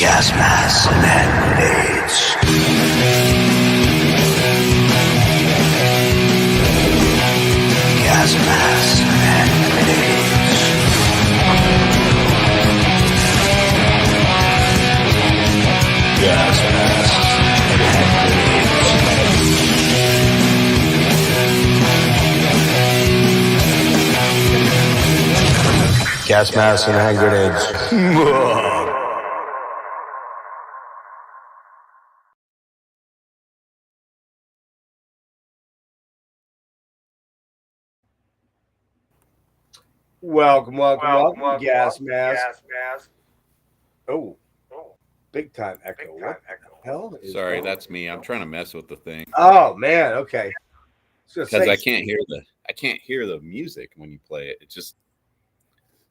gas masks and hand grenades. Gas masks and hand grenades. Gas masks and hand grenades. Gas masks and hand grenades. Welcome, gas mask. Oh, big time echo. What the hell is Sorry, wrong? that's me. I'm trying to mess with the thing Oh man, okay. because I can't hear the music when you play it. It just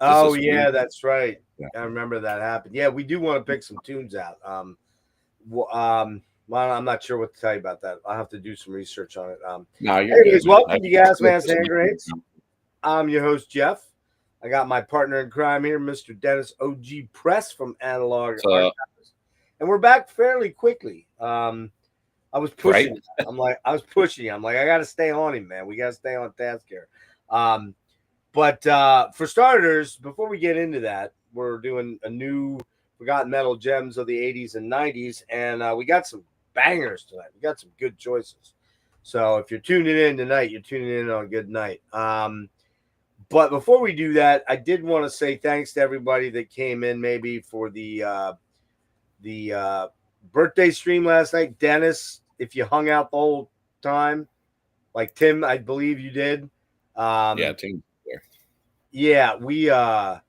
Oh this is yeah, weird. that's right. Yeah. I remember that happened. Yeah, we do want to pick some tunes out. Well, I'm not sure what to tell you about that. I'll have to do some research on it. No, you're Anyways, good, man. welcome to Gas Mask Hand Grenades. I'm your host, Jeff. I got my partner in crime here, Mr. Dennis OG Press from Analog Archives. And we're back fairly quickly. I was pushing. Right? I was pushing. I'm like, I got to stay on him, man. We got to stay on task here. But for starters, before we get into that, we're doing a new Forgotten Metal Gems of the 80s and 90s. And we got some bangers tonight. We got some good choices. So if you're tuning in tonight, you're tuning in on a good night. But before we do that, I did want to say thanks to everybody that came in maybe for the birthday stream last night. Dennis, if you hung out the whole time, like Tim, I believe you did. Yeah, Tim. Yeah, I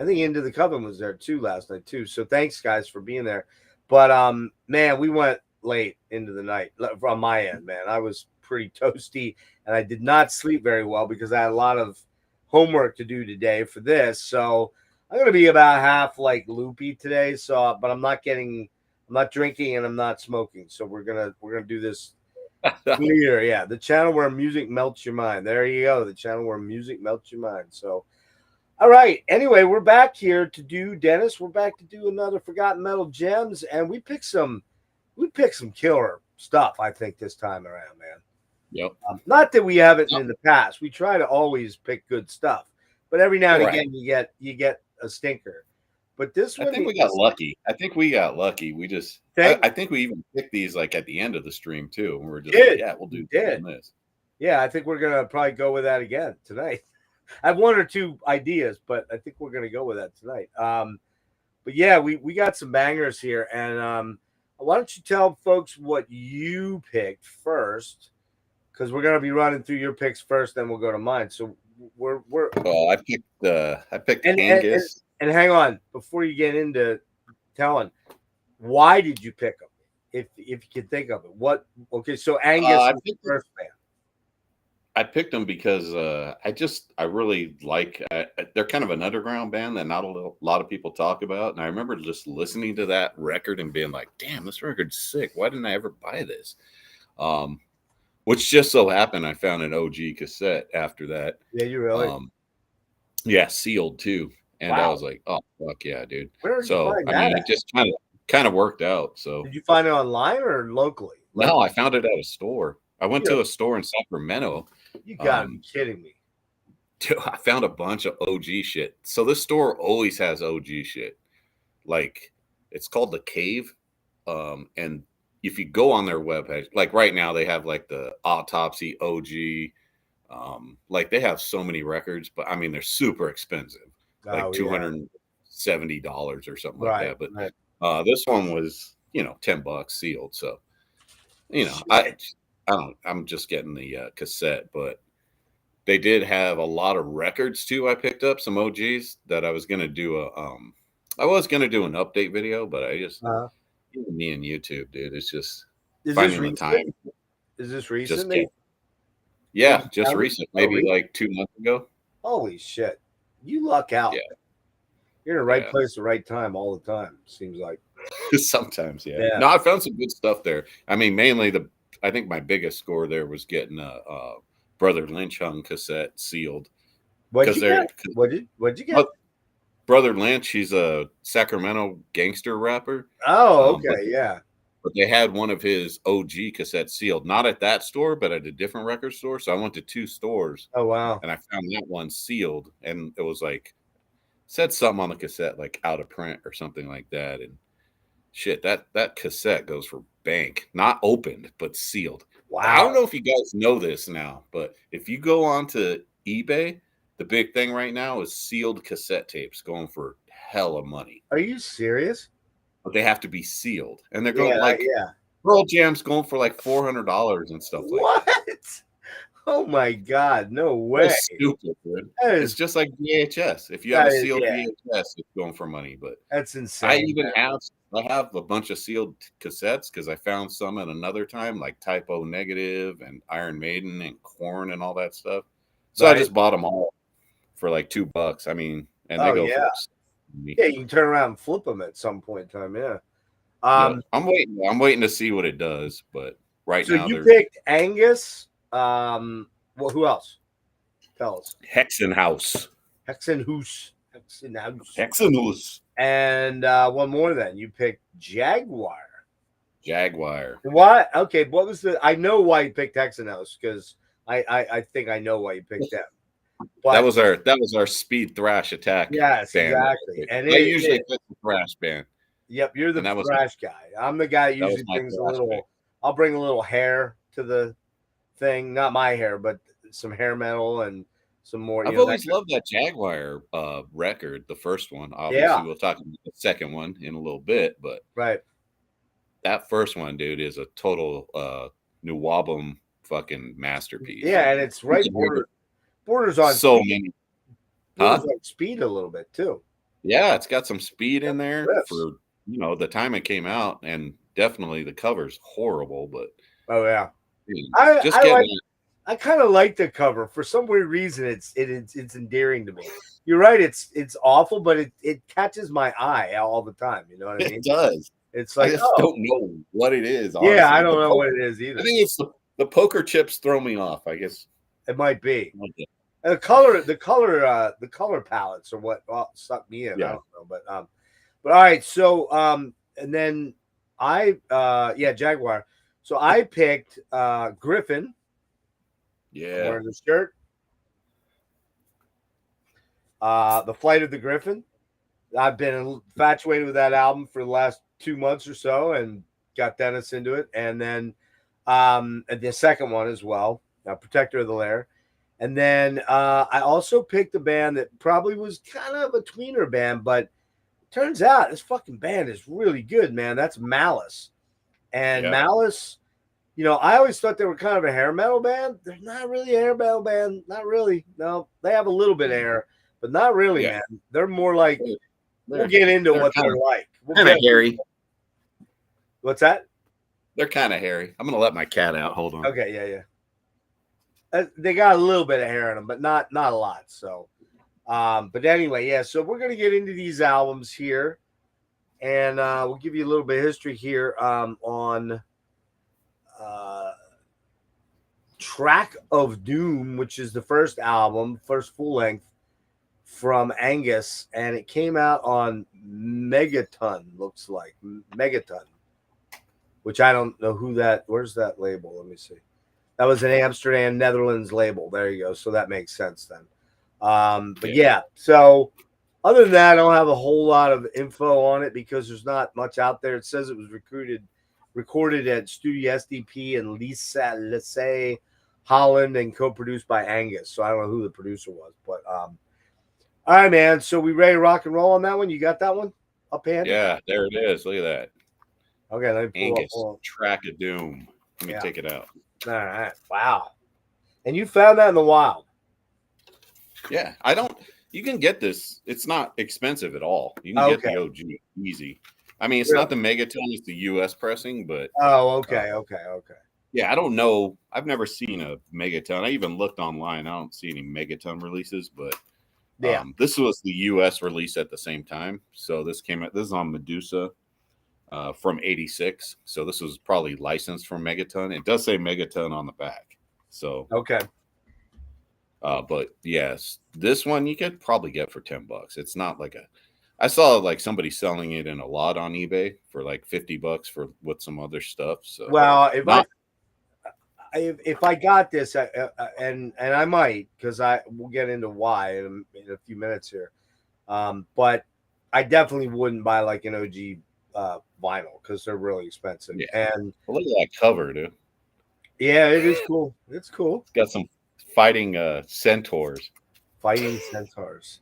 think Into the Coven was there too last night too. So thanks guys for being there. But man, we went late into the night from my end, man. I was pretty toasty and I did not sleep very well because I had a lot of homework to do today for this. So I'm going to be about half like loopy today. So, but I'm not drinking and I'm not smoking. So we're going to do this clear. Yeah. The channel where music melts your mind. There you go. The channel where music melts your mind. So, all right. Anyway, we're back here to do Dennis. We're back to do another Forgotten Metal Gems. And we picked some killer stuff, I think, this time around, man. Yep. Not that we haven't in the past. We try to always pick good stuff, but every now and again you get a stinker. But this one, I think we got lucky. We just, I think we even picked these like at the end of the stream too, and we're just like, yeah, we'll do this. Yeah, I think we're gonna probably go with that again tonight. I have one or two ideas, but I think we're gonna go with that tonight. But yeah, we got some bangers here, and why don't you tell folks what you picked first? Because we're gonna be running through your picks first, then we'll go to mine. So we're. Well, I picked Angus. And hang on, before you get into telling, why did you pick them? If you can think of it, what? Okay, so Angus was the first band. I picked them because I really like. They're kind of an underground band that not a lot of people talk about, and I remember just listening to that record and being like, "Damn, this record's sick! Why didn't I ever buy this?" Which just so happened I found an OG cassette after that. Yeah, you really? Yeah, sealed too. And I was like, oh fuck yeah, dude. Where did you find that? I mean, it just kind of worked out. So did you find it online or locally? No, I found it at a store. I went to a store in Sacramento. You gotta be kidding me. Dude, I found a bunch of OG shit. So this store always has OG shit. Like it's called The Cave. And if you go on their webpage, like right now they have like the Autopsy OG. Like they have so many records, but I mean they're super expensive, like $270 or something like that. But this one was, $10 sealed. So, I'm just getting the cassette, but they did have a lot of records too. I picked up some OGs that I was gonna do an update video, but I just me and YouTube, dude. It's just finding the time. Is this recent? Just recent. Maybe like 2 months ago. Holy shit. You luck out. Yeah. You're in the right place at the right time all the time, seems like. Sometimes, yeah. No, I found some good stuff there. I mean, mainly I think my biggest score there was getting a Brother Lynch Hung cassette sealed. What'd you get? Brother Lynch, he's a Sacramento gangster rapper. Oh, But okay, yeah. they had one of his OG cassettes sealed, not at that store, but at a different record store. So I went to 2 stores Oh, wow. and I found that one sealed, and it was like said something on the cassette like out of print or something like that. And shit, that cassette goes for bank, not opened but sealed. I don't Wow. know if you guys know this now, but if you go onto eBay, the big thing right now is sealed cassette tapes going for hella money, Are you serious? but they have to be sealed, and they're Yeah, going like yeah. Pearl Jam's going for like $400 and stuff like What? that. Oh my God! No way. That's stupid, dude. That It's is just like VHS. If you have a that is sealed yeah. VHS, it's going for money. But That's I insane. even man. have a bunch of sealed cassettes because I found some at another time, like Typo Negative and Iron Maiden and Korn and all that stuff. So I Right? just bought them all for like $2. I mean, and they Oh go for yeah. Yeah, you can turn around and flip them at some point in time. Yeah. yeah. I'm waiting. I'm waiting to see what it does, but right So now you they're picked Angus. Well, who else? Tell us. Hexenhaus. Hexenhaus. Hexenhaus. And one more. Then you picked Jaguar. Jaguar. What? Okay. What was the? I know why you picked Hexenhaus because I think I know why you picked them. But That was our speed thrash attack. yes, band. exactly. And I usually pick the thrash band. Yep, you're the And that was thrash guy. I'm the guy that that was usually my brings a thrash little. pick. I'll bring a little hair to the thing. Not my hair, but some hair metal and some more. I've always loved that Jaguar record, the first one. Obviously, Yeah. we'll talk about the second one in a little bit, but right. that first one, dude, is a total New Wabum fucking masterpiece. Yeah, and it's right borders on so speed. many. Borders on speed a little bit too. Yeah, it's got some speed in there riffs. for the time it came out, and definitely the cover's horrible, but Oh yeah, dude, I kind of like the cover for some weird reason. It's endearing to me. You're right. It's awful, but it catches my eye all the time. You know what I mean? It does. It's like I just don't know what it is. Honestly. Yeah, I don't know what it is either. I think it's the poker chips throw me off. I guess it might be. And the color palettes are what sucked me in. Yeah. I don't know, but all right. So and then Jaguar. So I picked Griffin. Yeah. Wearing the shirt. The Flight of the Griffin. I've been infatuated with that album for the last 2 months or so, and got Dennis into it. And then the second one as well, Protector of the Lair. And then I also picked a band that probably was kind of a tweener band, but turns out this fucking band is really good, man. That's Malice. And Malice, I always thought they were kind of a hair metal band. They're not really a hair metal band. Not really. No, they have a little bit of hair, but not really, man. They're more like, we'll get into what they're like. Kind of hairy. What's that? They're kind of hairy. I'm going to let my cat out. Hold on. Okay, yeah. They got a little bit of hair in them, but not a lot. So, but anyway, yeah. So we're gonna get into these albums here, and we'll give you a little bit of history here on Track of Doom, which is the first album, first full length from Angus, and it came out on Megaton. Looks like Megaton, which I don't know who that. Where's that label? Let me see. That was an Amsterdam, Netherlands label. There you go. So that makes sense then. But yeah, so other than that, I don't have a whole lot of info on it because there's not much out there. It says it was recorded at Studio SDP in Lisse, Holland, and co-produced by Angus. So I don't know who the producer was, but all right, man. So we ready to rock and roll on that one? You got that one up handy? Yeah, there it is. Look at that. Okay, let me Angus, pull up. Track of Doom. Let me take it out. All right. Wow. And you found that in the wild. Yeah, you can get this. It's not expensive at all. You can get the OG easy. I mean, it's not the Megaton, it's the US pressing, but okay. Yeah, I don't know. I've never seen a Megaton. I even looked online. I don't see any Megaton releases, but this was the US release at the same time. So this is on Medusa. From 86, so this was probably licensed from Megaton. It does say Megaton on the back, so okay. But yes, this one you could probably get for $10. It's not like a. I saw like somebody selling it in a lot on eBay for like $50 for with some other stuff. So Well, not if I got this, and I might, because we'll get into why in a few minutes here. But I definitely wouldn't buy like an OG vinyl because they're really expensive. Yeah. And look at that cover, dude. yeah, it is cool. It's cool. It's got some fighting centaurs. Fighting centaurs.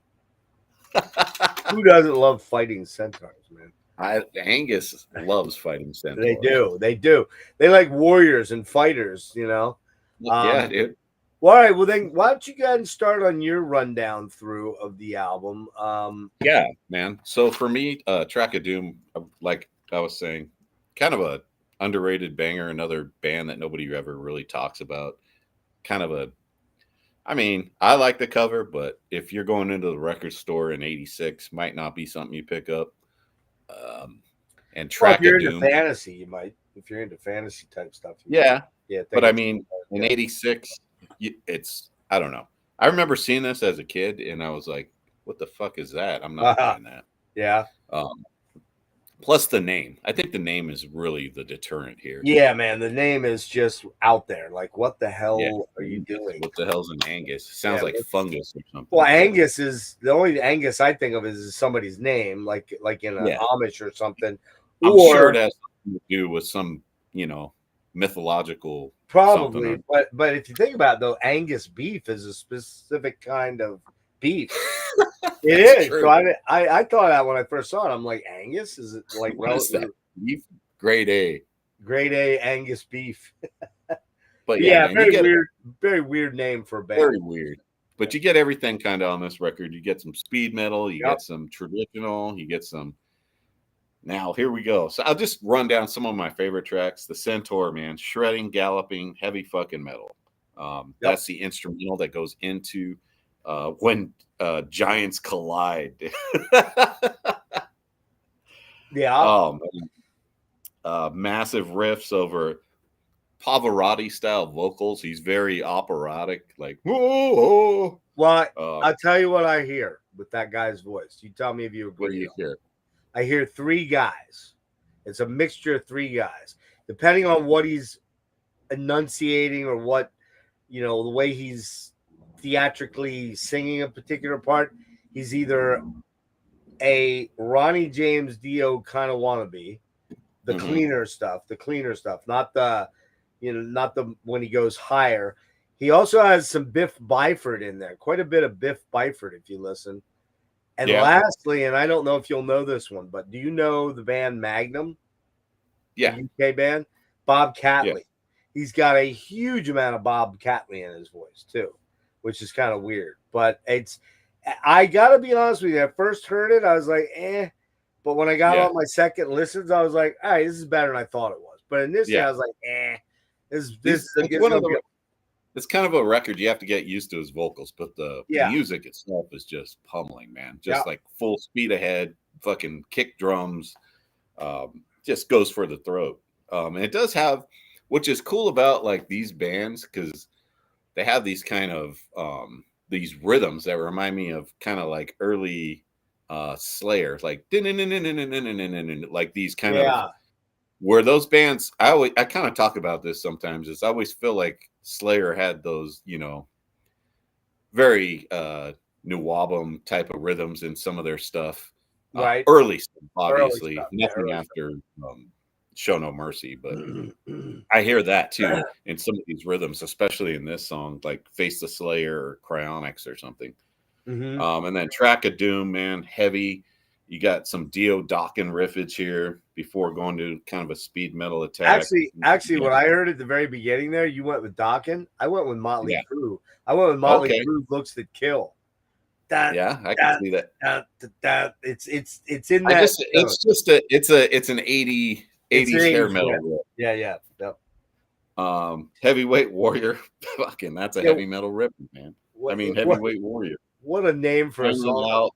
Who doesn't love fighting centaurs, man? Angus loves fighting centaurs. They do. They do. They like warriors and fighters, you know? Yeah, dude. Well, all right. Well, then why don't you go ahead and start on your rundown through of the album? Yeah, man. So for me, Track of Doom, like I was saying, kind of a underrated banger, another band that nobody ever really talks about. Kind of a, I mean, I like the cover, but if you're going into the record store in '86, might not be something you pick up. And Well, if Track you're of into Doom, fantasy, you might. If you're into fantasy type stuff, yeah. yeah. But I mean, in '86, it's, I don't know. I remember seeing this as a kid, and I was like, "What the fuck is that? I'm not buying that." Yeah. Plus the name. I think the name is really the deterrent here. Yeah, man. The name is just out there. Like, what the hell are you doing? What the hell's an Angus? Sounds like fungus or something. Well, Angus is the only Angus I think of is somebody's name, like in an Amish or something. I'm sure it has something to do with some, mythological. Probably, but if you think about it, though, Angus beef is a specific kind of beef. It is. True. So I thought that when I first saw it, I'm like, Angus? Is it like beef? Grade A. Grade A Angus beef. But yeah, man, very weird name for a band. Very weird. But you get everything kind of on this record. You get some speed metal, you get some traditional, you get some. Now, here we go. So I'll just run down some of my favorite tracks. The Centaur, man, shredding, galloping, heavy fucking metal. That's the instrumental that goes into when giants collide. Yeah. Massive riffs over Pavarotti style vocals. He's very operatic, like whoa. Well, I'll tell you what I hear with that guy's voice. You tell me if you agree. What do you hear? I hear three guys. It's a mixture of three guys, depending on what he's enunciating or what, the way he's theatrically singing a particular part. He's either a Ronnie James Dio kind of wannabe, the cleaner stuff, not the, not the when he goes higher. He also has some Biff Byford in there, quite a bit of Biff Byford if you listen. And lastly, and I don't know if you'll know this one, but do you know the band Magnum? Yeah. The UK band? Bob Catley. Yeah. He's got a huge amount of Bob Catley in his voice too, which is kind of weird. But I got to be honest with you. I first heard it, I was like, eh. But when I got on my second listens, I was like, all right, this is better than I thought it was. But initially, I was like, eh. It's kind of a record you have to get used to his vocals, but the music itself is just pummeling, man. Just like full speed ahead, fucking kick drums, just goes for the throat. And it does have, which is cool about like these bands, because they have these kind of these rhythms that remind me of kind of like early Slayer, like like these kind of. Where those bands, I kind of talk about this sometimes, is I always feel like Slayer had those, very new album type of rhythms in some of their stuff. Right. Early stuff, obviously. Nothing after Show No Mercy, but I hear that too in some of these rhythms, especially in this song, like Face the Slayer or Cryonics or something. And then Track of Doom, man, heavy. You got some Dio Dokken riffage here before going to kind of a speed metal attack. Actually, when I heard at the very beginning there, you went with Dokken. I went with Motley Crue. I went with Motley Crue. Looks That Kill. I can see that. It's in that. It's an 80s hair metal riff. Yeah. Heavyweight Warrior. Fucking, that's a heavy metal riff, man. Heavyweight Warrior. What a name for a song.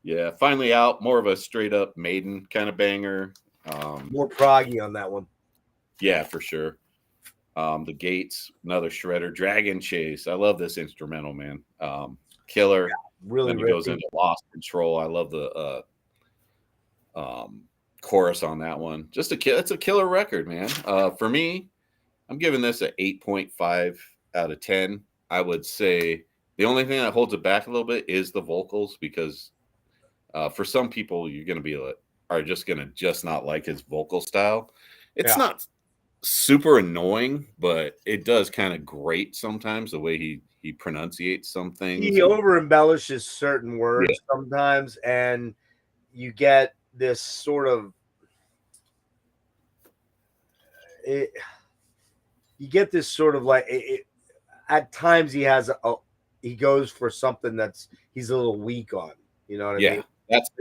Yeah, finally out. More of a straight up Maiden kind of banger. More proggy on that one. Yeah, for sure. The Gates, another shredder. Dragon Chase. I love this instrumental, man. Killer. Really Then it goes rippy. into Lost Control. I love the chorus on that one. Just it's a killer record, man. For me, I'm giving this a 8.5 out of 10. I would say the only thing that holds it back a little bit is the vocals, because for some people you're gonna are just gonna not like his vocal style. It's not super annoying, but it does kind of grate sometimes the way he pronunciates some things. He over embellishes certain words sometimes, and you get this sort of at times he goes for something he's a little weak on. You know what I mean?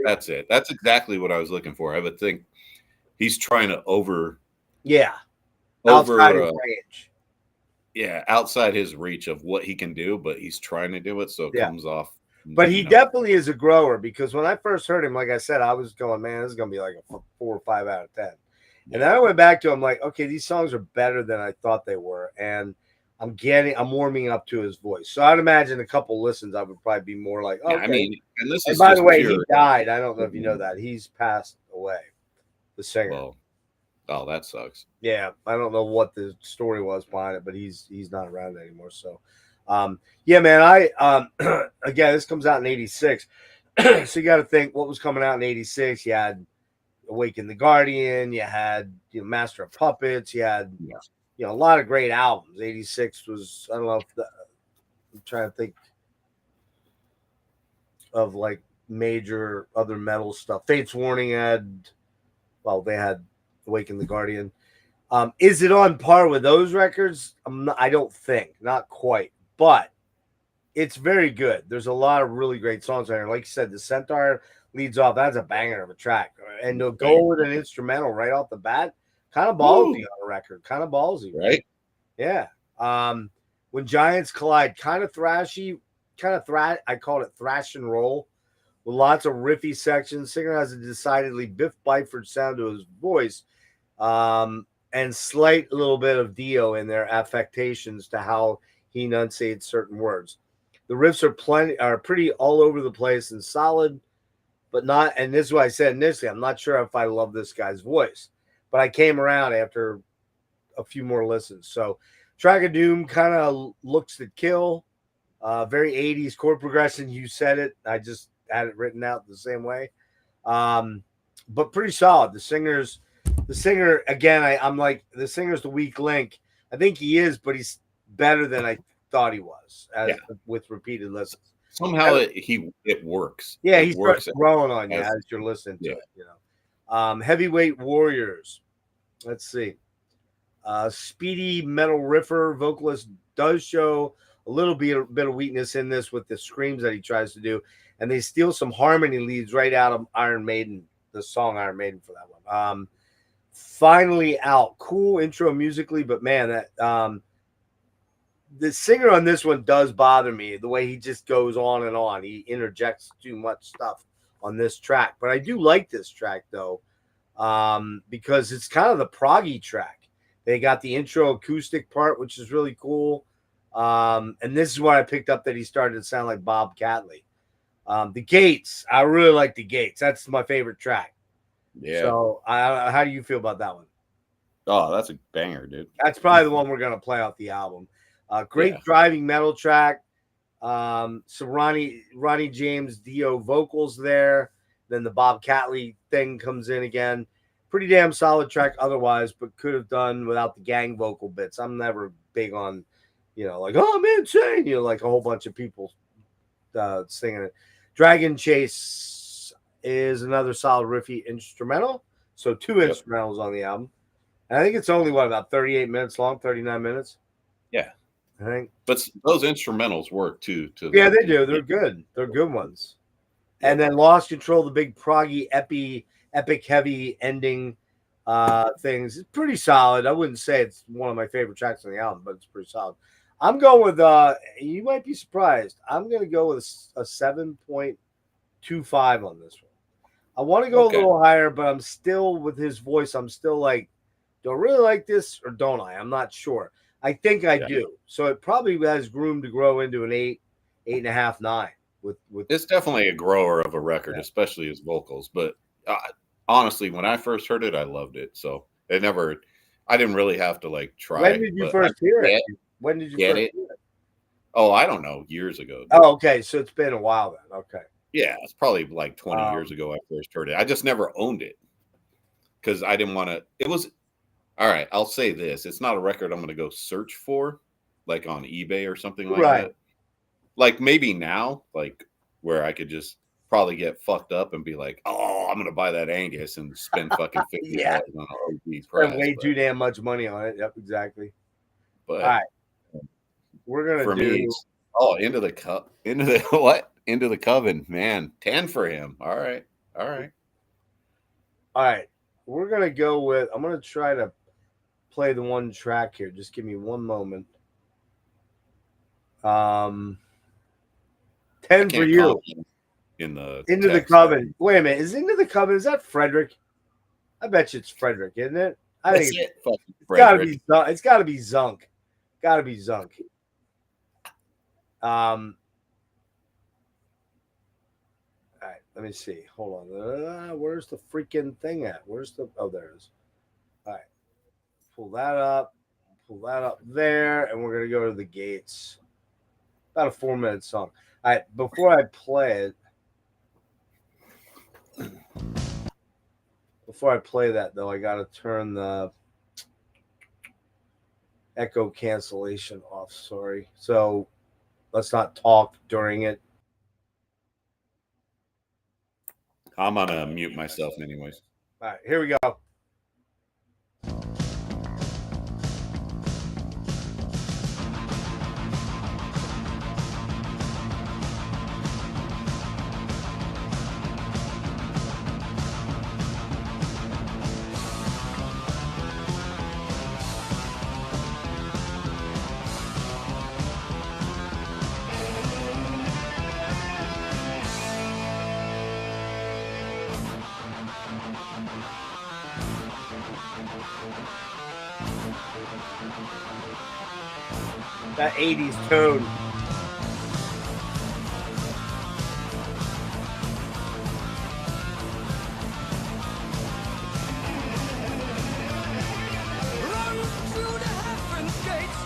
That's it. That's exactly what I was looking for. I would think he's trying to outside his range. Yeah, outside his reach of what he can do, but he's trying to do it, so it comes off. But he definitely is a grower, because when I first heard him, like I said, I was going, man, this is going to be like a 4 or 5 out of 10. And then I went back to him like, okay, these songs are better than I thought they were. And I'm warming up to his voice. So I'd imagine a couple listens, I would probably be more like, okay. I mean, and this is by the way, he died. I don't know if you know that. He's passed away, the singer. Well, oh, that sucks. Yeah, I don't know what the story was behind it, but he's not around anymore. So, yeah, man. Again, this comes out in '86, so you got to think what was coming out in '86. You had Awaken the Guardian. You had Master of Puppets. You had a lot of great albums. '86 was, I don't know if I'm trying to think of like major other metal stuff. Fate's Warning they had Awaken the Guardian. Is it on par with those records? I don't think, not quite, but it's very good. There's a lot of really great songs on there. Like you said, the Centaur leads off. That's a banger of a track, and to go with an instrumental right off the bat, kind of ballsy on a record, kind of ballsy, right? Yeah. When Giants Collide, kind of thrashy, I called it thrash and roll, with lots of riffy sections. Singer has a decidedly Biff Byford sound to his voice, and slight little bit of Dio in their affectations to how he enunciates certain words. The riffs are pretty all over the place and solid, but not. And this is what I said initially. I'm not sure if I love this guy's voice, but I came around after a few more listens. So, Track of Doom kind of looks to kill. Very 80s chord progression. You said it. I just had it written out the same way. But pretty solid. The singer again, I'm like, the singer's the weak link. I think he is, but he's better than I thought he was with repeated listens. Somehow it works. Yeah, he starts growing on you as you're listening to it. Heavyweight Warriors. Let's see. Speedy metal riffer vocalist does show a little bit of weakness in this with the screams that he tries to do, and they steal some harmony leads right out of Iron Maiden, the song Iron Maiden for that one. Finally Out, cool intro musically, but man, that the singer on this one does bother me, the way he just goes on and on. He interjects too much stuff on this track, but I do like this track though, because it's kind of the proggy track. They got the intro acoustic part, which is really cool. And this is where I picked up that he started to sound like Bob Catley. The Gates, I really like the Gates. That's my favorite track. Yeah. So, how do you feel about that one? Oh, that's a banger, dude. That's probably the one we're gonna play off the album. Great driving metal track. So Ronnie James Dio vocals there. Then the Bob Catley thing comes in again. Pretty damn solid track otherwise, but could have done without the gang vocal bits. I'm never big on, like, oh, I'm insane. Like a whole bunch of people singing it. Dragon Chase is another solid riffy instrumental. So 2 instrumentals on the album. And I think it's only, about 38 minutes long, 39 minutes? Yeah. I think. But those instrumentals work too. Yeah, they do. They're good. They're good ones. And then Lost Control, the big proggy, epic heavy ending things. It's pretty solid. I wouldn't say it's one of my favorite tracks on the album, but it's pretty solid. I'm going with, you might be surprised, I'm going to go with a 7.25 on this one. I want to go a little higher, but I'm still, with his voice, I'm still like, do I really like this or don't I? I'm not sure. I think I Yeah. do. So it probably has room to grow into an 8.5, 9. With It's definitely a grower of a record, Yeah. especially his vocals. But honestly, when I first heard it, I loved it. So I didn't really have to like try. when did you but first I hear it? get- When did you get first it? hear it? Oh, I don't know, years ago. Oh, okay. So it's been a while then. Okay. Yeah, it's probably like 20 years ago I first heard it. I just never owned it because I didn't want to. It was all right. I'll say this: it's not a record I'm going to go search for, like on eBay or something like Right. that. Like maybe now, like where I could just probably get fucked up and be like, "Oh, I'm going to buy that Angus and spend fucking $50 Yeah. on an OG Spent press." way too damn much money on it. Yep, exactly. But All right. We're gonna for do. me, into the cup, into the what? Into the coven, man. 10 for him. All right. All right. We're gonna go with. I'm gonna try to play the one track here. Just give me one moment. 10 for Can't you. comment in the Into the text. Coven. Wait a minute. Is Into the Coven? Is that Frederick? I bet you it's Frederick, isn't it? I That's think it. Fucking it's gotta Frederick. be. It's gotta be Zunk. Gotta be Zunk. All right. Let me see. Hold on. Where's the freaking thing at? Where's the? Oh, there it is. All right. Pull that up. Pull that up there, and we're gonna go to the gates. About a 4-minute song. All right. Before I play it. Before I play that, though, I got to turn the echo cancellation off. Sorry. So let's not talk during it. I'm gonna mute myself anyways. All right, here we go. That 80s tone. Run through the heaven's gates.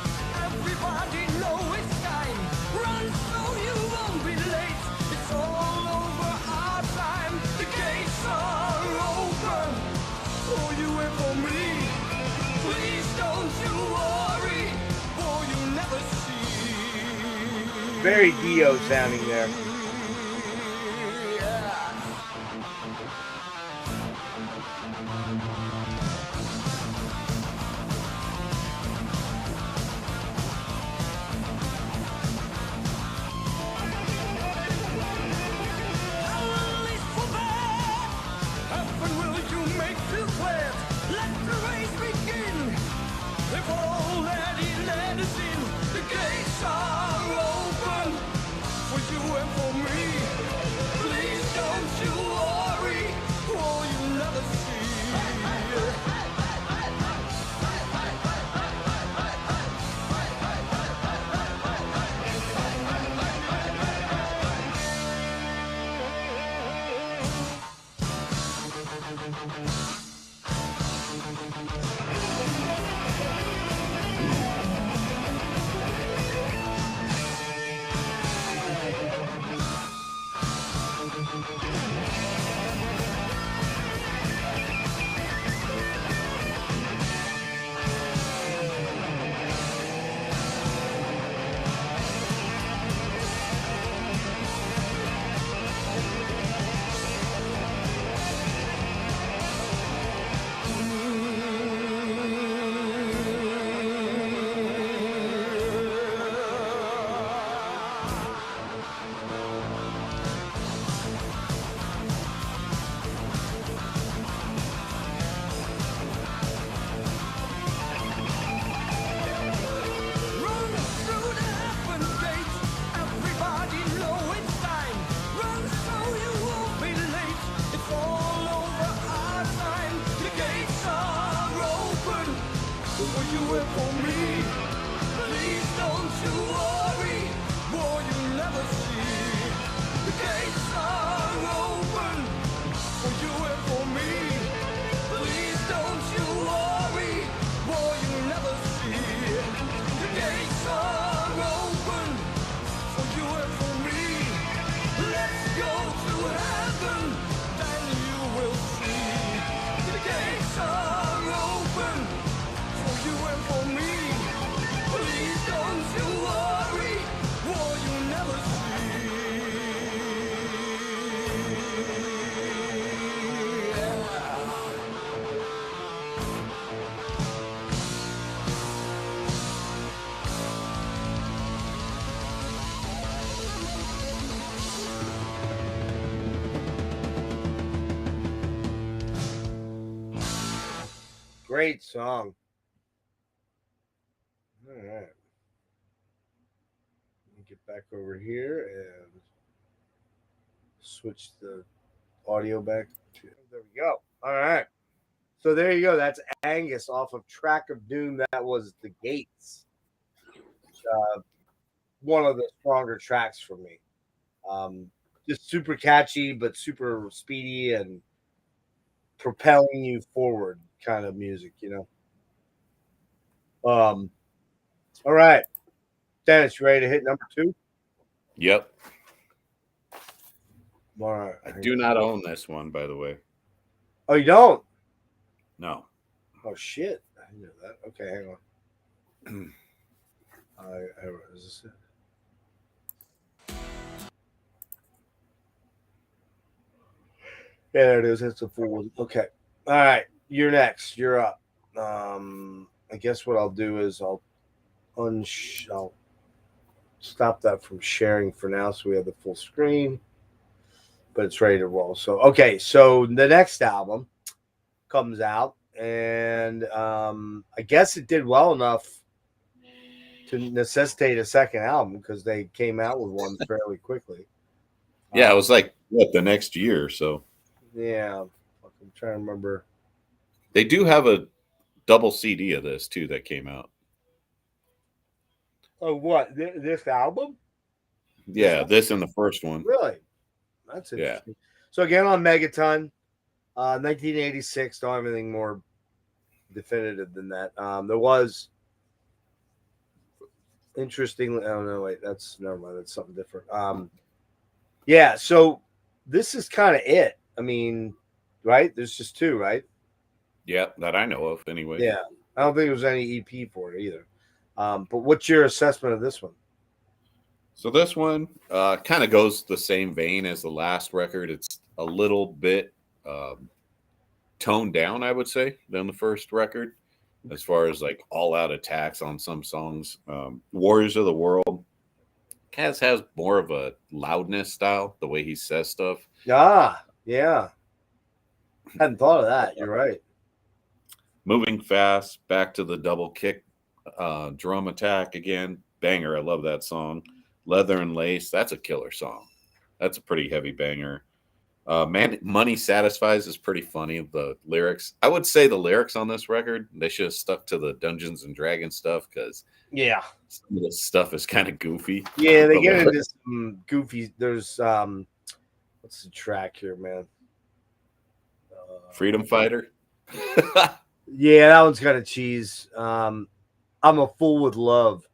Everybody know it's time. Run so you won't be late. It's all over our time. The gates are open for you and for me. Please don't you worry, for you'll never see. Very Dio sounding there. For you and for me, you worry, war you never see. The gates are open for you and for me. Please don't you worry, war you never see. The gates are open for you and for me. Let's go to heaven, then you will see. The gates are open for you and for me. Please don't you worry, war you never Great song. All right. Let me get back over here and switch the audio back to. There we go. All right. So there you go. That's Angus off of Track of Doom. That was The Gates. One of the stronger tracks for me. Just super catchy, but super speedy and propelling you forward kind of music, you know. All right. Dennis, you ready to hit number 2? Yep. All right. I do not own this one, by the way. Oh, you don't? No. Oh, shit. I knew that. Okay, hang on. Is this it? Yeah, there it is. It's a full one. Okay. All right. You're next. You're up. I guess what I'll do is I'll stop that from sharing for now so we have the full screen. But it's ready to roll. So okay, so the next album comes out, and I guess it did well enough to necessitate a second album because they came out with one fairly quickly. Yeah, it was like the next year or so. Yeah, I'm trying to remember. They do have a double CD of this too that came out. Oh, what this album? Yeah, this and the first one. Really? That's interesting. So again on Megaton, 1986. Don't have anything more definitive than that. There was interestingly. Oh no, wait, that's never mind. That's something different. Yeah. So this is kind of it. I mean, right? There's just 2, right? Yeah, that I know of anyway. Yeah. I don't think there was any EP for it either. But what's your assessment of this one? So this one kind of goes the same vein as the last record. It's a little bit toned down, I would say, than the first record, as far as like all-out attacks on some songs. Warriors of the World has more of a loudness style, the way he says stuff. Ah, yeah. Hadn't thought of that. You're right. Moving Fast, back to the double kick drum attack again. Banger. I love that song. Leather and Lace, that's a killer song. That's a pretty heavy banger. Money Satisfies is pretty funny. The lyrics, I would say the lyrics on this record, they should have stuck to the Dungeons and Dragons stuff because Yeah. some of the stuff is kind of goofy. Yeah, they get into some goofy. There's what's the track here, man? Freedom Fighter. Yeah, that one's kind of cheese. I'm a fool with love.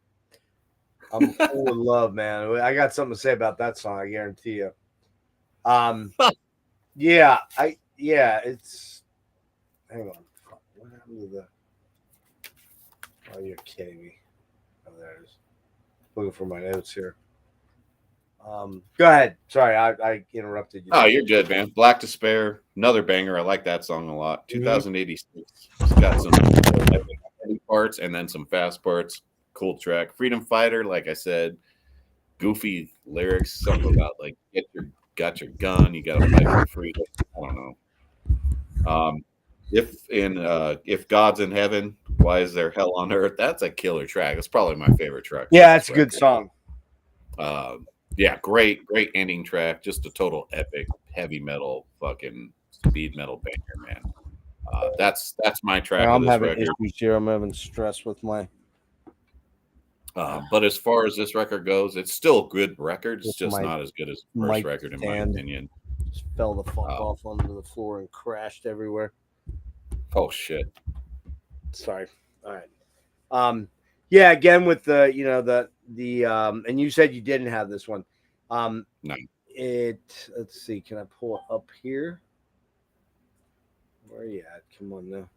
I'm a fool with love, man. I got something to say about that song, I guarantee you. It's hang on. What happened to the Oh, you're kidding me. Oh, there it is. Looking for my notes here. Go ahead. Sorry, I interrupted you. Oh, you're good, man. Black Despair, another banger. I like that song a lot. 2086. It's got some heavy parts and then some fast parts. Cool track. Freedom Fighter, like I said, goofy lyrics. Something about like got your gun, you got to fight for freedom. I don't know. If God's in heaven, why is there hell on earth? That's a killer track. It's probably my favorite track. Yeah, it's a good song. Yeah, great ending track. Just a total epic heavy metal fucking speed metal banger, man. That's my track. I'm of this having record. issues here. I'm having stress with my. But as far as this record goes, it's still a good record. It's This just mic- not as good as the first mic record, in my stand. opinion. Just fell the fuck Oh. off onto the floor and crashed everywhere. Oh shit! Sorry. All right. Yeah, again with the, you know, the and you said you didn't have this one. No. Let's see, can I pull it up here? Where are you at? Come on now.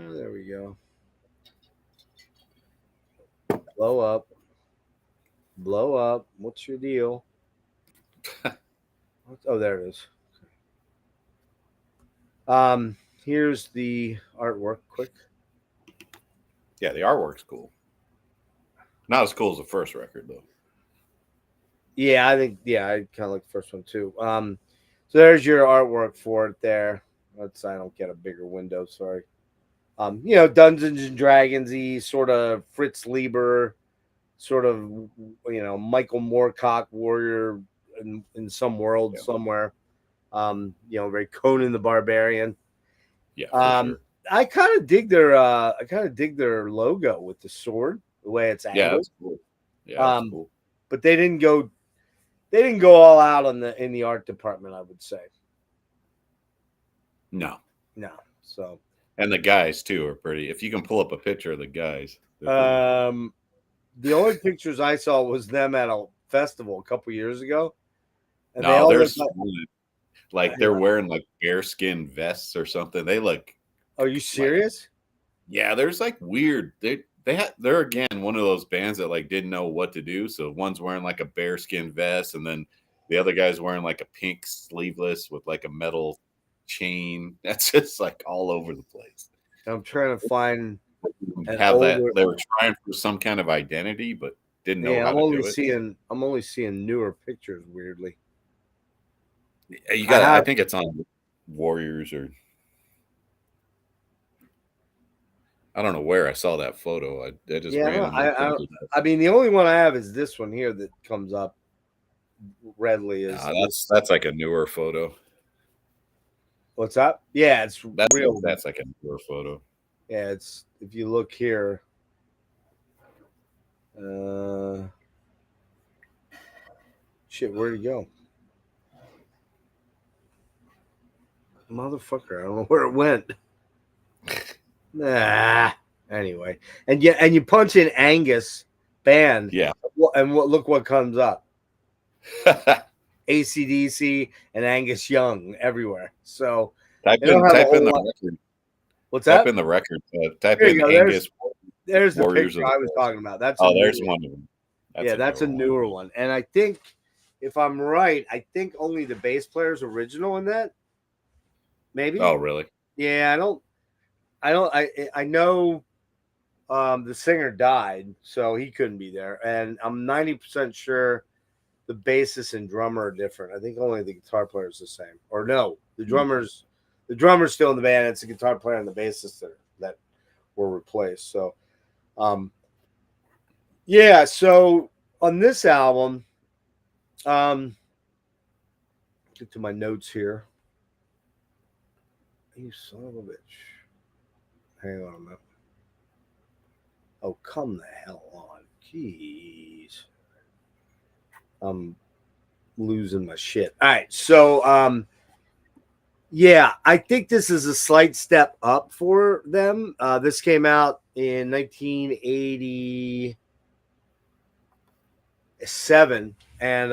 There we go. Blow up. Blow up. What's your deal? Oh, there it is. Here's the artwork. Quick. Yeah, the artwork's cool. Not as cool as the first record though. Yeah, I think I kind of like the first one too. So there's your artwork for it there. I don't get a bigger window, sorry. You know, Dungeons and Dragons-y, sort of Fritz Lieber, sort of, you know, Michael Moorcock warrior in some world somewhere. You know, very Conan the Barbarian. Yeah, for sure. I kind of dig their logo with the sword, the way it's angled. Yeah, that's cool. Yeah, that's cool. But they didn't go all out in the art department, I would say. No. So, and the guys too are pretty. If you can pull up a picture of the guys, the only pictures I saw was them at a festival a couple years ago. And no, there's like they're wearing like bearskin vests or something. They look. Are you serious? Yeah, there's like weird. They're again one of those bands that like didn't know what to do. So one's wearing like a bearskin vest, and then the other guy's wearing like a pink sleeveless with like a metal chain. That's just like all over the place. I'm trying to find that they were trying for some kind of identity, but didn't know how to do it. I'm only seeing newer pictures. Weirdly, you got. I think it's on Warriors or. I don't know where I saw that photo. I just I mean, the only one I have is this one here that comes up readily. That's like a newer photo. What's that? Yeah, it's real. That's like a newer photo. Yeah, it's if you look here. Shit, where'd he go? Motherfucker, I don't know where it went. Nah. Anyway, and you punch in Angus band. Yeah. And look what comes up. AC/DC and Angus Young everywhere. So type in the record. What's that? Type in the record. Type in Angus. There's the Warriors picture I was talking about. That's there's one of them. That's a newer one. And I think, if I'm right, I think only the bass player's original in that. Maybe. Oh, really? Yeah, I know the singer died, so he couldn't be there. And I'm 90% sure the bassist and drummer are different. I think only the guitar player is the same. Or no, the drummer's still in the band. It's the guitar player and the bassist that were replaced. So, yeah. So on this album, get to my notes here. You son of a bitch. Hang on a minute. Oh, come the hell on. Jeez. I'm losing my shit. All right. So, yeah, I think this is a slight step up for them. This came out in 1987. And,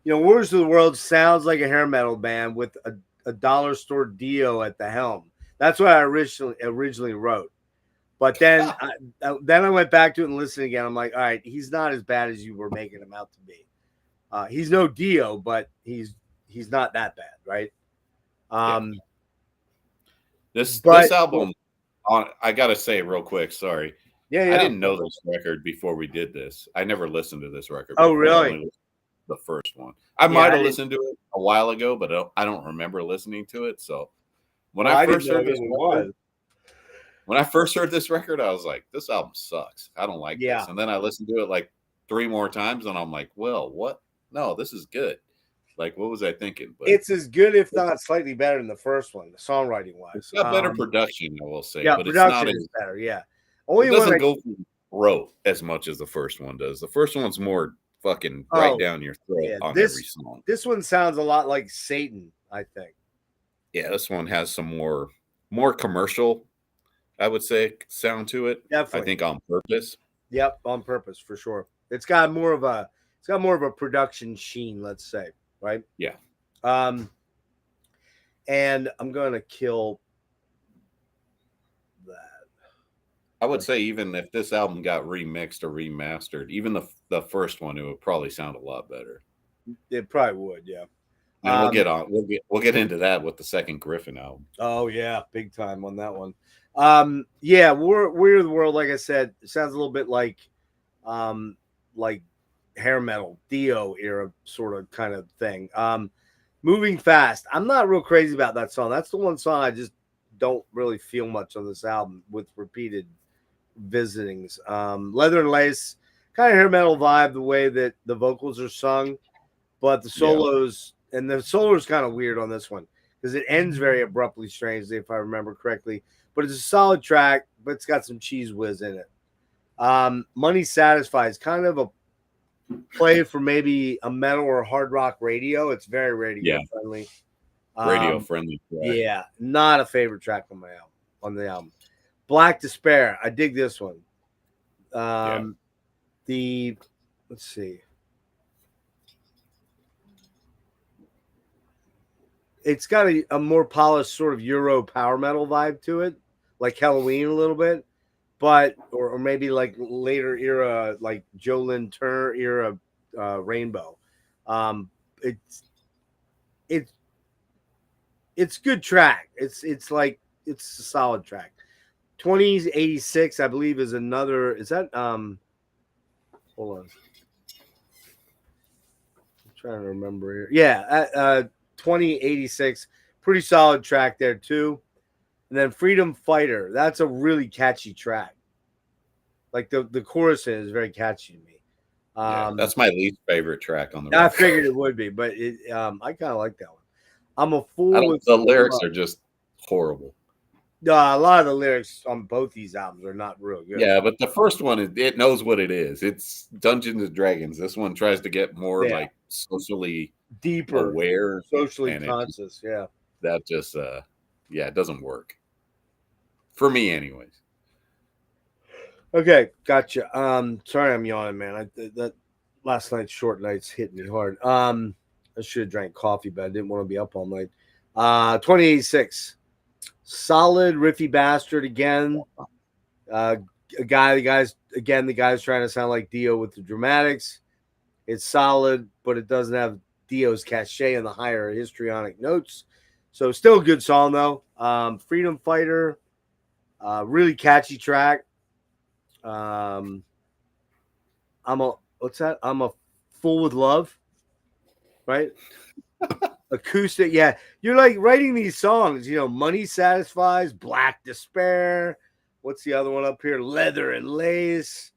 you know, Warriors of the World sounds like a hair metal band with a dollar store Dio at the helm. That's what I originally wrote. But then I went back to it and listened again. I'm like, all right, he's not as bad as you were making him out to be. He's no Dio, but he's not that bad, right? This album, I gotta say real quick, sorry. Yeah. I didn't know this record before we did this. I never listened to this record. Oh, really? The first one. I might have listened to it a while ago, but I don't remember listening to it. So when I first heard this record, I was like, this album sucks. I don't like this. And then I listened to it like 3 more times, and I'm like, well, what? No, this is good. Like, what was I thinking? But it's as good, if not slightly better than the first one, the songwriting wise. It's got better production, I will say. Yeah, but production it's not is better. Yeah. Only It one doesn't I, go for the throat as much as the first one does. The first one's more fucking right Oh, down your throat yeah, on this- every song. this one sounds a lot like Satan, I think. Yeah, this one has some more commercial, I would say, sound to it. I Definitely. think on purpose. Yep, on purpose for sure. It's got more of a production sheen, let's say, right? Yeah. And I'm gonna kill that. I would say even if this album got remixed or remastered, even the first one, it would probably sound a lot better. It probably would, yeah. And we'll get into that with the second Griffin album. Oh yeah, big time on that one. Yeah, we're the world. Like I said, it sounds a little bit like hair metal, Dio era sort of kind of thing. Moving fast. I'm not real crazy about that song. That's the one song I just don't really feel much on this album with repeated visitings. Leather and Lace, kind of hair metal vibe, the way that the vocals are sung, but the solos and the solo is kind of weird on this one because it ends very abruptly, strangely, if I remember correctly. But it's a solid track, but it's got some cheese whiz in it. Money Satisfies, kind of a play for maybe a metal or hard rock radio. It's very radio friendly. Radio friendly track. Yeah, not a favorite track on the album. Black Despair, I dig this one. Let's see. It's got a more polished sort of Euro power metal vibe to it, like Halloween a little bit, but or maybe like later era, like Joe Lynn Turner era Rainbow. It's good track. It's a solid track. 2086, I believe, is another. Is that hold on. I'm trying to remember here. Yeah, 2086, pretty solid track there too. And then Freedom Fighter, that's a really catchy track. Like the chorus is very catchy to me. That's my least favorite track on the I record. figured it would be, but I kind of like that one. I'm a fool. The lyrics are just horrible. A lot of the lyrics on both these albums are not real good. Yeah, but the first one, it knows what it is. It's Dungeons and Dragons. This one tries to get more like socially deeper, aware, socially conscious. Yeah, that just it doesn't work for me, anyways. Okay, gotcha. Sorry, I'm yawning, man. That last night's short nights hit me hard. I should have drank coffee, but I didn't want to be up all night. 2086. Solid riffy bastard again. The guy's trying to sound like Dio with the dramatics. It's solid, but it doesn't have Dio's cachet and the higher histrionic notes. So still a good song though. Freedom Fighter, really catchy track. I'm a fool with love, right? Acoustic, yeah. You're like writing these songs, Money Satisfies, Black Despair. What's the other one up here? Leather and Lace.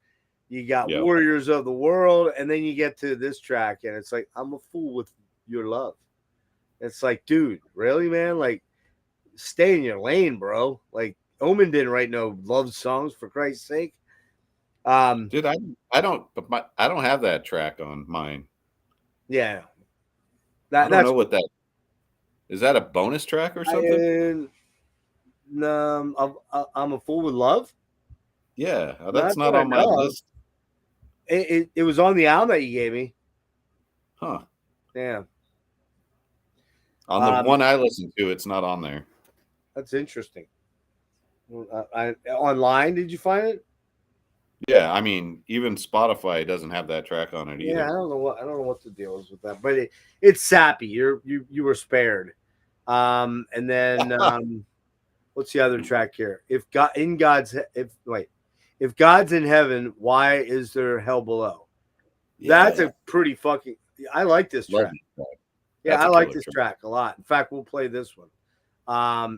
You got Warriors of the World, and then you get to this track, and it's like, I'm a fool with your love. It's like, dude, really, man? Like, stay in your lane, bro. Like, Omen didn't write no love songs, for Christ's sake. Dude, I don't have that track on mine. Yeah. I don't know what that is. That a bonus track or something? I'm a fool with love. Yeah, that's not on my list. It was on the album that you gave me. Huh. Yeah. On the one I listened to, it's not on there. That's interesting. Online, did you find it? Yeah, I mean, even Spotify doesn't have that track on it either. Yeah, I don't know what the deal is with that, but it's sappy. You were spared. And then what's the other track here? If God's in heaven, why is there hell below? Yeah. That's a pretty fucking. I like this track. Yeah, I like this track a lot. In fact, we'll play this one.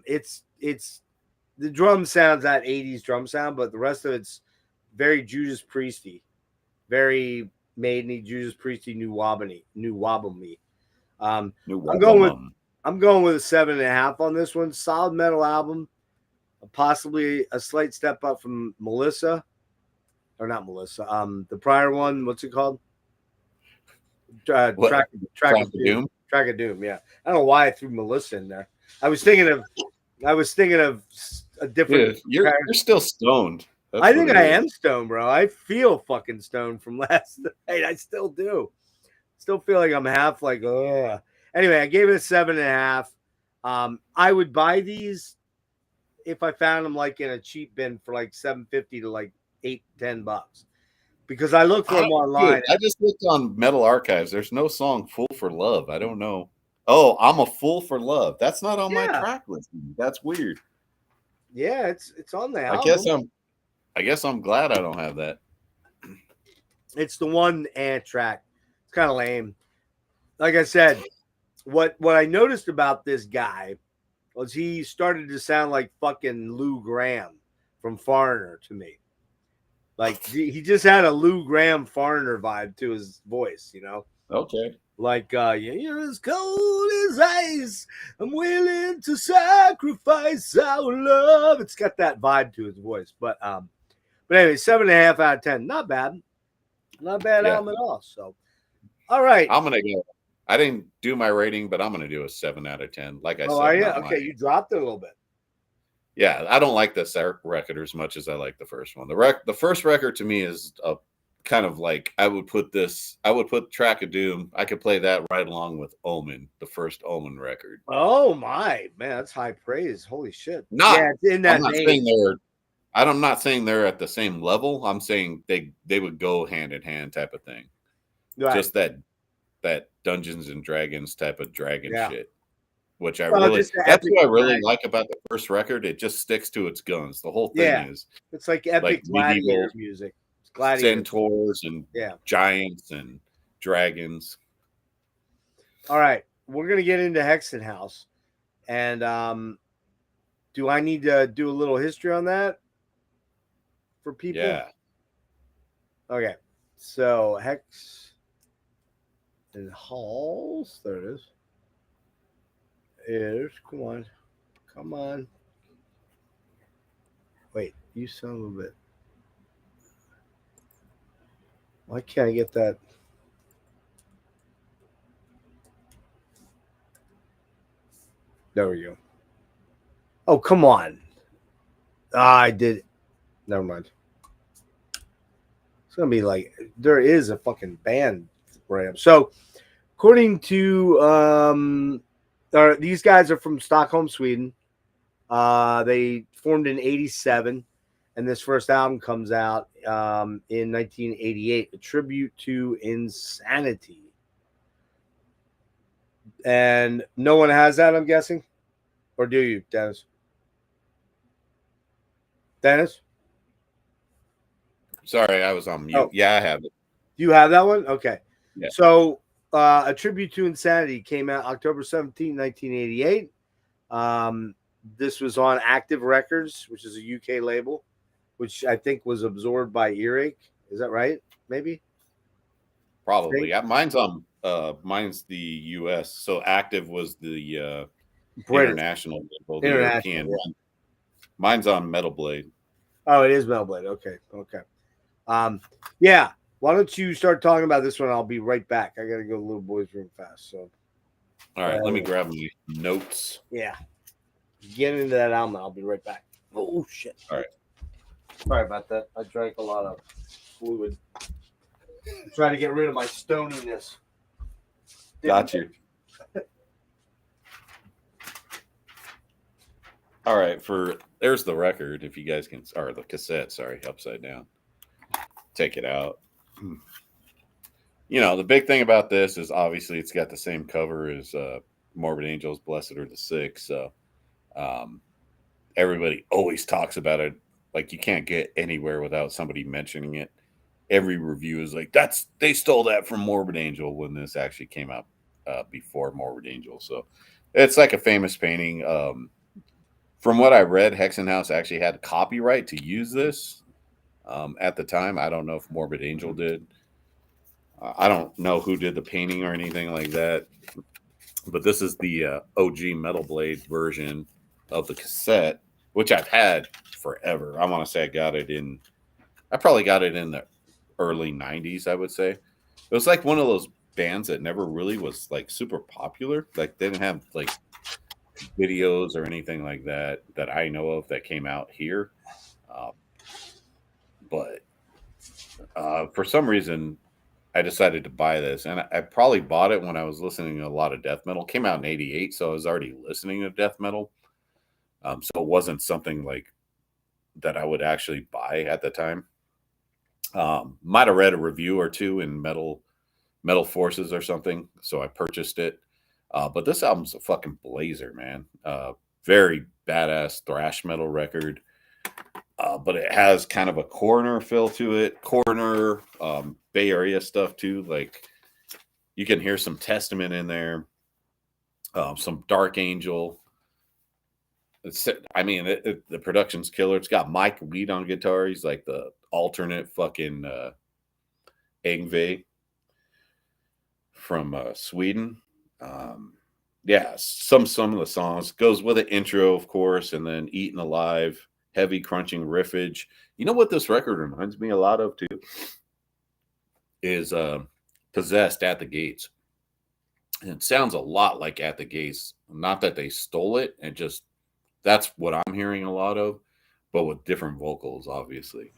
It's the drum sounds that 80s drum sound, but the rest of it's very Judas Priesty, very Maideny, Judas Priesty, New Wabamy. I'm going with a 7.5 on this one. Solid metal album. possibly a slight step up from Melissa, or not Melissa. The prior one, what's it called? Track What? of Track of Doom? Track of Doom. Yeah, I don't know why I threw Melissa in there. I was thinking of a different. Dude, you're still stoned. That's I think what it I is. am stoned, bro. I feel fucking stoned from last night. I still do. Still feel like I'm half like, ugh. Anyway, I gave it a 7.5. I would buy these if I found them like in a cheap bin for like $7.50 to like $8-10, because I look for them online. Dude, I just looked on Metal Archives. There's no song "Fool for Love." I don't know. Oh, I'm a fool for love. That's not on my track list. That's weird. Yeah, it's on the album. I guess I'm glad I don't have that. It's the one track. It's kind of lame. Like I said, what I noticed about this guy was he started to sound like fucking Lou Gramm from Foreigner to me. Like he just had a Lou Gramm Foreigner vibe to his voice, you know? Okay. Like, you're as cold as ice. I'm willing to sacrifice our love. It's got that vibe to his voice. But anyway, 7.5 out of 10. Not bad. Not bad album at all. So, all right. I'm gonna go. I didn't do my rating, but I'm gonna do a 7 out of 10. Like I said. Are you? Okay, you dropped it a little bit. Yeah, I don't like this record as much as I like the first one. The first record to me is a kind of like I would put Track of Doom. I could play that right along with Omen, the first Omen record. Oh my man, that's high praise. Holy shit. It's in that I'm not saying they're at the same level. I'm saying they would go hand in hand type of thing. Right. Just that Dungeons and Dragons type of dragon shit. Which that's what I really like about the first record. It just sticks to its guns. The whole thing is it's like epic gladiator music. It's gladiator centaurs and giants and dragons. All right, we're gonna get into Hexenhaus, and do I need to do a little history on that for people? Yeah. Okay, so Hexenhaus, there it is. Come on. Wait, you son of a bit. Why can't I get that? There we go. Oh, come on. I did. Never mind. It's going to be like, there is a fucking band ramp. So, according to, these guys are from Stockholm, Sweden. They formed in 87, and this first album comes out in 1988, a tribute to Insanity. And no one has that, I'm guessing? Or do you, Dennis? Dennis? Sorry, I was on mute. Oh. Yeah, I have it. Do you have that one? Okay. Yeah. So, a tribute to Insanity came out October 17, 1988. This was on Active Records, which is a UK label, which I think was absorbed by Earache. Is that right? Maybe? Probably. Yeah, mine's the US. So Active was the international label, the European one. Mine's on Metal Blade. Oh, it is Metal Blade. Okay. Yeah. Why don't you start talking about this one? I'll be right back. I got to go to Little Boy's room fast. So, all right, let me grab my notes. Yeah. Get into that album. I'll be right back. Oh, shit. All right. Sorry about that. I drank a lot of fluid. I'm trying to get rid of my stoniness. Got you. All right, there's the record. If you guys can, or the cassette, sorry, upside down. Take it out. You know, the big thing about this is obviously it's got the same cover as Morbid Angels, Blessed Are the Sick. So everybody always talks about it. Like you can't get anywhere without somebody mentioning it. Every review is like, they stole that from Morbid Angel when this actually came out before Morbid Angel. So it's like a famous painting. From what I read, Hexenhaus actually had copyright to use this at the time. I don't know if Morbid Angel did. I don't know who did the painting or anything like that. But this is the OG Metal Blade version of the cassette, which I've had forever. I want to say I probably got it in the early 90s, I would say. It was like one of those bands that never really was like super popular. Like they didn't have like videos or anything like that I know of that came out here. Um, but for some reason, I decided to buy this, and I probably bought it when I was listening to a lot of death metal. It came out in '88, so I was already listening to death metal. So it wasn't something like that I would actually buy at the time. Might have read a review or two in Metal Forces or something, so I purchased it. But this album's a fucking blazer, man. Very badass thrash metal record. But it has kind of a corner feel to it. Corner, Bay Area stuff too. Like you can hear some Testament in there, some Dark Angel. The production's killer. It's got Mike Weed on guitar. He's like the alternate fucking Yngwie from Sweden. Yeah, some of the songs goes with an intro, of course, and then Eaten Alive, heavy crunching riffage. You know what this record reminds me a lot of too is Possessed at the Gates. And it sounds a lot like At the Gates. Not that they stole it, and just that's what I'm hearing a lot of, but with different vocals, obviously.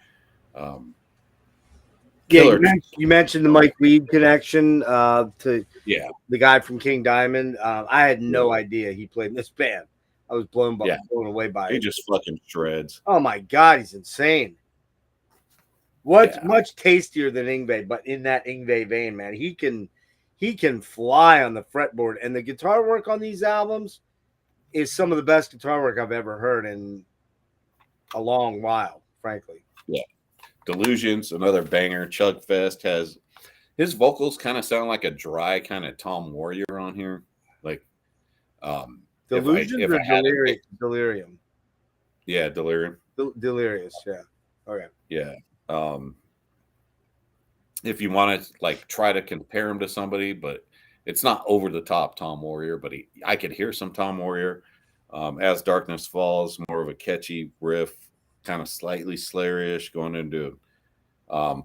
Yeah, you mentioned the Mike Weed connection to the guy from King Diamond. I had no idea he played in this band. I was blown away by it. He just fucking shreds. Oh my god, he's insane. Much tastier than Yngwie, but in that Yngwie vein, man. He can fly on the fretboard, and the guitar work on these albums is some of the best guitar work I've ever heard in a long while, frankly. Yeah. Delusions, another banger. Chugfest has his vocals kind of sound like a dry kind of Tom Warrior on here. Like Delusions or Delirium? Yeah, Delirium. Delirious, yeah. Okay. Yeah. If you want to like try to compare him to somebody, but it's not over the top Tom Warrior, but I could hear some Tom Warrior. As Darkness Falls, more of a catchy riff, kind of slightly Slayer-ish, going into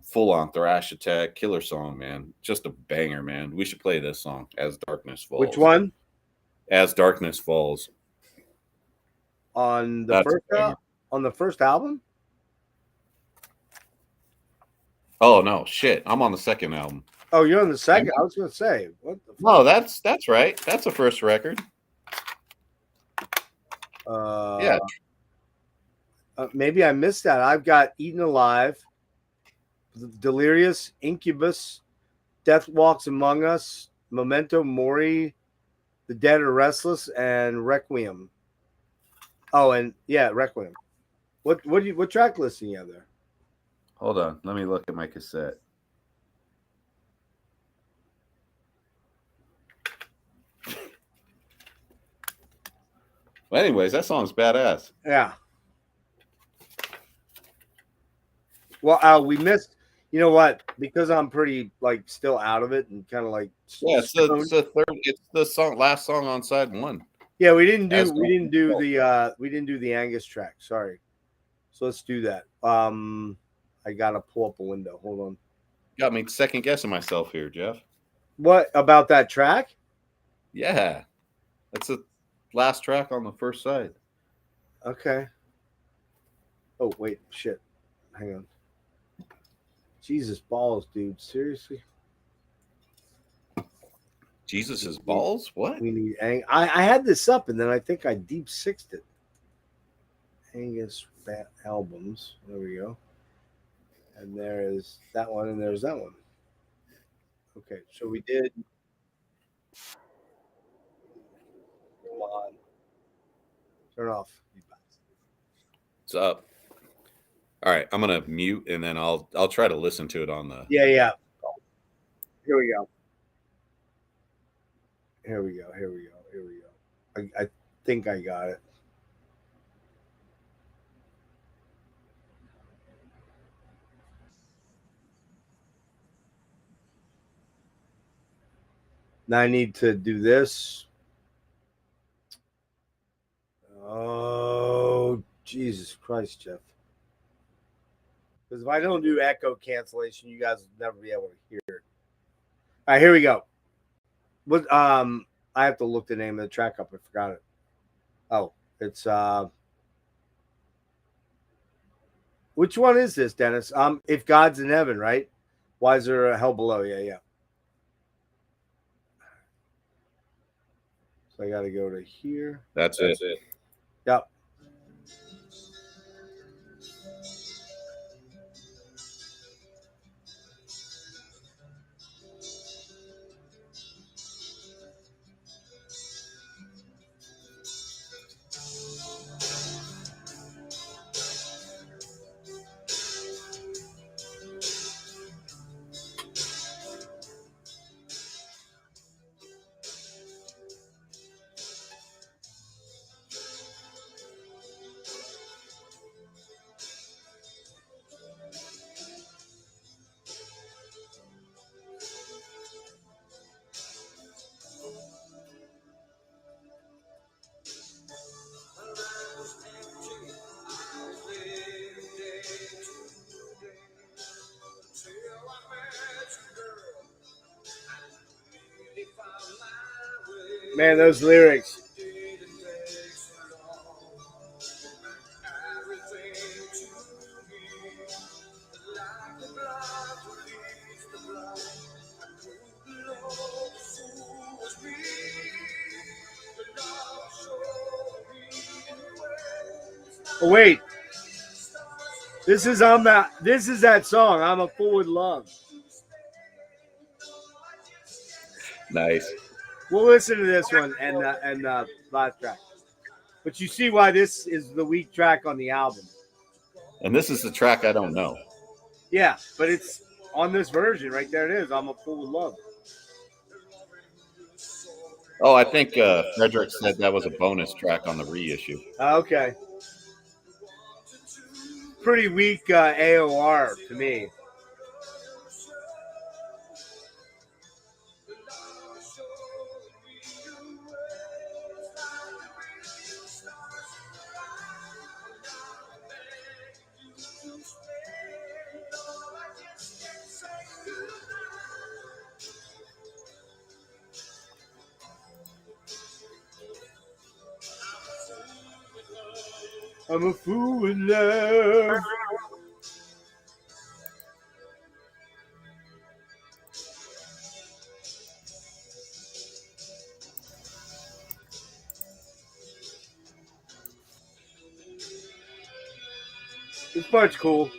full on thrash attack, killer song, man. Just a banger, man. We should play this song, As Darkness Falls. Which one? As Darkness Falls. On the first album? Oh no, shit! I'm on the second album. Oh, you're on the second. I was going to say, what the fuck? No, that's right. That's the first record. Yeah. Maybe I missed that. I've got Eaten Alive, Delirious, Incubus, Death Walks Among Us, Memento Mori, The Dead Are Restless, and Requiem. Oh, and yeah, Requiem. What track listing you have there? Hold on, let me look at my cassette. Well, anyways, that song's badass. Yeah. Well, we missed. You know what? Because I'm pretty like still out of it and kind of like it's the last song on side one. Yeah, we didn't do the Angus track. Sorry. So let's do that. I gotta pull up a window. Hold on. Got me second guessing myself here, Jeff. What about that track? Yeah, that's the last track on the first side. Okay. Oh wait, shit. Hang on. Jesus balls, dude. Seriously? Jesus' balls? What? We need I had this up and then I think I deep sixed it. Angus albums. There we go. And there is that one and there's that one. Okay, so we did. Come on. Turn off. It's up. All right, I'm gonna mute and then I'll try to listen to it on the. Yeah. Here we go. I think I got it. Now I need to do this. Oh, Jesus Christ, Jeff. Because if I don't do echo cancellation, you guys will never be able to hear it. All right, here we go. What I have to look the name of the track up. I forgot it. Oh, it's which one is this, Dennis? If God's in heaven, right? Why is there a hell below? Yeah. So I got to go to here. That's it. Yep. Man, those lyrics. Oh, wait. This is that song. I'm a fool with love. Nice. We'll listen to this one and last track. But you see why this is the weak track on the album. And this is the track I don't know. Yeah, but it's on this version right there. It is. I'm a fool with love. Oh, I think Frederick said that was a bonus track on the reissue. Okay. Pretty weak AOR to me. I'm a fool in love. This part's cool.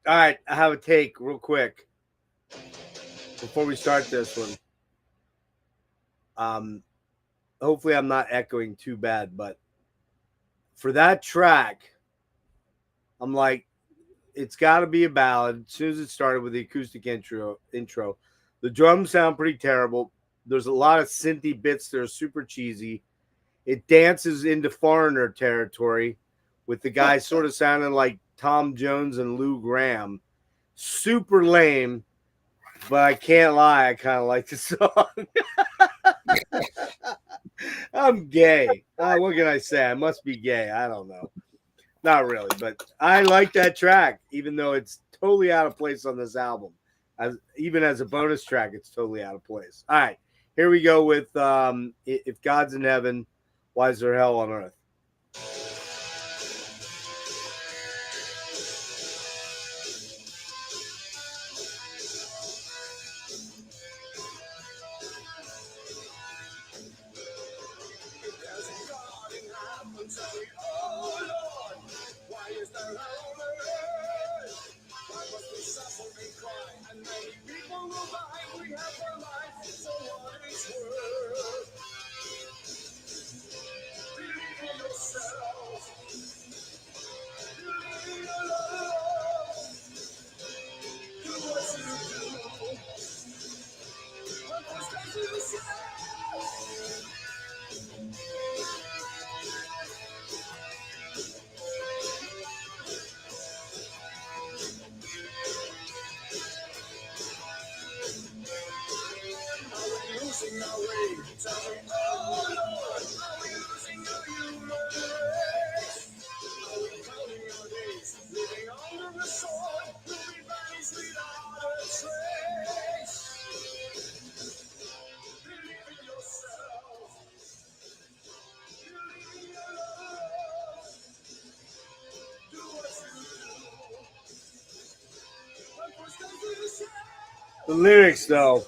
All right, I have a take real quick before we start this one. Hopefully I'm not echoing too bad, but for that track, I'm like, it's got to be a ballad. As soon as it started with the acoustic intro, the drums sound pretty terrible. There's a lot of synthy bits that are super cheesy. It dances into Foreigner territory with the guy sort of sounding like Tom Jones and Lou Gramm. Super lame, but I can't lie, I kind of like the song. I'm gay. What can I say? I must be gay. I don't know. Not really, but I like that track, even though it's totally out of place on this album. Even as a bonus track, it's totally out of place. All right, here we go with If God's in Heaven, Why Is There Hell on Earth? The lyrics, though.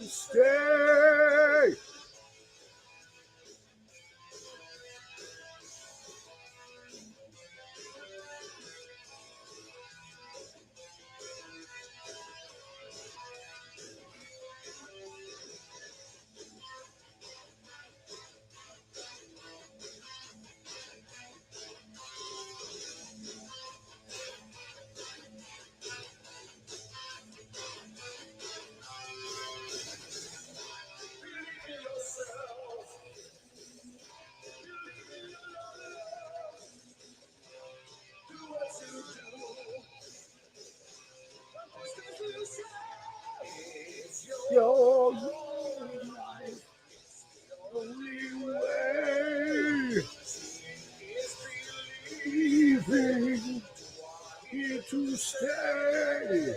Stay. Your life, only way. Leaving here to stay.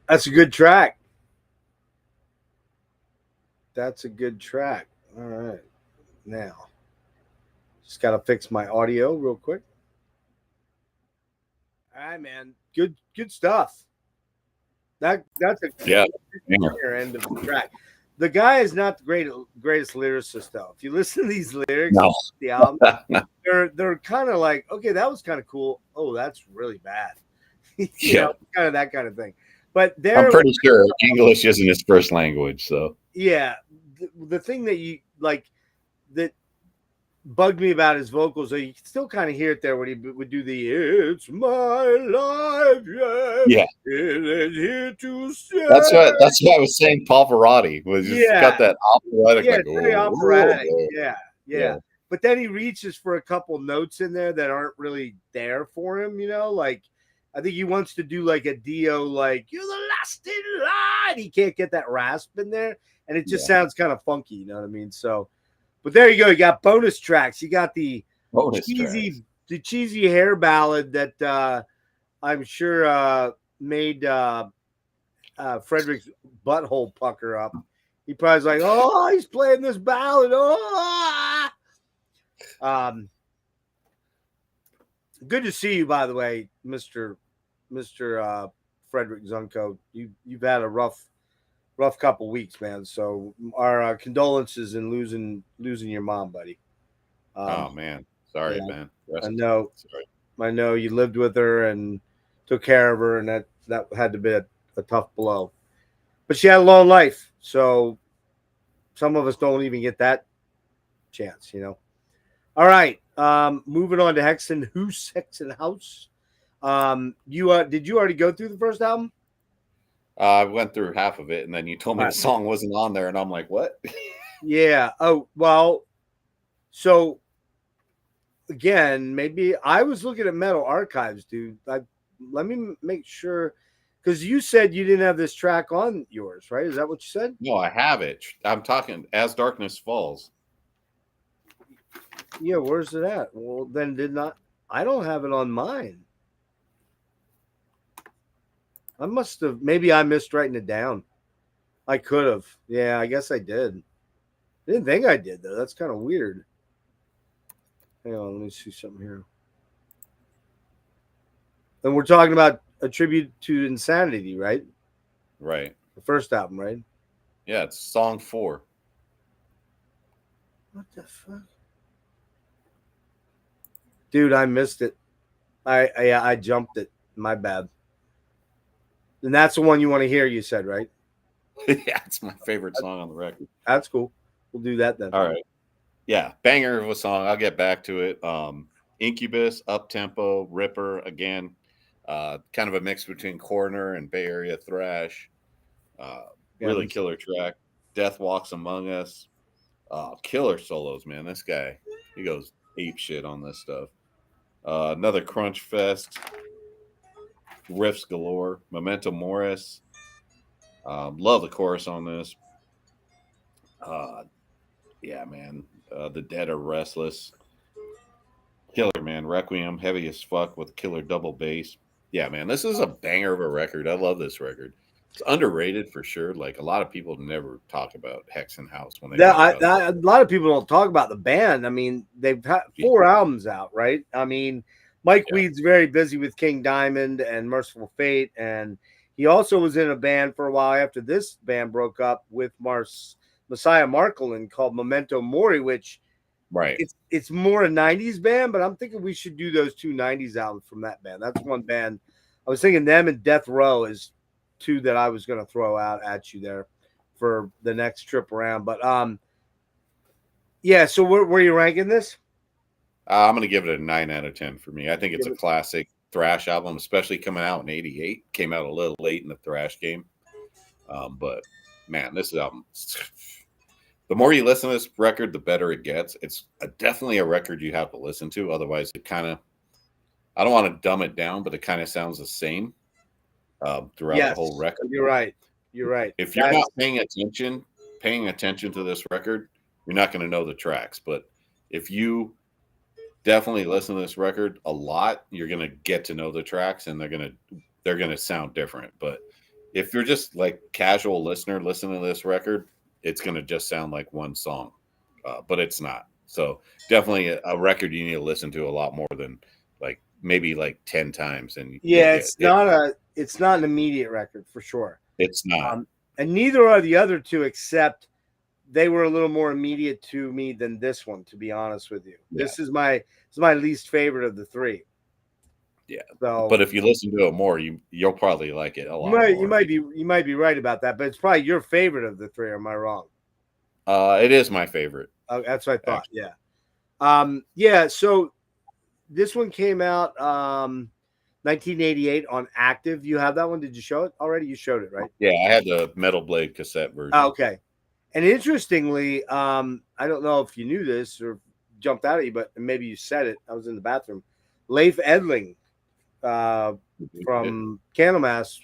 That's a good track. That's a good track. All right. Now, just got to fix my audio real quick. All right, man. Good stuff. That's a end of the track. The guy is not the greatest lyricist, though. If you listen to these lyrics, the album, they're kind of like, okay, that was kind of cool. Oh, that's really bad. you know, kind of that kind of thing. But I'm pretty sure English isn't his first language, so yeah. The thing that you like, that bugged me about his vocals. So you can still kind of hear it there when he would do the "It's my life, Yeah. it is here to stay." That's what I was saying. Pavarotti was just Yeah. got that operatic, Yeah, like, it's very oh, operatic. whoa. Yeah. Yeah. But then he reaches for a couple notes in there that aren't really there for him, like I think he wants to do like a Dio, like "You're the last in line." He can't get that rasp in there, and it just sounds kind of funky, you know what I mean? So, but there you go. You got bonus tracks. You got the Bonus cheesy, tracks. the cheesy hair ballad that I'm sure made Frederick's butthole pucker up. He probably's like, "Oh, he's playing this ballad." Oh, good to see you, by the way, Mister Frederick Zunko. You've had a rough couple weeks, man. So our condolences in losing your mom, buddy. Oh man, sorry, yeah, man. I know. Sorry. I know you lived with her and took care of her, and that had to be a tough blow. But she had a long life, so some of us don't even get that chance, All right, moving on to Hexenhaus. You did you already go through the first album? I went through half of it, and then you told me the song wasn't on there, and I'm like, what? Yeah. Oh, well, so again, maybe I was looking at Metal Archives, dude. Let me make sure, because you said you didn't have this track on yours, right? Is that what you said? No, I have it. I'm talking As Darkness Falls. Yeah, where's it at? Well, then I don't have it on mine. I must have, maybe I missed writing it down. I could have. Yeah, I guess I did. I didn't think I did, though. That's kind of weird. Hang on, let me see something here. And we're talking about a tribute to Insanity, right? Right. The first album, right? Yeah, it's song 4. What the fuck? Dude, I missed it. I jumped it. My bad. And that's the one you want to hear, you said, right? Yeah, it's my favorite song on the record. That's cool. We'll do that then. All right. Yeah, banger of a song. I'll get back to it. Incubus, Up-Tempo, Ripper, again. Kind of a mix between Coroner and Bay Area thrash. Really killer track. Death Walks Among Us. Killer solos, man. This guy, he goes ape shit on this stuff. Another crunch fest. Riffs galore. Memento Morris. Love the chorus on this. Yeah, man. The Dead Are Restless. Killer, man. Requiem, heavy as fuck with killer double bass. Yeah, man. This is a banger of a record. I love this record. It's underrated for sure. Like, a lot of people never talk about Hexenhaus when they a lot of people don't talk about the band. I mean, they've had 4 albums out, right? I mean, Mike Weed's very busy with King Diamond and Merciful Fate, and he also was in a band for a while after this band broke up with Messiah Markland called Memento Mori, which it's more a 90s band, but I'm thinking we should do those 2 90s albums from that band. That's one band. I was thinking them and Death Row is 2 that I was going to throw out at you there for the next trip around. But yeah, so where are you ranking this? I'm going to give it a 9 out of 10 for me. I think it's a classic thrash album, especially coming out in '88. Came out a little late in the thrash game. But man, this album, the more you listen to this record, the better it gets. It's definitely a record you have to listen to. Otherwise, it kind of, I don't want to dumb it down, but it kind of sounds the same throughout the whole record. You're right. If you're not paying attention to this record, you're not going to know the tracks. But if you definitely listen to this record a lot, you're going to get to know the tracks, and they're going to sound different. But if you're just like casual listener listening to this record, it's going to just sound like one song, but it's not. So definitely a record you need to listen to a lot more than maybe 10 times. And it's not an immediate record for sure. It's not. And neither are the other 2, except they were a little more immediate to me than this one, to be honest with you. Yeah. This is my least favorite of the 3. Yeah. So, but if you listen to it more, you'll probably like it a lot more. You might be right about that, but it's probably your favorite of the 3. Or am I wrong? It is my favorite. Oh, that's what I thought. Actually. Yeah. Yeah, so this one came out 1988 on Active. You have that one? Did you show it already? You showed it, right? Yeah, I had the Metal Blade cassette version. Oh, okay. And interestingly, I don't know if you knew this or jumped out at you, but maybe you said it. I was in the bathroom. Leif Edling from Candlemass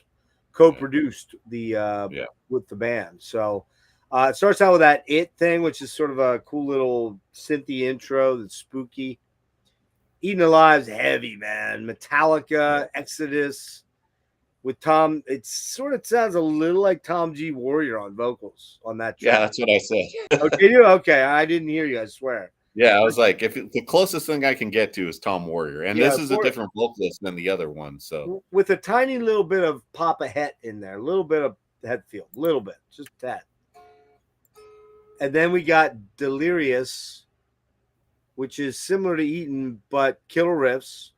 co-produced the with the band. So it starts out with that "It" thing, which is sort of a cool little synthy intro that's spooky. Eaten Alive's heavy, man. Metallica, Exodus with Tom. It sort of sounds a little like Tom G. Warrior on vocals on that track. Yeah, that's what I said. Oh, did you? Okay, I didn't hear you. I swear. Yeah, I was like, the closest thing I can get to is Tom Warrior, and Yeah, this is a different vocalist than the other one. So with a tiny little bit of Papa Het in there, a little bit of Hetfield, a little bit, just that. And then we got Delirious, which is similar to Eaton, but killer riffs.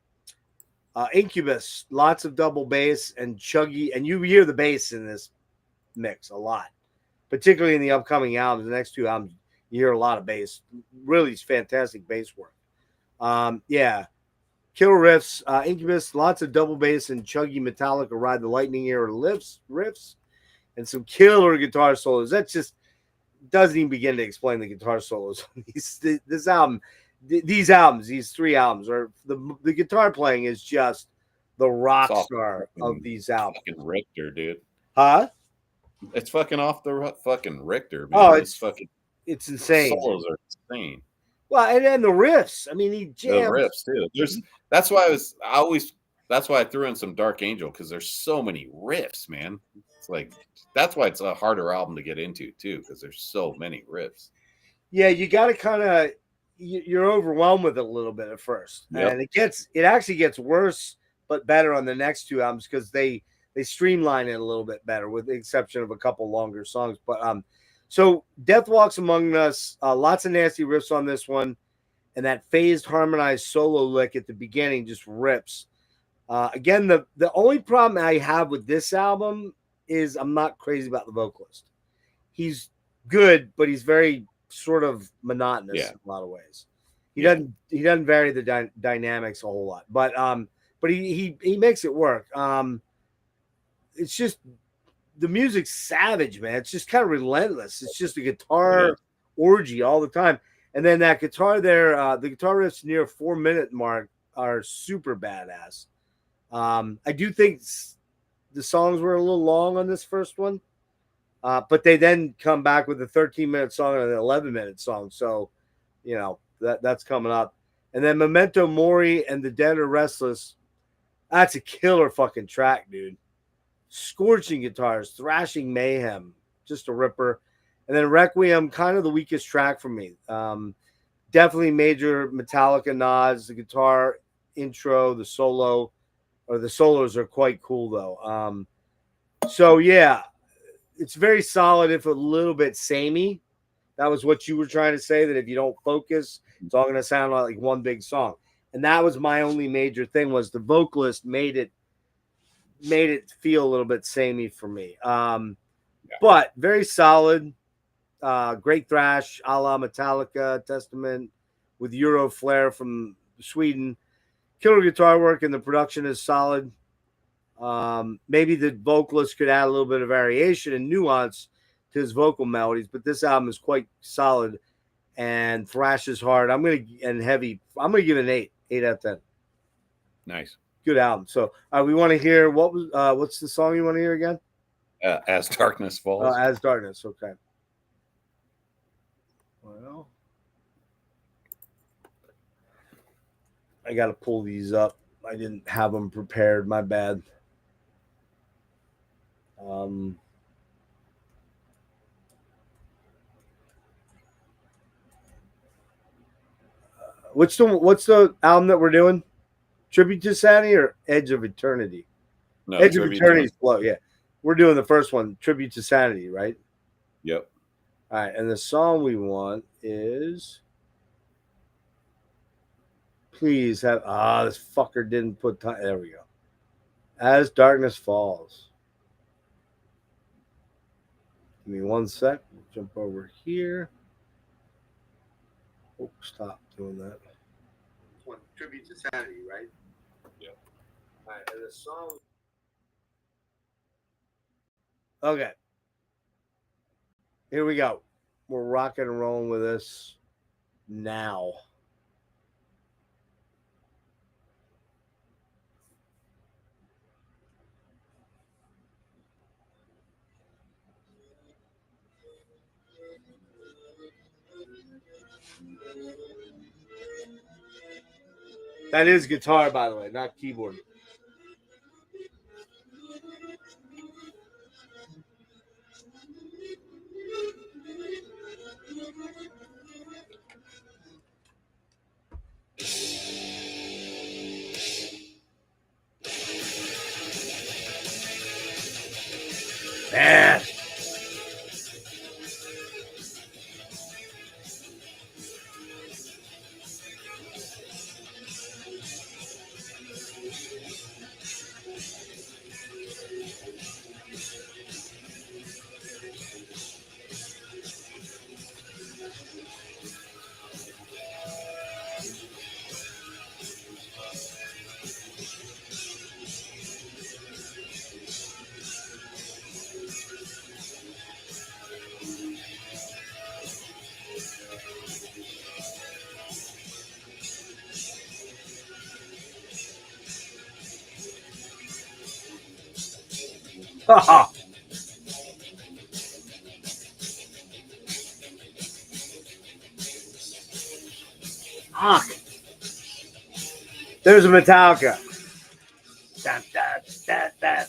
Incubus, lots of double bass and chuggy, and you hear the bass in this mix a lot, particularly in the upcoming albums. The next two albums, you hear a lot of bass. Really fantastic bass work. Yeah. Killer riffs, Incubus, lots of double bass and chuggy Metallica Ride the Lightning era riffs, and some killer guitar solos. That just doesn't even begin to explain the guitar solos on this album. These albums, these three albums, are the guitar playing is just the rock star of these albums. Fucking Richter, dude. Huh? It's fucking off the fucking Richter, man. Oh, it's insane. Solos are insane. Well, and then the riffs. I mean, he jams. The riffs too. That's why I threw in some Dark Angel, because there's so many riffs, man. It's like that's why it's a harder album to get into too, because there's so many riffs. Yeah, you got to kind of you're overwhelmed with it a little bit at first, and it actually gets worse but better on the next two albums because they streamline it a little bit better, with the exception of a couple longer songs. But so Death Walks Among Us, lots of nasty riffs on this one, and that phased harmonized solo lick at the beginning just rips. Again, the only problem I have with this album is I'm not crazy about the vocalist. He's good, but he's very sort of monotonous in a lot of ways. He doesn't vary the dynamics a whole lot, but he makes it work. It's just the music's savage, man. It's just kind of relentless. It's just a guitar orgy all the time. And then that guitar there, the guitar riffs near 4-minute mark are super badass. I do think the songs were a little long on this first one, but they then come back with a 13-minute song and an 11-minute song. So, that's coming up. And then Memento Mori and The Dead Are Restless. That's a killer fucking track, dude. Scorching guitars, thrashing mayhem, just a ripper. And then Requiem, kind of the weakest track for me. Definitely major Metallica nods. The guitar intro, the solos are quite cool though. So yeah, it's very solid, if a little bit samey. That was what you were trying to say, that if you don't focus, it's all going to sound like one big song. And that was my only major thing, was the vocalist made it feel a little bit samey for me. But very solid, great thrash, a la Metallica, Testament, with Euro flair from Sweden. Killer guitar work, and the production is solid. Maybe the vocalist could add a little bit of variation and nuance to his vocal melodies, but this album is quite solid and thrashes hard. Heavy. I'm gonna give it an 8 out of 10. Nice. Good album. So we want to hear what's the song you want to hear again? As Darkness Falls. As Darkness. Okay. Well, I got to pull these up. I didn't have them prepared. My bad. What's the album that we're doing? Tribute to Sanity or Edge of Eternity? No, Edge of Eternity's Flow. Yeah, we're doing the first one, Tribute to Sanity, right? Yep. All right, and the song we want is, please have, this fucker didn't put time. There we go. As Darkness Falls. Give me one sec. We'll jump over here. Oh, stop doing that. What, tribute to Sanity, right? All right, and the song. Okay. Here we go. We're rocking and rolling with this now. That is guitar, by the way, not keyboard. Man. Fuck. There's a Metallica. Dun, dun, dun, dun.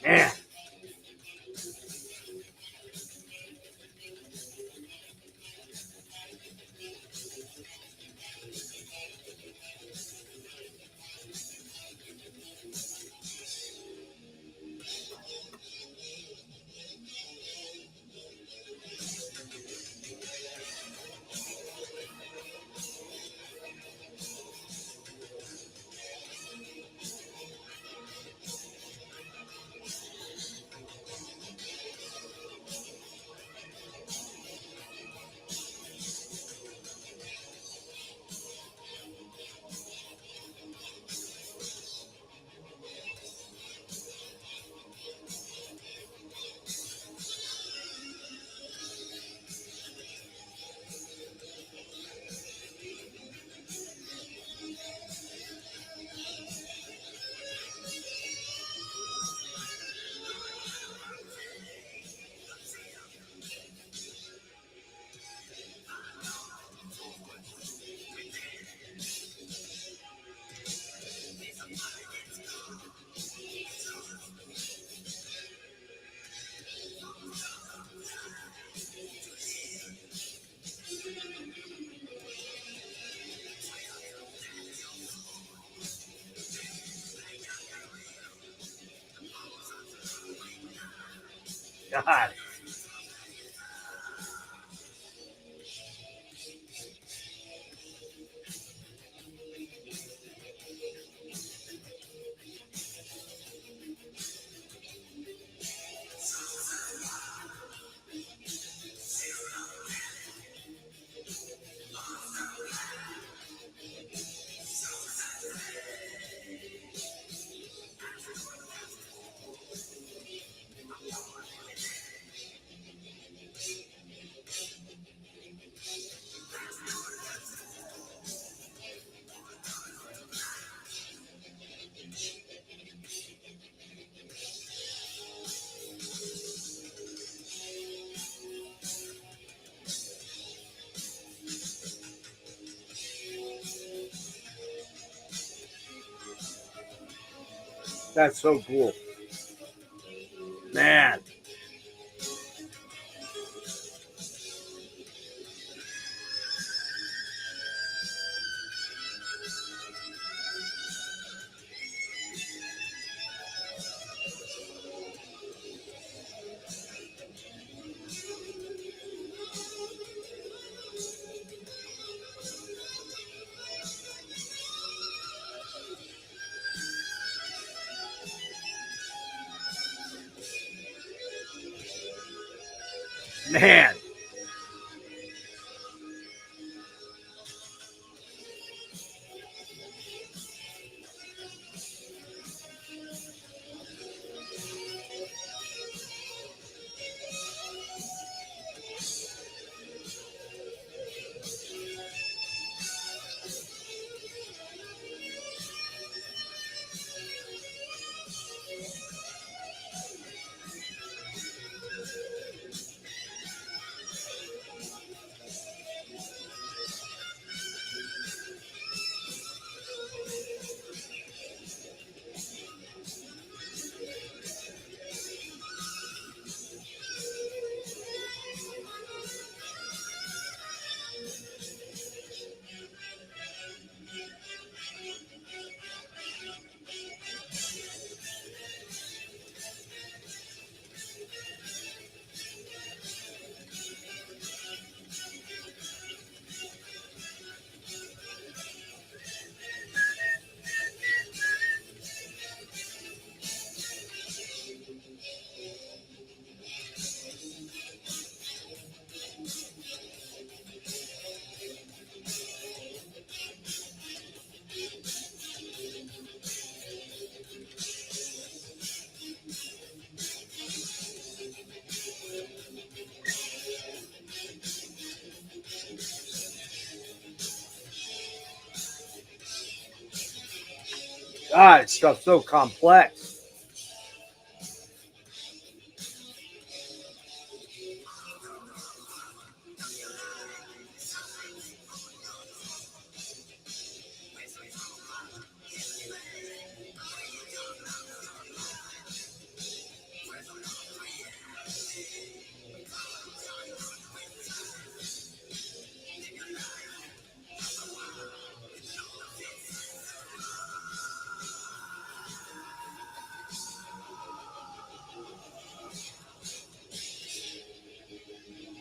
Yeah. God. That's so cool. Man. Man. God, it's stuff's so complex.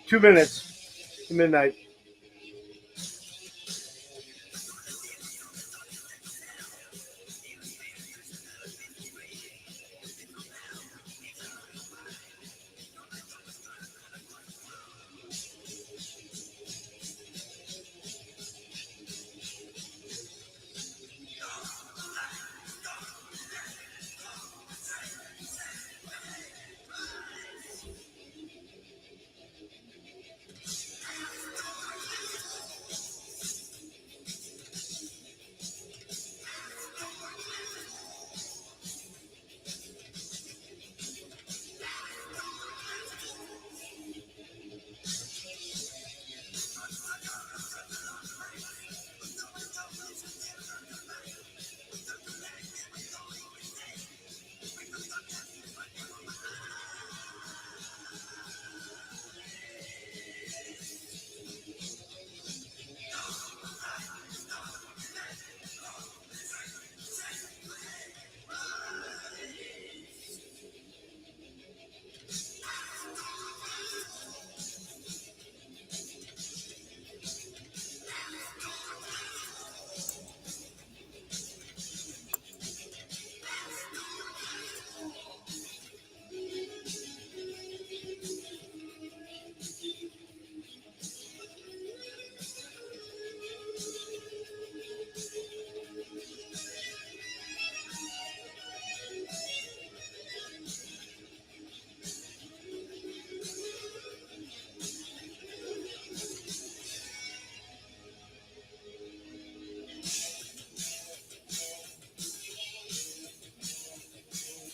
Two minutes to midnight.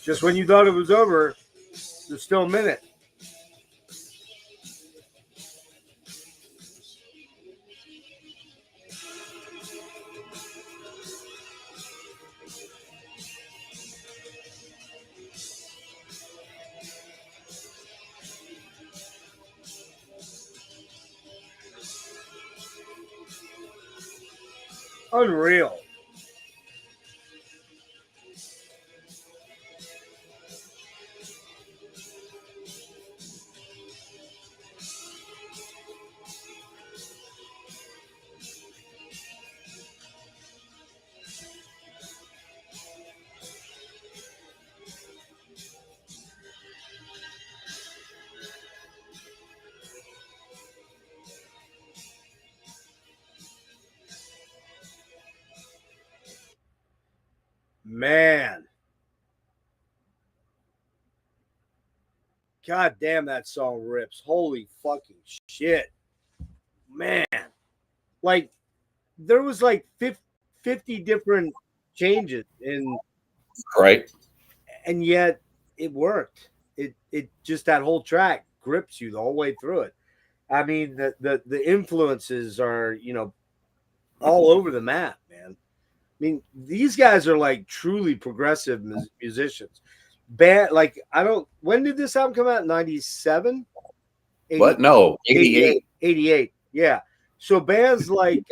Just when you thought it was over, there's still a minute. Unreal. Man. God damn, that song rips. Holy fucking shit. Man. Like, there was like 50 different changes in, Right. and yet it worked. It just, that whole track grips you the whole way through it. I mean, the influences are, all over the map, man. I mean, these guys are like truly progressive musicians. Band, like, when did this album come out? 97? What? No, 88. 88. Yeah. So bands like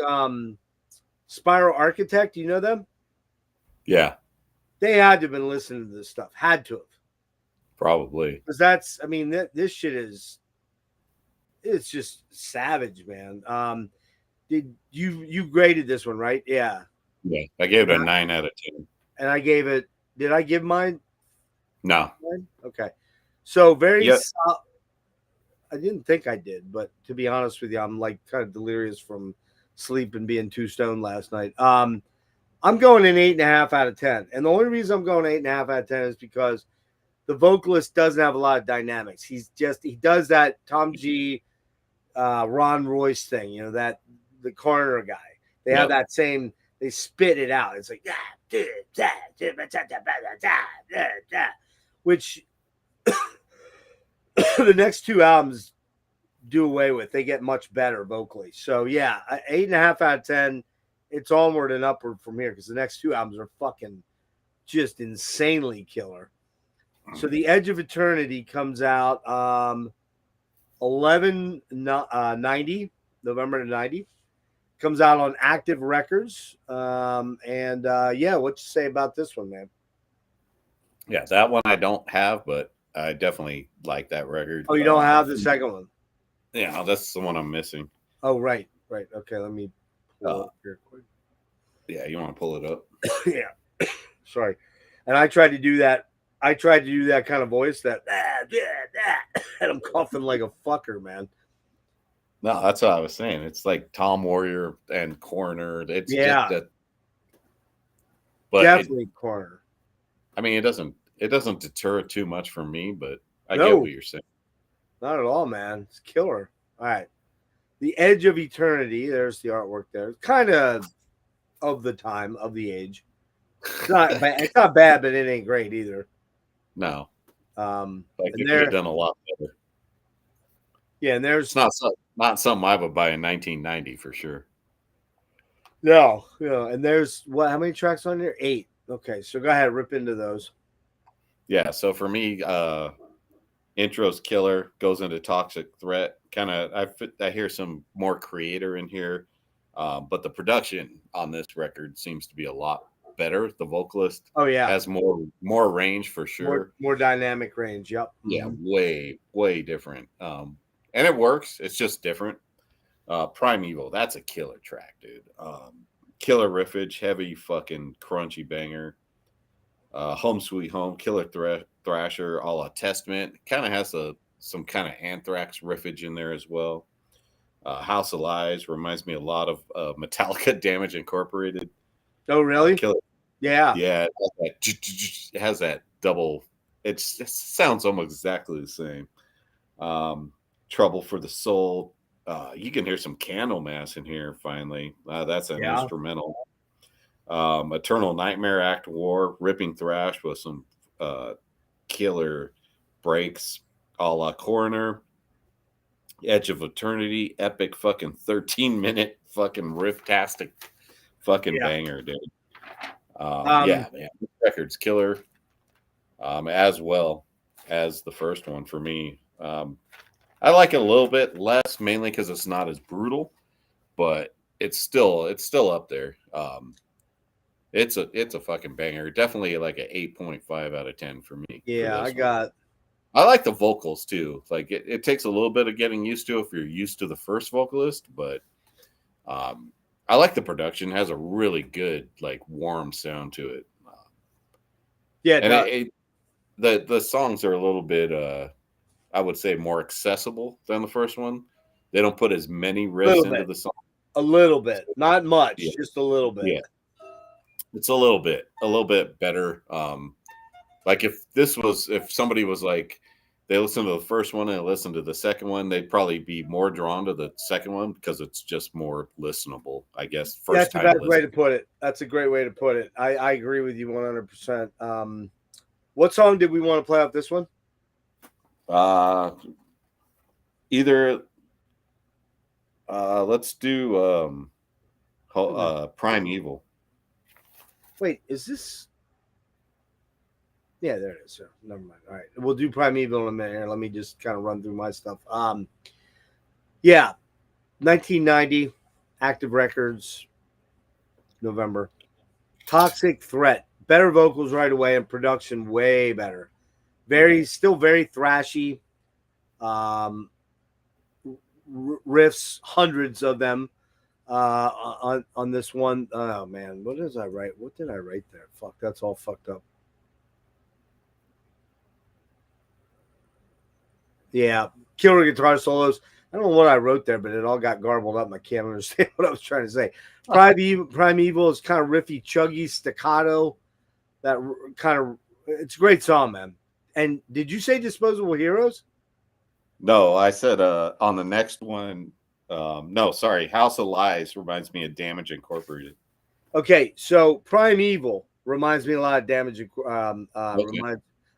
Spiral Architect, you know them? Yeah, They had to have been listening to this stuff. Had to have. probably. Because that's, I mean, this shit is, it's just savage, man. Did you graded this one, right? Yeah. Yeah, I gave it a 9 out of 10. And I gave it, did I give mine? No. Okay. So very, Yep. I didn't think I did, but to be honest with you, I'm like kind of delirious from sleep and being too stoned last night. I'm going an 8.5 out of 10. And the only reason I'm going 8.5 out of 10 is because the vocalist doesn't have a lot of dynamics. He does that Tom G, Ron Royce thing, that the corner guy. They have that same, they spit it out. It's like, which the next two albums do away with. They get much better vocally. So yeah, 8.5 out of 10. It's onward and upward from here because the next two albums are fucking just insanely killer. So The Edge of Eternity comes out 11/90, November 90. Comes out on Active Records. Yeah, what you say about this one, man? Yeah, that one I don't have, but I definitely like that record. Oh, you don't have the second one? Yeah, that's the one I'm missing. Oh, right. Okay, let me pull it up here quick. Yeah, you want to pull it up? Yeah. Sorry. And I tried to do that. I tried to do that kind of voice that, and I'm coughing like a fucker, man. No, that's what I was saying. It's like Tom Warrior and Corner. It's just that. But definitely Corner. I mean, it doesn't deter it too much from me, but I No. get what you're saying. Not at all, man. It's killer. All right. The Edge of Eternity. There's the artwork there. Kind of the time, of the age. It's not bad, but it ain't great either. No. Like it could have done a lot better. Yeah, and there's It's not something I would buy in 1990 for sure. No. And there's how many tracks on there? 8. Okay, so go ahead, rip into those. Yeah, so for me, intro's killer, goes into Toxic Threat. Kind of, I hear some more Creator in here, but the production on this record seems to be a lot better. The vocalist, has more range for sure, more dynamic range. Yep. Yeah, way different. And it works. It's just different. Primeval, that's a killer track, dude. Killer riffage, heavy fucking crunchy banger. Home Sweet Home, killer thrasher, a la Testament. Kind of has some kind of Anthrax riffage in there as well. House of Lies reminds me a lot of Metallica Damage Incorporated. Oh, really? Killer. Yeah. Yeah, it has that double. It sounds almost exactly the same. Trouble for the Soul. You can hear some Candlemass in here finally. That's an instrumental. Eternal Nightmare, Act War, ripping thrash with some killer breaks, a la Coroner. Edge of Eternity, epic fucking 13-minute fucking riff-tastic fucking banger, dude. Yeah, man, this record's killer. As well as the first one for me. I like it a little bit less, mainly because it's not as brutal, but it's still up there. It's a fucking banger. Definitely like an 8.5 out of 10 for me. Yeah, I like the vocals too. Like it takes a little bit of getting used to if you're used to the first vocalist, but I like the production. It has a really good, like, warm sound to it. And the songs are a little bit, I would say, more accessible than the first one. They don't put as many riffs into the song. A little bit, not much, just a little bit. Yeah. It's a little bit better. Like if somebody was like, they listened to the first one and they listened to the second one, they'd probably be more drawn to the second one because it's just more listenable, I guess. That's the best way to put it. That's a great way to put it. I agree with you 100%. What song did we want to play off this one? Either let's do Primeval. Wait, is this? Yeah, there it is. So never mind. All right, we'll do Primeval in a minute. Here, let me just kind of run through my stuff. Yeah, 1990, Active Records, November. Toxic Threat, better vocals right away and production way better. Still very thrashy. Riffs, hundreds of them on this one. Oh man, what did I write? What did I write there? Fuck, that's all fucked up. Yeah, killer guitar solos. I don't know what I wrote there, but it all got garbled up and I can't understand what I was trying to say. Primeval is kind of riffy, chuggy, staccato. That kind of, it's a great song, man. And did you say Disposable Heroes? No, I said on the next one. No, sorry. House of Lies reminds me of Damage Incorporated. Okay, so Primeval reminds me a lot of Damage.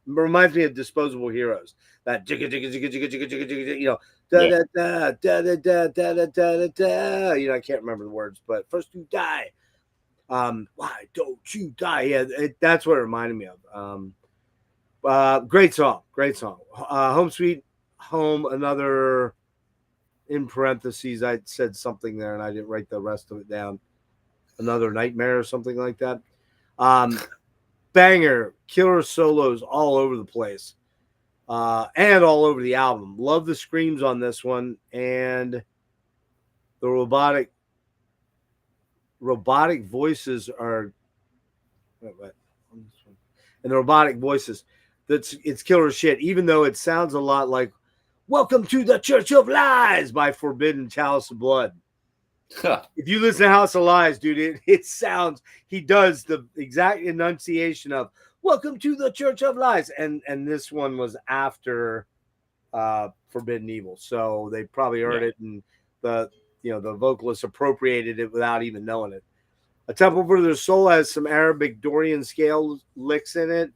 Reminds me of Disposable Heroes. That you know, you know, I can't remember the words, but first you die. Why don't you die? Yeah, that's what it reminded me of. Great song. Home Sweet Home, another, in parentheses, I said something there and I didn't write the rest of it down. Another Nightmare or something like that. Banger, killer solos all over the place. And all over the album. Love the screams on this one. And the robotic voices are, and the robotic voices, it's killer shit, even though it sounds a lot like Welcome to the Church of Lies by Forbidden Chalice of Blood. If you listen to House of Lies, dude, it sounds, he does the exact enunciation of Welcome to the Church of Lies. And this one was after Forbidden Evil. So they probably heard it, and the vocalist appropriated it without even knowing it. A Temple for Their Soul has some Arabic Dorian scale licks in it,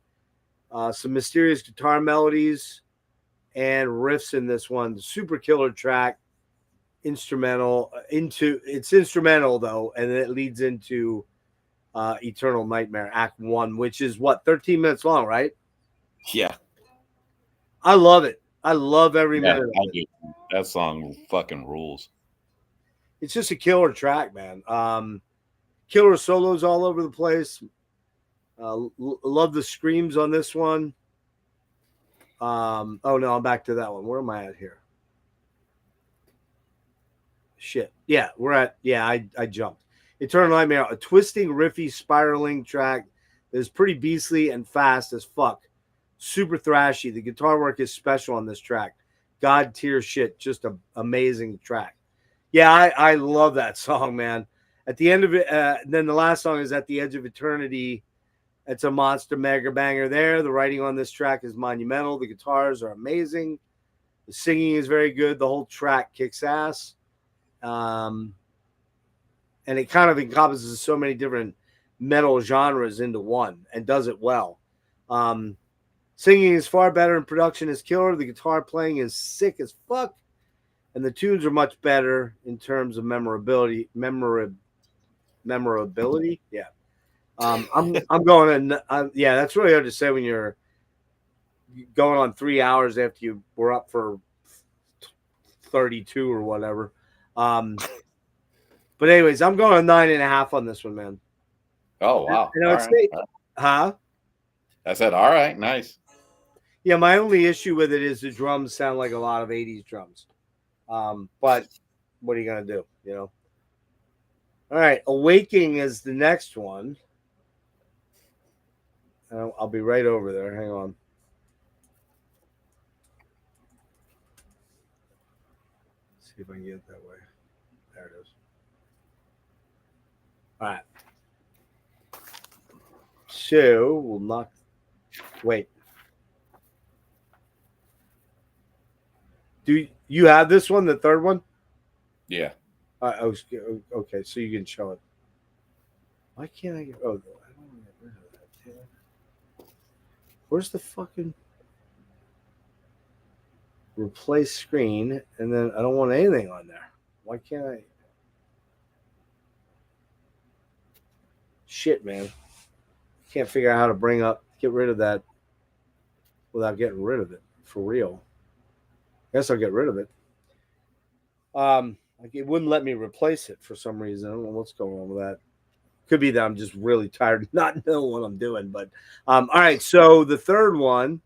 some mysterious guitar melodies and riffs in this one. Super killer track. Instrumental though, and then it leads into Eternal Nightmare Act 1, which is what, 13 minutes long, right? Yeah, I love it. I love every minute of it. That song fucking rules. It's just a killer track, man. Killer solos all over the place. Love the screams on this one. Oh no, I'm back to that one. Where am I at here? Shit. Yeah, we're at, I jumped. Eternal Nightmare, a twisting, riffy, spiraling track that is pretty beastly and fast as fuck. Super thrashy. The guitar work is special on this track. God tier shit. Just an amazing track. Yeah, I love that song, man. At the end of it, then the last song is At the Edge of Eternity. It's a monster mega banger there. The writing on this track is monumental. The guitars are amazing. The singing is very good. The whole track kicks ass. And it kind of encompasses so many different metal genres into one and does it well. Singing is far better and production is killer. The guitar playing is sick as fuck. And the tunes are much better in terms of memorability. Yeah. I'm going to, that's really hard to say when you're going on 3 hours after you were up for 32 or whatever. But anyways, I'm going 9.5 on this one, man. Oh, wow. Huh? I said, all right, nice. Yeah, my only issue with it is the drums sound like a lot of 80s drums. But what are you going to do, you know? All right, Awakening is the next one. I'll be right over there. Hang on. Let's see if I can get it that way. There it is. All right. So we'll knock. Wait. Do you have this one, the third one? Yeah. Okay, so you can show it. Why can't I get? Oh, I don't want to get rid of that. Damn it. Where's the fucking replace screen? And then I don't want anything on there. Why can't I? Shit, man. Can't figure out how to get rid of that without getting rid of it for real. Guess I'll get rid of it. Like it wouldn't let me replace it for some reason. I don't know what's going on with that. Could be that I'm just really tired of not knowing what I'm doing. But all right, so the third one,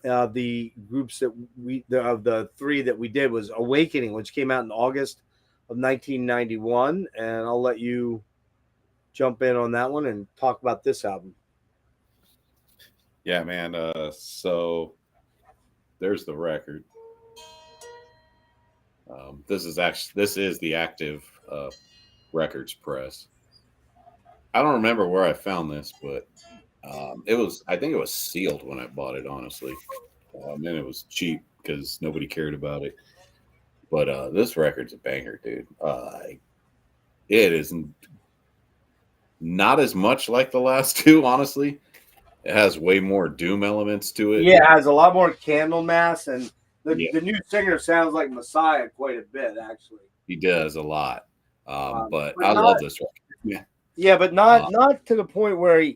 the groups that of the three that we did was Awakening, which came out in August of 1991, and I'll let you jump in on that one and talk about this album. Yeah, man. So there's the record. This is the active records press. I don't remember where I found this, but I think it was sealed when I bought it, honestly. And it was cheap because nobody cared about it. But this record's a banger, dude. It is not as much like the last two, honestly. It has way more doom elements to it. Yeah, it has a lot more Candlemass, and the new singer sounds like Messiah quite a bit, actually. He does a lot. But I love this record. Yeah. Yeah, but not to the point where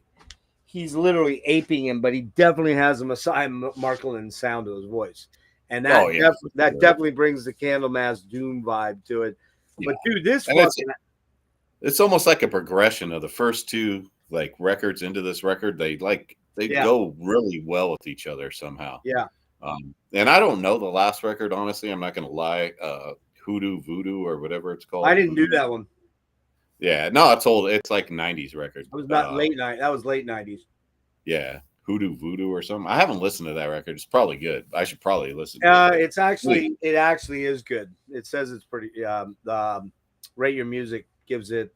he's literally aping him, but he definitely has a Messiah Markland sound to his voice. And that definitely brings the Candlemass doom vibe to it. Yeah. But dude, it's almost like a progression of the first two like records into this record. They go really well with each other somehow. Yeah. And I don't know the last record, honestly. I'm not gonna lie. Hoodoo Voodoo or whatever it's called. I didn't do that one. Yeah, no, it's like 90s record. It was not late night. That was late 90s. Yeah, Hoodoo Voodoo or something. I haven't listened to that record. It's probably good. I should probably listen to it. It actually is good. It says it's pretty. Rate Your Music gives it.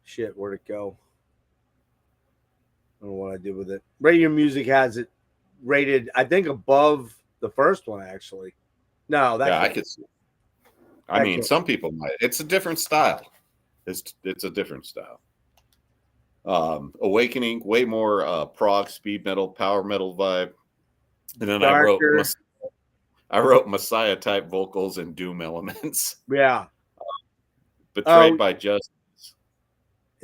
Shit, where'd it go? I don't know what I did with it. Rate Your Music has it rated, I think, above the first one. Actually, no, I could see. I mean, some people might. It's a different style. It's a different style. Awakening, way more prog, speed metal, power metal vibe. And then I wrote Messiah type vocals and doom elements. Yeah. Betrayed by Justice.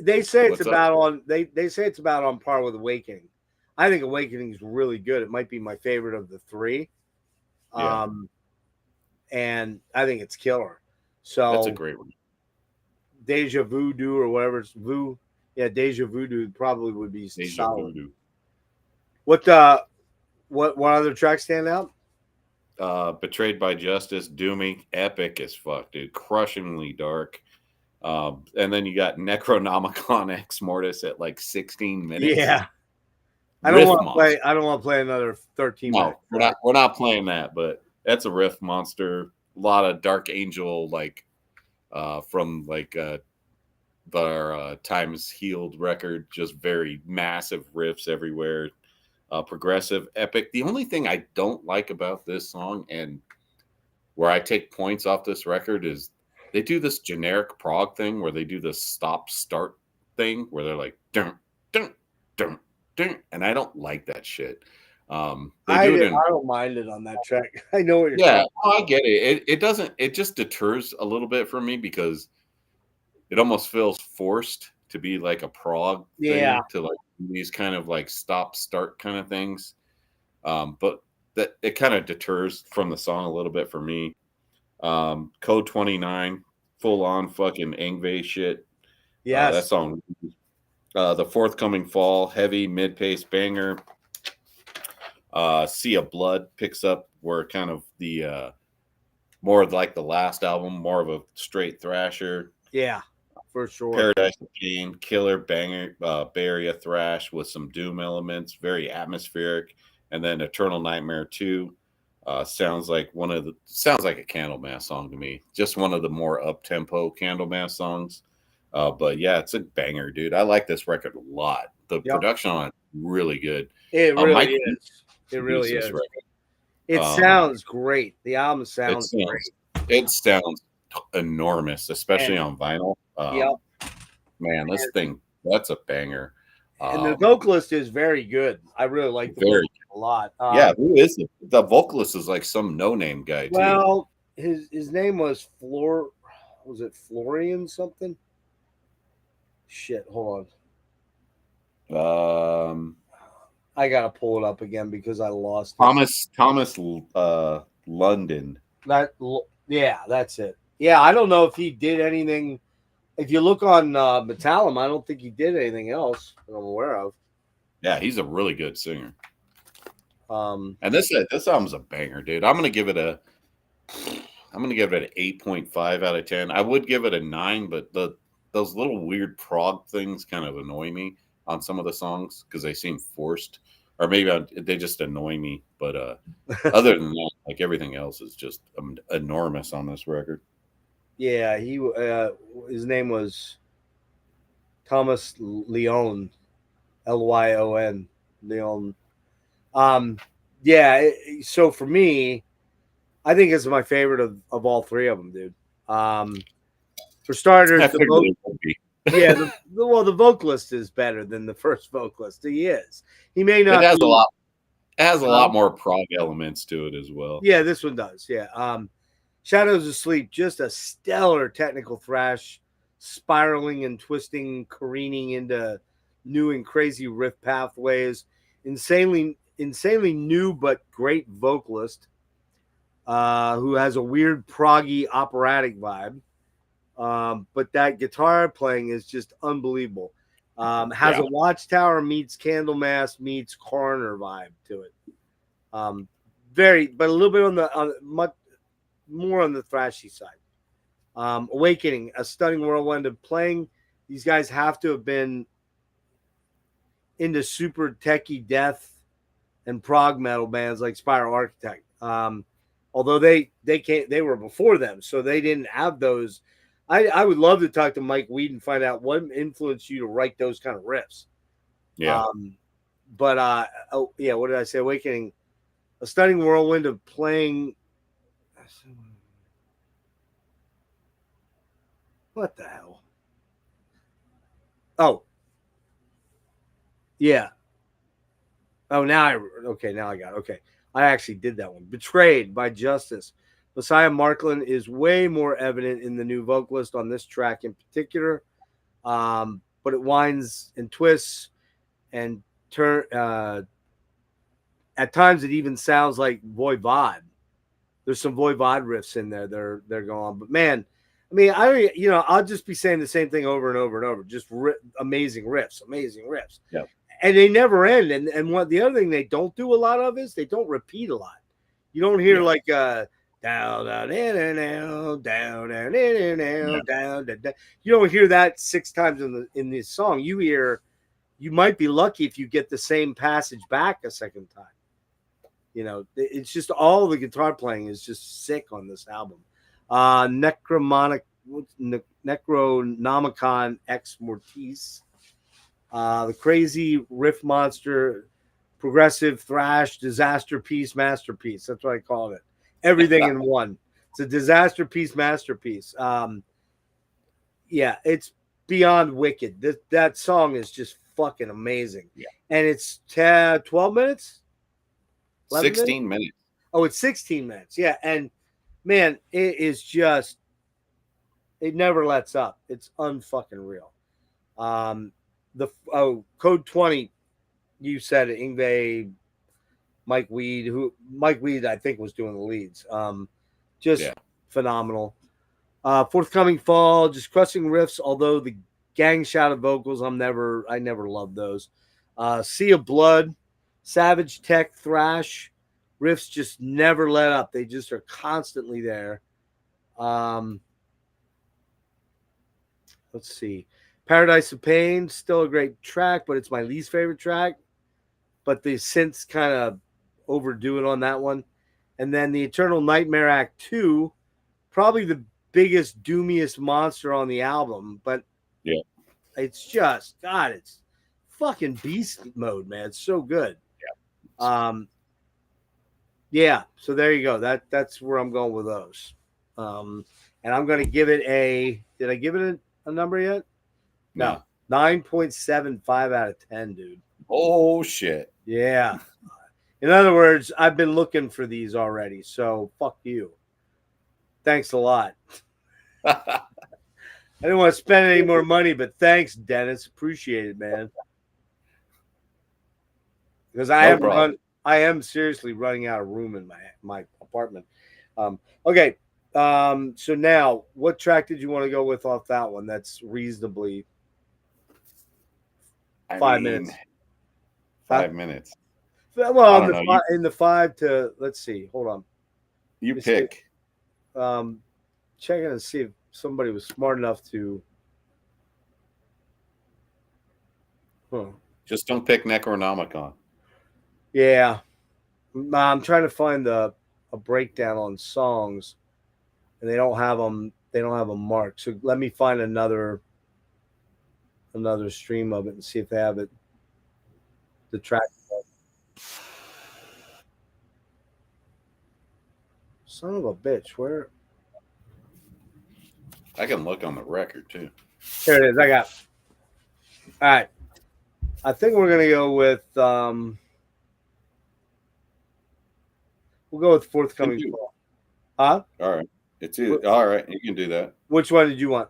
They say it's about on. They say it's about on par with Awakening. I think Awakening is really good. It might be my favorite of the three. Yeah. And I think it's killer. So that's a great one. Deja Voodoo or whatever it's Vu. Yeah, Deja Voodoo probably would be Deja solid. Voodoo. What other tracks stand out? Betrayed by Justice, doomy, epic as fuck, dude. Crushingly dark. And then you got Necronomicon Ex Mortis at like 16 minutes. Yeah. I don't want to play another 13 minutes. We're not playing that, but that's a riff monster. A lot of Dark Angel, like from like their Times Healed record, just very massive riffs everywhere. Progressive, epic. The only thing I don't like about this song, and where I take points off this record, is they do this generic prog thing where they do this stop-start thing where they're like dun dun dun dun, and I don't like that shit. I don't mind it on that track. I know what you're saying. Yeah, I get it. It doesn't. It just deters a little bit from me because it almost feels forced to be like a prog thing, to like these kind of like stop-start kind of things. But that it kind of deters from the song a little bit for me. Code 29, full on fucking Yngwie shit. Yeah, that song. The Forthcoming Fall, heavy mid-pace banger. Sea of Blood picks up where kind of the more like the last album, more of a straight thrasher. Yeah, for sure. Paradise of Pain, killer banger, Bay Area thrash with some doom elements, very atmospheric. And then Eternal Nightmare 2 sounds like a Candlemass song to me. Just one of the more up-tempo Candlemass songs. But yeah, it's a banger, dude. I like this record a lot. The Yep. production on it really good. It really Mike is. It really produced this is. record. It sounds great. The album It sounds great. sounds enormous, especially on vinyl. Yep. Man, this thing, that's a banger. And the vocalist is very good. I really like the Very vocalist a lot. Yeah, who is it? The vocalist is like some no-name guy too. Well, his name was was it Florian something? Shit, hold on. I gotta pull it up again because I lost it. Thomas London. Yeah, that's it. Yeah, I don't know if he did anything. If you look on Metallum, I don't think he did anything else that I'm aware of. Yeah, he's a really good singer. And this album's a banger, dude. I'm gonna give it an 8.5 out of 10. I would give it a 9, but those little weird prog things kind of annoy me on some of the songs because they seem forced, or maybe they just annoy me. But other than that, like everything else is just enormous on this record. yeah, his name was Thomas Lyon, Lyon, Leon. Yeah. So for me, I think it's my favorite of all three of them, dude. For starters, the vocalist is better than the first vocalist. He is. He may not. It has a lot more prog elements to it as well. Yeah, this one does. Yeah. Shadows of Sleep, just a stellar technical thrash, spiraling and twisting, careening into new and crazy riff pathways. Insanely new but great vocalist who has a weird proggy operatic vibe. But that guitar playing is just unbelievable. Has a Watchtower meets Candlemass meets Coroner vibe to it. But a little bit much more on the thrashy side. Awakening, a stunning whirlwind of playing. These guys have to have been into super techie death and prog metal bands like Spiral Architect. Although they were before them, so they didn't have those. I would love to talk to Mike Weed and find out what influenced you to write those kind of riffs. Yeah. What did I say? Awakening, a stunning whirlwind of playing. What the hell? Oh. Yeah. Oh, now I got it. Okay. I actually did that one. Betrayed by Justice. Messiah Markland is way more evident in the new vocalist on this track in particular. But it winds and twists and at times it even sounds like Voivod. There's some Voivod riffs in there. They're going, but man, I mean, I'll just be saying the same thing over and over and over. Just amazing riffs. Yeah. And they never end. And what the other thing they don't do a lot of is they don't repeat a lot. You don't hear like down, down, down, down, down, down, down. You don't hear that 6 times in this song. You might be lucky if you get the same passage back a second time. It's just all the guitar playing is just sick on this album. Necronomicon Ex Mortis. The crazy riff monster, progressive thrash, disaster piece, masterpiece. That's what I called it. Everything in one. It's a disaster piece, masterpiece. It's beyond wicked. That song is just fucking amazing. Yeah. And it's 12 minutes? 16 minutes. Oh, it's 16 minutes. Yeah. And man, it is just, it never lets up. It's unfucking real. Code 20, you said it, Yngwie, Mike Weed, I think, was doing the leads. Phenomenal. Forthcoming Fall, just crushing riffs, although the gang shouted vocals, I never loved those. Sea of Blood, savage tech thrash, riffs just never let up. They just are constantly there. Let's see. Paradise of Pain, still a great track, but it's my least favorite track. But the synths kind of overdo it on that one. And then the Eternal Nightmare Act 2, probably the biggest, doomiest monster on the album. But Yeah. It's just God. It's fucking beast mode, man. It's so good. Yeah. So there you go. That's where I'm going with those. And I'm going to give it a. Did I give it a number yet? No. 9.75 out of 10, dude. Oh shit. Yeah. In other words, I've been looking for these already. So fuck you. Thanks a lot. I didn't want to spend any more money, but thanks, Dennis. Appreciate it, man. Because I am seriously running out of room in my apartment. Okay. So now, what track did you want to go with off that one? That's reasonably 5 minutes. 5 minutes. Well, I don't know. in the 5 to, let's see. Hold on. You Let's pick. Checking to see if somebody was smart enough to. Just don't pick Necronomicon. Yeah, I'm trying to find a breakdown on songs, and they don't have them. They don't have them marked. So let me find another stream of it and see if they have it. The track. Son of a bitch! Where? I can look on the record too. Here it is. I got. All right. I think we're gonna go with. We'll go with Forthcoming Fall. Huh? All right. It's either, all right. You can do that. Which one did you want?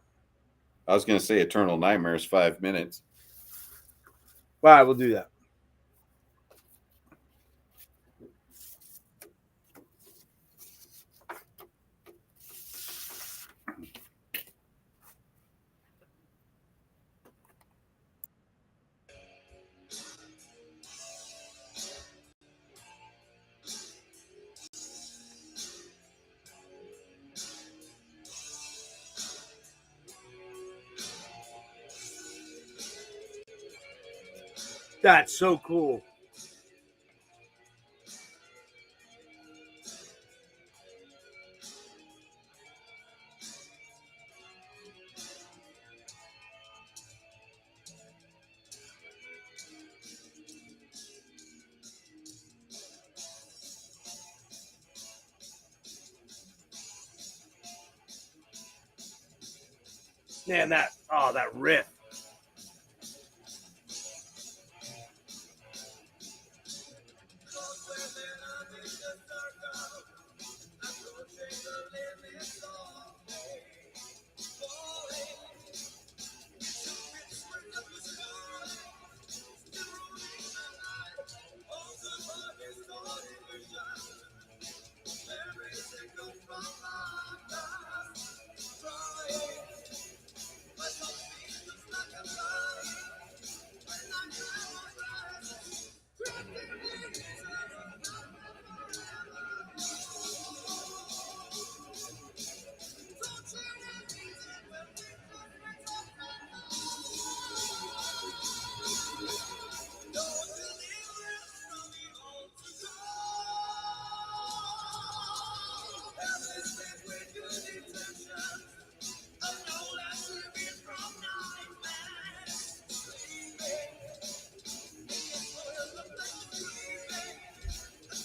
I was going to say Eternal Nightmares, 5 minutes. All right, we'll do that. That's so cool. Man, that riff.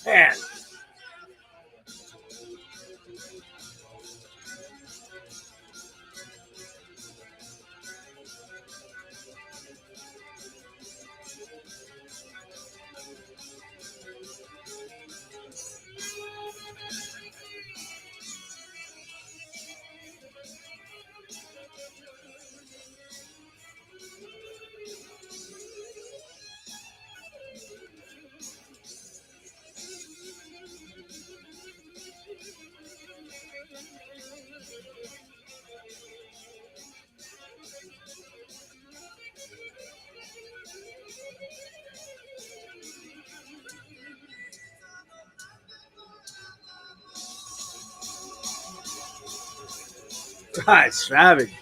Man. God, savage.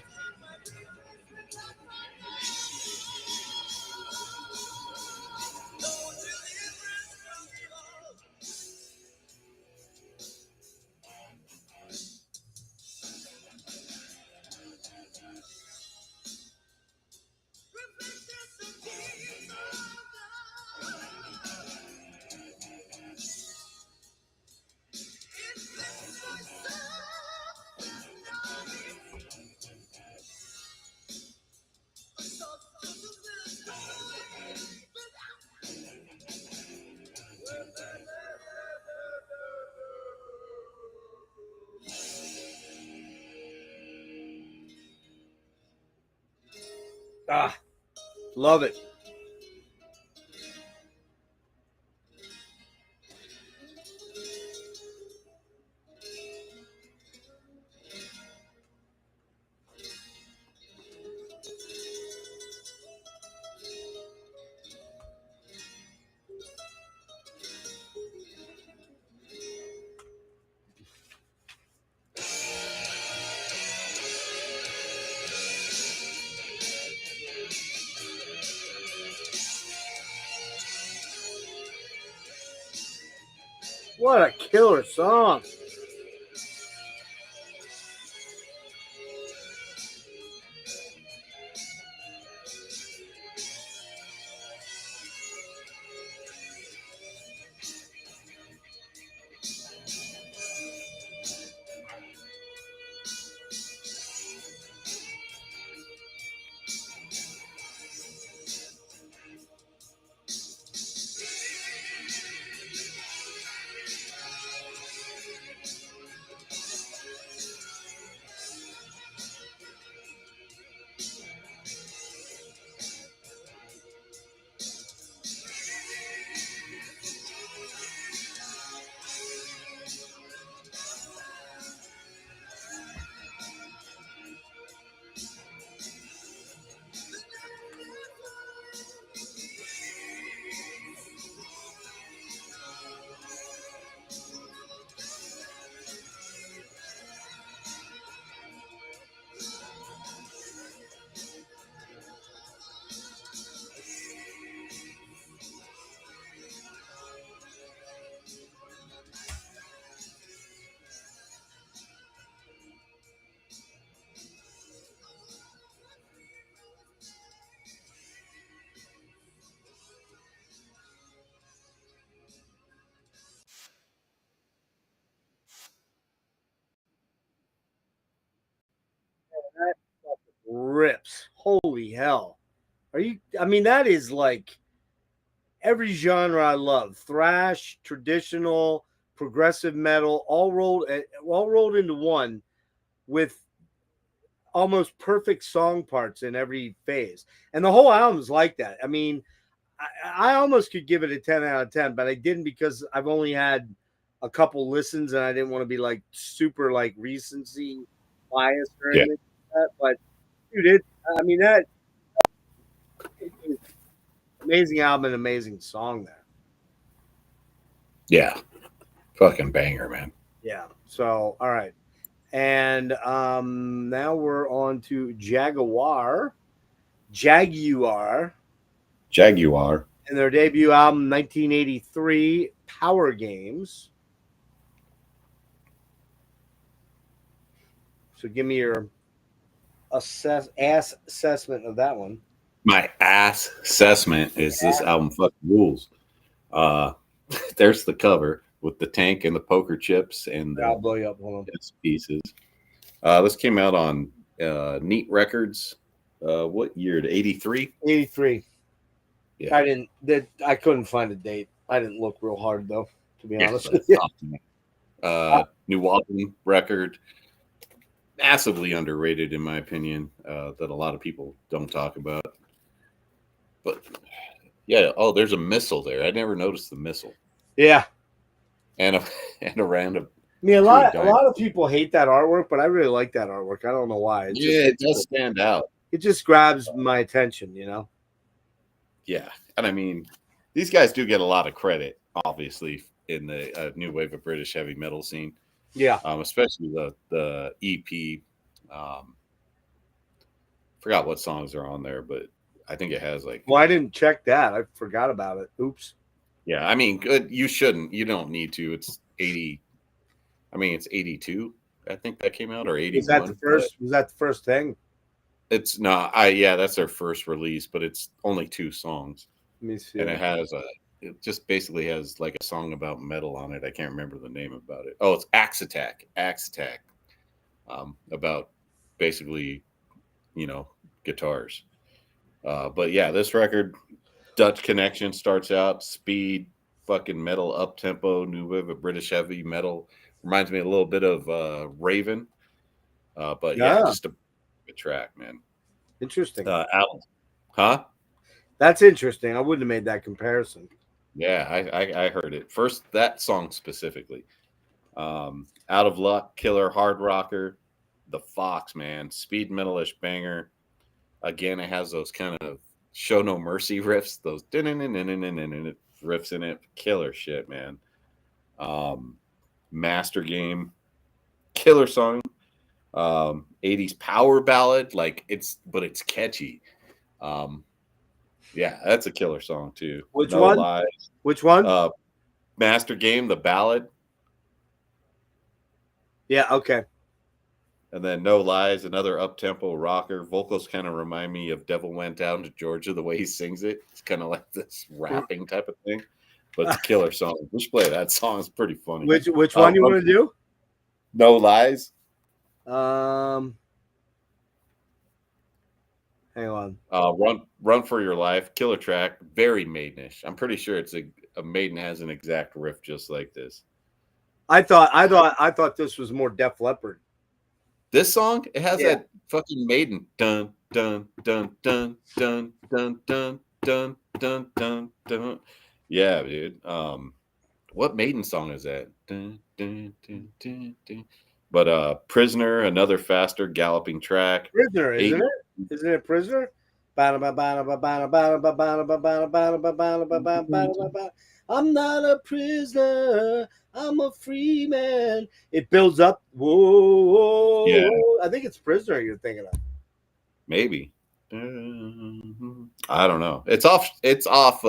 Ah, love it. What a killer song. That rips. Holy hell. Are you? I mean, that is like every genre I love: thrash, traditional, progressive metal, all rolled into one with almost perfect song parts in every phase. And the whole album's like that. I mean, I almost could give it a 10 out of 10, but I didn't because I've only had a couple listens and I didn't want to be like super like recency biased or Yeah. anything like that. But dude, I mean, that amazing album and amazing song there. Yeah. Fucking banger, man. Yeah. So, all right. And now we're on to Jaguar. Jaguar. And their debut album, 1983, Power Games. So give me your assessment of that one. My ass assessment is this album fucking rules. There's the cover with the tank and the poker chips and I'll the blow you up. Hold on. chess pieces. This came out on Neat Records. What year? 83? 83. Yeah. I couldn't find a date. I didn't look real hard though, to be Yeah, honest but with you. New album record. Massively underrated, in my opinion, that a lot of people don't talk about. But yeah, there's a missile there. I never noticed the missile. Yeah. And a random. I mean, a lot of people hate that artwork, but I really like that artwork. I don't know why. It does stand out. It just grabs my attention, you know? Yeah. And I mean, these guys do get a lot of credit, obviously, in the new wave of British heavy metal scene. Yeah. Especially the EP. Forgot what songs are on there, but I think it has like. Well, I didn't check that. I forgot about it. Oops. Yeah, I mean, good. You shouldn't. You don't need to. It's 80. I mean, it's 82. I think that came out, or 81. Was that the first thing? It's not. Yeah, that's their first release, but it's only 2 songs, Let me see. and it just basically has like a song about metal on it. I can't remember the name about it. Oh, it's Axe Attack. About basically, guitars. But yeah, this record, Dutch Connection, starts out speed, fucking metal, up tempo, new wave of British heavy metal. Reminds me a little bit of Raven. But yeah, just a track, man. Interesting. Huh? That's interesting. I wouldn't have made that comparison. Yeah, I heard it first. That song specifically. Out of Luck, Killer, Hard Rocker, The Fox, man, speed metalish banger. Again, it has those kind of show no mercy riffs, those riffs in it. Killer shit, man. Master Game, killer song. 80s power ballad, but it's catchy. Yeah, that's a killer song too. Which No one? Lies. Which one? Master Game, the ballad. Yeah, okay. And then No Lies, another up-tempo rocker. Vocals kind of remind me of Devil Went Down to Georgia, the way he sings it. It's kind of like this rapping type of thing. But it's a killer song. We should play that song. It's pretty funny. Which one you want to do? No Lies. Hang on. Run for Your Life. Killer track. Very Maidenish. I'm pretty sure it's a Maiden has an exact riff just like this. I thought this was more Def Leppard. This song, it has Yeah. that fucking Maiden dun dun dun dun dun dun dun dun dun dun dun. Yeah, dude. What Maiden song is that? Dun, dun, dun, dun, dun. But Prisoner, another faster galloping track. Prisoner, isn't it? Isn't it Prisoner? I'm not a prisoner. I'm a free man. It builds up. Whoa. Yeah. I think it's Prisoner you're thinking of. Maybe. I don't know. It's off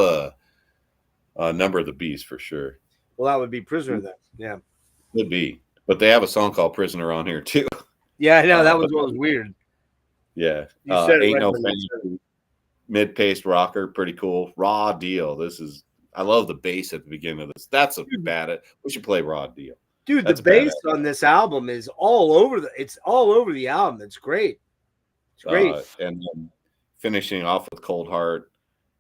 Number of the Beast for sure. Well, that would be Prisoner then. Yeah. Could be. But they have a song called Prisoner on here too. Yeah, I know. That was what was weird. Yeah. You said it Ain't right No when you said Fancy. Mid-paced rocker, pretty cool. Raw Deal. I love the bass at the beginning of this. That's a bad. We should play Raw Deal. Dude, That's the bass on this album is all over the album. It's great. It's great. And then finishing off with Cold Heart,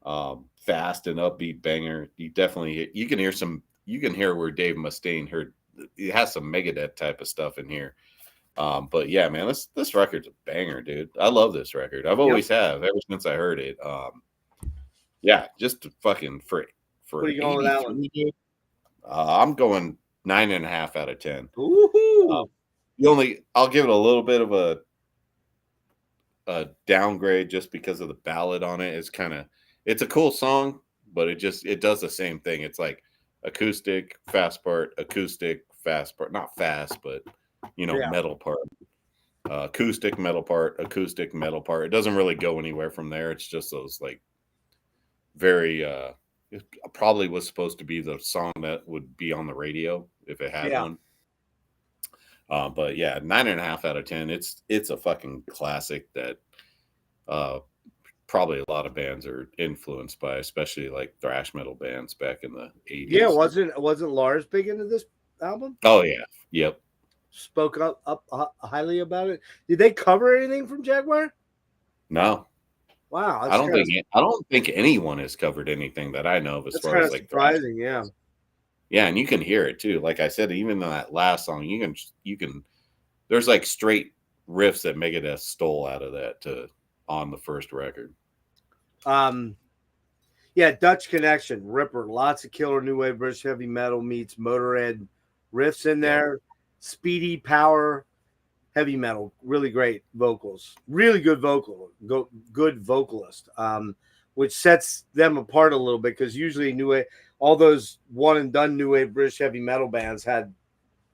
fast and upbeat banger. You can hear where Dave Mustaine heard. It has some Megadeth type of stuff in here. But yeah, man, this record's a banger, dude. I love this record. I've always have ever since I heard it. Yeah, just fucking freak. For What are you going with that one? dude, I'm going 9.5 out of 10. Ooh. I'll give it a little bit of a downgrade just because of the ballad on it. It's a cool song, but it does the same thing. It's like acoustic, fast part, acoustic, fast part, not fast, but metal part, acoustic, metal part, acoustic, metal part. It doesn't really go anywhere from there. It's just those like very, it probably was supposed to be the song that would be on the radio if it had one. But yeah, 9.5 out of 10. It's a fucking classic that probably a lot of bands are influenced by, especially like thrash metal bands back in the 80s. Yeah, wasn't Lars big into this album? Oh yeah, yep. Spoke up highly about it. Did they cover anything from Jaguar? No. Wow, I don't think anyone has covered anything that I know of as far as like surprising, yeah. Yeah, and you can hear it too. Like I said, even in that last song, you can there's like straight riffs that Megadeth stole out of that on the first record. Yeah, Dutch Connection, Ripper, lots of killer new wave British heavy metal meets Motorhead riffs in there. Speedy power heavy metal, really great vocals, really good good vocalist, which sets them apart a little bit because usually new wave, all those one and done new wave British heavy metal bands had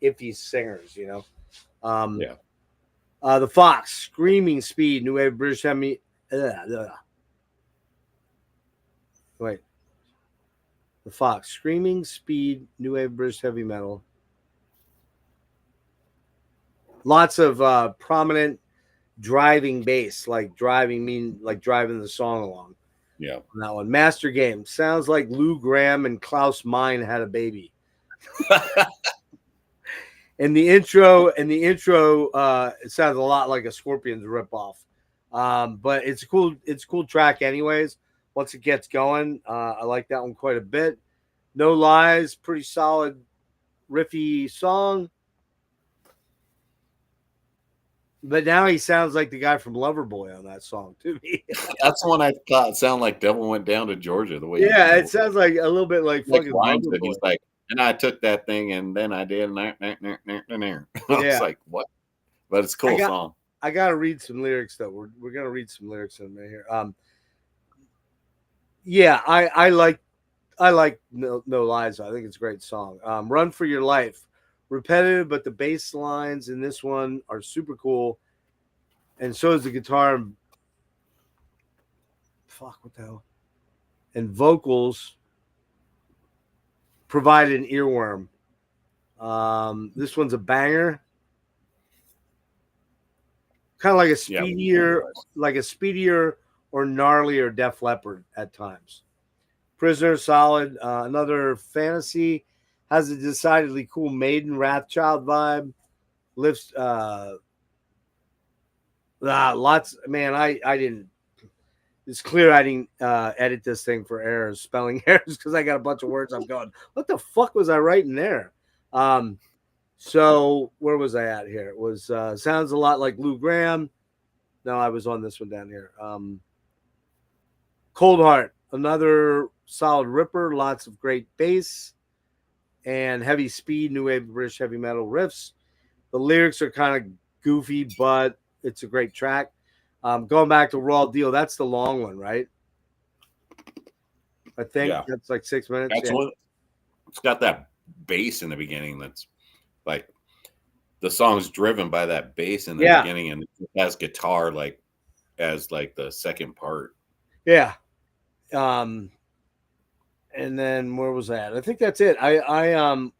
iffy singers, The Fox, screaming speed, new wave British heavy. Wait, The Fox, screaming speed, new wave British heavy metal. Lots of prominent driving bass, like driving the song along. Yeah. On that one. Master Game. Sounds like Lou Gramm and Klaus Meine had a baby. And the intro, it sounds a lot like a Scorpions ripoff. But it's a cool track anyways. Once it gets going, I like that one quite a bit. No Lies, pretty solid riffy song. But now he sounds like the guy from Loverboy on that song to me. That's the one I thought sounded like Devil Went Down to Georgia. The way Yeah, it sounds like a little bit like like fucking rhymes it. Loverboy. He's like, and I took that thing and then I did. I Yeah. was like, what? But it's a cool got- song. I gotta read some lyrics though. We're gonna read some lyrics in a minute here. Yeah, I like no Lies. I think it's a great song. Run for Your Life, repetitive, but the bass lines in this one are super cool, and so is the guitar. Fuck, what the hell? And vocals provide an earworm. This one's a banger. Kind of like a speedier or gnarlier Def Leppard at times. Prisoner, solid. Another Fantasy has a decidedly cool Maiden Wrathchild vibe. Lifts lots. Man, I didn't. It's clear I didn't edit this thing for errors, spelling errors, because I got a bunch of words. I'm going, what the fuck was I writing there? So where was I at here? It was sounds a lot like Lou Graham. No, I was on this one down here. Cold Heart, another solid ripper, lots of great bass and heavy speed, new wave British heavy metal riffs. The lyrics are kind of goofy, but it's a great track. Going back to Raw Deal, that's the long one, right? I think that's like 6 minutes. That's one. It's got that bass in the beginning. That's like the song's driven by that bass in the beginning, and it has guitar like as like the second part. Yeah. And then where was that? I think that's it. I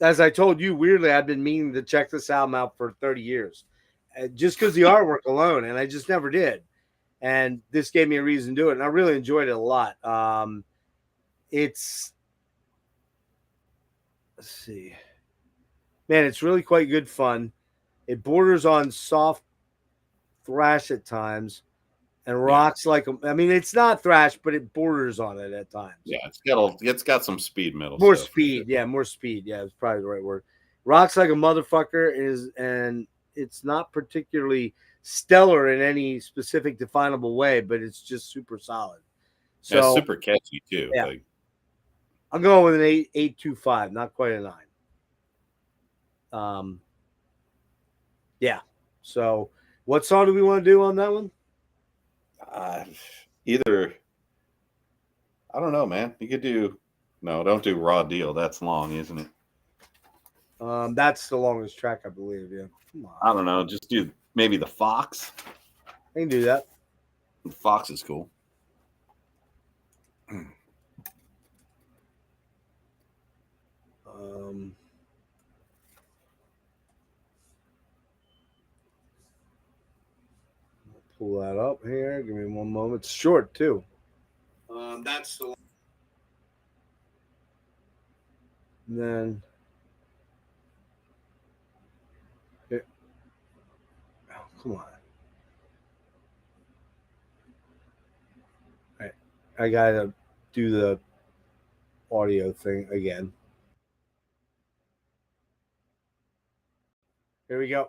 as I told you, weirdly, I've been meaning to check this album out for 30 years, just because the artwork alone, and I just never did. And this gave me a reason to do it, and I really enjoyed it a lot. Let's see, man, it's really quite good fun. It borders on soft thrash at times, and rocks like I mean, it's not thrash, but it borders on it at times. Yeah, it's got some speed metal. More stuff. speed, yeah, more speed. Yeah, it's probably the right word. Rocks like a motherfucker and it's not particularly stellar in any specific definable way, but it's just super solid. So it's super catchy too. Yeah. Like, I'm going with an 8.25, not quite a 9. Yeah. So what song do we want to do on that one? either I don't know, man. You could do don't do Raw Deal. That's long, isn't it? That's the longest track, I believe. Yeah. Come on. I don't know. Just do maybe the Fox. I can do that. The Fox is cool. Pull that up here. Give me one moment. It's short too. That's the. And then. Here. Oh, come on. All right. I gotta do the audio thing again. Here we go.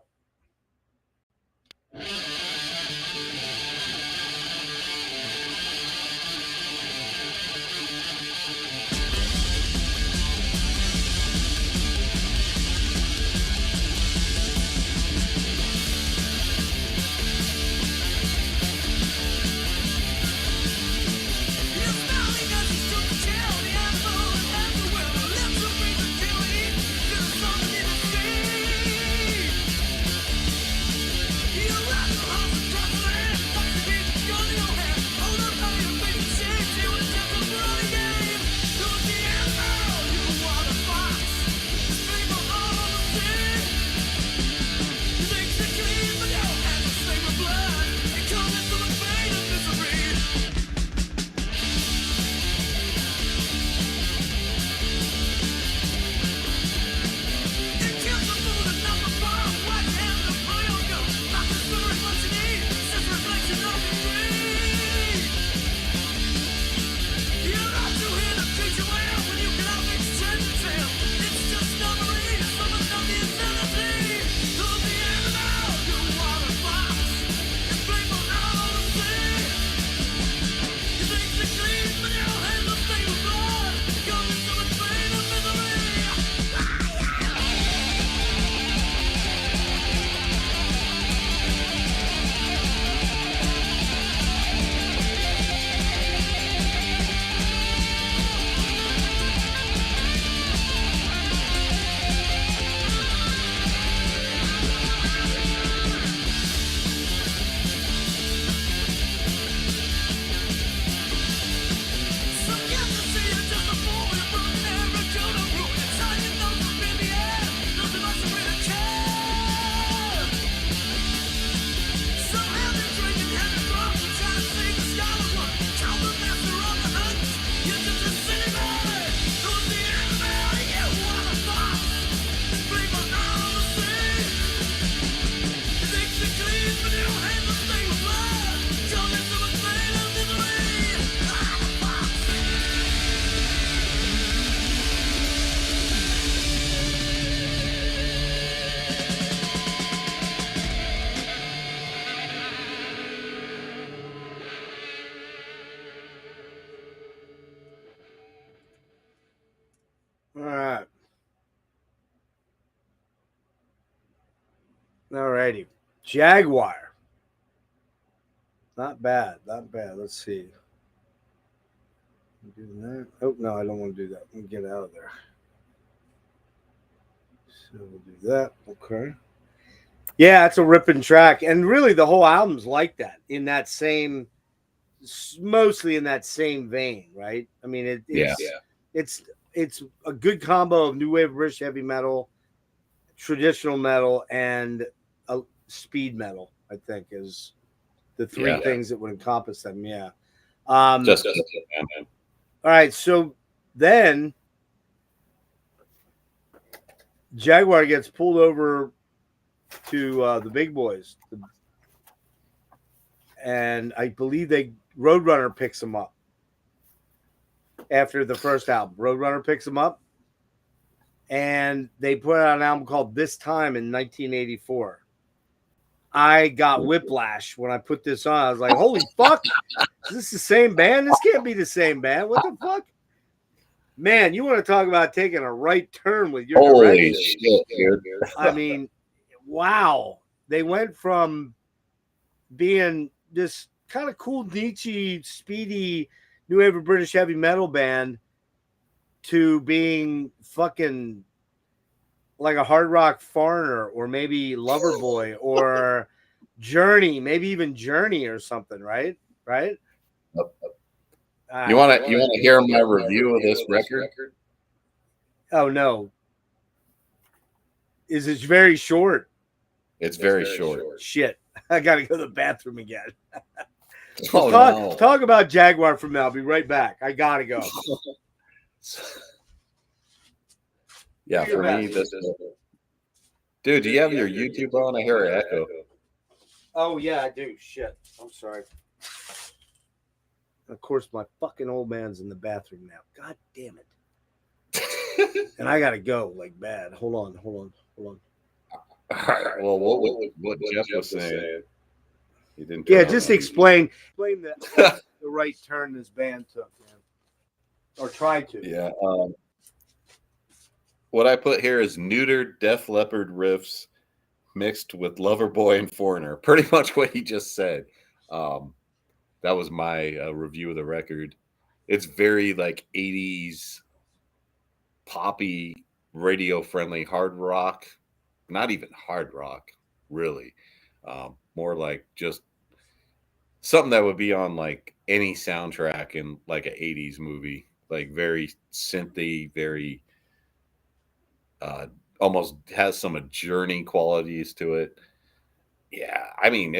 You All right. All righty. Jaguar. Not bad. Not bad. Let's see. Do that. Oh, no, I don't want to do that. Let me get out of there. So we'll do that. Okay. Yeah, it's a ripping track. And really, the whole album's like that, in that same, mostly in that same vein, right? I mean, it's a good combo of new wave British heavy metal, traditional metal, and a speed metal, I think, is the three things that would encompass them. Yeah. Just All right. So then Jaguar gets pulled over to the big boys. And I believe Roadrunner picks him up after the first album. Roadrunner picks him up. And they put out an album called This Time in 1984. I got whiplash when I put this on. I was like, holy fuck. Is this the same band? This can't be the same band. What the fuck? Man, you want to talk about taking a right turn with your holy direction. shit, dude. I mean, wow. They went from being this kind of cool, Nietzsche, speedy, new wave of British heavy metal band to being fucking like a hard rock Foreigner or maybe Loverboy or Journey, maybe even Journey or something, right? Right? You want to hear my review of this record? Oh no. Is it very short? It's very short. Shit. I gotta go to the bathroom again. Oh, Talk about Jaguar for me. I'll be right back. I gotta go. Yeah, for me, this is. Dude, do you have your YouTube on? I hear an echo. Oh yeah, I do. Shit. I'm sorry. Of course, my fucking old man's in the bathroom now. God damn it. And I gotta go like bad. Hold on. All right. Well, what Jeff was saying. He didn't. Yeah, just explain the right turn this band took, man. Or tried to. Yeah. What I put here is neutered Def Leppard riffs mixed with Loverboy and Foreigner. Pretty much what he just said. That was my review of the record. It's very like 80s poppy, radio friendly hard rock. Not even hard rock, really. More like just something that would be on like any soundtrack in like an 80s movie. Like very synthy, very almost has some Journey qualities to it. Yeah, I mean,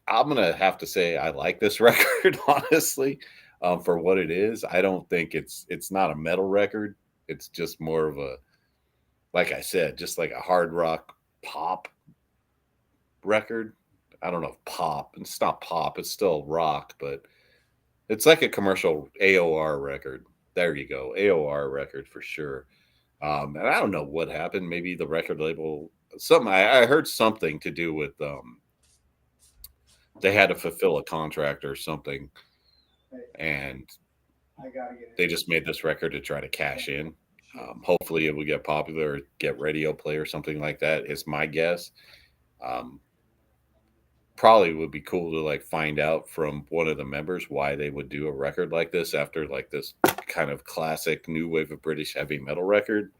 I'm gonna have to say I like this record honestly, for what it is. I don't think it's not a metal record. It's just more of a, like I said, just like a hard rock pop record. I don't know if pop. It's not pop. It's still rock, but it's like a commercial AOR record. There you go, AOR record for sure. And I don't know what happened. Maybe the record label, something. I heard something to do with they had to fulfill a contract or something, and they just made this record to try to cash in. Hopefully, it will get popular, or get radio play or something like that. Is my guess. Probably would be cool to like find out from one of the members why they would do a record like this after like this kind of classic new wave of British heavy metal record,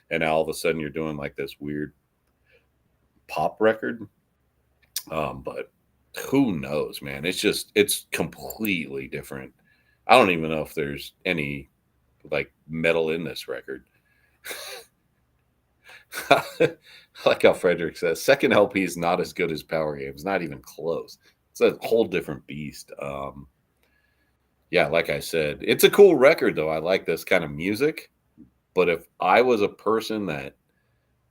and now all of a sudden you're doing like this weird pop record. But who knows, man? It's completely different. I don't even know if there's any like metal in this record. Like how Frederick says, second LP is not as good as Power Games, not even close. It's a whole different beast. Yeah, like I said, it's a cool record though. I like this kind of music, but if I was a person that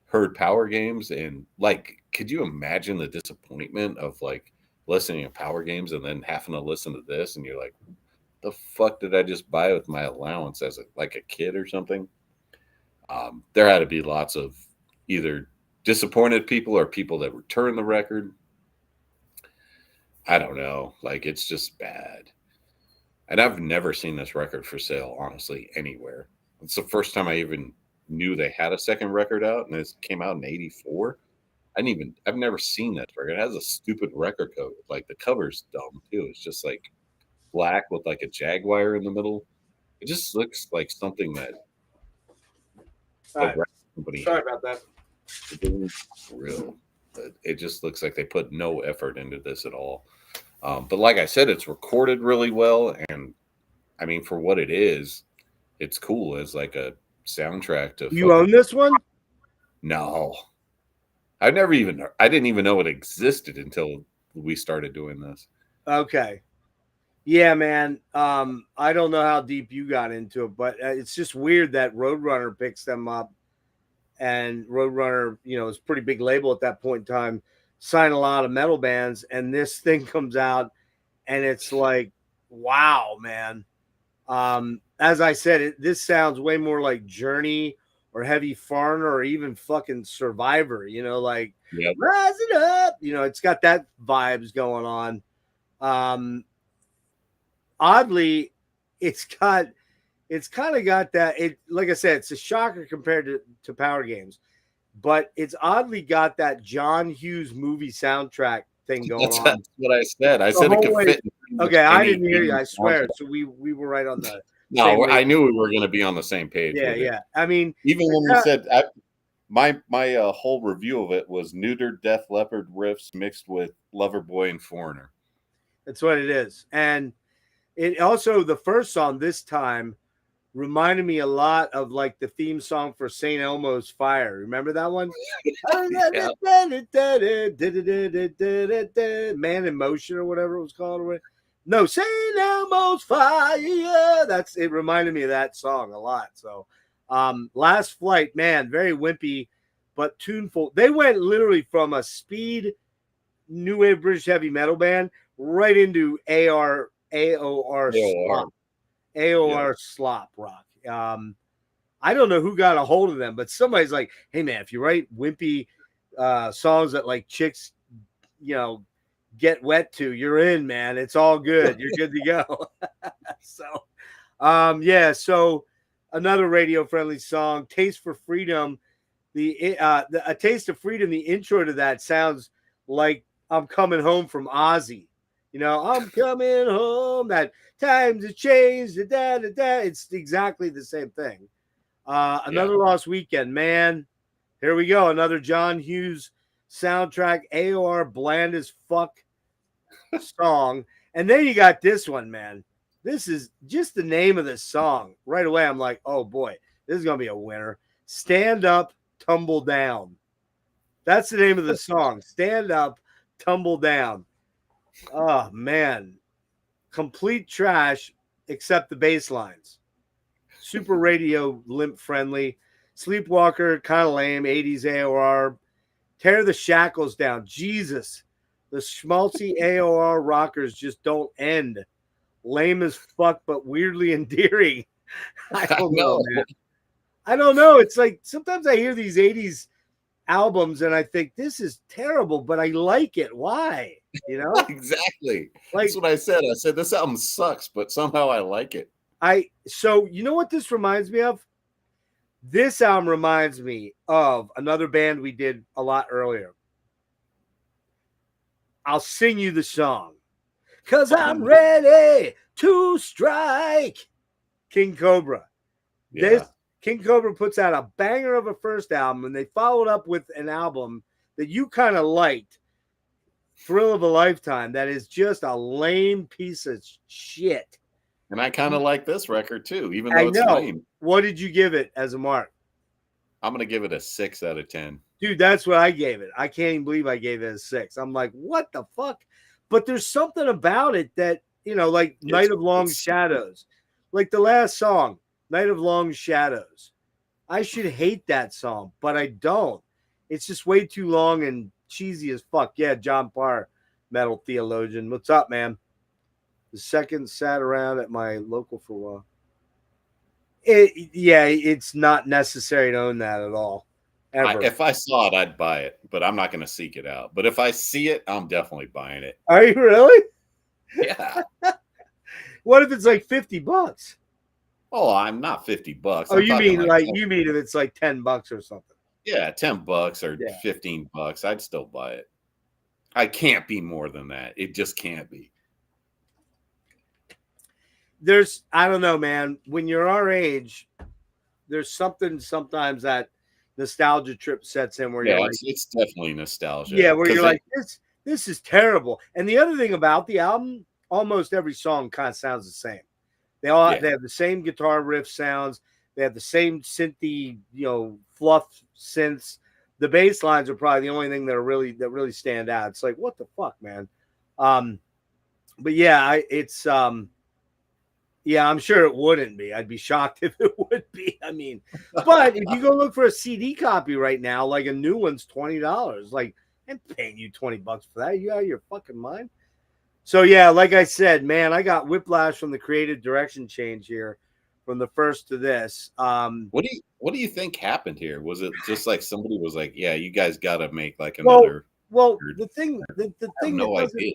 heard Power Games and like, could you imagine the disappointment of like listening to Power Games and then having to listen to this and you're like, the fuck did I just buy with my allowance as like a kid or something? There had to be lots of either disappointed people or people that return the record. I don't know. Like, it's just bad. And I've never seen this record for sale, honestly, anywhere. It's the first time I even knew they had a second record out, and it came out in '84. I've never seen that record. It has a stupid record cover. Like the cover's dumb too. It's just like black with like a Jaguar in the middle. It just looks like something that All a right. record company Sorry about that. it doesn't real. It just looks like they put no effort into this at all. But like I said, it's recorded really well, and I mean, for what it is, it's cool as like a soundtrack to. You own this one? No, I didn't even know it existed until we started doing this. Okay. Yeah, man. I don't know how deep you got into it, but it's just weird that Roadrunner picks them up, and Roadrunner, is a pretty big label at that point in time, sign a lot of metal bands, and this thing comes out, and it's like, wow, man. As I said, this sounds way more like Journey or Heavy Foreigner or even fucking Survivor, like Yep. Rise It Up. It's got that vibes going on. Oddly, it's kind of got that. Like I said, it's a shocker compared to Power Games, but it's oddly got that John Hughes movie soundtrack thing going on. That's what I said. I The said it whole could way- fit. Okay, I didn't hear you. I swear. So we were right on the. No, same I page. knew we were going to be on the same page. Yeah, with it. yeah. I mean, Even when we said my whole review of it was neutered Def Leppard riffs mixed with Loverboy and Foreigner. that's what it is, and it also the first song this time reminded me a lot of like the theme song for St. Elmo's Fire. Remember that one? Man in Motion or whatever it was called. No, St. Elmo's Fire. It reminded me of that song a lot. So Last Flight, man, very wimpy, but tuneful. They went literally from a speed new wave British heavy metal band right into AOR slop rock. I don't know who got a hold of them, but somebody's like, hey man, if you write wimpy songs that like chicks, get wet to, you're in, man. It's all good. You're good to go. So another radio friendly song, Taste for Freedom. A Taste of Freedom, the intro to that sounds like I'm coming home from Ozzy. I'm coming home. That times have changed. It's exactly the same thing. Another Lost Weekend, man. Here we go. Another John Hughes soundtrack, AOR bland as fuck song. And then you got this one, man. This is just the name of this song. Right away, I'm like, oh boy, this is going to be a winner. Stand Up, Tumble Down. That's the name of the song. Stand Up, Tumble Down. Oh, man. Complete trash except the bass lines. Super radio limp friendly. Sleepwalker, kind of lame. 80s AOR. Tear the Shackles Down. Jesus. The schmaltzy AOR rockers just don't end. Lame as fuck, but weirdly endearing. I don't know, man. I don't know. It's like sometimes I hear these 80s albums and I think this is terrible, but I like it. Why? Exactly. Like, that's what I said. I said this album sucks, but somehow I like it. So you know what this reminds me of? This album reminds me of another band we did a lot earlier. I'll sing you the song. 'Cause I'm ready to strike. King Cobra. Yeah. King Cobra puts out a banger of a first album, and they followed up with an album that you kind of liked, Thrill of a Lifetime, that is just a lame piece of shit. And I kind of like this record too, even though it's lame. What did you give it as a mark? I'm going to give it a 6 out of 10. Dude, that's what I gave it. I can't even believe I gave it a 6. I'm like, what the fuck? But there's something about it that, like Night of Long Shadows, like the last song, Night of Long Shadows. I should hate that song, but I don't. It's just way too long and cheesy as fuck. Yeah, John Parr, metal theologian. What's up, man? The second sat around at my local for a while. It's not necessary to own that at all. Ever. If I saw it, I'd buy it, but I'm not going to seek it out. But if I see it, I'm definitely buying it. Are you really? Yeah. What if it's like $50? Oh, I'm not $50. Oh, I'm you talking mean like like you mean if it's like $10 or something? yeah, $10 or Yeah. $15. I'd still buy it. I can't be more than that. It just can't be. There's I don't know, man. When you're our age, there's something sometimes that nostalgia trip sets in where Yeah, you're like, it's definitely nostalgia. yeah, where 'Cause you're they- like, this is terrible. And the other thing about the album, almost every song kind of sounds the same. They have the same guitar riff sounds. They have the same synthy, fluff synths. The bass lines are probably the only thing that really stand out. It's like, what the fuck, man? But yeah, yeah, I'm sure it wouldn't be. I'd be shocked if it would be. I mean, but if you go look for a CD copy right now, like a new one's $20. Like, I'm paying you $20 for that. You out of your fucking mind? So yeah, like I said, man, I got whiplash from the creative direction change here, from the first to this. what do you think happened here? Was it just like somebody was like, "Yeah, you guys got to make like Well, another"? the thing I have that no doesn't idea.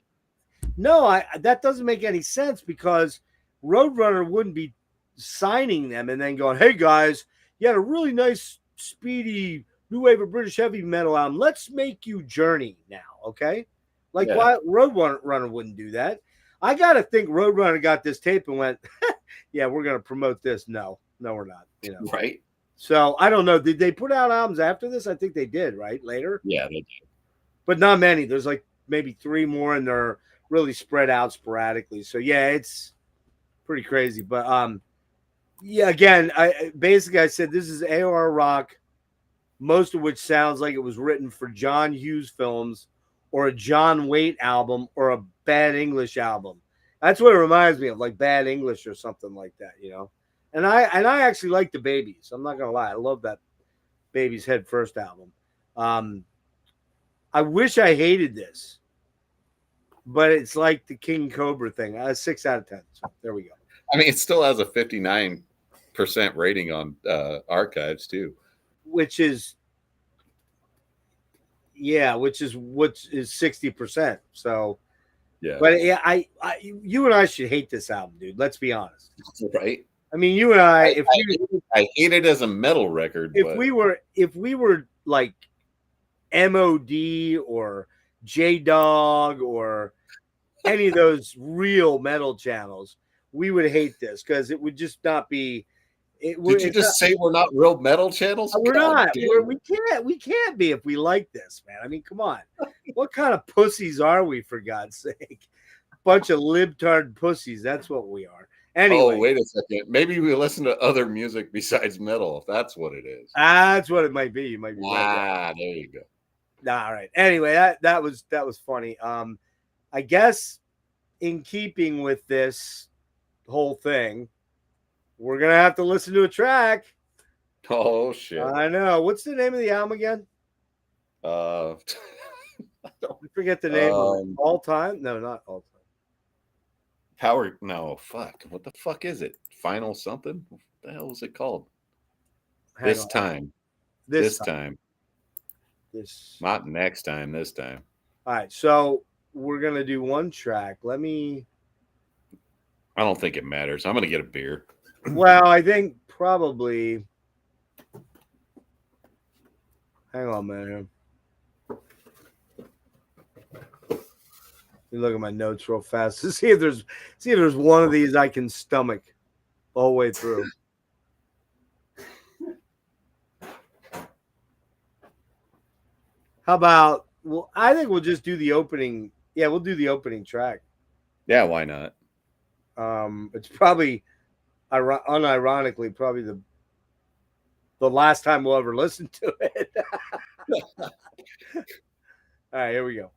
that doesn't make any sense because Roadrunner wouldn't be signing them and then going, "Hey guys, you had a really nice, speedy new wave of British heavy metal album. Let's make you Journey now, okay?" Like, Yeah. why Roadrunner wouldn't do that? I gotta think Roadrunner got this tape and went, "Yeah, we're gonna promote this." No, we're not. Right? So I don't know. Did they put out albums after this? I think they did. Right later, Yeah, they did. but not many. There's like maybe 3 more, and they're really spread out sporadically. So yeah, it's pretty crazy. But yeah, again, I said this is AOR rock, most of which sounds like it was written for John Hughes films or a John Waite album or a Bad English album. That's what it reminds me of, like Bad English or something like that, And I actually like the Babies. I'm not gonna lie, I love that Babies Head First album. I wish I hated this, but it's like the King Cobra thing. 6 out of 10. So there we go. I mean, it still has a 59% rating on archives too. Which is what is 60%. So, Yeah, but yeah, you and I should hate this album, dude. Let's be honest. right. I mean, you and I hate it as a metal record. if we were like MOD or J Dog or any of those real metal channels, we would hate this because it would just not be. Did you just say we're not real metal channels? We're God not. damn. We can't be if we like this, man. I mean, come on. What kind of pussies are we, for God's sake? Bunch of libtard pussies. That's what we are. Anyway. Oh, wait a second. Maybe we listen to other music besides metal, if that's what it is. That's what it might be. You might be right. Ah, there you go. All right. Anyway, that was funny. I guess in keeping with this whole thing, we're gonna have to listen to a track. Oh shit. I know. What's the name of the album again? I I forget the name of it. All Time? No, not All Time. Power. No, fuck. What the fuck is it? Final something? What the hell is it called? Hang on. This time. This. Not next time. This time. All right. So we're gonna do one track. Let me. I don't think it matters. I'm gonna get a beer. Well, I think probably. Hang on, man. Let me look at my notes real fast to see if there's one of these I can stomach all the way through. How about? Well, I think we'll just do the opening. Yeah, we'll do the opening track. Yeah, why not? It's probably, unironically, probably the last time we'll ever listen to it. All right, here we go.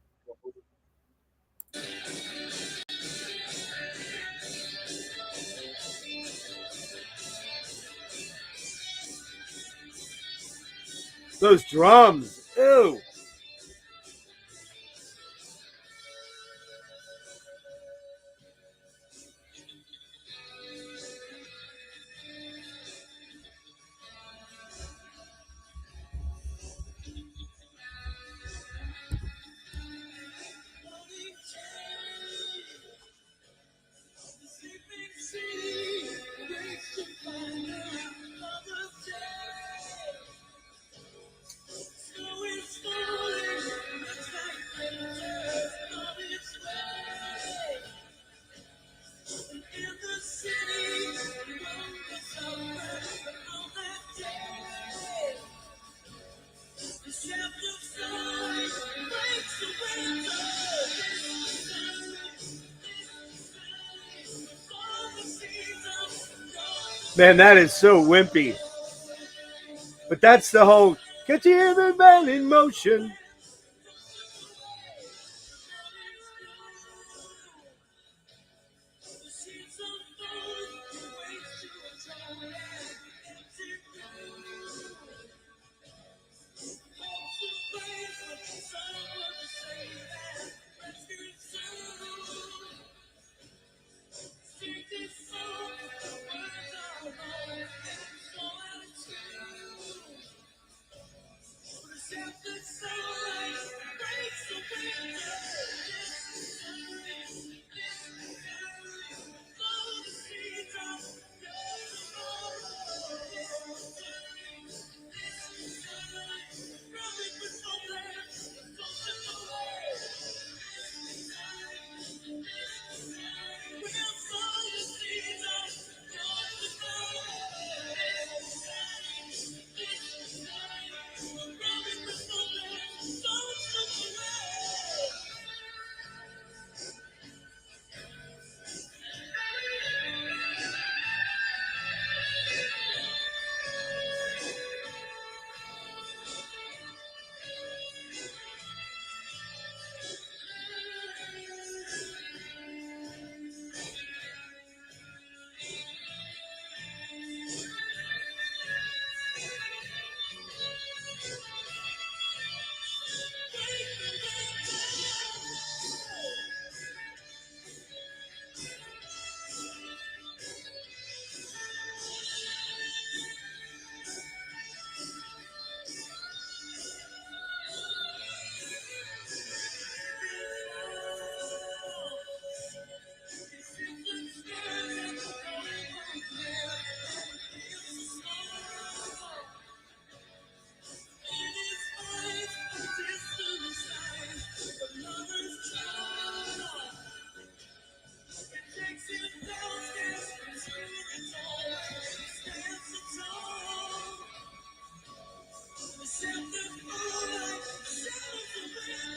Those drums, ew. Man, that is so wimpy. But that's the whole get the man in motion.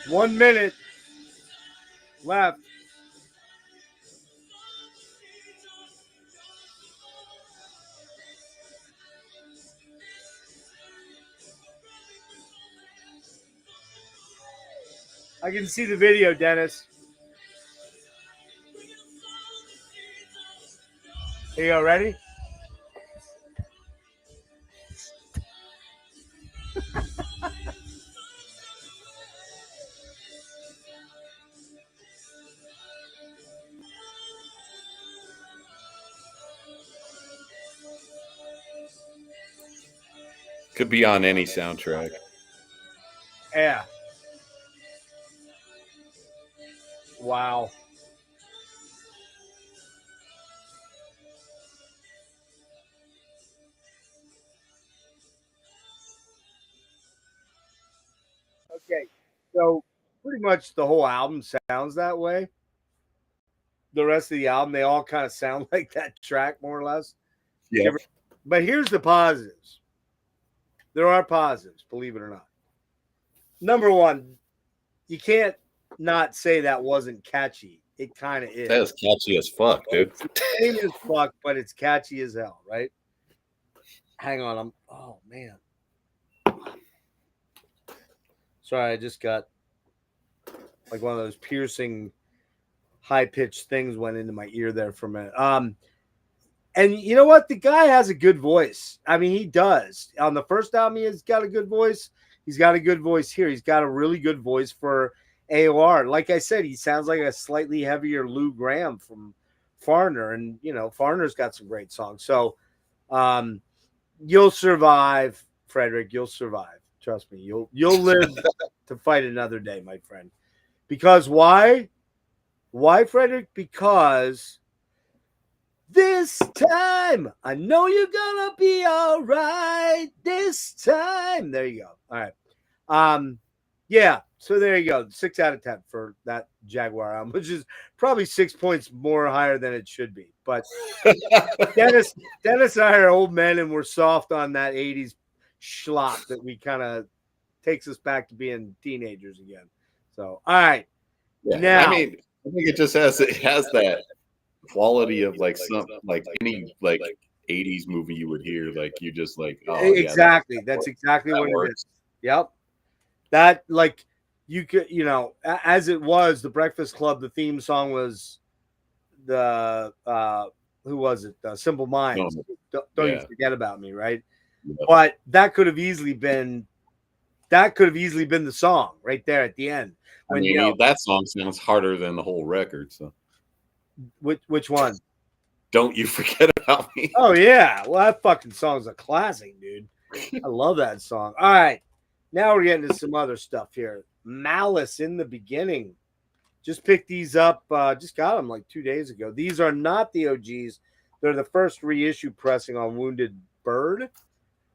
One minute left. I can see the video, Dennis. Here you go, ready? Could be on any soundtrack. Yeah. Wow. Okay, so pretty much the whole album sounds that way. The rest of the album, they all kind of sound like that track, more or less. Yeah. But here's the positives. There are positives, believe it or not. Number one, you can't not say that wasn't catchy. It kind of is. That is catchy as fuck, dude. It's lame as fuck, but it's catchy as hell, right? Hang on, oh man. Sorry, I just got like one of those piercing high-pitched things went into my ear there for a minute. And you know what? The guy has a good voice. I mean, he does. On the first album, he's got a good voice. He's got a good voice here. He's got a really good voice for AOR. Like I said, he sounds like a slightly heavier Lou Gramm from Foreigner. And, you know, Foreigner's got some great songs. So you'll survive, Frederick. You'll survive. Trust me. You'll live to fight another day, my friend. Because why? Why, Frederick? Because this time I know you're gonna be all right. This time. There you go. All right. Yeah. So there you go. 6 out of 10 for that Jaguar album, which is probably 6 points more higher than it should be. But Dennis and I are old men, and we're soft on that 80s schlop that we kind of takes us back to being teenagers again. So, all right. Yeah. Now, I mean, I think it has that quality of like some like any like '80s movie you would hear. Like you just like, oh yeah, Exactly. That's exactly that what it works. is. Yep. That like you could, as it was the Breakfast Club. The theme song was the who was it? Simple No, Minds. Don't you yeah, forget about me, right? yeah. But that could have easily been the song right there at the end. I When mean, that song sounds harder than the whole record. So which one? don't you forget about me. Oh yeah, well that fucking song's a classic, dude. I love that song. All right, now we're getting to some other stuff here. Malice in the Beginning. Just picked these up. Just got them like 2 days ago. These are not the OGs. They're the first reissue pressing on Wounded Bird,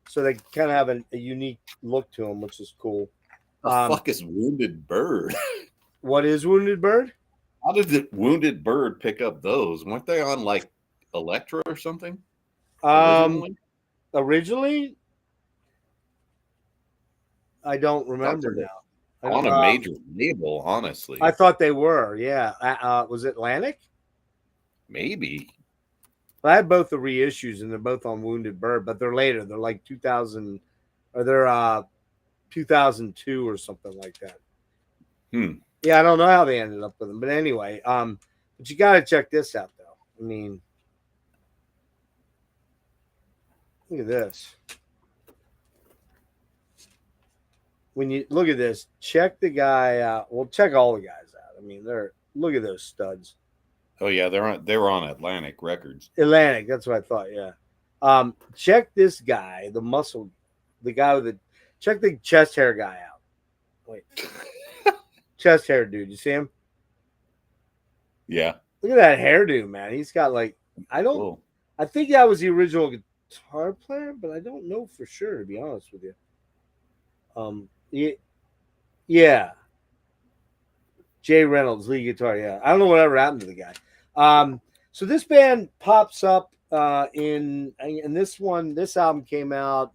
so they kind of have a unique look to them, which is cool. The fuck is Wounded Bird? What is Wounded Bird? How did the Wounded Bird pick up those? Weren't they on like Elektra or something? Originally, I don't remember now. On a major label, honestly. I thought they were. Yeah. Was it Atlantic? Maybe. I had both the reissues, and they're both on Wounded Bird, but they're later. They're like 2000, or they're 2002 or something like that. Yeah, I don't know how they ended up with them, but anyway, but you got to check this out, though. I mean, look at this. When you look at this, check the guy out. Well, check all the guys out. I mean, look at those studs. Oh yeah, they were on Atlantic Records. Atlantic, that's what I thought. Yeah. Check this guy, the guy with check the chest hair guy out. Wait, chest hair dude. You see him? Yeah. Look at that hairdo, man. He's got like I think that was the original guitar player, but I don't know for sure, to be honest with you. Yeah. Jay Reynolds, lead guitar. Yeah, I don't know whatever happened to the guy. So this band pops up in this one. This album came out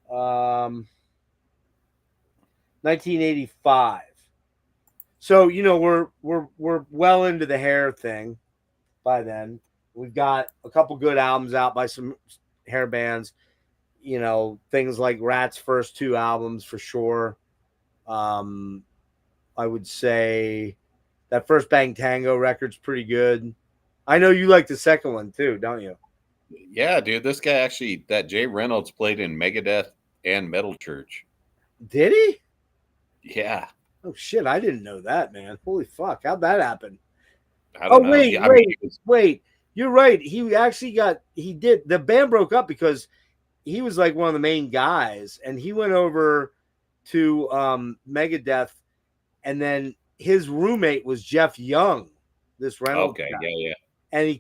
1985. So we're well into the hair thing by then. We've got a couple good albums out by some hair bands. Things like Rat's first 2 albums for sure. I would say that first Bang Tango record's pretty good. I know you like the second one too, don't you? Yeah, dude. This guy that Jay Reynolds played in Megadeth and Metal Church. Did he? Yeah. Oh shit, I didn't know that, man. Holy fuck, how'd that happen? I don't know. Wait. You're right. The band broke up because he was like one of the main guys, and he went over to Megadeth, and then his roommate was Jeff Young, this Reynolds guy. Yeah. And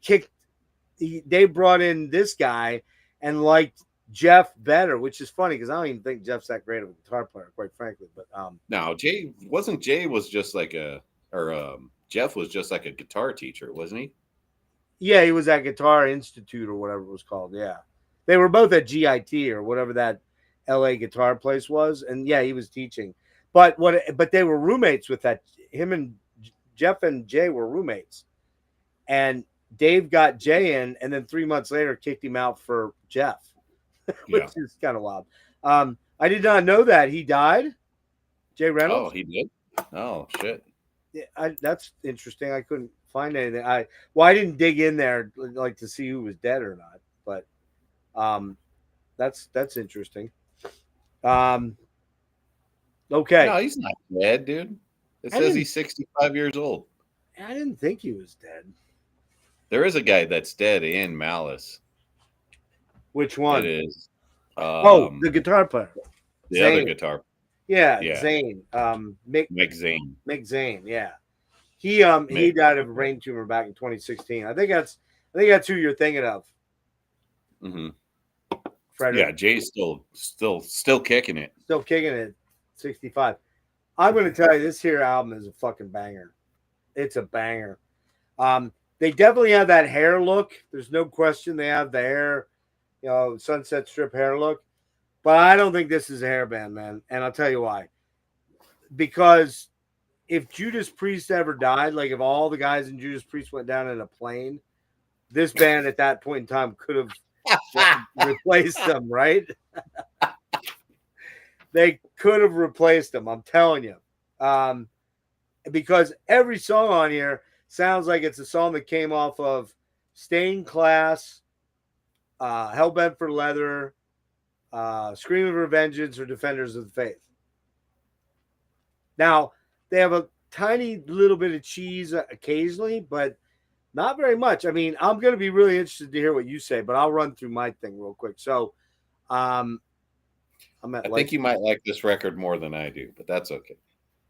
they brought in this guy and liked Jeff better, which is funny because I don't even think Jeff's that great of a guitar player, quite frankly. But no, Jeff was just like a guitar teacher, wasn't he? Yeah, he was at Guitar Institute or whatever it was called. Yeah, they were both at GIT or whatever that LA guitar place was, and yeah, he was teaching. But they were roommates with that. Him and Jeff and Jay were roommates, and Dave got Jay in, and then 3 months later kicked him out for Jeff, which is kind of wild. I did not know that he died. Jay Reynolds. Oh, he did. Oh shit. Yeah, that's interesting. I couldn't find anything. I didn't dig in there like to see who was dead or not, but that's interesting. Okay. No, he's not dead, dude. It says he's 65 years old. I didn't think he was dead. There is a guy that's dead in Malice. Which one? It is. The guitar player. The Zane. other guitar. Yeah, Zane. Mick Zane. Mick Zane. Yeah, he died of a brain tumor back in 2016. I think that's who you're thinking of. Mm-hmm. Frederick. Yeah, Jay's still kicking it. Still kicking it. 65. I'm going to tell you, this here album is a fucking banger. It's a banger. They definitely have that hair look. There's no question they have the hair, Sunset Strip hair look. But I don't think this is a hair band, man. And I'll tell you why. Because if Judas Priest ever died, like if all the guys in Judas Priest went down in a plane, this band at that point in time could have replaced them, right? They could have replaced them. I'm telling you. Because every song on here sounds like it's a song that came off of Stained Class, Hellbent for Leather, Scream of Revengeance, or Defenders of the Faith. Now, they have a tiny little bit of cheese occasionally, but not very much. I mean, I'm going to be really interested to hear what you say, but I'll run through my thing real quick. So, I think you might like this record more than I do, but that's okay.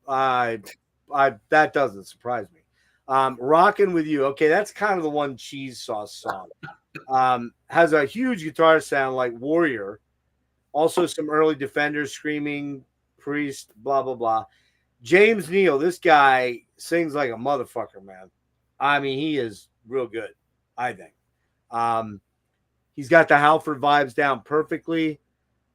That doesn't surprise me. Rockin' With You. Okay, that's kind of the one cheese sauce song. Has a huge guitar sound like Warrior. Also some early Defenders, Screaming, Priest, blah, blah, blah. James Neal, this guy sings like a motherfucker, man. I mean, he is real good, I think. He's got the Halford vibes down perfectly.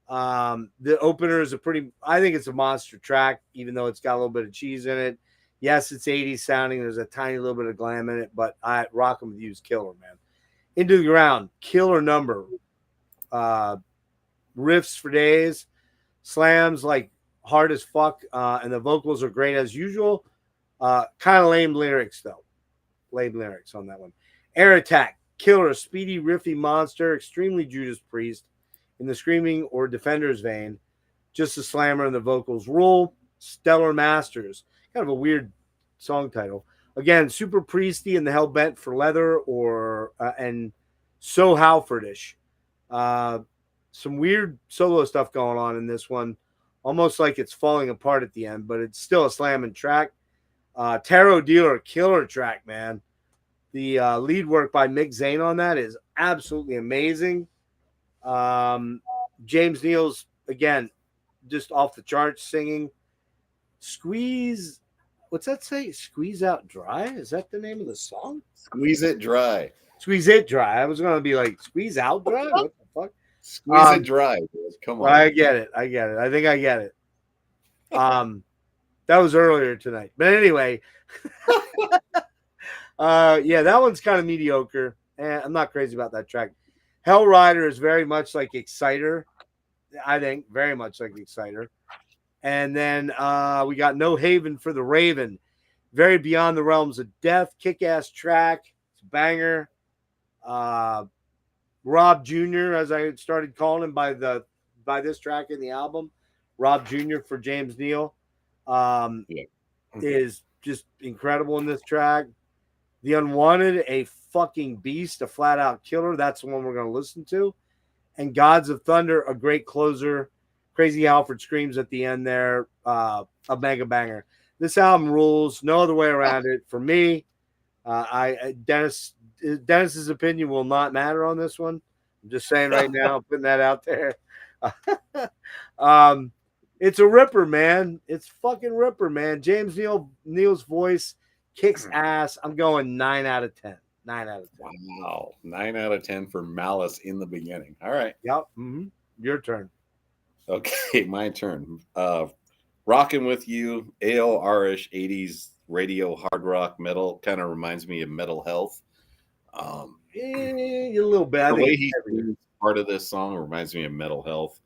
The opener is I think it's a monster track, even though it's got a little bit of cheese in it. Yes, it's 80s sounding. There's a tiny little bit of glam in it, but Rockin' With You is killer, man. Into the Ground, killer number. Riffs for days, slams like hard as fuck, and the vocals are great as usual. Kind of lame lyrics, though. Lame lyrics on that one. Air Attack, killer, speedy, riffy monster, extremely Judas Priest in the Screaming or Defenders vein. Just a slammer and the vocals rule. Stellar Masters, kind of a weird song title. Again, super priesty and the Hellbent for Leather, or and so Halfordish. Some weird solo stuff going on in this one, almost like it's falling apart at the end, but it's still a slamming track. Tarot Dealer, killer track, man. The lead work by Mick Zane on that is absolutely amazing. James Neal's, again, just off the charts singing. Squeeze, what's that say? Squeeze Out Dry? Is that the name of the song? Squeeze It Dry. Squeeze It Dry. I was going to be like, Squeeze Out Dry? What the fuck? Squeeze It Dry. Come on. I get it. I think I get it. That was earlier tonight. But anyway, yeah, that one's kind of mediocre. I'm not crazy about that track. Hell Rider is very much like Exciter. I think very much like Exciter. And then we got No Haven for the Raven. Very Beyond the Realms of Death. Kick-ass track. It's a banger. Rob Jr., as I started calling him by this track in the album. Rob Jr. for James Neal. Is just incredible in this track. The Unwanted, a fucking beast, a flat-out killer. That's the one we're going to listen to. And Gods of Thunder, a great closer. Crazy Halford screams at the end there. A mega banger. This album rules. No other way around it. For me, Dennis's opinion will not matter on this one. I'm just saying right now, putting that out there. It's a ripper, man. It's fucking ripper, man. James Neal's voice kicks ass. I'm going 9 out of 10. 9 out of 10. Wow. 9 out of 10 for Malice in the beginning. All right. Yep. Mm-hmm. Your turn. Okay, my turn. Rockin' With You, AOR-ish 80s radio hard rock metal. Kind of reminds me of Metal Health. A little bit. The way he sings part of this song reminds me of Metal Health.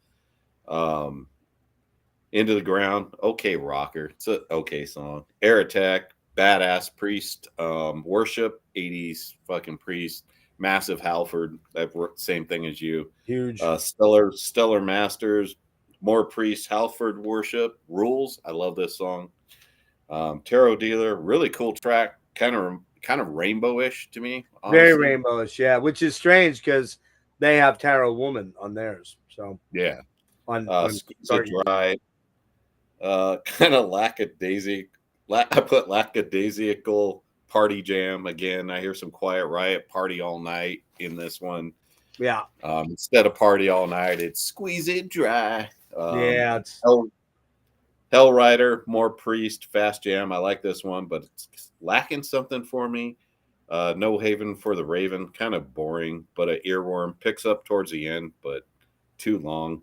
Into the Ground, okay rocker. It's an okay song. Air Attack, badass Priest. Worship, 80s fucking Priest. Massive Halford, that same thing as you. Huge. Stellar Masters, more Priest. Halford Worship, rules. I love this song. Tarot Dealer, really cool track. Kind of rainbowish to me. Honestly. Very rainbowish, yeah. Which is strange because they have Tarot Woman on theirs. So yeah. On Dry. Kind of lackadaisical. I put lackadaisical party jam again. I hear some Quiet Riot, Party All Night in this one. Yeah. Instead of Party All Night, it's Squeeze It Dry. Yeah. It's Hell Rider, more Priest, fast jam. I like this one, but it's lacking something for me. No Haven for the Raven, kind of boring, but an earworm. Picks up towards the end, but too long.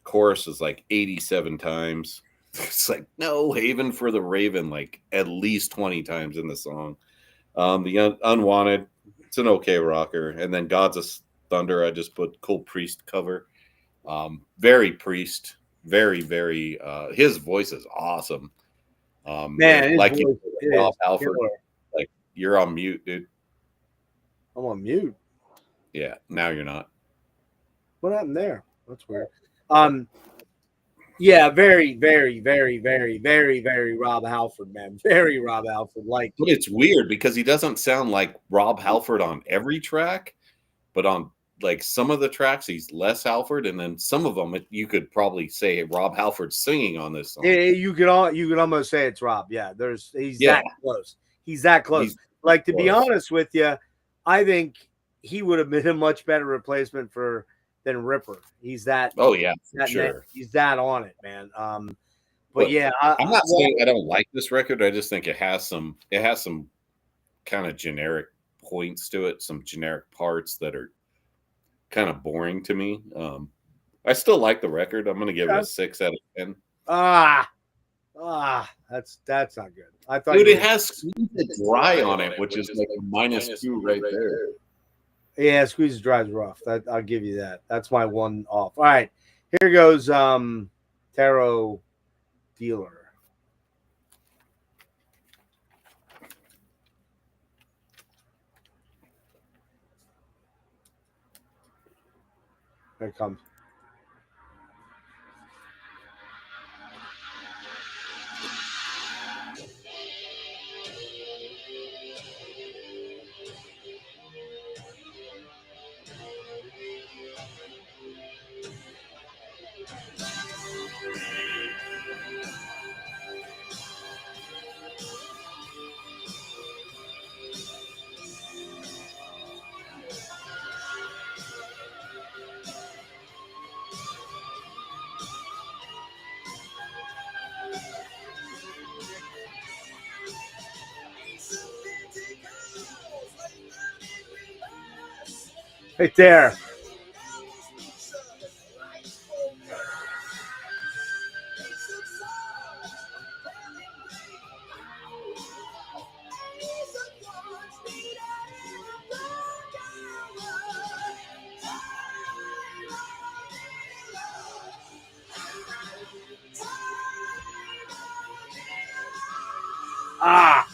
Chorus is like 87 times. It's like No Haven for the Raven, like at least 20 times in the song. The Unwanted, it's an okay rocker. And then Gods Thunder. I just put cool Priest cover. Very Priest. Very, very. His voice is awesome. Man, his like voice you, is Rob Halford. killer. Like you're on mute, dude. I'm on mute. Yeah, now you're not. What happened there? That's weird. Yeah, very, very, very, very, very, very Rob Halford, man. Very Rob Halford. Like, But it's weird because he doesn't sound like Rob Halford on every track, but on like some of the tracks he's less Halford, and then some of them you could probably say Rob Halford singing on this song. you could almost say it's Rob. Yeah, he's Yeah. that close. He's that close. He's Like, to be close. honest with you, I think he would have been a much better replacement than Ripper. He's that. Oh yeah, for that sure. He's that on it, man. But But yeah, I'm not saying I don't like this record. I just think it has some kind of generic points to it, some generic parts that are kind of boring to me. I still like the record. I'm going to give it a 6 out of 10. That's not good. I thought Dude, you it has Squeeze It Dry on it, which is like a -2 right there. Yeah, Squeeze It Dry is rough. I'll give you that. That's my one off. All right, here goes Tarot Dealer. Here it comes. Right there. Ah.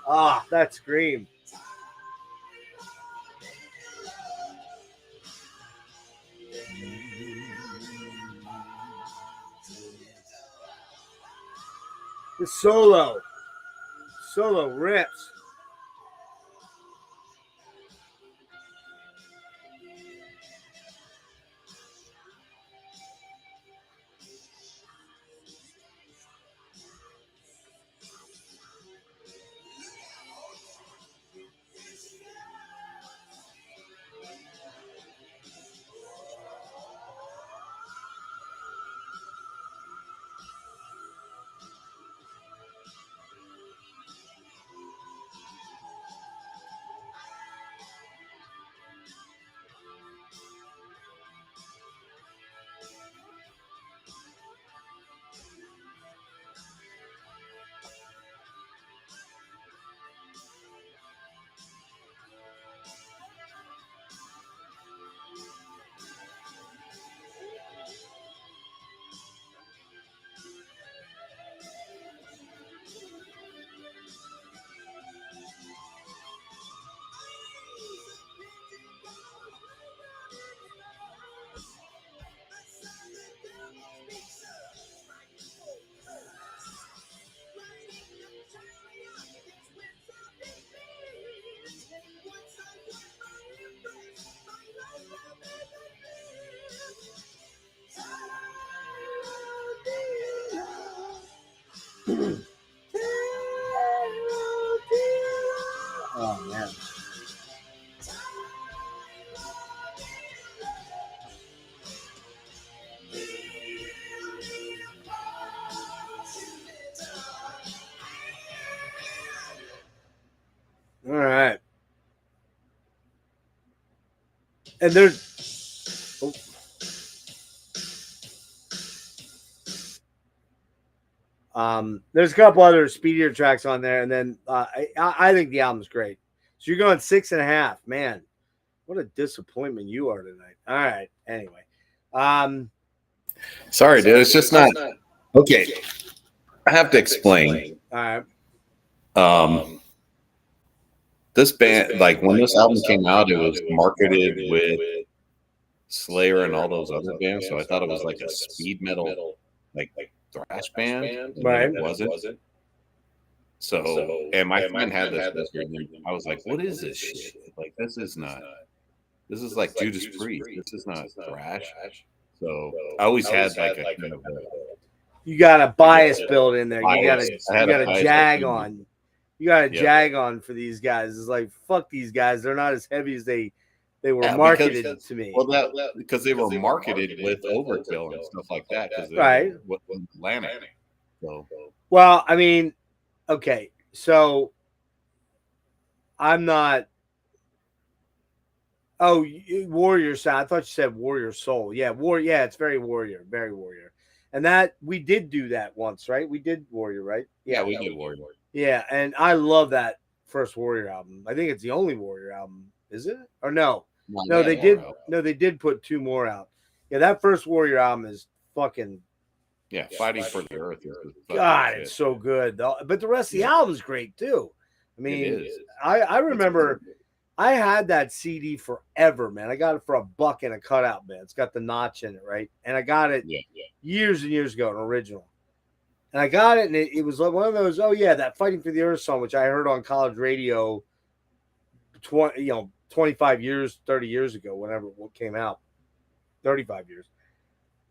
Ah, that scream. The solo rips. Oh man. All right. And there's there's a couple other speedier tracks on there, and then I think the album's great. So you're going 6.5, man. What a disappointment you are tonight. All right. Anyway, Sorry, dude. It's just not okay. I have to explain. all right. This band, like when this album came out, it was marketed with Slayer and all those other bands. So I thought it was like a speed metal, like thrash band. And Right. It wasn't. So, and my friend had this record, and I was like, "What is this shit? Like, this is not. This is like Judas Priest. This is not thrash." So I always had like a kind of You got a bias built in there. You got bias. I had a a bias jag built in. on. You got a Yep. jag on for these guys. It's like, fuck these guys. They're not as heavy as they were Yeah, marketed because- to me. Well, that because they were marketed with Overkill and stuff like that. Because Right. with Atlantic. So Well, I mean, okay, so I'm not. Oh, Warrior Sound. I thought you said Warrior Soul. Yeah, Yeah, it's very Warrior, and that we did do that once, right? We did Warrior, right? yeah, we did Warrior. Yeah, and I love that first Warrior album. I think it's the only Warrior album, is it? Or no? No, they did. No, they did put 2 more out. Yeah, that first Warrior album is fucking. Yeah, Fighting for the Earth. Is fucking God, shit. it's so good. But the rest of the album's great too. I mean, It is. I remember I had that CD forever, man. I got it for $1 in a cutout, man. It's got the notch in it, right? And I got it Yeah. years and years ago, an original. And I got it, and it was like one of those, oh yeah, that Fighting for the Earth song, which I heard on college radio 25 years, 30 years ago, whenever it came out. 35 years.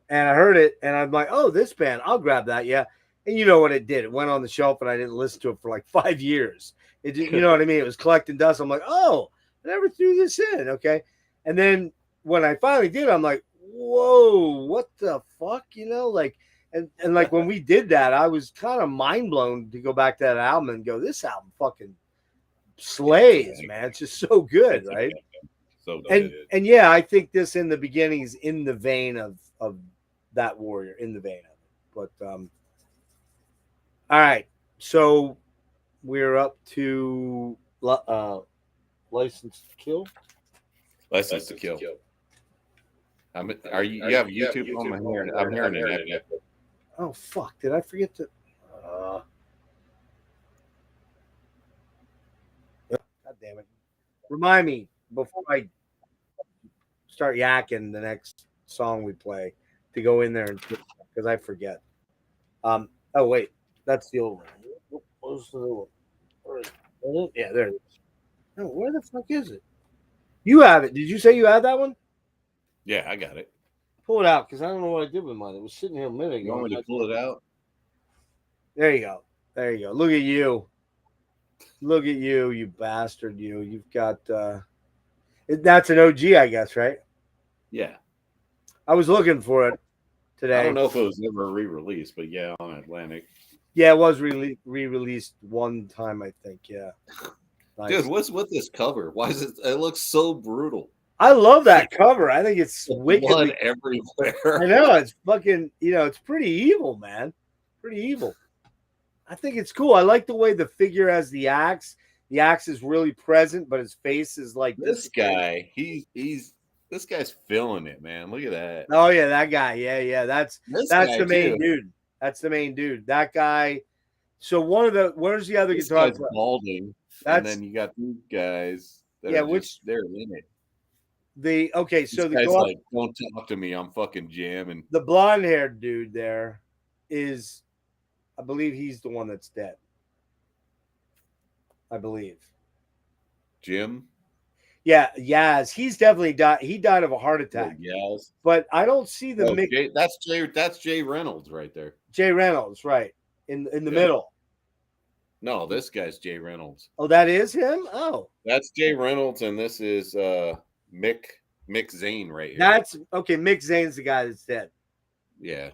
And I heard it, and I'm like, oh, this band, I'll grab that, yeah. And you know what it did? It went on the shelf, and I didn't listen to it for like 5 years. It did, you know what I mean? It was collecting dust. I'm like, oh, I never threw this in, okay? And then when I finally did, I'm like, whoa, what the fuck, you know? Like, and like when we did that, I was kind of mind blown to go back to that album and go, this album fucking slays, man. It's just so good, right? So good. And yeah, I think this in the beginning is in the vein of that Warrior, in the vein of it. But all right, so we're up to License to Kill. License to Kill. Are you? You have YouTube on my hair? I'm hearing it. Oh fuck! Did I forget to? God damn it! Remind me before I start yakking the next song we play to go in there and because I forget. Oh wait, that's the old one. What's the new one? Yeah, there it is. No, where the fuck is it? You have it. Did you say you had that one? Yeah, I got it. Pull it out because I don't know what I did with mine. It was sitting here a minute ago. You want me to pull it out? There you go. There you go. Look at you. Look at you, you bastard. You've got that's an OG, I guess, right? Yeah. I was looking for it today. I don't know if it was ever re-released, but yeah, on Atlantic. Yeah, it was re-released one time, I think. Yeah. Nice. Dude, what's with this cover? Why is it? It looks so brutal. I love that cover. I think it's wicked. Blood everywhere. I know it's fucking. It's pretty evil, man. Pretty evil. I think it's cool. I like the way the figure has the axe. The axe is really present, but his face is like This guy, this guy's feeling it, man. Look at that. Oh yeah, that guy. Yeah. That's guy, the main too. dude. That's the main dude. That guy. So where's the other This guitar guy's player? balding, That's and then you got these guys. That Yeah, are just, they're in it. So This the guy's like, don't talk to me. I'm fucking jamming. the blonde haired dude there is, I believe he's the one that's dead. I believe. Jim. Yeah, Yaz. He's definitely died. He died of a heart attack. Yes. But I don't see the That's Jay Reynolds right there. Jay Reynolds, right? in the Yeah. middle. No, this guy's Jay Reynolds. Oh, that is him. Oh, That's Jay Reynolds, and this is Mick Zane right here. that's okay. Mick Zane's the guy that's dead. Yeah.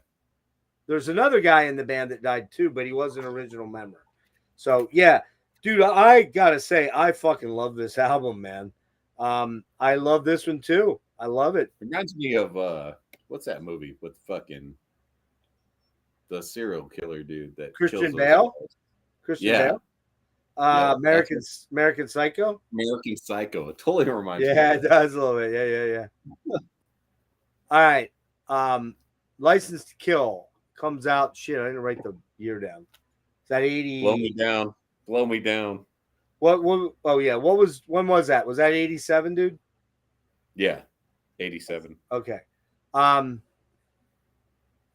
There's another guy in the band that died too, but he was an original member. So yeah, dude, I gotta say, I fucking love this album, man. I love this one too. I love it. Reminds me of what's that movie with fucking the serial killer dude that Christian kills those Bale? guys? Christian Yeah. Bale. Yeah, American Psycho. American Psycho. It totally reminds me. Yeah, of it does a little bit. Yeah. All right. License to Kill comes out. Shit, I didn't write the year down. Is that 80? Blow me down. Blow me down. What? Oh yeah. When was that? Was that 87, dude? Yeah. 87. Okay.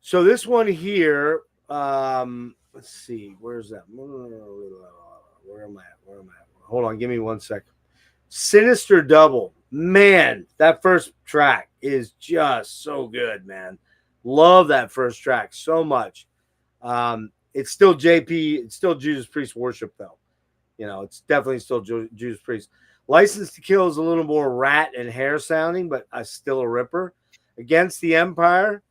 So this one here, let's see, where's that? Where am I at? Hold on, give me 1 second. Sinister Double. Man, that first track is just so good, man. Love that first track so much. It's still JP, it's still Judas Priest worship, though. You know, it's definitely still Judas Priest. License to Kill is a little more rat and hair sounding, but still a ripper. Against the Empire,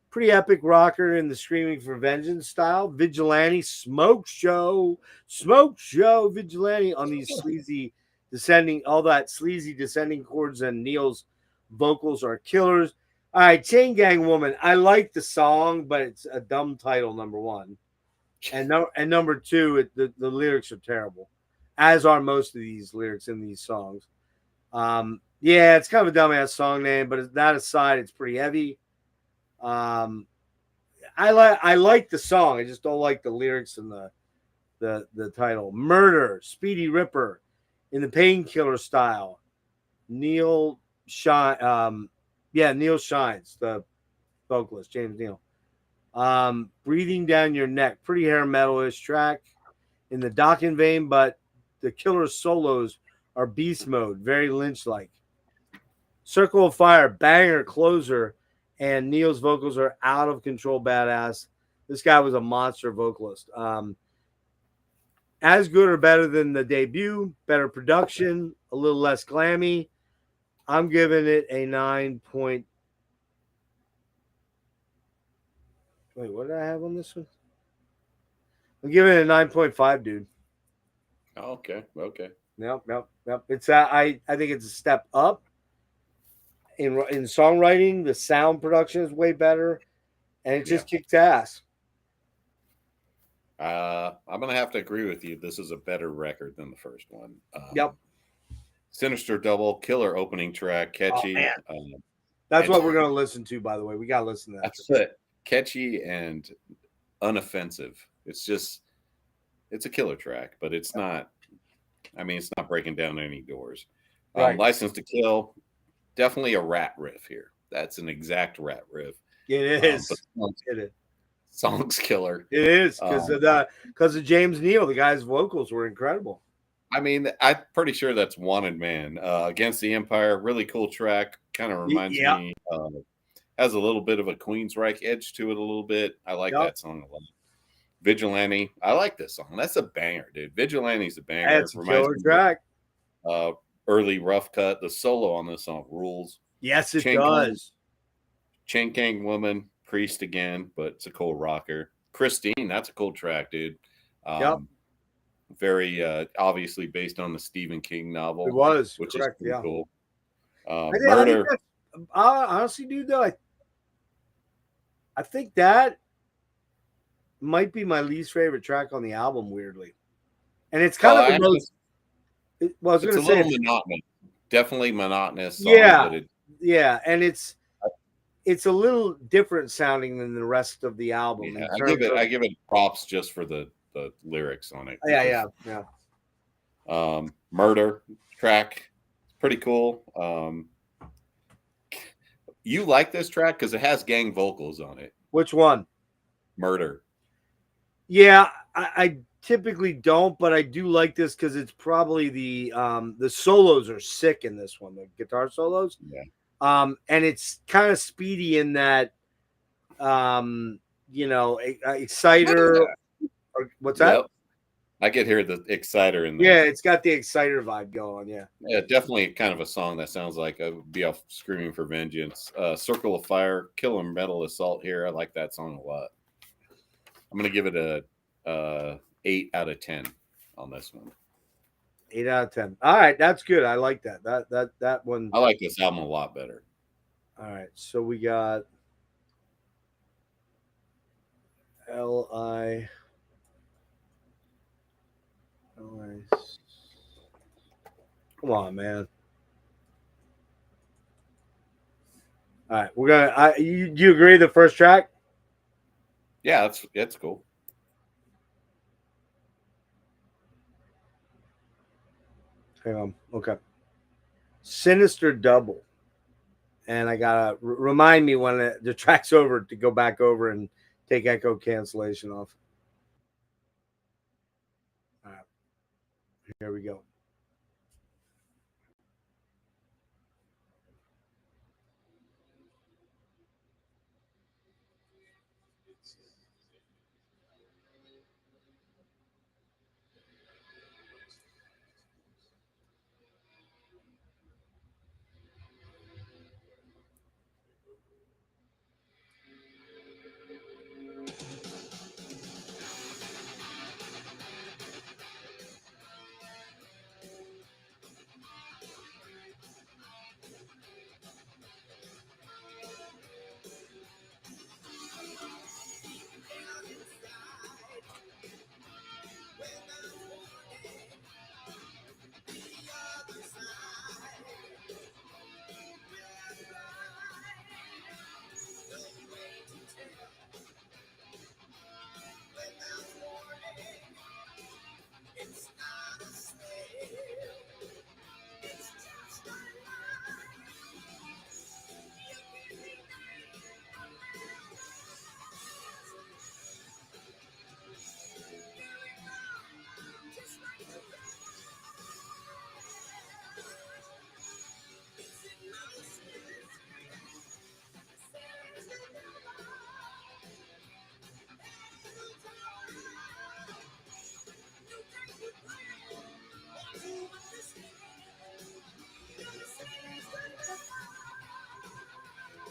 pretty epic rocker in the Screaming for Vengeance style. Vigilante, smoke show, Vigilante on these sleazy descending, all that sleazy descending chords, and Neil's vocals are killers. All right, Chain Gang Woman. I like the song, but it's a dumb title, number one. And number two, the lyrics are terrible, as are most of these lyrics in these songs. Yeah, it's kind of a dumbass song name, but that aside, it's pretty heavy. I like the song. I just don't like the lyrics and the title. Murder, Speedy Ripper, in the Painkiller style. Neil Shines, the vocalist, James Neal. Breathing Down Your Neck, pretty hair metal-ish track in the Dokken vein, but the killer solos are beast mode, very Lynch-like. Circle of Fire, banger closer, and Neil's vocals are out of control badass. This guy was a monster vocalist. As good or better than the debut, better production, a little less glammy. I'm giving it a 9 point. Wait, what did I have on this one? I'm giving it a 9.5, dude. Oh, okay. Okay. Yep. It's I think it's a step up in songwriting. The sound production is way better, and it just kicks ass. I'm gonna have to agree with you. This is a better record than the first one. Yep. Sinister Double, killer opening track, catchy. That's what we're gonna listen to. By the way, we gotta listen to that. That's it. Catchy and unoffensive. It's a killer track, but it's not. I mean, it's not breaking down any doors. Right. License to Kill, definitely a rat riff here. That's an exact rat riff. It is. It is. Song's killer. It is because of James Neal. The guy's vocals were incredible. I mean, I'm pretty sure that's Wanted Man. Against the Empire, really cool track. Kind of reminds me. Has a little bit of a Queensryche edge to it a little bit. I like that song a lot. Vigilante. I like this song. That's a banger, dude. Vigilante's a banger. That's a killer track. Early Rough Cut. The solo on this song rules. Yes, it does. Chain Gang Woman. Priest again, but it's a cool rocker. Christine, that's a cool track, dude. Very obviously based on the Stephen King novel. It was, which correct, is pretty cool. Murder. Honestly, dude, though, I think that might be my least favorite track on the album, weirdly. And it's kind of the most. It's a little monotonous. Definitely monotonous. Song, and it's a little different sounding than the rest of the album. Yeah, I give it props just for the lyrics on it. Yeah. Murder track, pretty cool. You like this track because it has gang vocals on it. Which one? Murder. Yeah, I typically don't, but I do like this because it's probably the solos are sick in this one, the guitar solos. Yeah. And it's kind of speedy in that, Exciter. What's that? Yep. I could hear the exciter in there. Yeah, it's got the exciter vibe going. Yeah. Yeah, definitely kind of a song that sounds like I would be off Screaming for Vengeance. Circle of Fire, Killer Metal Assault here. I like that song a lot. I'm going to give it a 8 out of 10 on this one. 8 out of 10. All right, that's good. I like that. That one. I like this album a lot better. All right, so we got L.I. Come on, man. All right, we're gonna. You agree the first track? Yeah, it's cool. Hang on. Okay. Sinister Double, and I gotta remind me when the track's over to go back over and take echo cancellation off. All right, here we go.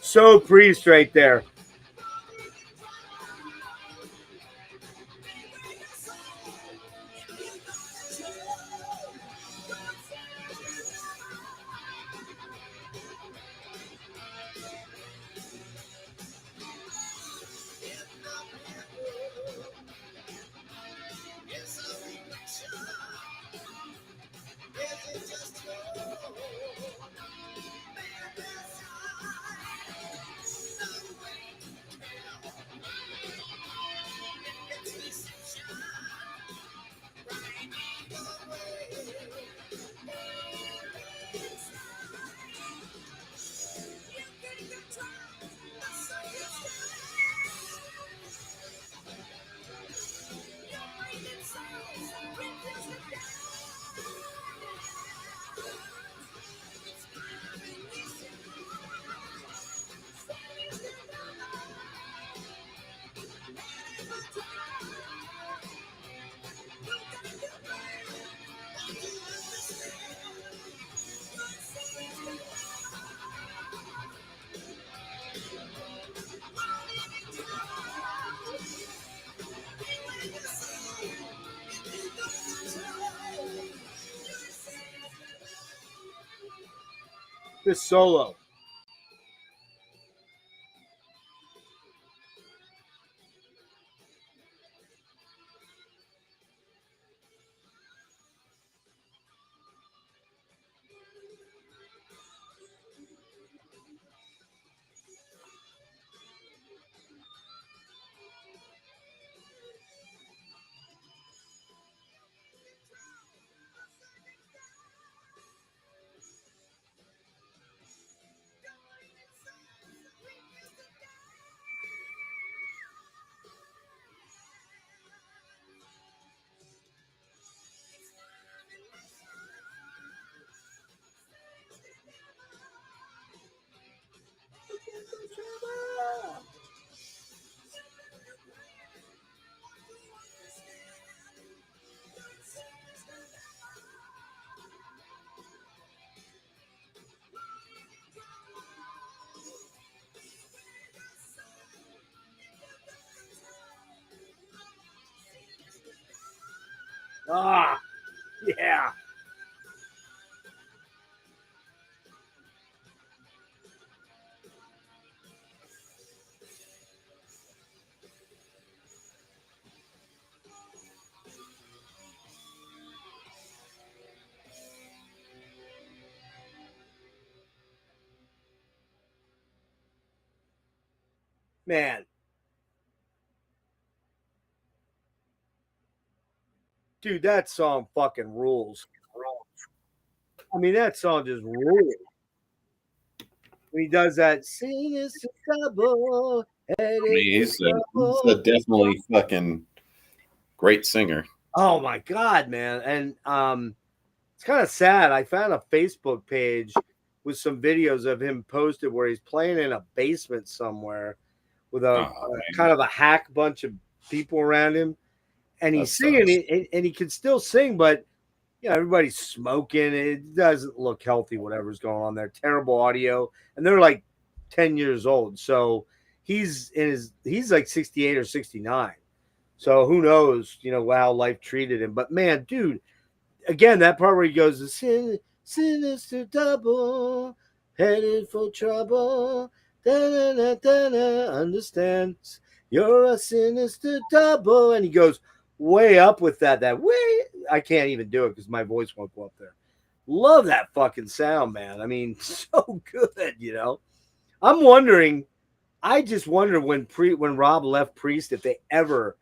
So Priest right there. This solo. Ah, yeah. Man, dude, that song fucking rules. I mean, that song just rules. When he does that, sin is to trouble, I headache mean, is he's a trouble. definitely fucking great singer. Oh my god, man! And it's kind of sad. I found a Facebook page with some videos of him posted where he's playing in a basement somewhere with a Oh, man, kind of a hack bunch of people around him, and that he's singing sucks. it, and he can still sing, but you know everybody's smoking. It doesn't look healthy. Whatever's going on there, terrible audio, and they're like 10 years old. So he's like 68 or 69. So who knows, you know, how life treated him. But man, dude, again, that part where he goes, sinister double, headed for trouble. Da-na-na-na-na, understands you're a sinister double. And he goes way up with that way. I can't even do it because my voice won't go up there. Love that fucking sound, man. I mean, so good, you know. I'm wondering, I just wonder when Rob left Priest if they ever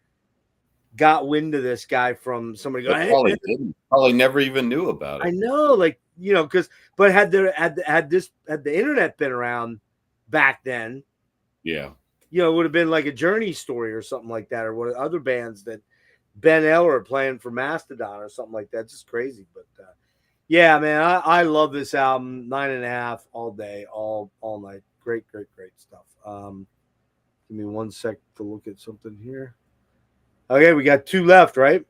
got wind of this guy from somebody They going, probably didn't. Probably never even knew about I it. know, like, you know, but had the internet been around back then, Yeah. you know, it would have been like a Journey story or something like that, or what other bands that Ben Eller playing for Mastodon or something like that. Just crazy. But yeah, man, I love this album. 9.5 all day, all night. Great stuff. Give me 1 sec to look at something here. Okay, we got 2 left, right?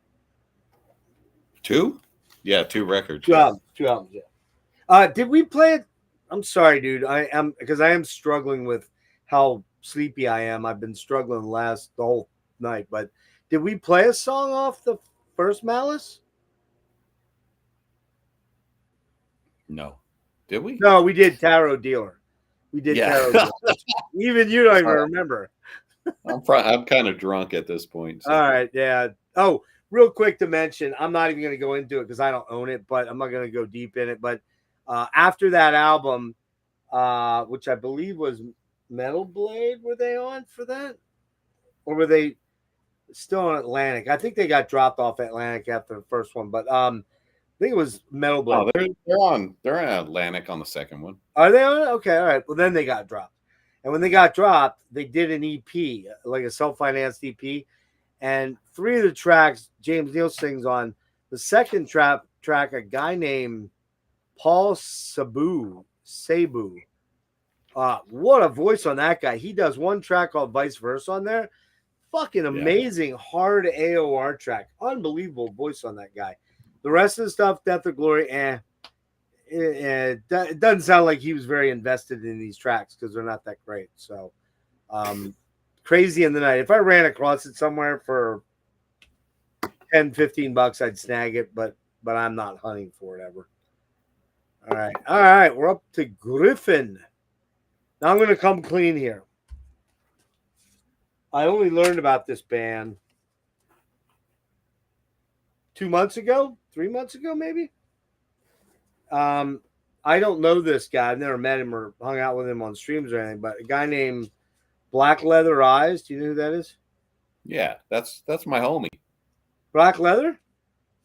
2? Yeah, 2 records. Two Yeah. albums. 2 albums, yeah. Did we play it? I'm sorry, dude. I am because I am struggling with how sleepy I am. I've been struggling the whole night. But did we play a song off the first Malice? No. Did we? No, we did Tarot Dealer. We did Yeah. Tarot Dealer. Even you don't even remember. I'm kind of drunk at this point. So. All right, yeah. Oh, real quick to mention, I'm not even going to go into it because I don't own it, but I'm not going to go deep in it. But after that album, which I believe was Metal Blade, were they on for that? Or were they still on Atlantic? I think they got dropped off Atlantic after the first one, but I think it was Metal Blade. Oh, they're on Atlantic on the second one. Are they on it? Okay, all right. Well, then they got dropped. And when they got dropped, they did an EP, like a self-financed EP. And 3 of the tracks James Neal sings on. The second track, a guy named Paul Sabu. What a voice on that guy. He does one track called Vice Versa on there. Fucking amazing, hard AOR track. Unbelievable voice on that guy. The rest of the stuff, Death or Glory, it doesn't sound like he was very invested in these tracks because they're not that great. So, Crazy in the Night. If I ran across it somewhere for $10-15, I'd snag it, but I'm not hunting for it ever. All right. We're up to Griffin. Now I'm going to come clean here. I only learned about this band 2 months ago, 3 months ago, maybe. I don't know this guy. I've never met him or hung out with him on streams or anything, but a guy named Black Leather Eyes. Do you know who that is? Yeah, that's my homie. Black Leather?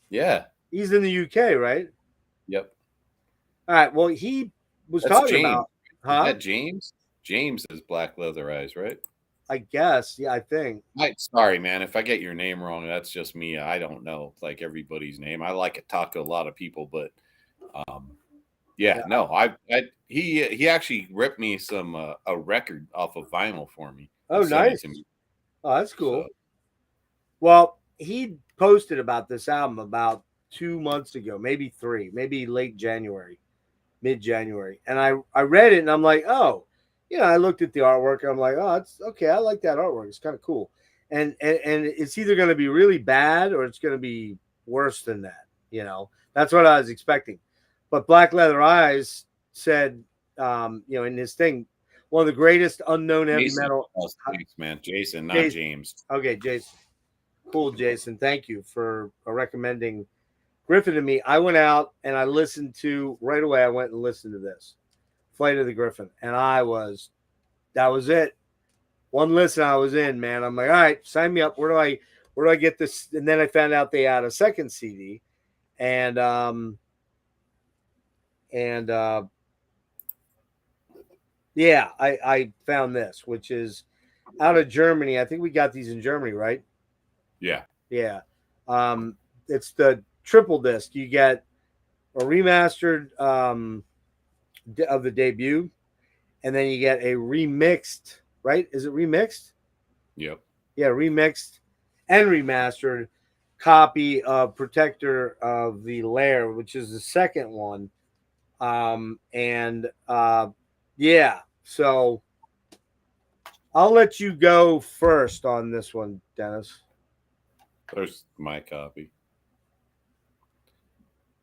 Yeah. He's in the UK, right? Yep. All right. Well, he was That's talking James. about, Is that James? James is Black Leather Eyes, right? I guess. Yeah, I think. Sorry, man. If I get your name wrong, that's just me. I don't know like everybody's name. I like to talk to a lot of people, but no. He actually ripped me some a record off of vinyl for me. Oh, He sent it nice. to me. Oh, that's cool. So, Well, he posted about this album about 2 months ago, maybe 3, maybe late January, mid-January. And I read it and I'm like, oh, you know, I looked at the artwork and I'm like, oh, it's okay. I like that artwork. It's kind of cool. And it's either going to be really bad or it's going to be worse than that. That's what I was expecting. But Black Leather Eyes said, in his thing, one of the greatest unknown heavy Jason. metal. Oh, thanks, man. Jason, not Jason. James. Okay, Jason. Cool, Jason. Thank you for recommending Griffin to me. I went out and I listened to right away. I went and listened to this Flight of the Griffin, and that was it. One listen, I was in, man. I'm like, all right, sign me up. Where do I get this? And then I found out they had a second CD, and yeah, I found this, which is out of Germany. I think we got these in Germany, right? Yeah. Yeah. It's the triple disc. You get a remastered of the debut, and then you get a remixed, right? Is it remixed? Yep. Yeah, remixed and remastered copy of Protector of the Lair, which is the second one. Yeah, so I'll let you go first on this one, Dennis. There's my copy,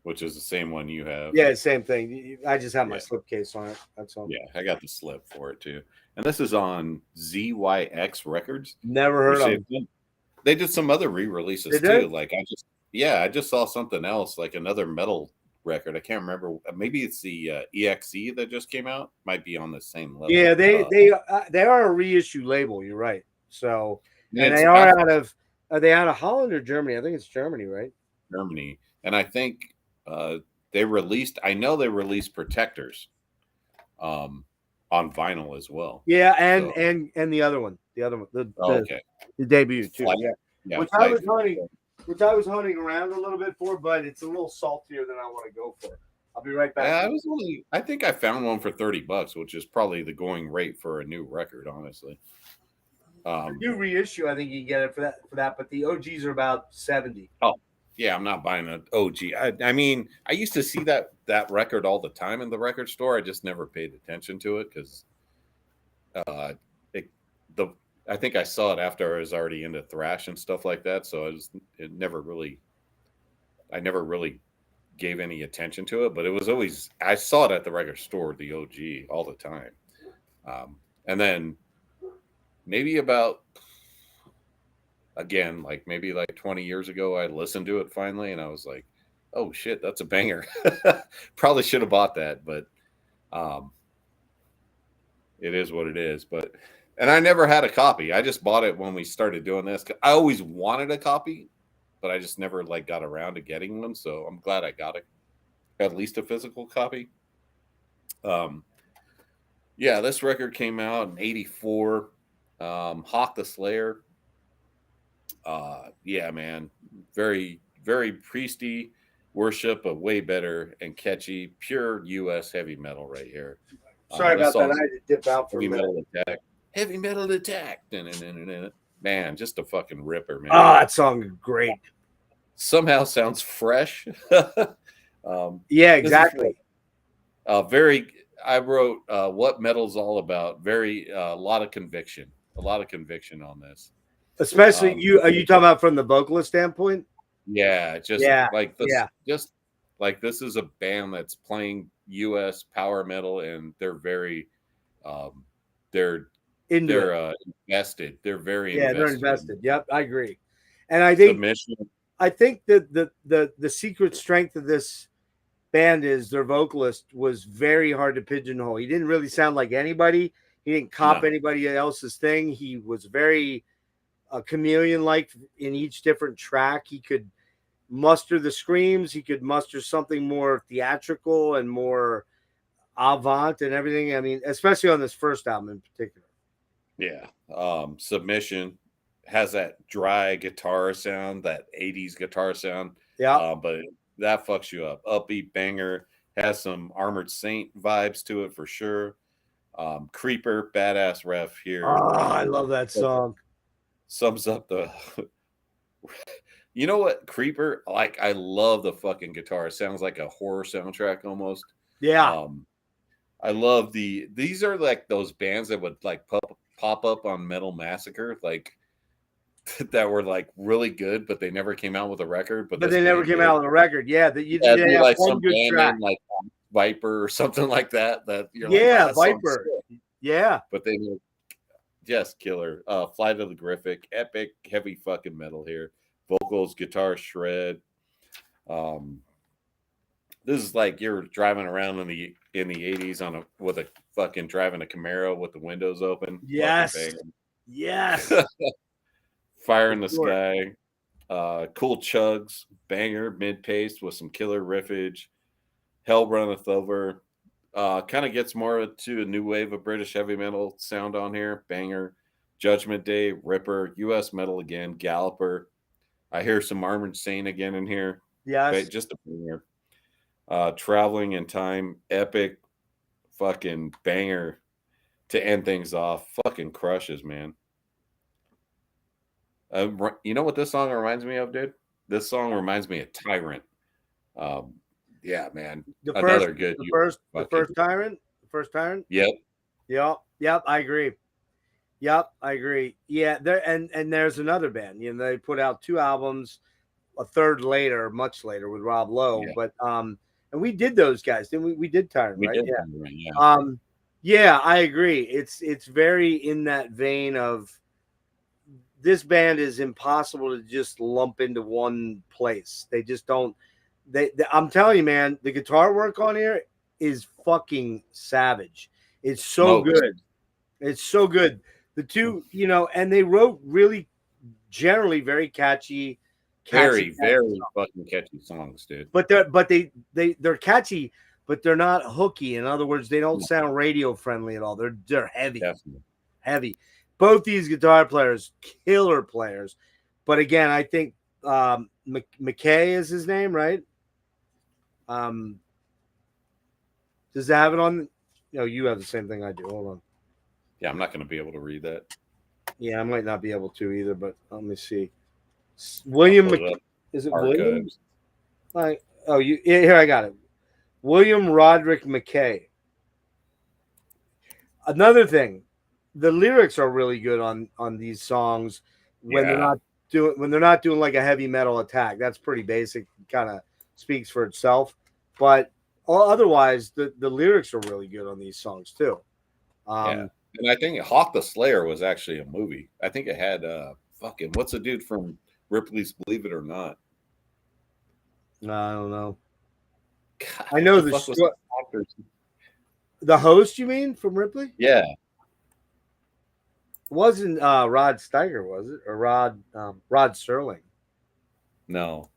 which is the same one you have. Yeah, same thing. I just have my Yeah. slipcase on it. That's all. Yeah, I got the slip for it too. And this is on ZYX Records. Never heard of them. They did some other re-releases They did? too. Like I just saw something else, like another metal record. I can't remember. Maybe it's the EXE that just came out. Might be on the same level. Yeah, they are a reissue label. You're right. So, and they are out of Holland or Germany? I think it's Germany, right? Germany, and I think they released. I know they released Protectors, on vinyl as well. Yeah, and the other one, Okay. the debut too. Flight. Yeah, Yeah, which I was hunting around a little bit for, but it's a little saltier than I want to go for. I'll be right back. Yeah, I think I found one for $30, which is probably the going rate for a new record, honestly. New reissue, I think you can get it for that, but the OGs are about 70. Oh, yeah, I'm not buying an OG. I mean, I used to see that record all the time in the record store. I just never paid attention to it because I think I saw it after I was already into thrash and stuff like that. So I never really gave any attention to it. But it was always, I saw it at the record store, the OG, all the time. And then maybe about, again, like maybe like 20 years ago, I listened to it finally, and I was like, oh shit, that's a banger. Probably should have bought that, but it is what it is. And I never had a copy. I just bought it when we started doing this. I always wanted a copy, but I just never got around to getting one. So I'm glad I got at least a physical copy. Yeah, this record came out in '84. Hawk the Slayer. Yeah, man, very, very priesty worship, but way better and catchy, pure U.S. heavy metal right here. Sorry about that. I had to dip out for a Heavy minute. Metal Attack. Heavy Metal Attack. Man, just a fucking ripper, man. Oh, that song is great. Somehow sounds fresh. Yeah, exactly. I wrote What Metal's All About. A lot of conviction. A lot of conviction on this. Especially are you talking about from the vocalist standpoint? Yeah, just like this is a band that's playing U.S. power metal, and they're very, they're invested. They're very they're invested. Yep, I agree. And I think that the secret strength of this band is their vocalist was very hard to pigeonhole. He didn't really sound like anybody. He didn't cop anybody else's thing. He was very chameleon-like in each different track. He could muster the screams. He could muster something more theatrical and more avant and everything. I mean, especially on this first album in particular. Yeah. Submission has that dry guitar sound, that 80s guitar sound. Yeah. But that fucks you up. Upbeat banger. Has some Armored Saint vibes to it for sure. Creeper, badass ref here. Oh, I love that song. Sums up the... You know what? Creeper, I love the fucking guitar. It sounds like a horror soundtrack almost. Yeah. I love these are like those bands that would pop up on Metal Massacre. Like that were like really good, but they never came out with a record. But But this they never band came did. out with a record. Yeah, that you Yeah, they it'd be have like one some good band track. name like Viper or something like that. That you're like, Yeah, that song's Viper. sick. Yeah. But they were just killer. Flight of the Griffin, epic, heavy fucking metal here. Vocals, guitar shred. This is like you're driving around in the 80s on a with a fucking driving a Camaro with the windows open. Yes. Fucking Yes. banging. Fire in For the sure. sky. Cool chugs, banger, mid paced with some killer riffage. Hell runneth over. Kind of gets more to a new wave of British heavy metal sound on here. Banger, Judgment Day, Ripper, U.S. metal again, Galloper. I hear some Armored Saint again in here. Yes. Just a banger. Traveling in Time, epic, fucking banger to end things off. Fucking crushes, man. You know what this song reminds me of, dude? This song reminds me of Tyrant. Yeah, man. The Another first, good. the first tyrant. The first tyrant. Yep. Yep. I agree. Yep, I agree. Yeah, there and there's another band. You know, they put out 2 albums, a third later, much later with Rob Lowe. Yeah. But and we did those guys, didn't we? We did Tyrant, We right? did. Yeah. Yeah. Yeah, I agree. It's very in that vein of this band is impossible to just lump into one place. They just don't. I'm telling you, man, the guitar work on here is fucking savage. It's so Smokes. good. It's so good. The two, you know, and they wrote really generally very catchy Very fucking catchy songs, dude. but they're catchy, but they're not hooky. In other words, they don't sound radio friendly at all. They're heavy. Definitely. Heavy. Both these guitar players, killer players. But again, I think McKay is his name, right? Does it have it on? No, you have the same thing I do. Hold on. Yeah, I'm not going to be able to read that. Yeah, I might not be able to either, but let me see. William is it William? Like, oh, here I got it. William Roderick McKay. Another thing, the lyrics are really good on these songs when they're not doing like a heavy metal attack. That's pretty basic, kind of speaks for itself. But otherwise, the lyrics are really good on these songs too. Yeah. And I think Hawk the Slayer was actually a movie. I think it had fucking what's the dude from Ripley's Believe It or Not? No, I don't know. God, I know the host. You mean from Ripley? Yeah. It wasn't Rod Steiger, was it, or Rod Serling? No.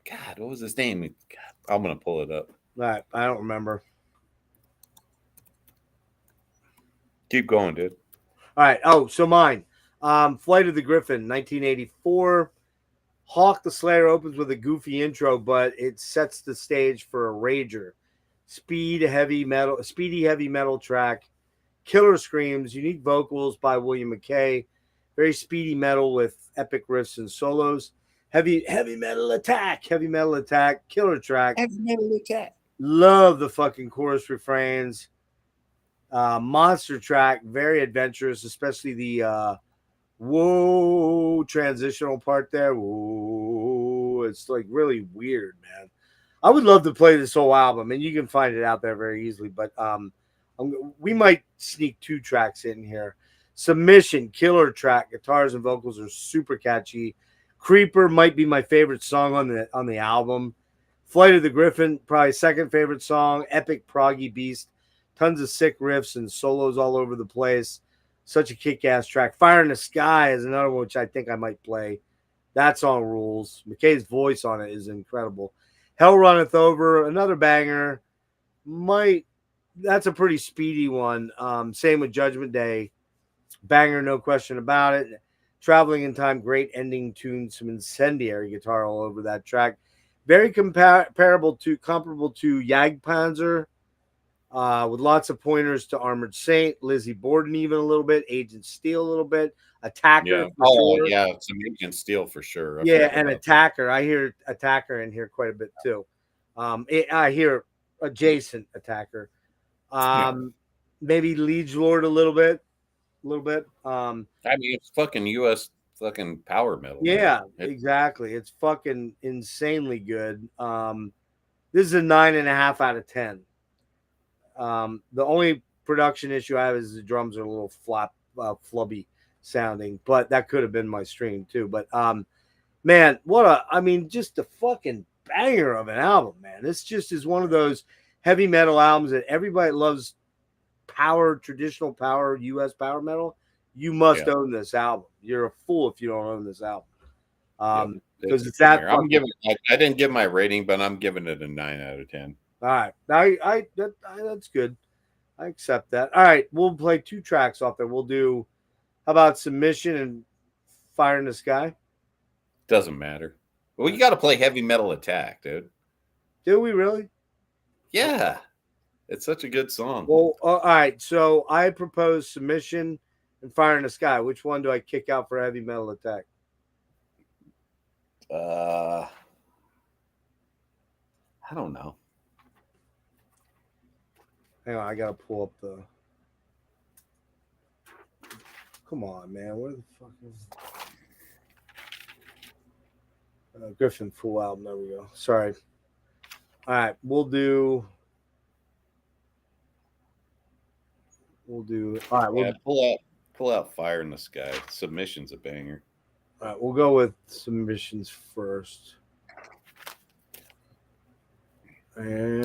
God, what was his name? God, I'm gonna pull it up. I don't remember. Keep going, dude. All right. Oh, so mine. Flight of the Griffin, 1984. Hawk the Slayer opens with a goofy intro, but it sets the stage for a rager. Speedy heavy metal track. Killer screams, unique vocals by William McKay. Very speedy metal with epic riffs and solos. Heavy metal attack. Killer track. Heavy metal attack. Love the fucking chorus refrains. Monster track, very adventurous, especially the whoa transitional part there. Whoa, it's like really weird, man. I would love to play this whole album, and you can find it out there very easily. But we might sneak 2 tracks in here. Submission, killer track, guitars and vocals are super catchy. Creeper might be my favorite song on the album. Flight of the Griffin, probably second favorite song. Epic proggy beast. Tons of sick riffs and solos all over the place. Such a kick-ass track. Fire in the Sky is another one which I think I might play. That song rules. McKay's voice on it is incredible. Hell Runneth Over, another banger. That's a pretty speedy one. Same with Judgment Day. Banger, no question about it. Traveling in Time, great ending tune. Some incendiary guitar all over that track. Very comparable to Jagdpanzer. With lots of pointers to Armored Saint, Lizzie Borden even a little bit, Agent Steel a little bit, Attacker. Yeah. Sure. Yeah, some Agent Steel for sure. And Attacker. I hear Attacker in here quite a bit too. I hear Adjacent Attacker. Maybe Liege Lord a little bit. I mean, it's fucking U.S. fucking power metal. Yeah, man. exactly. It's fucking insanely good. This is a 9.5 out of 10. The only production issue I have is the drums are a little flubby sounding, but that could have been my stream too. But man, just a fucking banger of an album, man. This just is one of those heavy metal albums that everybody loves. Traditional power, U.S. power metal. You must own this album. You're a fool if you don't own this album. Because it's that. I'm giving. I didn't give my rating, but I'm giving it a 9 out of 10. All right, that's good. I accept that. All right, we'll play 2 tracks off there. We'll do. How about Submission and Fire in the Sky? Doesn't matter. Well, you got to play Heavy Metal Attack, dude. Do we really? Yeah, it's such a good song. Well, all right. So I propose Submission and Fire in the Sky. Which one do I kick out for Heavy Metal Attack? I don't know. Hang on, I gotta pull up the. Come on, man. Where the fuck is Griffin full album? There we go. Sorry. All right, we'll do. All right, pull out Fire in the Sky. Submission's a banger. All right, we'll go with Submissions first. And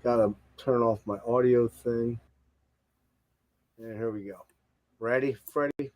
gotta turn off my audio thing. And here we go. Ready, Freddie?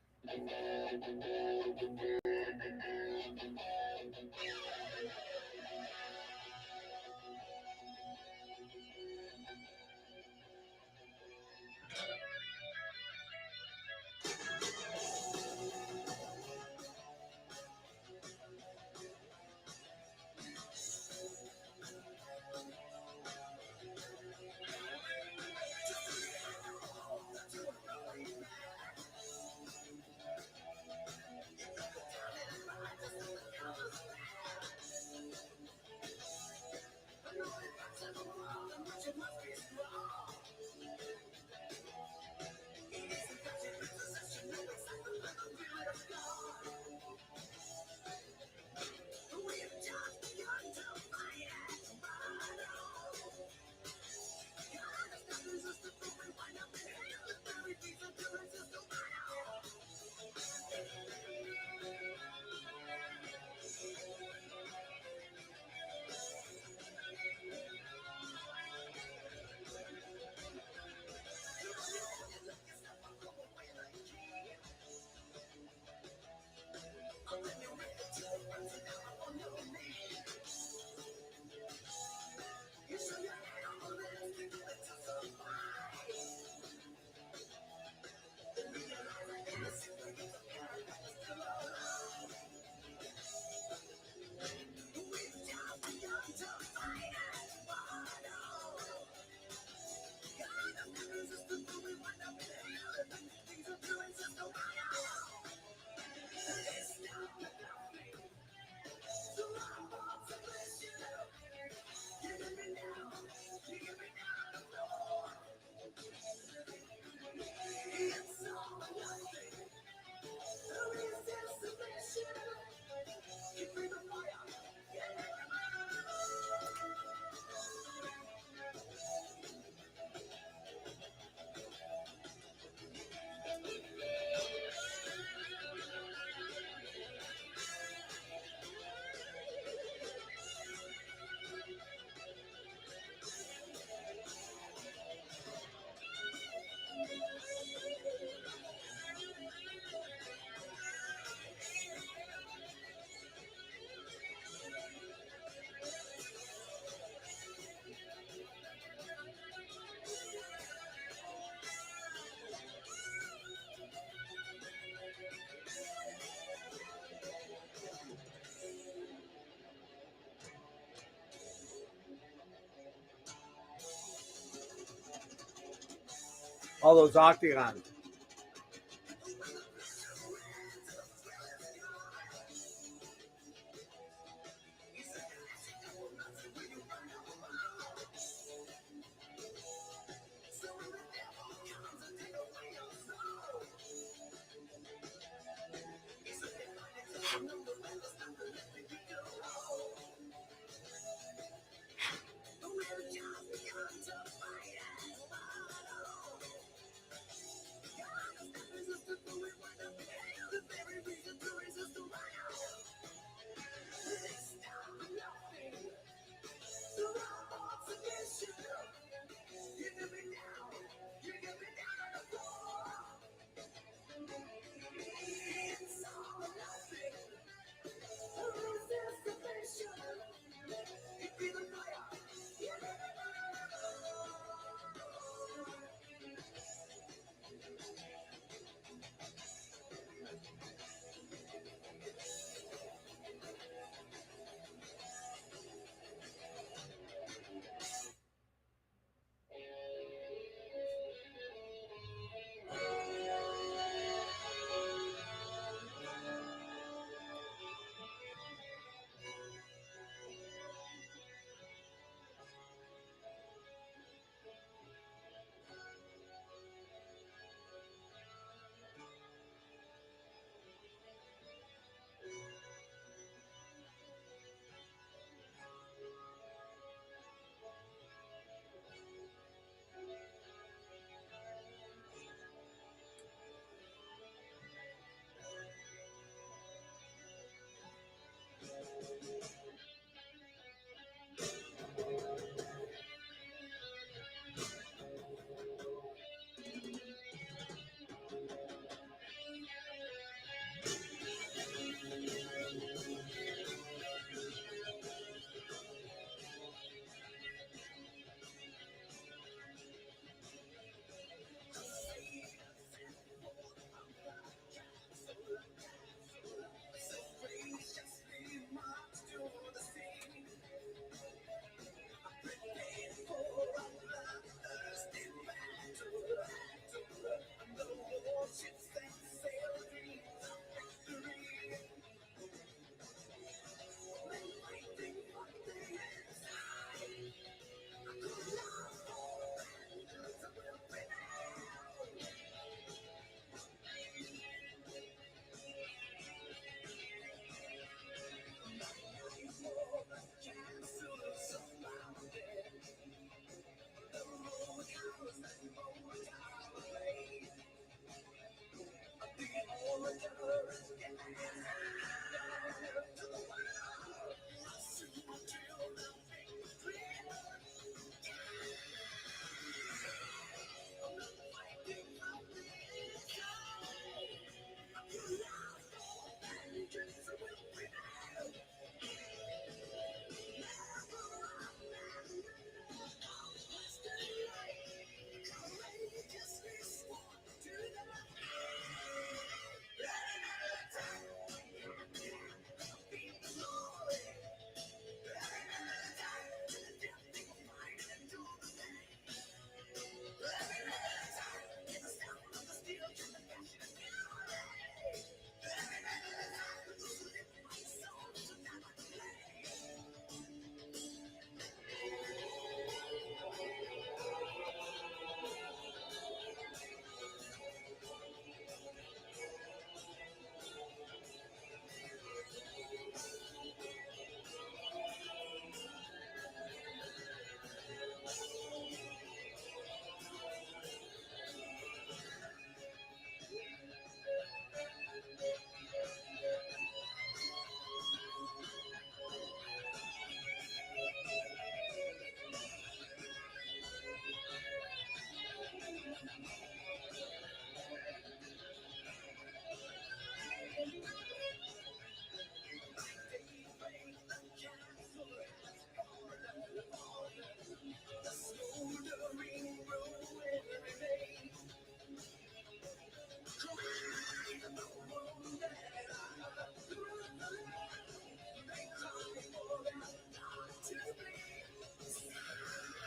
All those octagons.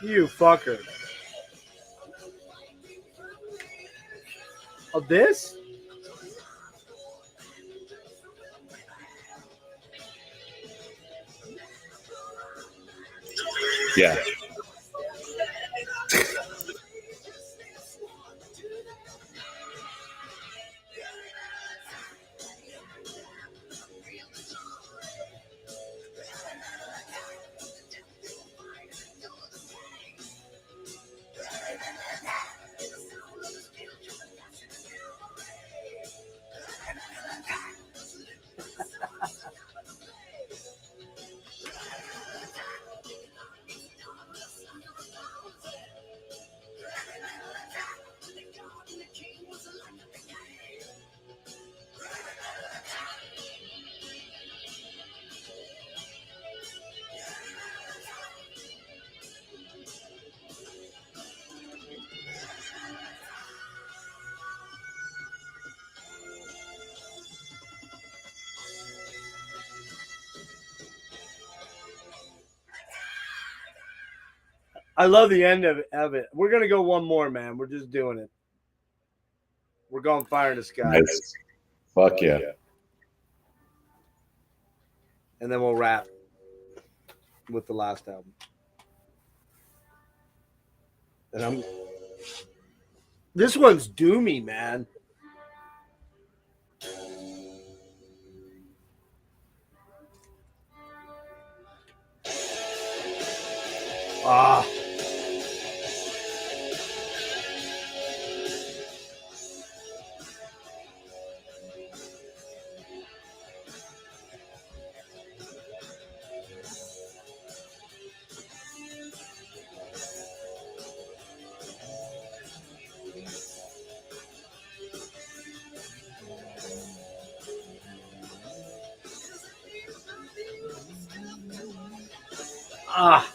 You fucker. Of this? Yeah. I love the end of it. We're gonna go one more, man. We're just doing it. We're going fire in the sky, Nice. Fuck yeah. and then we'll wrap with the last album. And this one's doomy, man. Ah. Ah.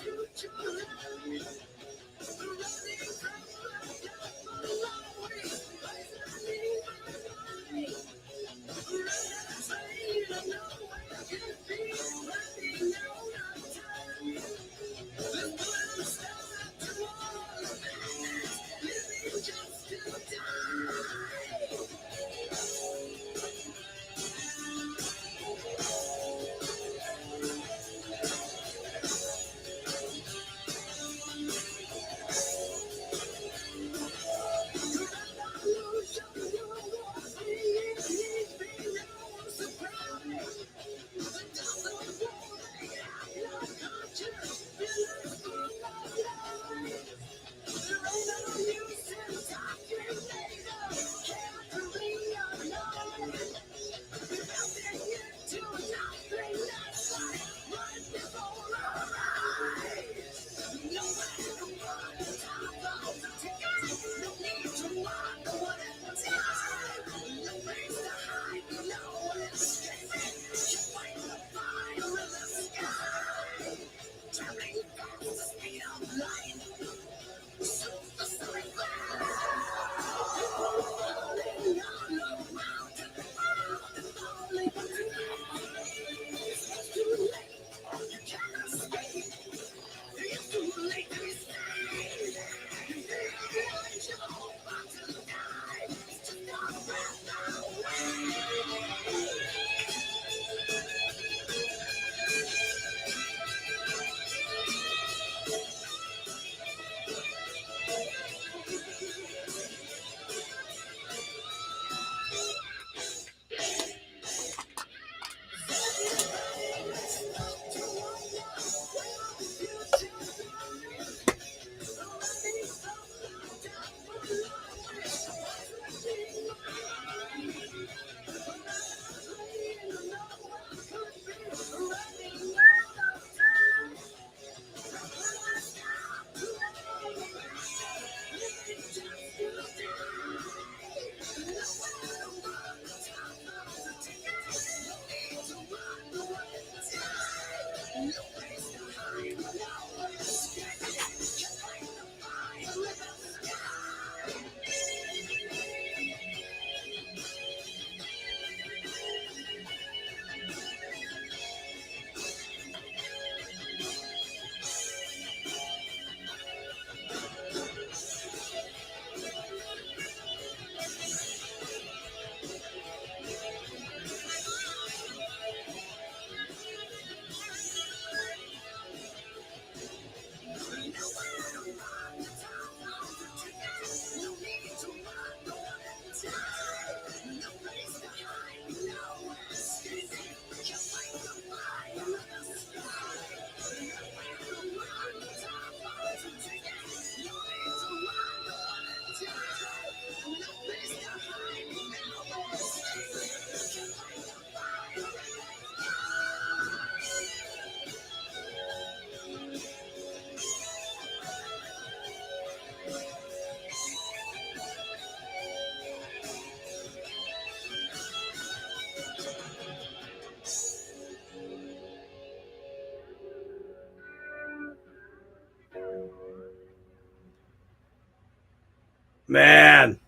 Man.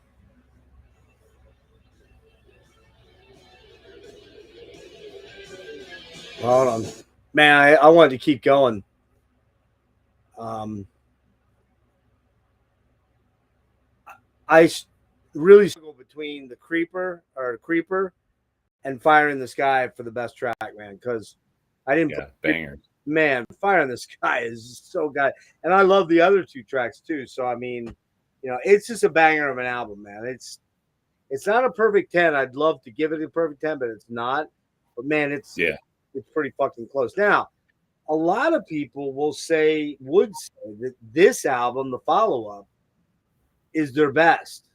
Hold on. Man, I wanted to keep going. I really struggle between the creeper and Fire in the Sky for the best track, man, because I didn't Yeah, banger. man, Fire in the Sky is so good. And I love the other two tracks too. So I mean, it's just a banger of an album, man. It's not a perfect 10. I'd love to give it a perfect 10, but it's not. But man, it's pretty fucking close. Now, a lot of people would say that this album, the follow-up, is their best.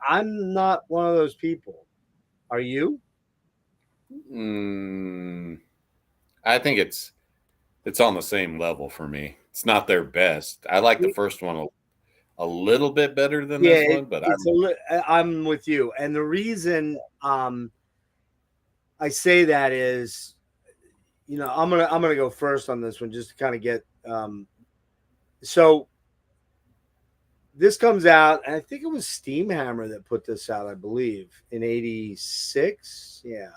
I'm not one of those people. Are you? I think it's on the same level for me. It's not their best. I like the first one a little bit better than this one, but I'm with you. And the reason I say that is, I'm gonna go first on this one just to kind of get so this comes out, and I think it was Steamhammer that put this out, I believe, in '86. Yeah.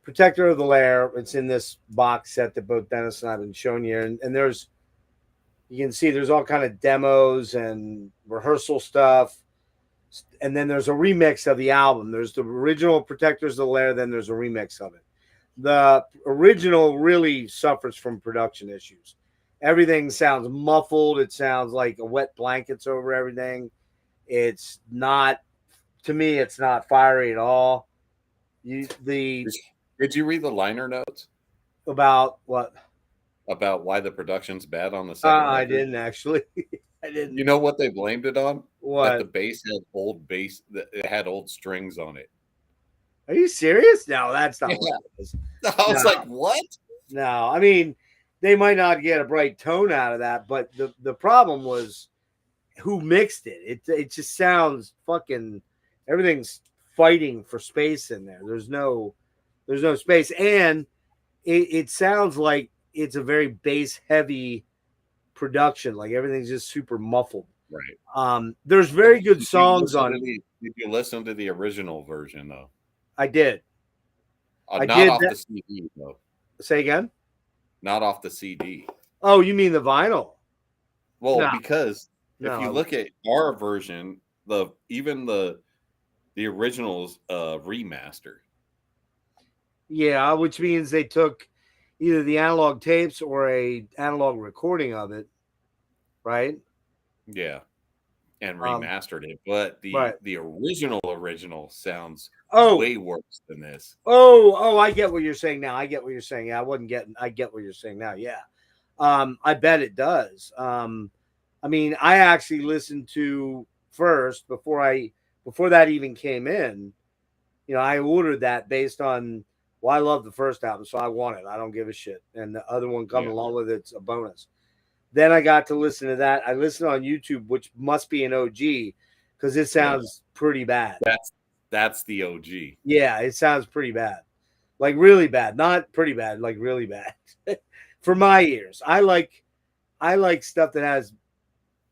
Protector of the Lair. It's in this box set that both Dennis and I have been showing you, and you can see there's all kind of demos and rehearsal stuff. And then there's a remix of the album. There's the original Protectors of the Lair, then there's a remix of it. The original really suffers from production issues. Everything sounds muffled. It sounds like a wet blanket's over everything. It's not, to me, it's not fiery at all. Did you read the liner notes? About what? About why the production's bad on the second record? I didn't actually. I didn't. You know what they blamed it on? What? That the bass had it had old strings on it. Are you serious? No, that's not what it is. I was like, what? No, I mean, they might not get a bright tone out of that, but the problem was who mixed it. It just sounds fucking, everything's fighting for space in there. There's no space, and it sounds like it's a very bass heavy production. Like everything's just super muffled. Right. There's very good songs on. Did you listen to the original version though? I did. Not off the CD though. Say again? Not off the CD. Oh, you mean the vinyl? Well, because if you look at our version, even the original's remastered. Yeah, which means they took either the analog tapes or a analog recording of it, right? Yeah, and remastered it, but the original sounds way worse than this. Oh, I get what you're saying now. I get what you're saying. Yeah, I get what you're saying now. Yeah, I bet it does. I mean, I actually listened to first before that even came in. I ordered that based on. Well, I love the first album, so I want it. I don't give a shit. And the other one coming along with it's a bonus. Then I got to listen to that. I listened on YouTube, which must be an OG because it sounds pretty bad. That's the OG. Yeah, it sounds pretty bad. Like really bad. Not pretty bad, like really bad. For my ears. I like stuff that has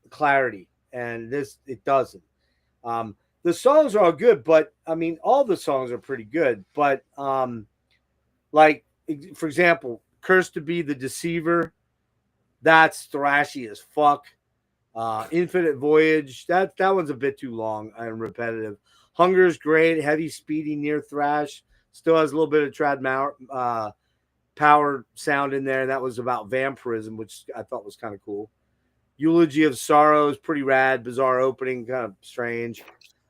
clarity, and it doesn't. The songs are all good, but I mean all the songs are pretty good, but like, for example, Cursed to Be the Deceiver, that's thrashy as fuck. Infinite Voyage, that one's a bit too long and repetitive. Hunger's great, heavy, speedy, near thrash. Still has a little bit of trad power sound in there. That was about vampirism, which I thought was kind of cool. Eulogy of Sorrow is pretty rad. Bizarre opening, kind of strange.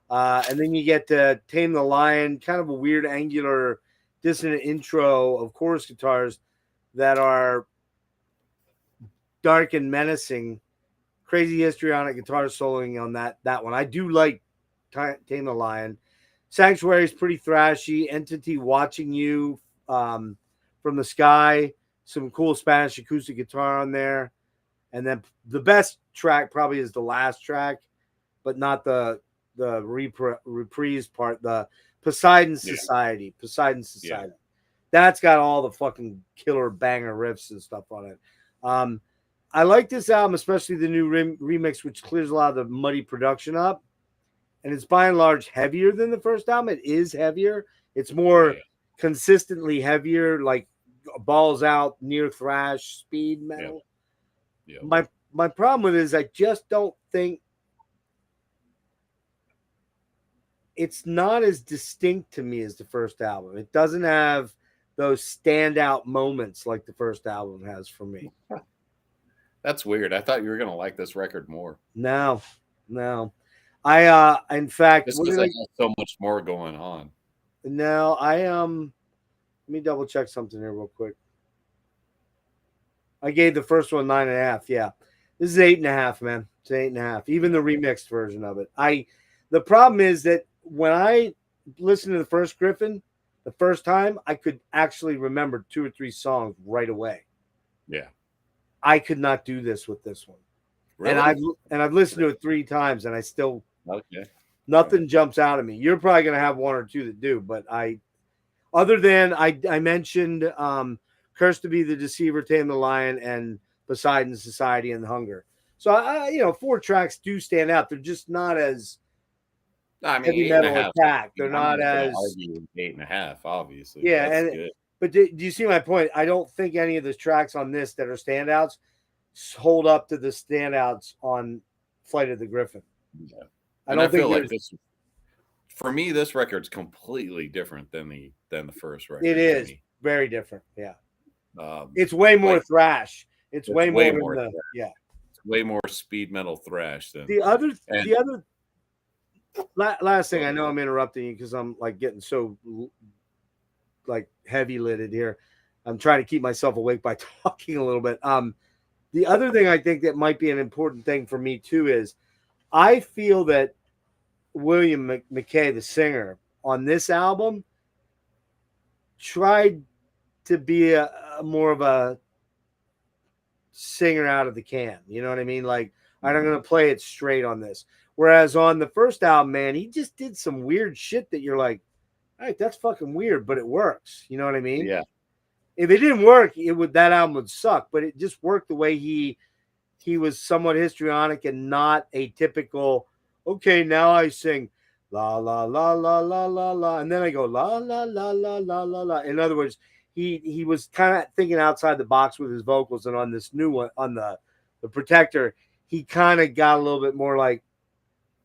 And then you get to Tame the Lion, kind of a weird, angular, dissonant intro of chorus guitars that are dark and menacing. Crazy histrionic guitar soloing on that one. I do like Tame the Lion. Sanctuary is pretty thrashy. Entity Watching You from the Sky. Some cool Spanish acoustic guitar on there. And then the best track probably is the last track, but not the reprise part, the Poseidon Society. Poseidon Society. Yeah. That's got all the fucking killer banger riffs and stuff on it. I like this album, especially the new remix, which clears a lot of the muddy production up. And it's by and large heavier than the first album. It is heavier. It's more consistently heavier, like balls out, near thrash, speed metal. Yeah. My problem with it is I just don't think it's not as distinct to me as the first album. It doesn't have those standout moments like the first album has for me. That's weird. I thought you were gonna like this record more. No. I in fact, This has so much more going on. No, let me double check something here real quick. I gave the first one 9.5. Yeah. This is 8.5, man. It's 8.5. Even the remixed version of it. The problem is that when I listened to the first Griffin, the first time, I could actually remember 2 or 3 songs right away. Yeah. I could not do this with this one. Really? And I've listened to it 3 times and I still nothing jumps out at me. You're probably gonna have 1 or 2 that do, but I mentioned Cursed to be the Deceiver, Tame the Lion, and Poseidon Society and Hunger. So 4 tracks do stand out. They're just not as heavy metal attack. They're not as 8.5, obviously. Yeah, that's good. But do you see my point? I don't think any of the tracks on this that are standouts hold up to the standouts on Flight of the Griffin. Yeah. I feel like this, for me, this record's completely different than the first record. It is very different. Yeah. It's way more thrash. It's way more It's way more speed metal thrash than the other. Last thing, I know I'm interrupting you because I'm like getting so like heavy lidded here. I'm trying to keep myself awake by talking a little bit. The other thing I think that might be an important thing for me too is I feel that William McKay, the singer on this album, tried to be a more of a singer out of the can. You know what I mean? Like, I'm not going to play it straight on this. Whereas on the first album, man, he just did some weird shit that you're like, all right, that's fucking weird, but it works. You know what I mean? Yeah. If it didn't work, that album would suck. But it just worked the way he was somewhat histrionic and not a typical, okay, now I sing la la la la la la la, and then I go la la la la la la la. In other words, he was kind of thinking outside the box with his vocals, and on this new one, on the Protector, he kind of got a little bit more like,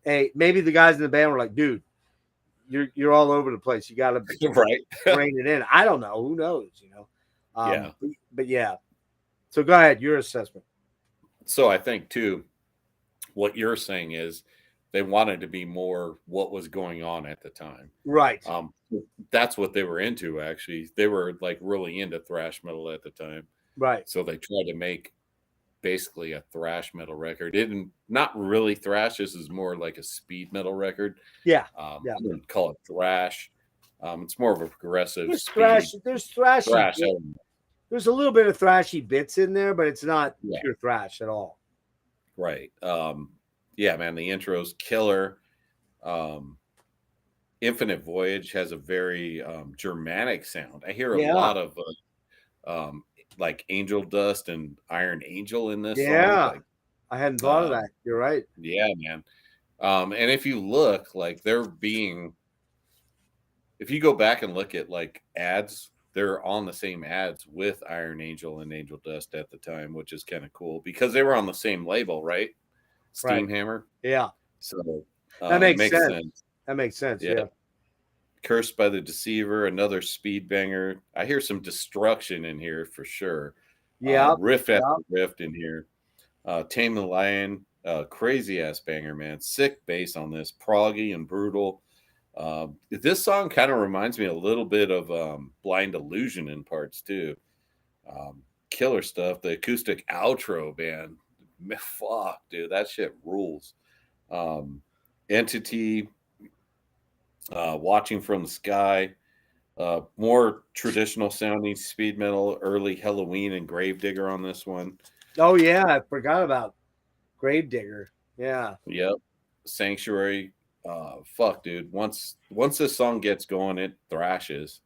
hey, maybe the guys in the band were like, dude, you're all over the place. You got to rein it in. I don't know. Who knows? But yeah. So go ahead. Your assessment. So I think too, what you're saying is they wanted to be more what was going on at the time. Right. That's what they were into, actually. They were like really into thrash metal at the time. Right. So they tried to make basically a thrash metal record. Not really thrash. This is more like a speed metal record. Yeah. I wouldn't call it thrash. It's more of a progressive. There's thrashy. There's a little bit of thrashy bits in there, but it's not pure thrash at all. Right. Yeah, man. The intro's killer. Infinite Voyage has a very Germanic sound. I hear a lot of like Angel Dust and Iron Angel in this song. Like, I hadn't thought of that. You're right. Yeah, man. And if you look, like if you go back and look at like ads, they're on the same ads with Iron Angel and Angel Dust at the time, which is kind of cool because they were on the same label, right? Steamhammer. Yeah. So that makes sense. That makes sense. Yeah. Cursed by the Deceiver, another speed banger. I hear some destruction in here for sure. Yeah. Riff after riff in here. Tame the Lion, crazy ass banger, man. Sick bass on this, proggy and brutal. This song kind of reminds me a little bit of Blind Illusion in parts too. Killer stuff. The acoustic outro, man. Fuck, dude, that shit rules. Entity, Watching from the Sky, more traditional sounding speed metal, early Halloween and Gravedigger on this one. Oh yeah, I forgot about Gravedigger. Yeah. Yep. Sanctuary. Fuck, dude. Once this song gets going, it thrashes.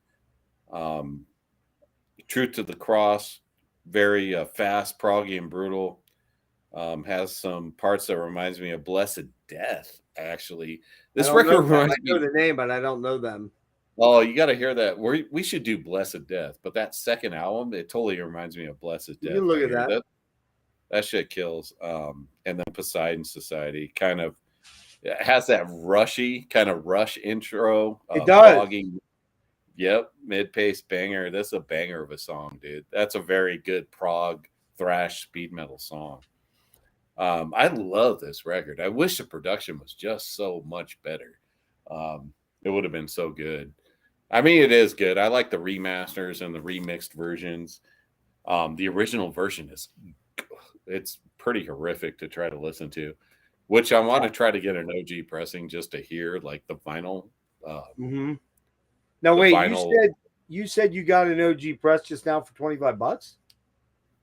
Truth to the Cross, very fast, proggy, and brutal. Has some parts that reminds me of Blessed Death. Actually, this I don't know record them. I reminds know me. the name, but I don't know them. Oh, you got to hear that. We should do Blessed Death, but that second album, it totally reminds me of Blessed You Death. can look right at here. that. That shit kills. And then Poseidon Society kind of it has that rushy kind of rush intro. It does. Proggy. Yep, mid-pace banger. That's a banger of a song, dude. That's a very good prog thrash speed metal song. I love this record. I wish the production was just so much better. It would have been so good. I mean, it is good. I like the remasters and the remixed versions. The original version it's pretty horrific to try to listen to, which I want to try to get an OG pressing just to hear like the vinyl. Mm-hmm. Now The wait, vinyl- you said you got an OG press just now for $25?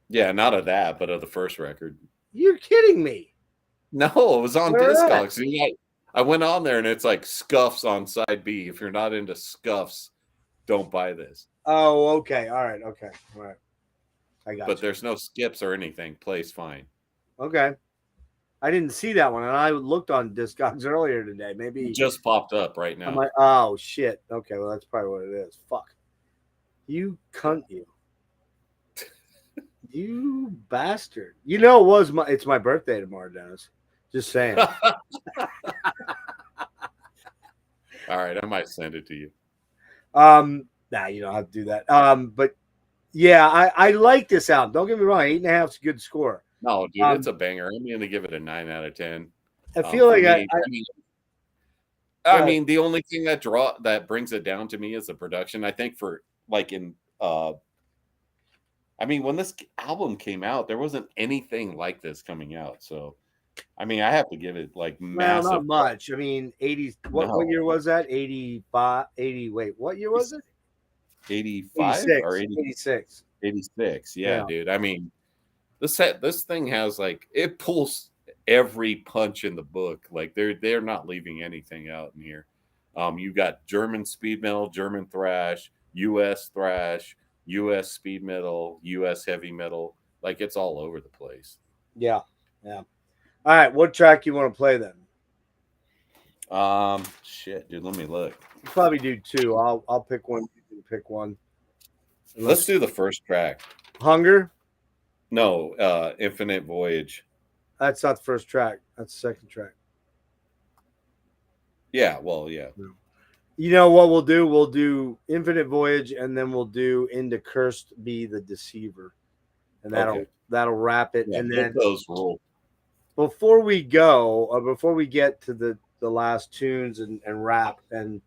Yeah, not of that, but of the first record. You're kidding me. No, it was on Where at? Discogs. Yeah, I went on there and it's like scuffs on side B. If you're not into scuffs, don't buy this. Oh, okay. All right. Okay. All right. I got But you. there's no skips or anything. Plays fine. Okay. I didn't see that one, and I looked on Discogs earlier today. Maybe It just popped up right I'm now. like, oh shit. Okay, well that's probably what it is. Fuck. You cunt, you. You bastard. You know it's my birthday tomorrow, Dennis. Just saying. All right, I might send it to you. Nah, you don't have to do that. But yeah, I like this album. Don't get me wrong, 8.5 is a good score. No, dude, it's a banger. I'm going to give it a 9 out of 10. I feel like I mean, the only thing that brings it down to me is the production. I think for like in I mean, when this album came out, there wasn't anything like this coming out. So, I mean, I have to give it like well, massive. not much. I mean, 80s. What year was that? 85, 80. Wait, what year was it? 85 or 86. 86. Yeah, Yeah. dude. I mean, this thing has like it pulls every punch in the book. Like they're not leaving anything out in here. You got German speed metal, German thrash, US thrash, US speed metal, US heavy metal. Like it's all over the place. Yeah. All right, what track you want to play then? Shit, dude. Let me look. We'll probably do two. I'll pick one. You can pick one. Let's do the first track. Hunger. No, Infinite Voyage. That's not the first track. That's the second track. Yeah, well, yeah. You know what we'll do? We'll do Infinite Voyage, and then we'll do Into Cursed Be the Deceiver, and that'll wrap it. Yeah, and then those rule. before we go, or before we get to the last tunes and wrap, and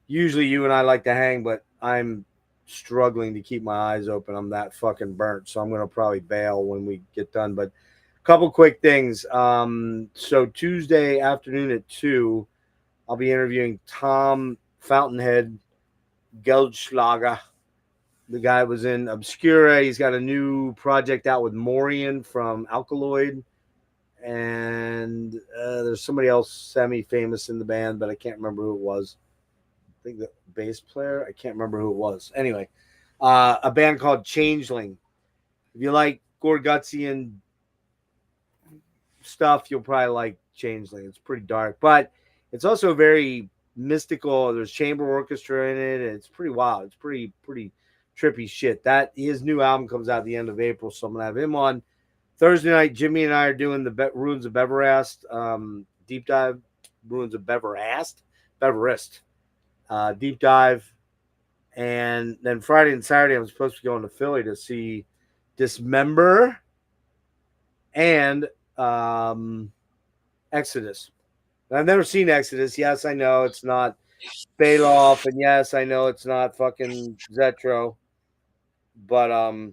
usually you and I like to hang, but I'm struggling to keep my eyes open. I'm that fucking burnt, so I'm gonna probably bail when we get done. But a couple quick things. So Tuesday afternoon at 2, I'll be interviewing Tom Fountainhead Geldschlager. The guy was in Obscura. He's got a new project out with Morian from Alkaloid. And there's somebody else semi-famous in the band, but I can't remember who it was. I think the bass player. I can't remember who it was. Anyway, a band called Changeling. If you like Gorgutsian stuff, you'll probably like Changeling. It's pretty dark, but it's also very mystical. There's chamber orchestra in it, and it's pretty wild. It's pretty trippy shit. That his new album comes out at the end of April, so I'm gonna have him on Thursday night. Jimmy and I are doing the Ruins of Beverast deep dive. Ruins of Beverast, deep dive, and then Friday and Saturday I'm supposed to be going to Philly to see Dismember and Exodus. I've never seen Exodus. Yes, I know it's not Bailoff, and yes, I know it's not fucking Zetro, but I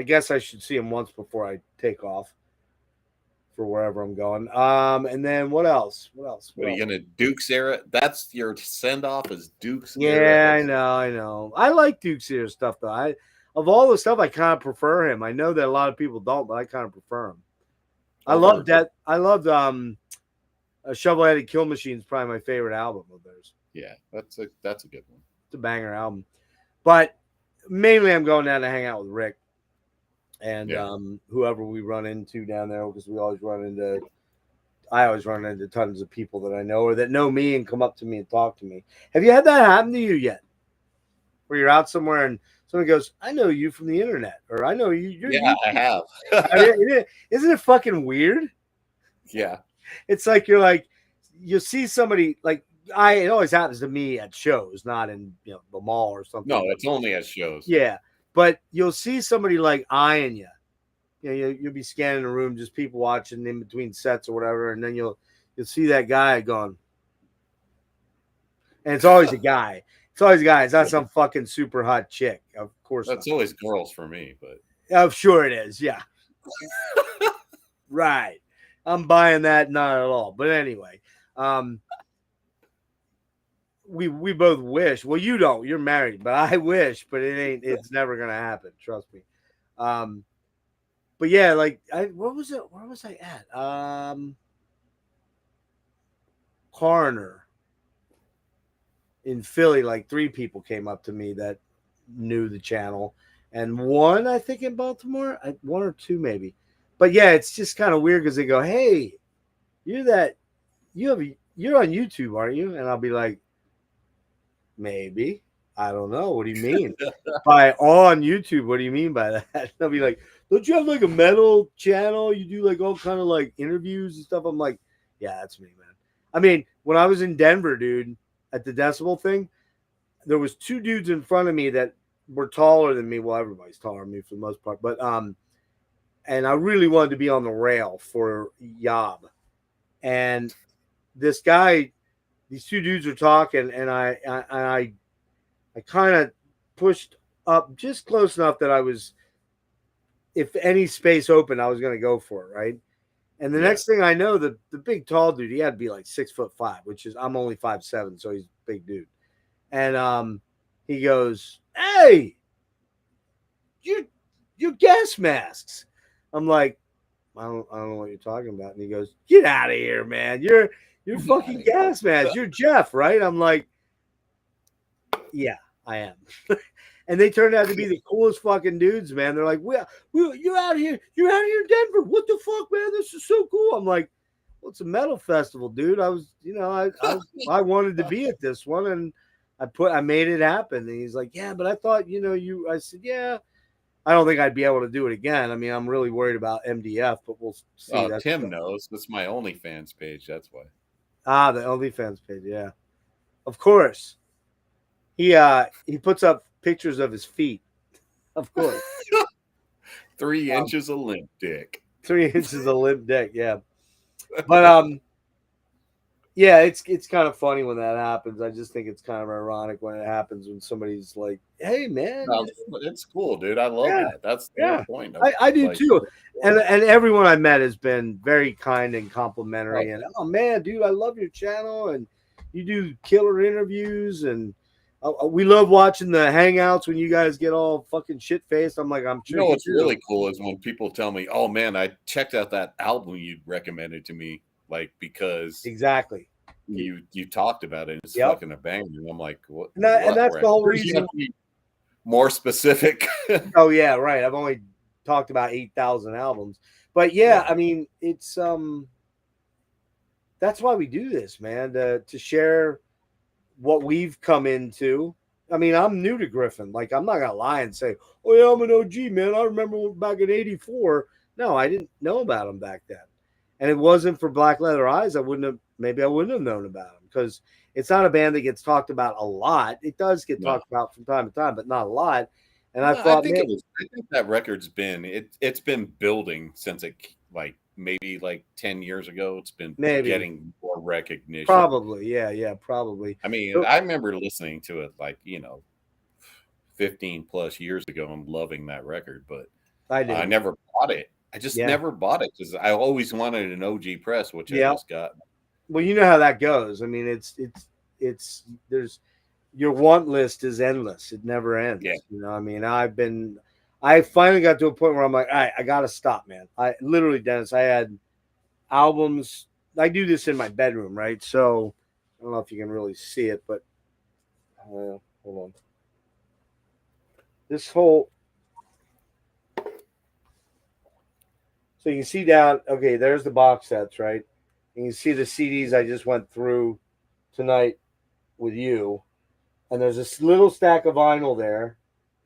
guess I should see him once before I take off for wherever I'm going. And then what else? What are you gonna Duke's era? That's your send off is Duke's Yeah, era. I know. I like Duke's era stuff though. Of all the stuff, I kind of prefer him. I know that a lot of people don't, but I kind of prefer him. I love that. I loved a Shovel-Headed Kill Machine is probably my favorite album of theirs. Yeah, that's a good one. It's a banger album. But mainly I'm going down to hang out with Rick. and Yeah. whoever we run into down there, because I always run into tons of people that I know or that know me and come up to me and talk to me. Have you had that happen to you yet? Where you're out somewhere and someone goes, "I know you from the internet," or "I know you." Yeah, I have. Isn't it fucking weird? Yeah. It's like you'll see somebody like it always happens to me at shows, not in the mall or something. No, it's only at shows. Yeah, but you'll see somebody like eyeing you. You'll be scanning the room, just people watching in between sets or whatever, and then you'll see that guy going, and it's always a guy. It's always a guy. It's not some fucking super hot chick. Of course That's not. always girls for me, but I'm sure it is. Yeah. Right. I'm buying that not at all. But anyway, we both wish. Well, you don't. You're married, but I wish. But it's never gonna happen. Trust me. But yeah, like what was it? Where was I at? Coroner in Philly. Like 3 people came up to me that knew the channel, and one I think in Baltimore, 1 or 2 maybe. But yeah, it's just kind of weird because they go, "Hey, you're on YouTube, aren't you?" And I'll be like, "Maybe. I don't know. What do you mean by on YouTube? What do you mean by that?" And they'll be like, "Don't you have like a metal channel? You do like all kind of like interviews and stuff." I'm like, "Yeah, that's me, man." I mean, when I was in Denver, dude, at the Decibel thing, there was 2 dudes in front of me that were taller than me. Well, everybody's taller than me for the most part, but and I really wanted to be on the rail for Yob. And this guy, these 2 dudes were talking, and I kind of pushed up just close enough that I was, if any space open, I was going to go for it, right? And the next thing I know, the big tall dude, he had to be like 6'5", which is I'm only 5'7", so he's a big dude. And he goes, "Hey, you gas masks." I'm like, I don't know what you're talking about. And he goes, "Get out of here, man. You're fucking gas mask. You're Jeff, right?" I'm like, "Yeah, I am." And they turned out to be the coolest fucking dudes, man. They're like, you're out here in Denver. What the fuck, man? This is so cool." I'm like, "Well, it's a metal festival, dude. I was, I wanted to be at this one, and I made it happen." And he's like, "Yeah, but I thought, I said, "Yeah, I don't think I'd be able to do it again. I mean, I'm really worried about MDF, but we'll see." oh, Tim knows. That's my OnlyFans page. That's why. The OnlyFans page, yeah. Of course. He puts up pictures of his feet. Of course. 3 inches of limp dick. 3 inches of limp dick, yeah. But yeah, it's kind of funny when that happens. I just think it's kind of ironic when it happens when somebody's like, "Hey, man." No, it's cool, dude. I love that. That's the whole point. I do too. And everyone I met has been very kind and complimentary. And "Oh man, dude, I love your channel, and you do killer interviews, and we love watching the hangouts when you guys get all fucking shit faced." I'm like, "I'm sure." You know what's really cool is when people tell me, "Oh man, I checked out that album you recommended to me," like because exactly you talked about it. It's fucking a banger. And I'm like, "What?" And that's the whole reason. More specific. Oh yeah, right. I've only talked about 8,000 albums, but yeah, I mean, it's that's why we do this, man, to share what we've come into. I mean, I'm new to Griffin. Like, I'm not gonna lie and say, "Oh yeah, I'm an OG, man. I remember back in '84." No, I didn't know about him back then, and it wasn't for Black Leather Eyes. I wouldn't have known about him, because it's not a band that gets talked about a lot. It does get talked about from time to time, but not a lot. And I thought, I think that record's been it's been building since maybe 10 years ago. It's been getting more recognition. Probably, yeah, probably. I mean, I remember listening to it 15 plus years ago and loving that record, but I never bought it. I just never bought it because I always wanted an OG press, which I just got. Well, you know how that goes. I mean, it's there's your want list is endless. It never ends. Yeah. I mean, I finally got to a point where I'm like, all right, I got to stop, man. I literally, Dennis, I had albums. I do this in my bedroom, right? So I don't know if you can really see it, but hold on. This whole So you can see down. Okay, there's the box sets, right? And you can see the CDs I just went through tonight with you. And there's this little stack of vinyl there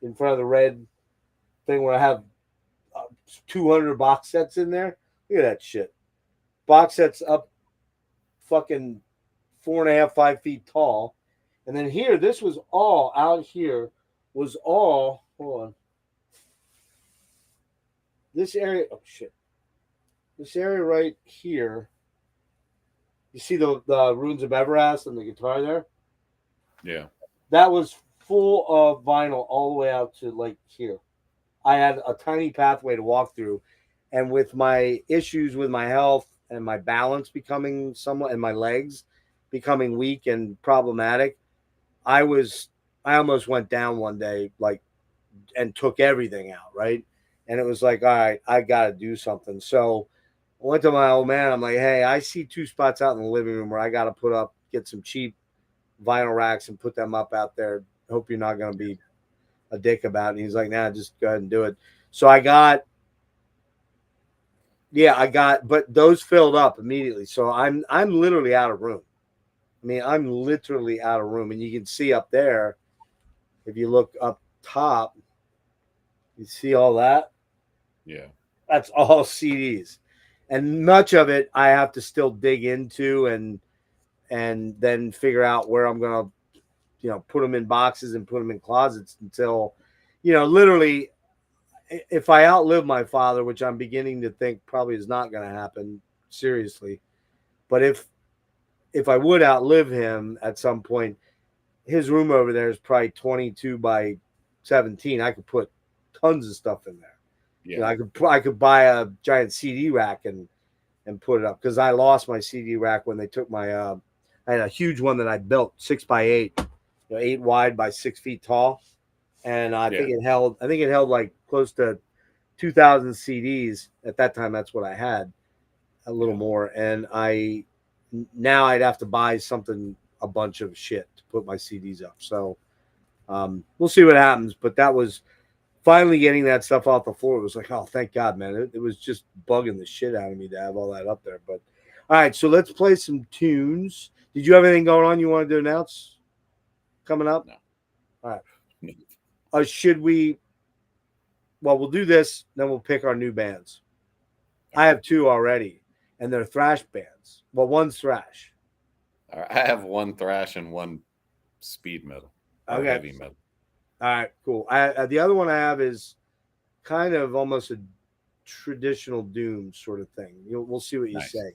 in front of the red thing where I have 200 box sets in there. Look at that shit. Box sets up fucking 4.5, 5 feet tall. And then here, this was all out here, was all, hold on. This area, oh shit. This area right here, you see the Runes of Everast and the guitar there? Yeah. That was full of vinyl all the way out to like here. I had a tiny pathway to walk through. And with my issues with my health and my balance becoming somewhat, and my legs becoming weak and problematic, I almost went down one day, like, and took everything out, right? And it was like, all right, I got to do something. So I went to my old man. I'm like, hey, I see 2 spots out in the living room where I got to get some cheap vinyl racks and put them up out there. Hope you're not going to be a dick about it. And he's like, nah, just go ahead and do it. So but those filled up immediately. So I'm literally out of room. I mean, I'm literally out of room. And you can see up there, if you look up top, you see all that? Yeah. That's all CDs. And much of it I have to still dig into and then figure out where I'm going to, put them in boxes and put them in closets until, literally, if I outlive my father, which I'm beginning to think probably is not going to happen seriously, but if I would outlive him at some point, his room over there is probably 22 by 17. I could put tons of stuff in there. Yeah. I could buy a giant CD rack and put it up, because I lost my CD rack when they took my. I had a huge one that I built 6x8, 8 wide by 6 feet tall, and I think it held like close to 2,000 CDs at that time. That's what I had, a little more, and now I'd have to buy a bunch of shit to put my CDs up. So we'll see what happens. But that was finally getting that stuff off the floor. It was like, oh, thank God, man. It was just bugging the shit out of me to have all that up there. But all right, so let's play some tunes. Did you have anything going on you wanted to announce coming up? No. All right. Should we? Well, we'll do this, then we'll pick our new bands. I have 2 already, and they're thrash bands. Well, one's thrash. All right. I have 1 thrash and 1 speed metal. Or heavy metal. All right, cool. The other one I have is kind of almost a traditional doom sort of thing. We'll see what you say.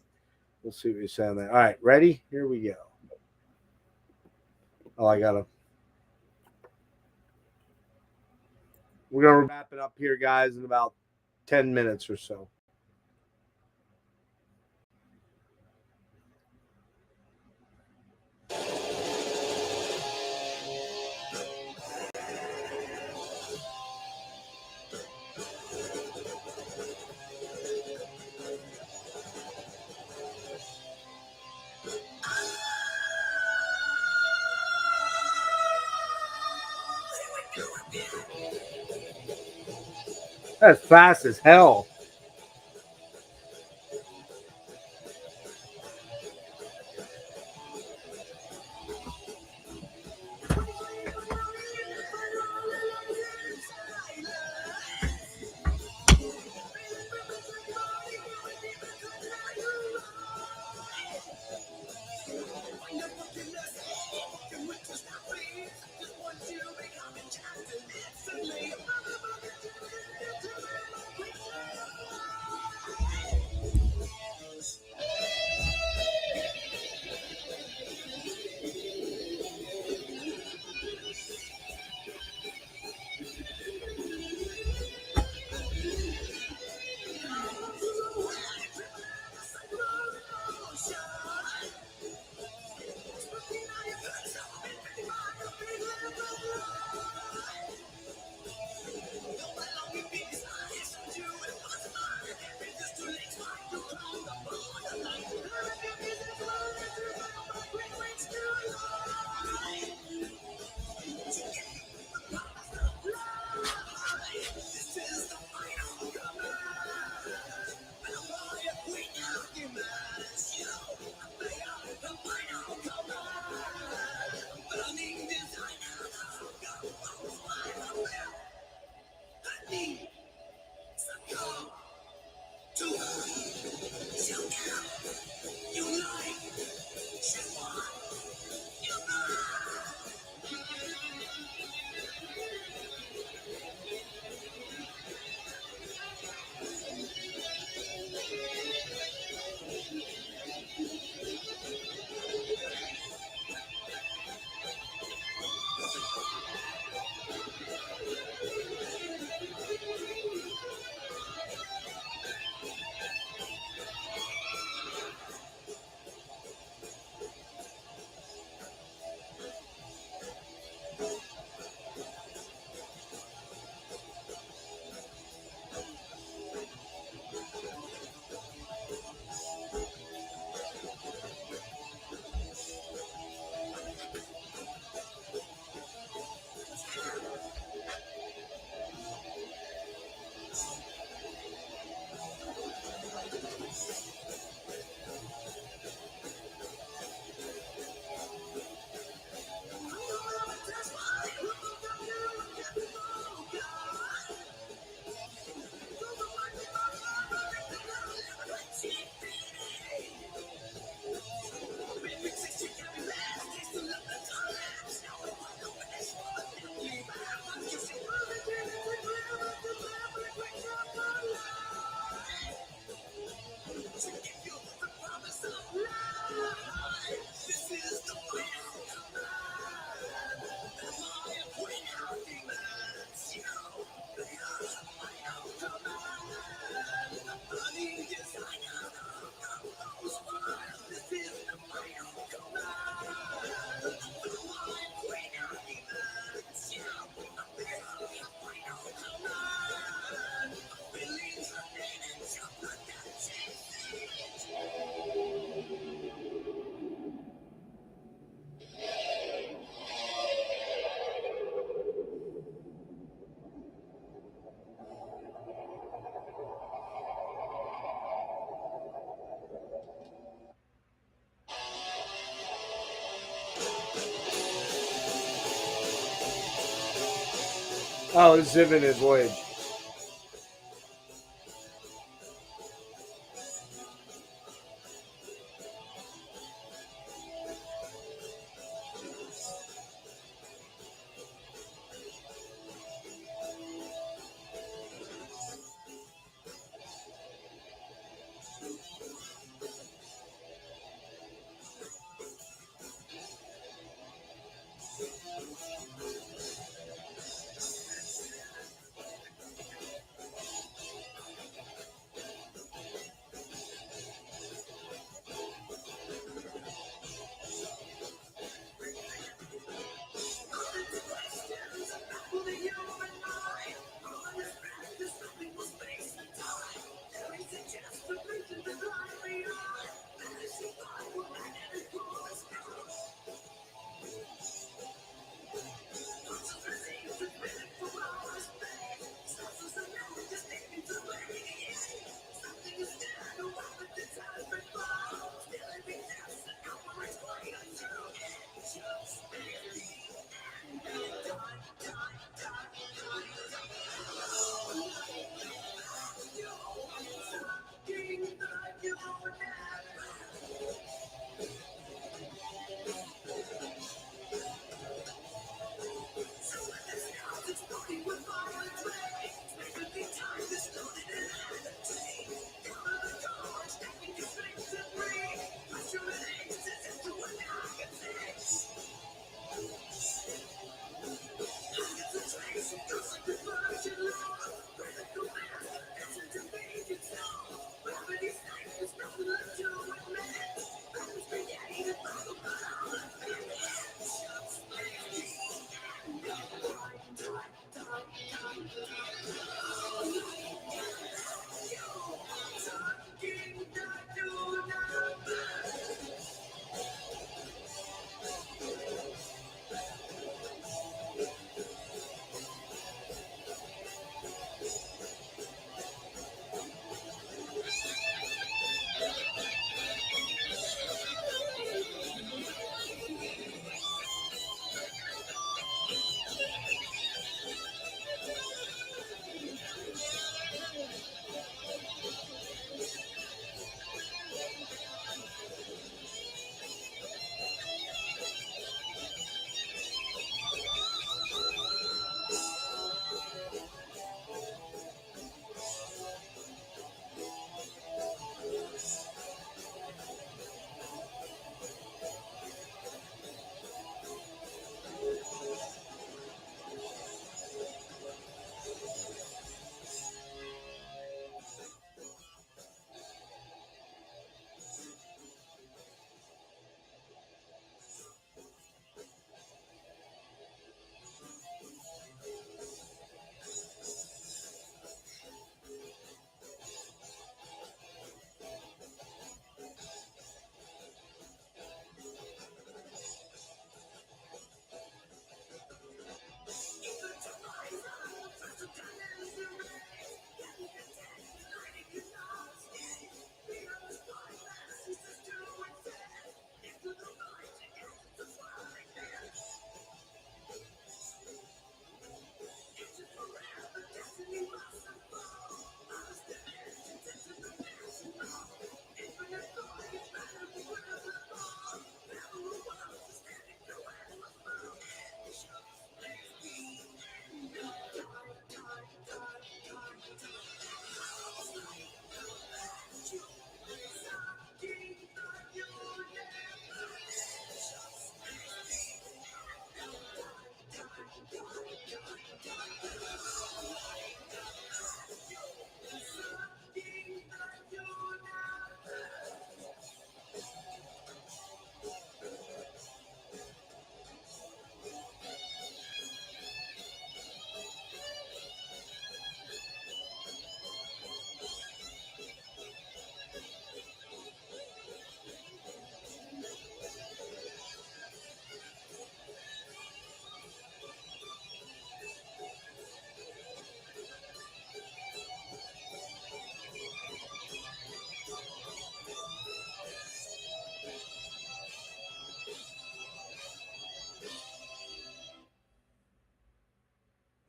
We'll see what you say on that. All right, ready? Here we go. Oh, we're going to wrap it up here, guys, in about 10 minutes or so. That's fast as hell. Oh, it's Ziv his voyage.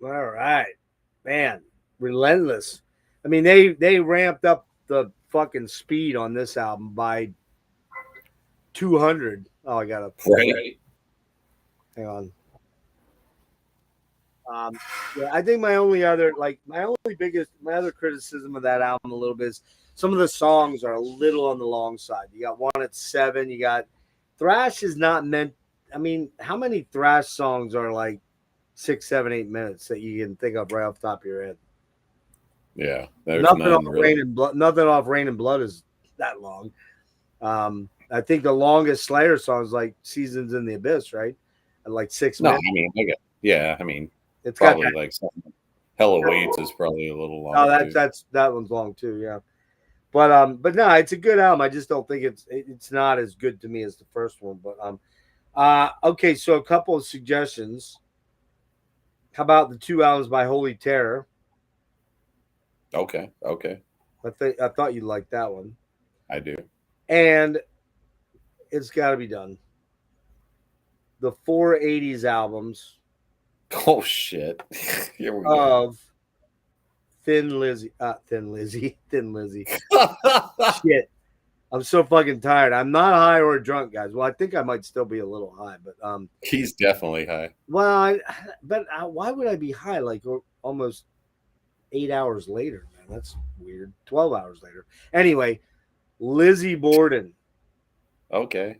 All right, man. Relentless. I mean, they ramped up the fucking speed on this album by 200. Oh, I gotta Right. hang on. Yeah, I think my other criticism of that album a little bit is some of the songs are a little on the long side. You got one at 7. You got thrash is not meant. I mean, how many thrash songs are like 6, 7, 8 minutes that you can think of right off the top of your head? Yeah. There's Nothing none off really. Rain and Blood. Nothing off Rain and Blood is that long. I think the longest Slayer song is like Seasons in the Abyss, right? At like 6 No, minutes. I mean, yeah, I mean, It's got probably that. like something. Hell Awaits is probably a little long. Oh, too. that one's long too. Yeah. But no, it's a good album. I just don't think it's not as good to me as the first one. But okay, so a couple of suggestions. How about the 2 albums by Holy Terror? Okay. I thought you'd like that one. I do. And it's got to be done. The 4 80s albums Oh shit. Here we go. of Thin Lizzy. Thin Lizzy. Shit. I'm so fucking tired. I'm not high or drunk, guys. Well, I think I might still be a little high, but He's definitely high. well, why would I be high like almost 8 hours later, man? That's weird. 12 hours later. Anyway, Lizzie Borden. Okay.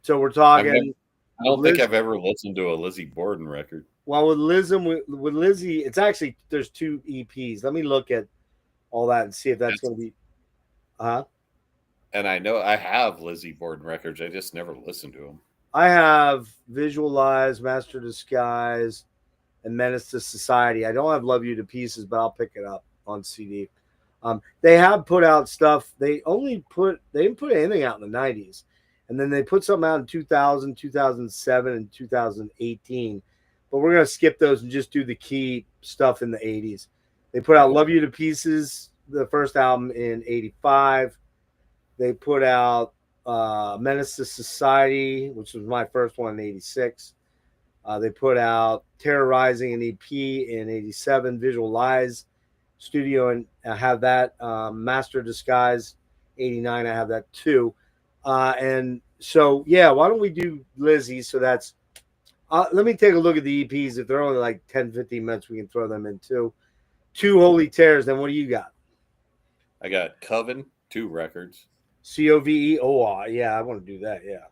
So we're talking. I don't think I've ever listened to a Lizzie Borden record. Well, with Lizzie, it's actually there's 2 EPs. Let me look at all that and see if that's going to be. And I know I have Lizzie Borden records. I just never listened to them. I have Visualize, Master Disguise, and Menace to Society. I don't have Love You to Pieces, but I'll pick it up on CD. They have put out stuff. They didn't put anything out in the 90s. And then they put something out in 2000, 2007, and 2018. But we're going to skip those and just do the key stuff in the 80s. They put out Love You to Pieces, the first album, in 85. They put out Menace to Society, which was my first one in 86. They put out Terrorizing an EP in 87, Visual Lies Studio, and I have that. Master Disguise, 89, I have that too. And so, yeah, why don't we do Lizzie? So that's, let me take a look at the EPs. If they're only like 10, 15 minutes, we can throw them in too. 2 Holy Terrors, then what do you got? I got Coven, 2 records. COVE. Oh, yeah, I want to do that. Yeah.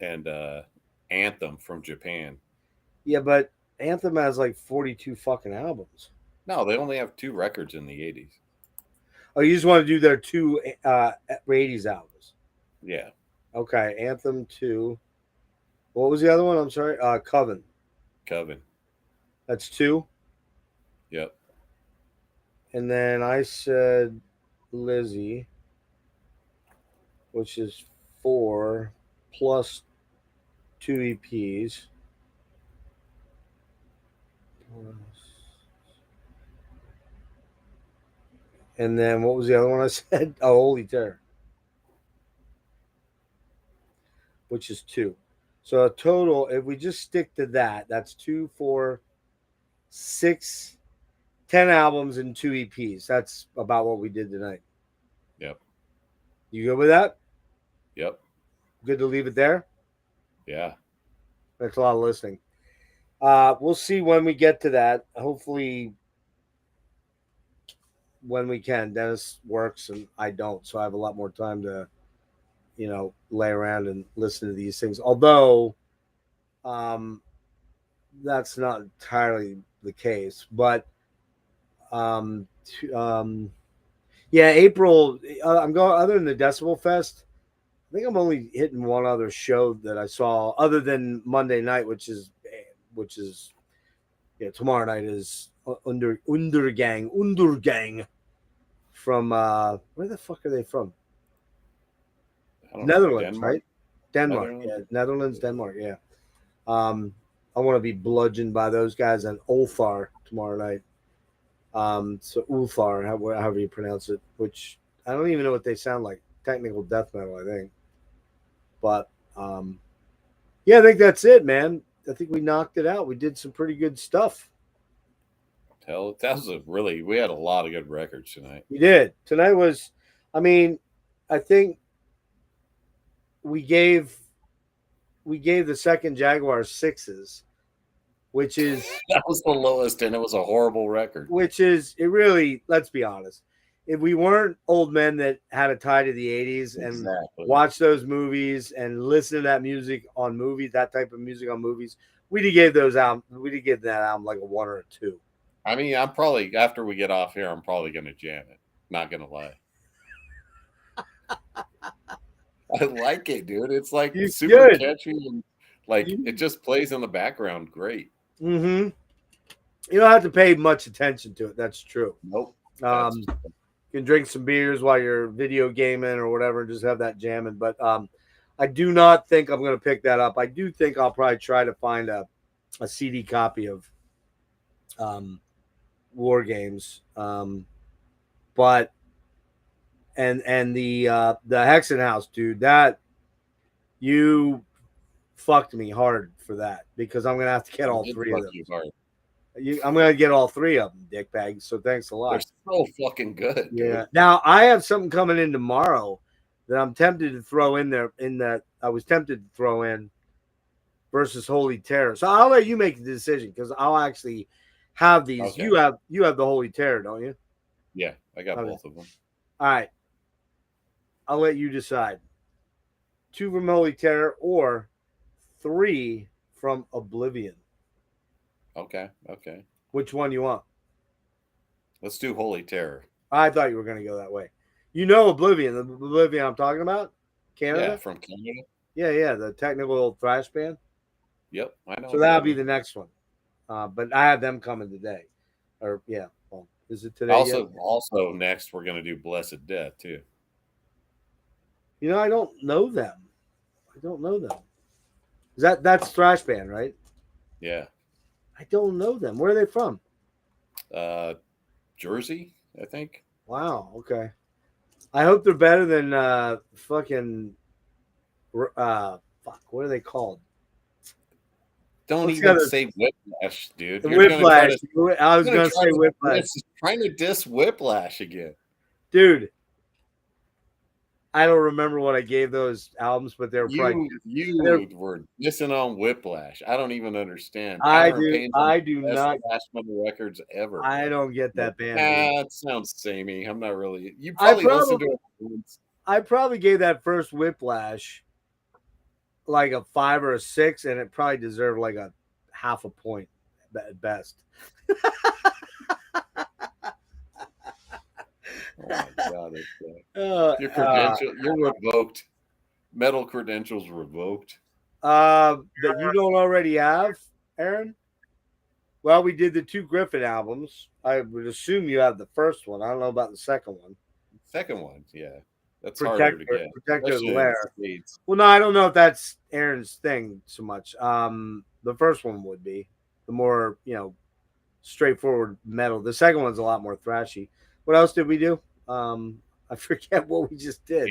And Anthem from Japan. Yeah, but Anthem has like 42 fucking albums. No, they only have 2 records in the 80s. Oh, you just want to do their 2 80s albums? Yeah. Okay, Anthem 2. What was the other one? I'm sorry. Coven. That's 2. Yep. And then I said Lizzie, which is 4 plus 2 EPs. And then what was the other one I said? Oh, Holy Terror, which is 2. So a total, if we just stick to that, that's 2, 4, 6, 10 albums and 2 EPs. That's about what we did tonight. Yep. You good with that? Yep. Good to leave it there? Yeah. That's a lot of listening. We'll see when we get to that. Hopefully when we can. Dennis works and I don't, so I have a lot more time to, lay around and listen to these things. Although that's not entirely the case. But yeah, April, I'm going, other than the Decibel Fest, I think I'm only hitting one other show that I saw other than Monday night, which is tomorrow night is Undergang from where the fuck are they from? Netherlands, right? Denmark. Yeah, Netherlands, Denmark. Yeah. I want to be bludgeoned by those guys on Ulfar tomorrow night. So Ulfar, however you pronounce it, which I don't even know what they sound like. Technical death metal, I think. But yeah, I think that's it, man. I think we knocked it out. We did some pretty good stuff. Hell, that was we had a lot of good records tonight. We did. Tonight was, I mean, I think we gave the second Jaguar 6s, which is That was the lowest, and it was a horrible record. it really, let's be honest. If we weren't old men that had a tie to the 80s and Exactly. watch those movies and listen to that music on movies, that type of music on movies, we'd have gave that album like a 1 or a 2. I mean, I'm probably, after we get off here, I'm probably going to jam it. Not going to lie. I like it, dude. It's like It's super good. catchy and like it just plays in the background great. Mm-hmm. You don't have to pay much attention to it. That's true. Nope. You can drink some beers while you're video gaming or whatever and just have that jamming. But I do not think I'm going to pick that up. I do think I'll probably try to find a CD copy of War Games. But and the Hexenhaus, dude, that you fucked me hard for that because I'm gonna have to get all three of them. I'm gonna get all three of them, dickbag. So thanks a lot. They're so fucking good. Yeah. Dude. Now I have something coming in tomorrow that I'm tempted to throw in there. I was tempted to throw in versus Holy Terror. So I'll let you make the decision because I'll actually have these. Okay. You have the Holy Terror, don't you? Yeah, I got Okay. both of them. All right. I'll let you decide. 2 from Holy Terror or 3 from Oblivion. Okay. Which one you want? Let's do Holy Terror. I thought you were going to go that way. You know Oblivion, the Oblivion I'm talking about? Canada? Yeah, from Canada. Yeah, the technical thrash band. Yep, I know. So that'll be the next one. But I have them coming today. Or yeah, well, is it today? Also next we're gonna do Blessed Death too. You know, I don't know them. Is that's thrash band, right? Yeah. I don't know them. Where are they from? Jersey, I think. Wow. Okay. I hope they're better than fucking. What are they called? Don't What's even the other- say Whiplash, dude. The You're gonna try Whiplash. I was going to say Whiplash. Trying to diss Whiplash again. Dude, I don't remember what I gave those albums, but they were probably. You were dissing on Whiplash. I don't even understand. I Power and Pain's do the best not. thrash metal records ever. I don't get that band. That sounds samey. I'm not really. You probably listened to it once. I probably gave that first Whiplash like a 5 or a 6, and it probably deserved like a half a point at best. Oh my god! You're revoked. Metal credentials revoked. That you don't already have, Aaron? Well, we did the 2 Griffin albums. I would assume you have the first one. I don't know about the second one. Second one, yeah. That's harder to get. Protector of the especially in Lair. the States. Well, no, I don't know if that's Aaron's thing so much. The first one would be the more, straightforward metal. The second one's a lot more thrashy. What else did we do? I forget what we just did.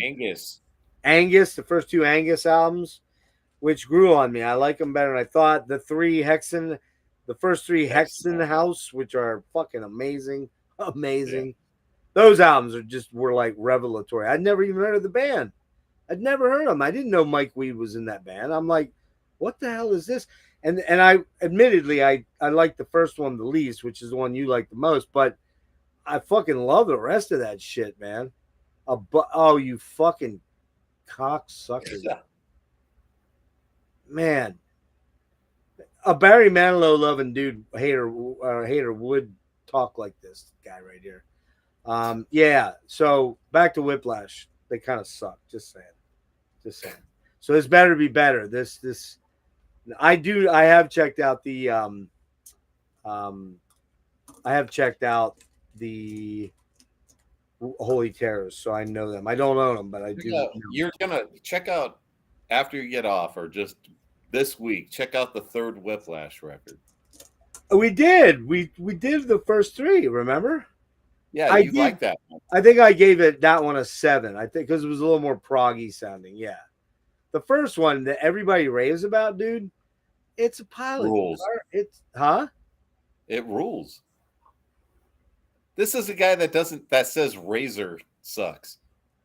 Angus, the first 2 Angus albums, which grew on me. I like them better than I thought. The first 3 Hexenhaus, which are fucking amazing. Yeah. Those albums were like revelatory. I'd never even heard of the band. I'd never heard of them. I didn't know Mike Weed was in that band. I'm like, what the hell is this? And I admittedly I like the first one the least, which is the one you like the most, but I fucking love the rest of that shit, man. Oh, you fucking cocksucker. Man. A Barry Manilow loving dude hater would talk like this guy right here. Yeah, so back to Whiplash. They kind of suck. Just saying. So it's better to be better. I have checked out the Holy Terrors, so I know them. I don't own them, but I do. You're gonna check out after you get off, or just this week. Check out the 3rd Whiplash record. We did. We did the first 3. Remember? Yeah, I like that one. I think I gave that one a 7. I think because it was a little more proggy sounding. Yeah. The first one that everybody raves about, dude, it's a pilot. Rules. It rules. This is a guy that says Razor sucks.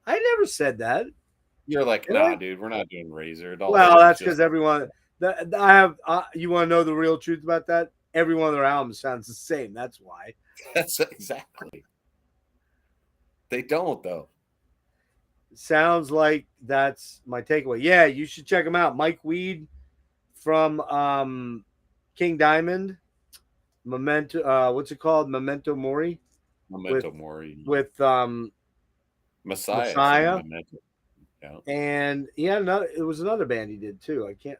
I never said that. You're like, Did nah, I? dude, we're not doing Razor. Well, that's because everyone. I have. You want to know the real truth about that? Every one of their albums sounds the same. That's why. That's exactly. They don't though. Sounds like that's my takeaway. Yeah, you should check them out. Mike Weed from King Diamond. Memento. What's it called? Memento Mori. Memento Mori. With Messiah. Messiah. Memento. Yeah. And he had another. It was another band he did too. I can't.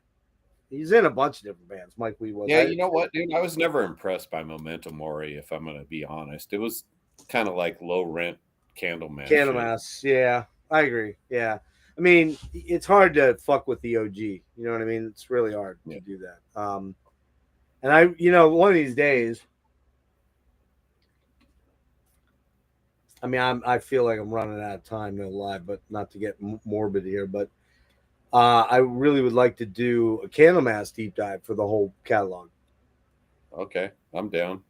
He's in a bunch of different bands. Mike Weed was. Yeah, you know what, dude? I was never impressed by Memento Mori, if I'm going to be honest. It was kind of like low rent Candlemass. Candlemass, yeah, I agree. Yeah, I mean, it's hard to fuck with the OG. You know what I mean? It's really hard to do that. And I, one of these days, I mean, I feel like I'm running out of time, no lie, but not to get morbid here, but I really would like to do a Candlemass deep dive for the whole catalog. Okay, I'm down.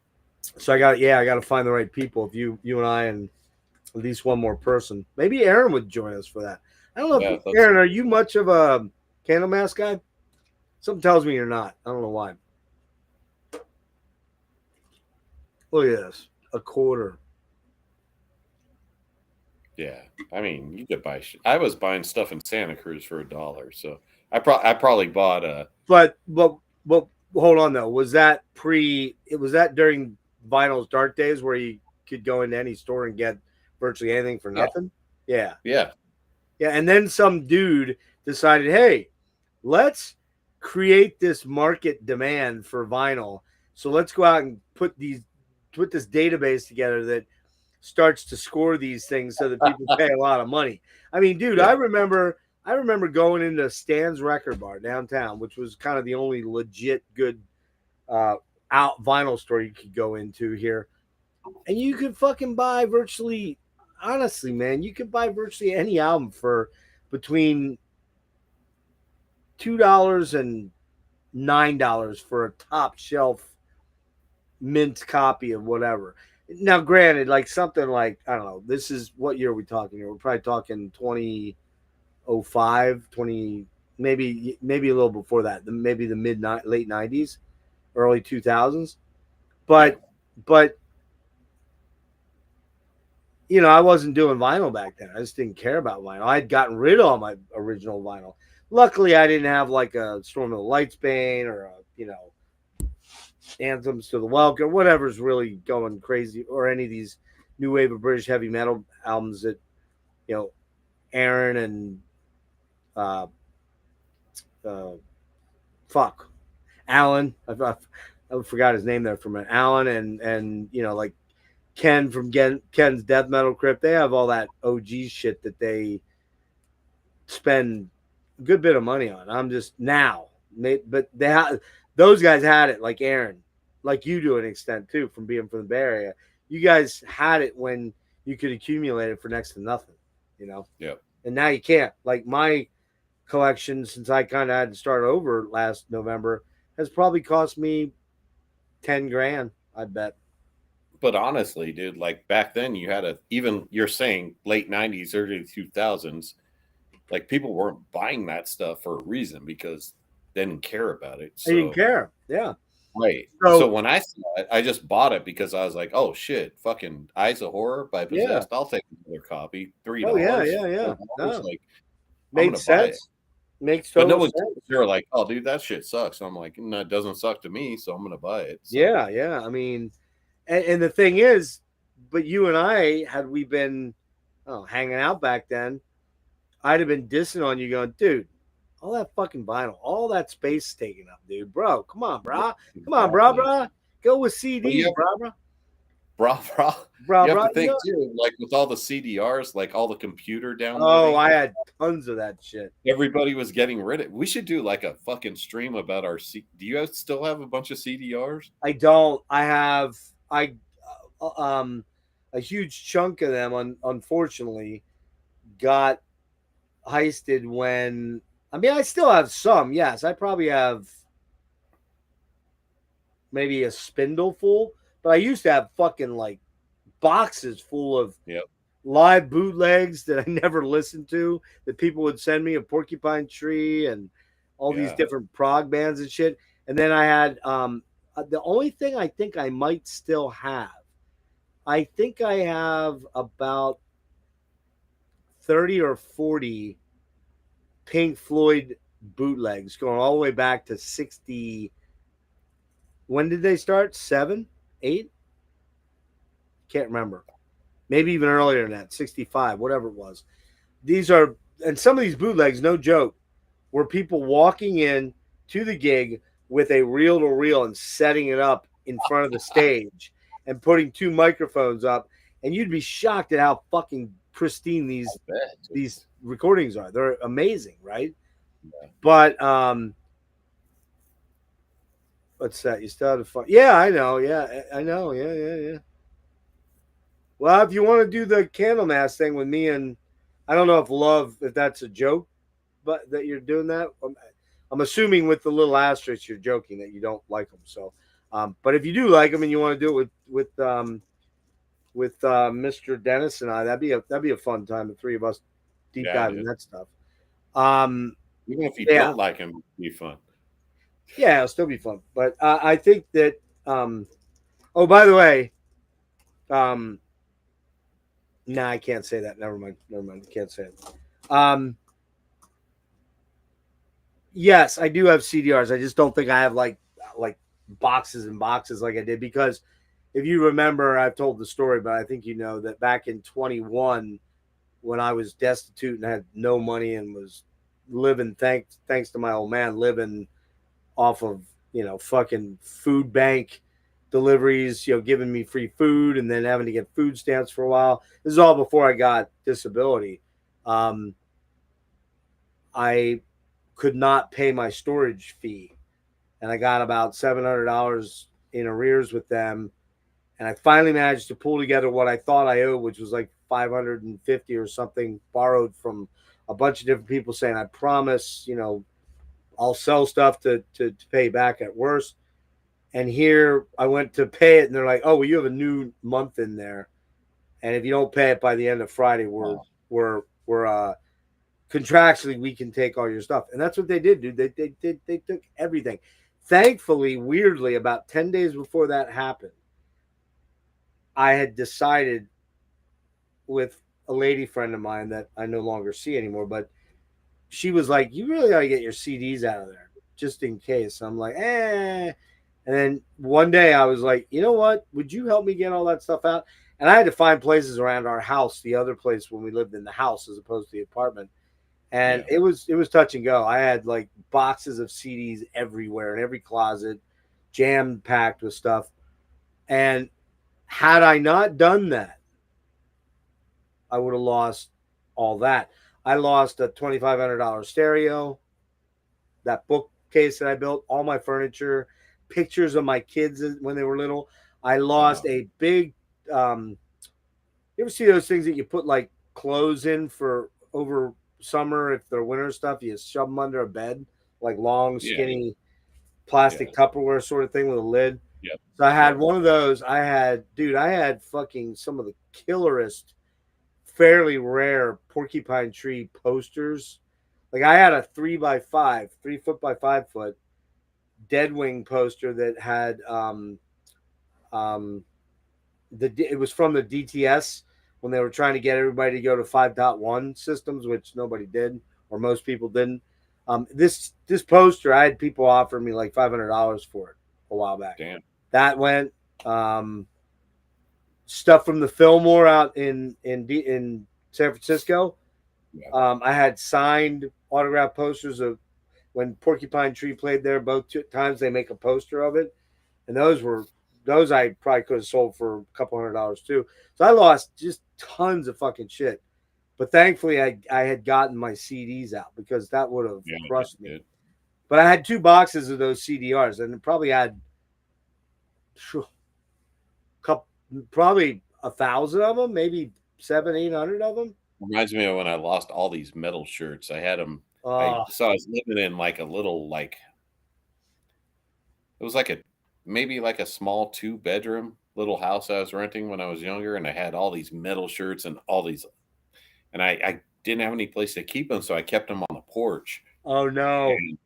So I got to find the right people. If you and I and at least one more person, maybe Aaron would join us for that. I don't know. Yeah, Aaron, are you much of a Candlemass guy? Something tells me you're not. I don't know why. Look at this, a quarter. Yeah, I mean, you could buy. I was buying stuff in Santa Cruz for $1, so I probably bought a. But hold on though. Was that during Vinyl's dark days where you could go into any store and get virtually anything for nothing? Yeah. And then some dude decided, hey, let's create this market demand for vinyl. So let's go out and put this database together that starts to score these things so that people pay a lot of money. I mean, dude, I remember going into Stan's Record Bar downtown, which was kind of the only legit good out vinyl store you could go into here. And you could fucking buy virtually, honestly, man, you could buy virtually any album for between $2 and $9 for a top shelf mint copy of whatever. Now, granted, like something like, I don't know, this is, what year are we talking here? We're probably talking 2005, maybe a little before that, maybe the late 90s, early 2000s. But I wasn't doing vinyl back then. I just didn't care about vinyl. I had gotten rid of all my original vinyl. Luckily, I didn't have like a Storm of the Lights Bane or a, Anthems to the Welk or whatever's really going crazy, or any of these new wave of British heavy metal albums that, Aaron and Alan, I forgot his name there for a minute. Alan and like Ken from Ken's Death Metal Crypt, they have all that OG shit that they spend a good bit of money on. I'm just now, but those guys had it, like Aaron, like you to an extent too, from being from the Bay Area. You guys had it when you could accumulate it for next to nothing, Yeah. And now you can't. Like my collection, since I kind of had to start over last November, has probably cost me $10,000, I bet. But honestly, dude, like back then you had even you're saying late 90s, early 2000s, like people weren't buying that stuff for a reason because they didn't care about it. So, they didn't care. Yeah. Right. So when I saw it, I just bought it because I was like, oh shit, fucking Eyes of Horror by Possessed. I'll take another copy. $3. Oh, yeah. No. Like, makes sense. Makes total sense. But no one's sense. like, oh, dude, that shit sucks. I'm like, no, it doesn't suck to me, so I'm gonna buy it. So. Yeah. I mean, and the thing is, but you and I, had we been hanging out back then, I'd have been dissing on you, going, dude, all that fucking vinyl, all that space taken up, dude, bro. Come on, bro. Go with CD, bro. You have to think too, like with all the CDRs, like all the computer downloading. Oh, I had tons of that shit. Everybody was getting rid of it. We should do like a fucking stream about our. Do you guys still have a bunch of CDRs? I don't. I have. A huge chunk of them, unfortunately, got heisted when. I mean, I still have some. Yes, I probably have maybe a spindle full, but I used to have fucking like boxes full of Yep. live bootlegs that I never listened to that people would send me, a Porcupine Tree and all these Yeah. different prog bands and shit. And then I had the only thing I think I might still have, I think I have about 30 or 40 Pink Floyd bootlegs going all the way back to 60. When did they start? 7, 8? Can't remember. Maybe even earlier than that, 65, whatever it was. These are, and some of these bootlegs, no joke, were people walking in to the gig with a reel to reel and setting it up in front of the stage and putting 2 microphones up, and you'd be shocked at how fucking pristine these recordings are. They're amazing, right? Yeah. But what's that? You still have to fun. Yeah, I know. Yeah, I know. Yeah. Well, if you want to do the Candlemass thing with me, and I don't know if that's a joke, but that you're doing that. I'm assuming with the little asterisk you're joking that you don't like them. So, but if you do like them and you want to do it with Mr. Dennis and I, that'd be a fun time. The 3 of us deep diving that stuff. Even if you Yeah. don't like him, it'd be fun. Yeah, it'll still be fun. But I think that. Oh, by the way, nah, I can't say that. Never mind. I can't say it. Yes, I do have CDRs. I just don't think I have like boxes and boxes like I did, because if you remember, I've told the story, but I think you know that back in 21, when I was destitute and had no money and was living thanks to my old man, living off of, fucking food bank deliveries, giving me free food and then having to get food stamps for a while. This is all before I got disability. I could not pay my storage fee, and I got about $700 in arrears with them. And I finally managed to pull together what I thought I owed, which was like 550 or something, borrowed from a bunch of different people, saying, I promise, I'll sell stuff to pay back at worst. And here I went to pay it, and they're like, oh, well, you have a new month in there, and if you don't pay it by the end of Friday, we're contractually we can take all your stuff. And that's what they did, dude. They took everything. Thankfully, weirdly, about 10 days before that happened, I had decided with a lady friend of mine that I no longer see anymore, but she was like, you really got to get your CDs out of there just in case. I'm like, eh. And then one day I was like, you know what? Would you help me get all that stuff out? And I had to find places around our house, the other place when we lived in the house as opposed to the apartment. And it was touch and go. I had like boxes of CDs everywhere in every closet, jam packed with stuff. And had I not done that, I would have lost all that. I lost a $2,500 stereo, that bookcase that I built, all my furniture, pictures of my kids when they were little. I lost a big, you ever see those things that you put like clothes in for over summer if they're winter stuff? You shove them under a bed, like long, skinny plastic Tupperware sort of thing with a lid. Yep. So I had one of those. I had fucking some of the killerest, fairly rare Porcupine Tree posters. Like I had a 3x5, 3 foot by 5 foot Dead Wing poster that had it was from the DTS when they were trying to get everybody to go to 5.1 systems, which nobody did, or most people didn't. This poster, I had people offer me like $500 for it a while back. Damn. That went. Stuff from the Fillmore out in San Francisco. Yeah. I had signed autograph posters of when Porcupine Tree played there. Both times they make a poster of it, and those I probably could have sold for a couple $100 too. So I lost just tons of fucking shit. But thankfully, I had gotten my CDs out, because that would have crushed me. But I had 2 boxes of those CDRs, and it probably had probably 1,000 of them, maybe 700-800 of them. Reminds me of when I lost all these metal shirts. I had them. I was living in like a little, like, it was like maybe like a small 2-bedroom, little house I was renting when I was younger, and I had all these metal shirts and all these, and I didn't have any place to keep them, so I kept them on the porch. Oh no. And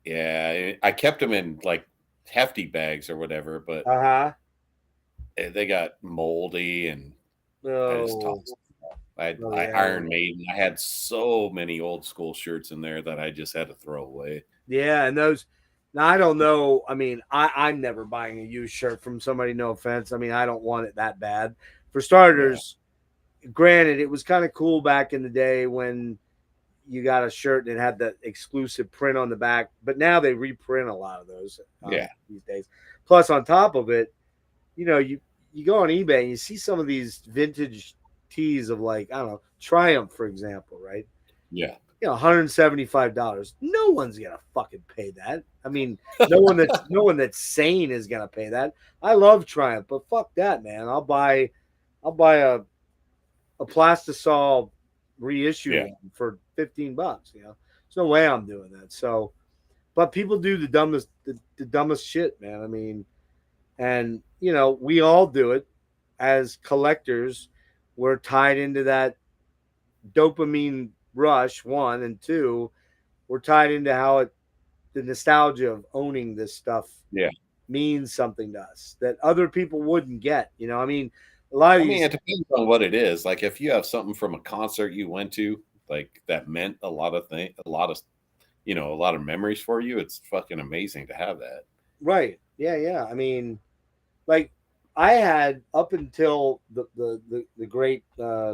yeah, I kept them in like hefty bags or whatever, but Uh-huh. they got moldy, and I just Oh, tossed them out. I yeah. Iron Maiden. I had so many old school shirts in there that I just had to throw away. Yeah, and those. Now I don't know. I mean, I'm never buying a used shirt from somebody. No offense. I mean, I don't want it that bad. For starters, granted, it was kind of cool back in the day when you got a shirt and it had that exclusive print on the back. But now they reprint a lot of those. These days. Plus, on top of it, you go on eBay and you see some of these vintage tees of like, I don't know, Triumph, for example, right? Yeah. $175. No one's gonna fucking pay that. I mean, no one that's sane is gonna pay that. I love Triumph, but fuck that, man. I'll buy a Plastisol reissue one for $15. There's no way I'm doing that. So, but people do the dumbest shit, man. I mean, and we all do it as collectors. We're tied into that dopamine rush, one, and two, we're tied into how the nostalgia of owning this stuff means something to us that other people wouldn't get. I mean, a lot of it depends on what it is. Like if you have something from a concert you went to, like that meant a lot of memories for you, it's fucking amazing to have that. Right. Yeah. I mean, like I had up until the great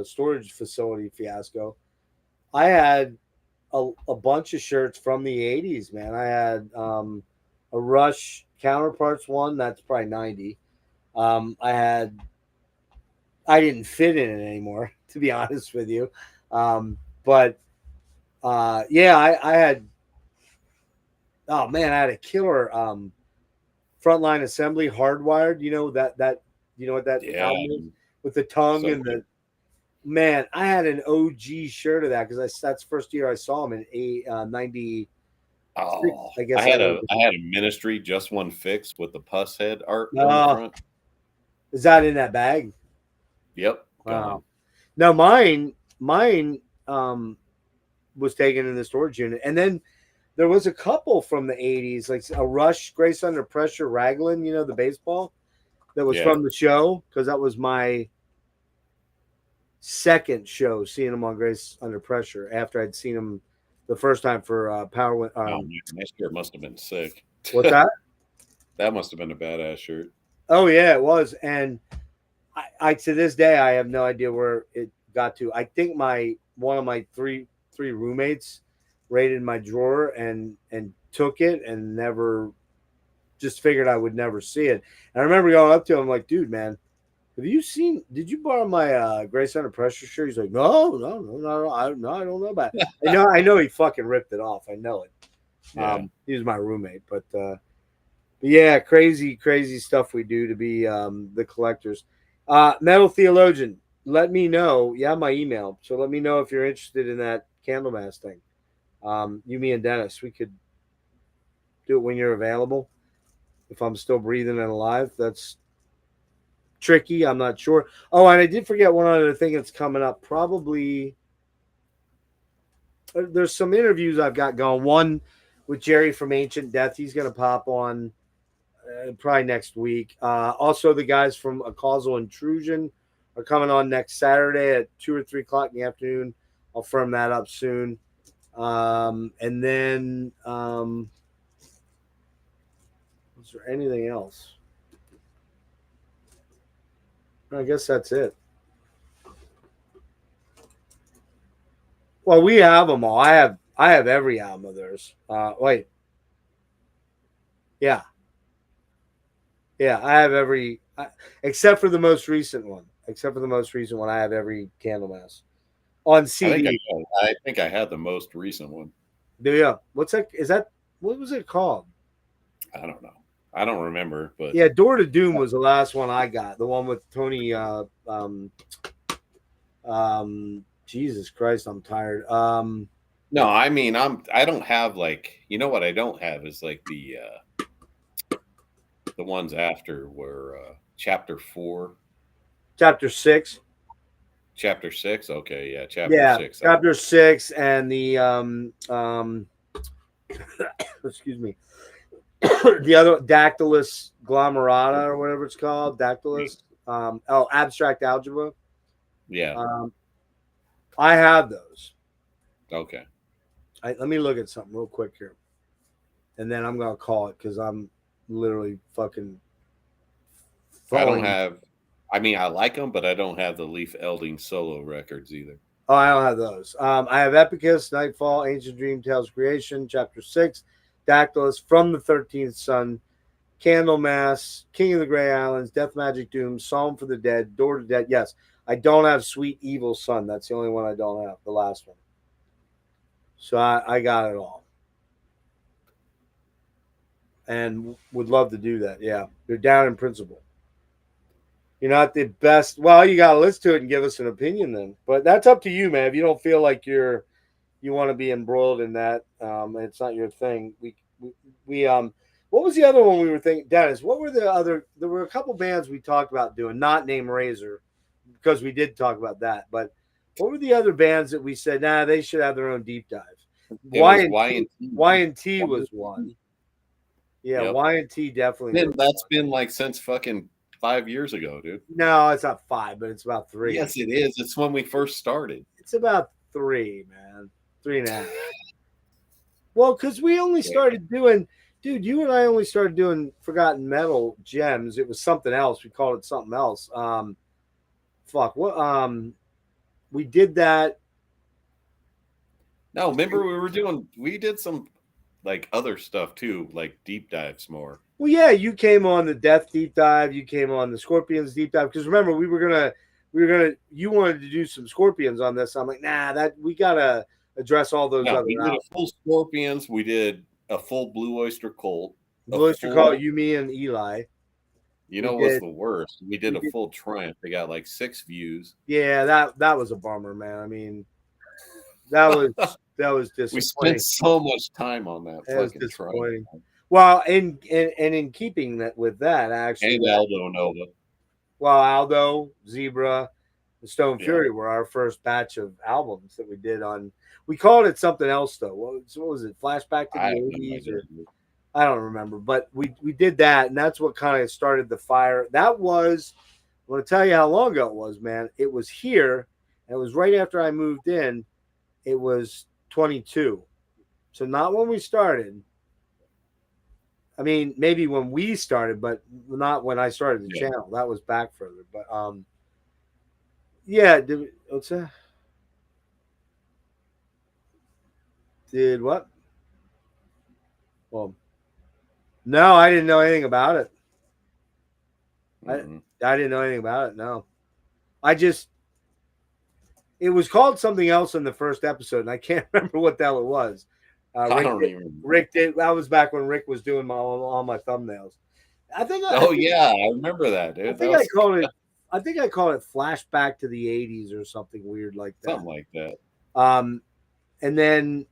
storage facility fiasco, I had a bunch of shirts from the 80s, man. I had a Rush Counterparts one, that's probably 90. I didn't fit in it anymore, to be honest with you. But I had, oh man, I had a killer Frontline Assembly Hardwired. You know what that album is? With the tongue and the man. I had an OG shirt of that because that's the first year I saw him in 90. Oh, I guess I had a Ministry Just One Fix with the pus head art on the front. Is that in that bag? Yep. Wow. No, mine was taken in the storage unit, and then there was a couple from the 80s, like a Rush Grace Under Pressure Raglan, the baseball that was from the show, because that was my second show seeing him on Grace Under Pressure after I'd seen him the first time for Power. That shirt must have been sick. What's that? That must have been a badass shirt. Oh yeah, it was. And I to this day I have no idea where it got to. I think one of my three roommates raided my drawer and took it and never, just figured I would never see it. And I remember going up to him like, dude, man, did you borrow my Grace Under Pressure shirt? He's like, no, I don't know about it. I know he fucking ripped it off. I know it. He was my roommate, but yeah, crazy stuff we do to be the collectors. Metal Theologian, let me know. You have my email, so let me know if you're interested in that Candlemass thing. You, me, and Dennis, we could do it when you're available. If I'm still breathing and alive, that's tricky. I'm not sure. Oh, and I did forget one other thing that's coming up. Probably there's some interviews I've got going. One with Jerry from Ancient Death. He's going to pop on probably next week. Also, the guys from A Causal Intrusion are coming on next Saturday at 2 or 3 o'clock in the afternoon. I'll firm that up soon. And then was there anything else? I guess that's it. Well, we have them all. I have every album of theirs. Wait. Yeah, I have every except for the most recent one. I have every Candlemass on CD. I think I had the most recent one. Do you? What's that? What was it called? I don't know. I don't remember, but yeah, Door to Doom was the last one I got. The one with Tony. Jesus Christ, I'm tired. No, I mean, I don't have like, what I don't have is like the ones after where chapter 4, Chapter 6. chapter 6. Okay, yeah, chapter 6. Chapter 6 and the excuse me. The other Dactylus glomerata or whatever it's called, Dactylus. Abstract algebra. Yeah. I have those. Okay. Let me look at something real quick here, and then I'm gonna call it because I'm literally fucking. I don't have. I mean, I like them, but I don't have the Leaf Elding solo records either. Oh, I don't have those. I have Epicus, Nightfall, Ancient Dream Tales, Creation, Chapter 6, Dactylus, From the 13th Sun, Candlemass, King of the Grey Islands, Death Magic Doom, Psalm for the Dead, Door to Dead. Yes, I don't have Sweet Evil Sun. That's the only one I don't have, the last one. So I got it all. And would love to do that. Yeah, they're down in principle. You're not the best. Well, you got to listen to it and give us an opinion then. But that's up to you, man. If you don't feel like you want to be embroiled in that, it's not your thing. We what was the other one we were thinking, Dennis? What were the other? There were a couple bands we talked about doing, not named Razor, because we did talk about that. But what were the other bands that we said, nah, they should have their own deep dive? Y&T was one. Yeah, yep. Y&T definitely. That's been like since fucking 5 years ago, dude. No, it's not 5, but it's about 3. Yes, it is. It's when we first started. It's about 3, man. 3.5. Well, because we only started doing, dude, you and I only started doing Forgotten Metal Gems. It was something else. We called it something else. We did that. No, remember we did some like other stuff too, like deep dives more. Well, yeah, you came on the Death deep dive. You came on the Scorpions deep dive because remember you wanted to do some Scorpions on this. I'm like, nah, that we gotta address all those other. We did a full Scorpions. We did a full Blue Oyster Cult. Blue Oyster Cult, you, me, and Eli. You know what's the worst? We did a full Triumph. They got like 6 views. Yeah, that was a bummer, man. I mean, that was disappointing. We spent so much time on that fucking Triumph. Well, and in keeping that with that, actually, and Aldo Nova. Well, Aldo, Zebra, and Stone Fury were our first batch of albums that we did on. We called it something else though. What was it? Flashback to the 80s, or I don't remember. But we did that, and that's what kind of started the fire. That was, I want to tell you how long ago it was, man. It was here. And it was right after I moved in. It was 22, so not when we started. I mean, maybe when we started, but not when I started the channel. That was back further. But yeah. What's that? Did what? Well, no, I didn't know anything about it. I didn't know anything about it. No, it was called something else in the first episode, and I can't remember what the hell it was. Rick did. That was back when Rick was doing all my thumbnails. I remember that, dude. I think I called it Flashback to the 80s or something weird like that. Something like that. And then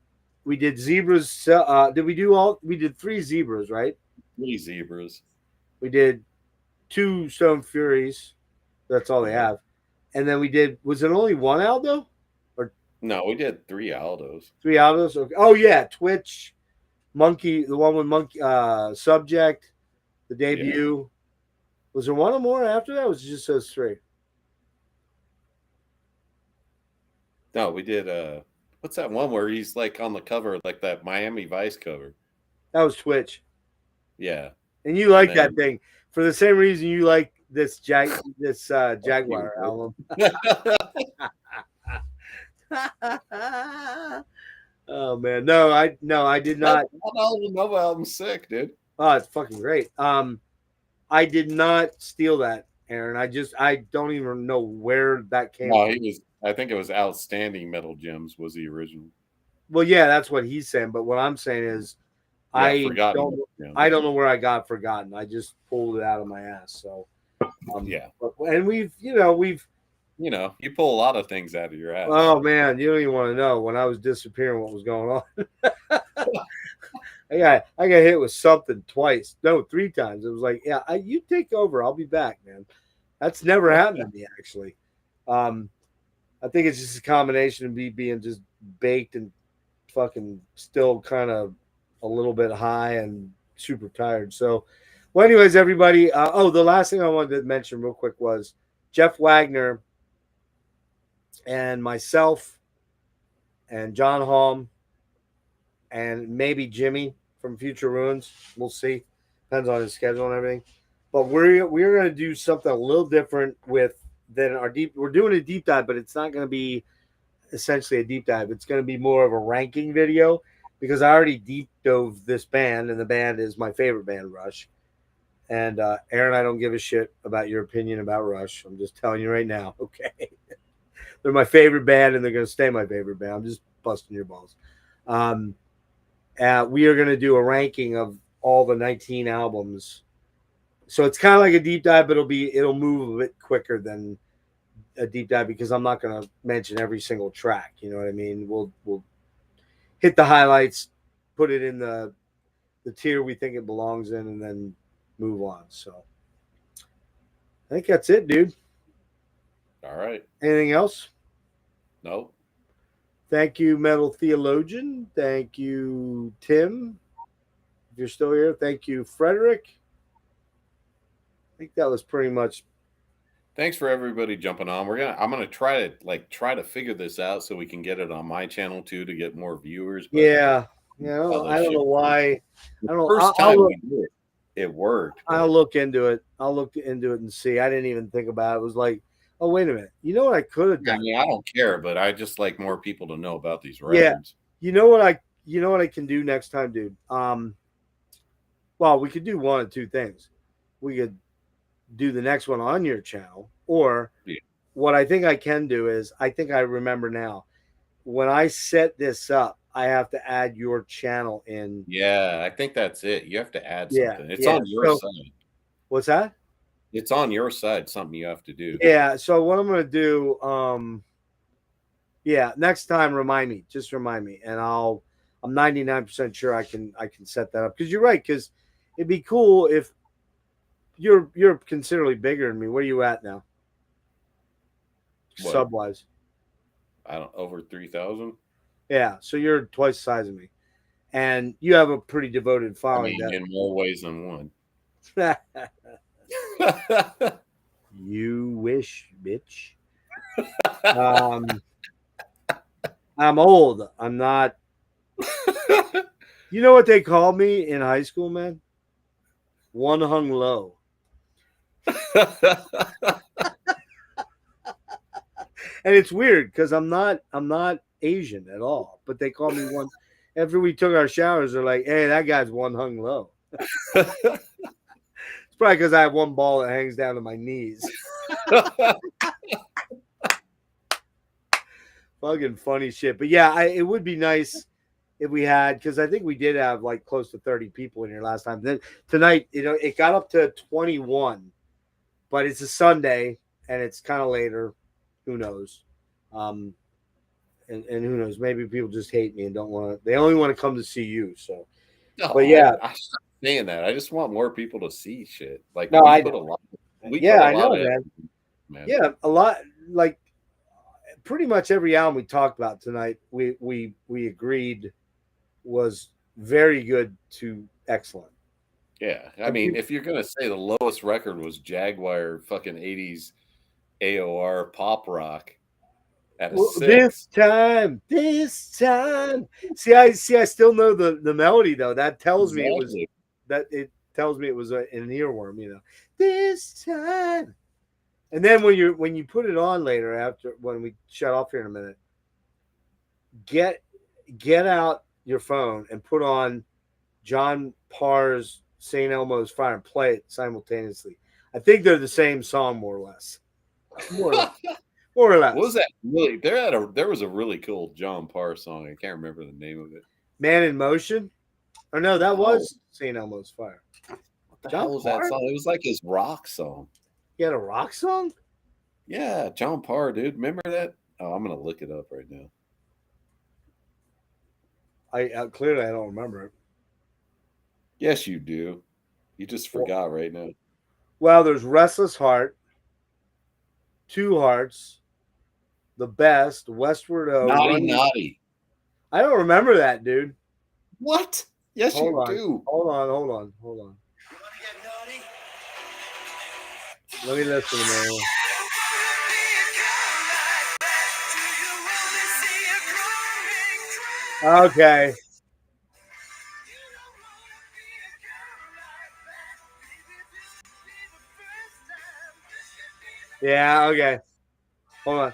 we did Zebras. We did 3 Zebras, right? 3 Zebras. We did 2 Stone Furies. That's all they have. And then we did. Was it only 1 Aldo? No, we did 3 Aldos. 3 Aldos? Okay. Oh, yeah. Twitch, Monkey, the one with Monkey, Subject, the debut. Yeah. Was there one or more after that? Or was it just those 3? No, we did. What's that one where he's like on the cover, like that Miami Vice cover? That was Twitch. Yeah. And you like that thing for the same reason you like this Jaguar album. Oh man, no, I did not. That Nova album's sick, dude. Oh, it's fucking great. I did not steal that, Aaron. I don't even know where that came from. I think it was Outstanding Metal Gems was the original. Well, yeah, that's what he's saying. But what I'm saying is, I don't know where I got Forgotten. I just pulled it out of my ass. So, and we've you pull a lot of things out of your ass. Oh man, you don't even want to know when I was disappearing what was going on. I got hit with something twice. No, 3 times. It was like, yeah, you take over. I'll be back, man. That's never happened to me actually. I think it's just a combination of me being just baked and fucking still kind of a little bit high and super tired. So, well, anyways, everybody. The last thing I wanted to mention real quick was Jeff Wagner and myself and John Halm and maybe Jimmy from Future Ruins. We'll see. Depends on his schedule and everything. But we're going to do something a little different than our deep. We're doing a deep dive, but it's not going to be essentially a deep dive. It's going to be more of a ranking video because I already deep dove this band, and the band is my favorite band, Rush. And Aaron, I don't give a shit about your opinion about Rush. I'm just telling you right now, okay? They're my favorite band, and they're going to stay my favorite band. I'm just busting your balls. We are going to do a ranking of all the 19 albums. So it's kind of like a deep dive, but it'll move a bit quicker than a deep dive because I'm not going to mention every single track. You know what I mean? We'll hit the highlights, put it in the tier we think it belongs in, and then move on. So I think that's it, dude. All right. Anything else? No. Thank you, Metal Theologian. Thank you, Tim. If you're still here, thank you, Frederick. I think that was pretty much. Thanks for everybody jumping on. I'm gonna try to figure this out so we can get it on my channel too to get more viewers. But Yeah. I don't know why. I don't know. First time we did it worked. I'll look into it. And see. I didn't even think about it. It was like, oh, wait a minute. You know what I could have done? I mean, I don't care, but I just like more people to know about these records. You know what I can do next time, dude? Well, we could do one of two things. We could do the next one on your channel, or what I think I can do is, I think I remember now, when I set this up, I have to add your channel in. Yeah, I think that's it. You have to add something. It's on your side. What's that? It's on your side, something you have to do. Yeah, so what I'm going to do, next time, just remind me, and I'm 99% sure I can set that up, because you're right, because it'd be cool if you're considerably bigger than me. Where are you at now? Sub-wise. I don't over 3,000. Yeah, so you're twice the size of me, and you have a pretty devoted following. I mean, in more ways than one. You wish, bitch. I'm old. I'm not. You know what they called me in high school, man? One hung low. And it's weird because I'm not Asian at all, but they call me one. After we took our showers, they're like, "Hey, that guy's one hung low." It's probably because I have one ball that hangs down to my knees. Fucking funny shit. But yeah, it would be nice if we had, because I think we did have like close to 30 people in here last time. Then tonight, it got up to 21, but it's a Sunday and it's kind of later. Who knows? And who knows? Maybe people just hate me and don't want to. They only want to come to see you. So, no, but yeah, I'm saying that. I just want more people to see shit. Like, no, I put a lot. I know, man. Yeah, a lot. Like, pretty much every album we talked about tonight, we agreed was very good to excellent. Yeah, I mean, if you're gonna say the lowest record was Jaguar, fucking 80s AOR pop rock at a 6. This time. See, I still know the melody though. That tells me it tells me it was an earworm, This time. And then when you put it on later, after when we shut off here in a minute, get out your phone and put on John Parr's St. Elmo's Fire and play it simultaneously. I think they're the same song, more or less. More or less. What was that really? There was a really cool John Parr song. I can't remember the name of it. Man in Motion? Or no, that was St. Elmo's Fire. What the hell was that song? It was like his rock song. He had a rock song? Yeah, John Parr, dude. Remember that? Oh, I'm gonna look it up right now. I clearly I don't remember it. Yes, you do. You just forgot right now. Well, there's Restless Heart, Two Hearts, The Best, Westward O. Naughty, naughty. I don't remember that, dude. What? Yes, Hold you on. do. Hold on. Let me listen to man. Okay. Yeah, okay. Hold on.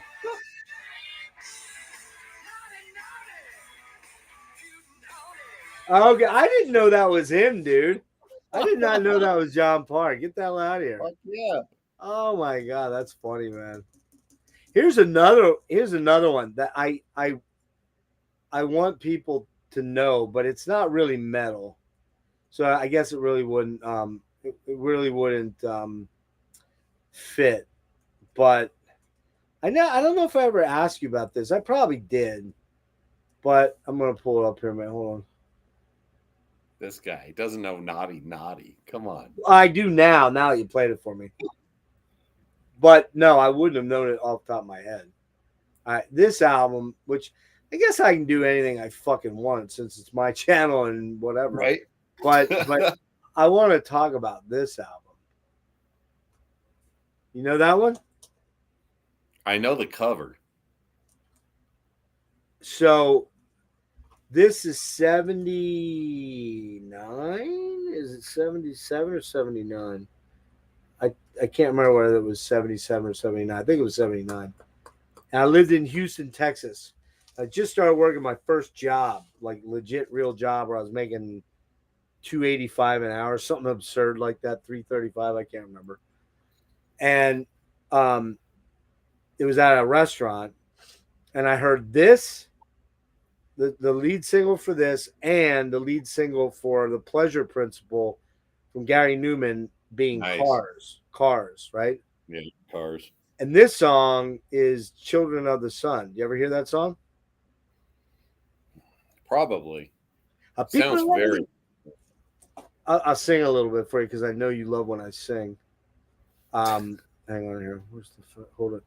Okay, I didn't know that was him, dude. I did not know that was John Parr. Get the hell out of here. Fuck yeah. Oh my god, that's funny, man. Here's another one that I want people to know, but it's not really metal. So I guess it really wouldn't fit. But I don't know if I ever asked you about this. I probably did. But I'm gonna pull it up here, man. Hold on. This guy doesn't know naughty, naughty. Come on. I do now. Now you played it for me. But no, I wouldn't have known it off the top of my head. This album, which I guess I can do anything I fucking want since it's my channel and whatever. Right? But I want to talk about this album. You know that one? I know the cover. So this is 79. Is it 77 or 79? I can't remember whether it was 77 or 79. I think it was 79. And I lived in Houston, Texas. I just started working my first job, like legit real job, where I was making $2.85 an hour, something absurd like that, $3.35. I can't remember. And it was at a restaurant, and I heard this, the lead single for this, and the lead single for The Pleasure Principle from Gary Newman being Nice. Cars, right? Yeah, Cars. And this song is Children of the Sun. You ever hear that song? Probably. People Sounds very. I'll sing a little bit for you because I know you love when I sing. Hang on here. Where's the hold it.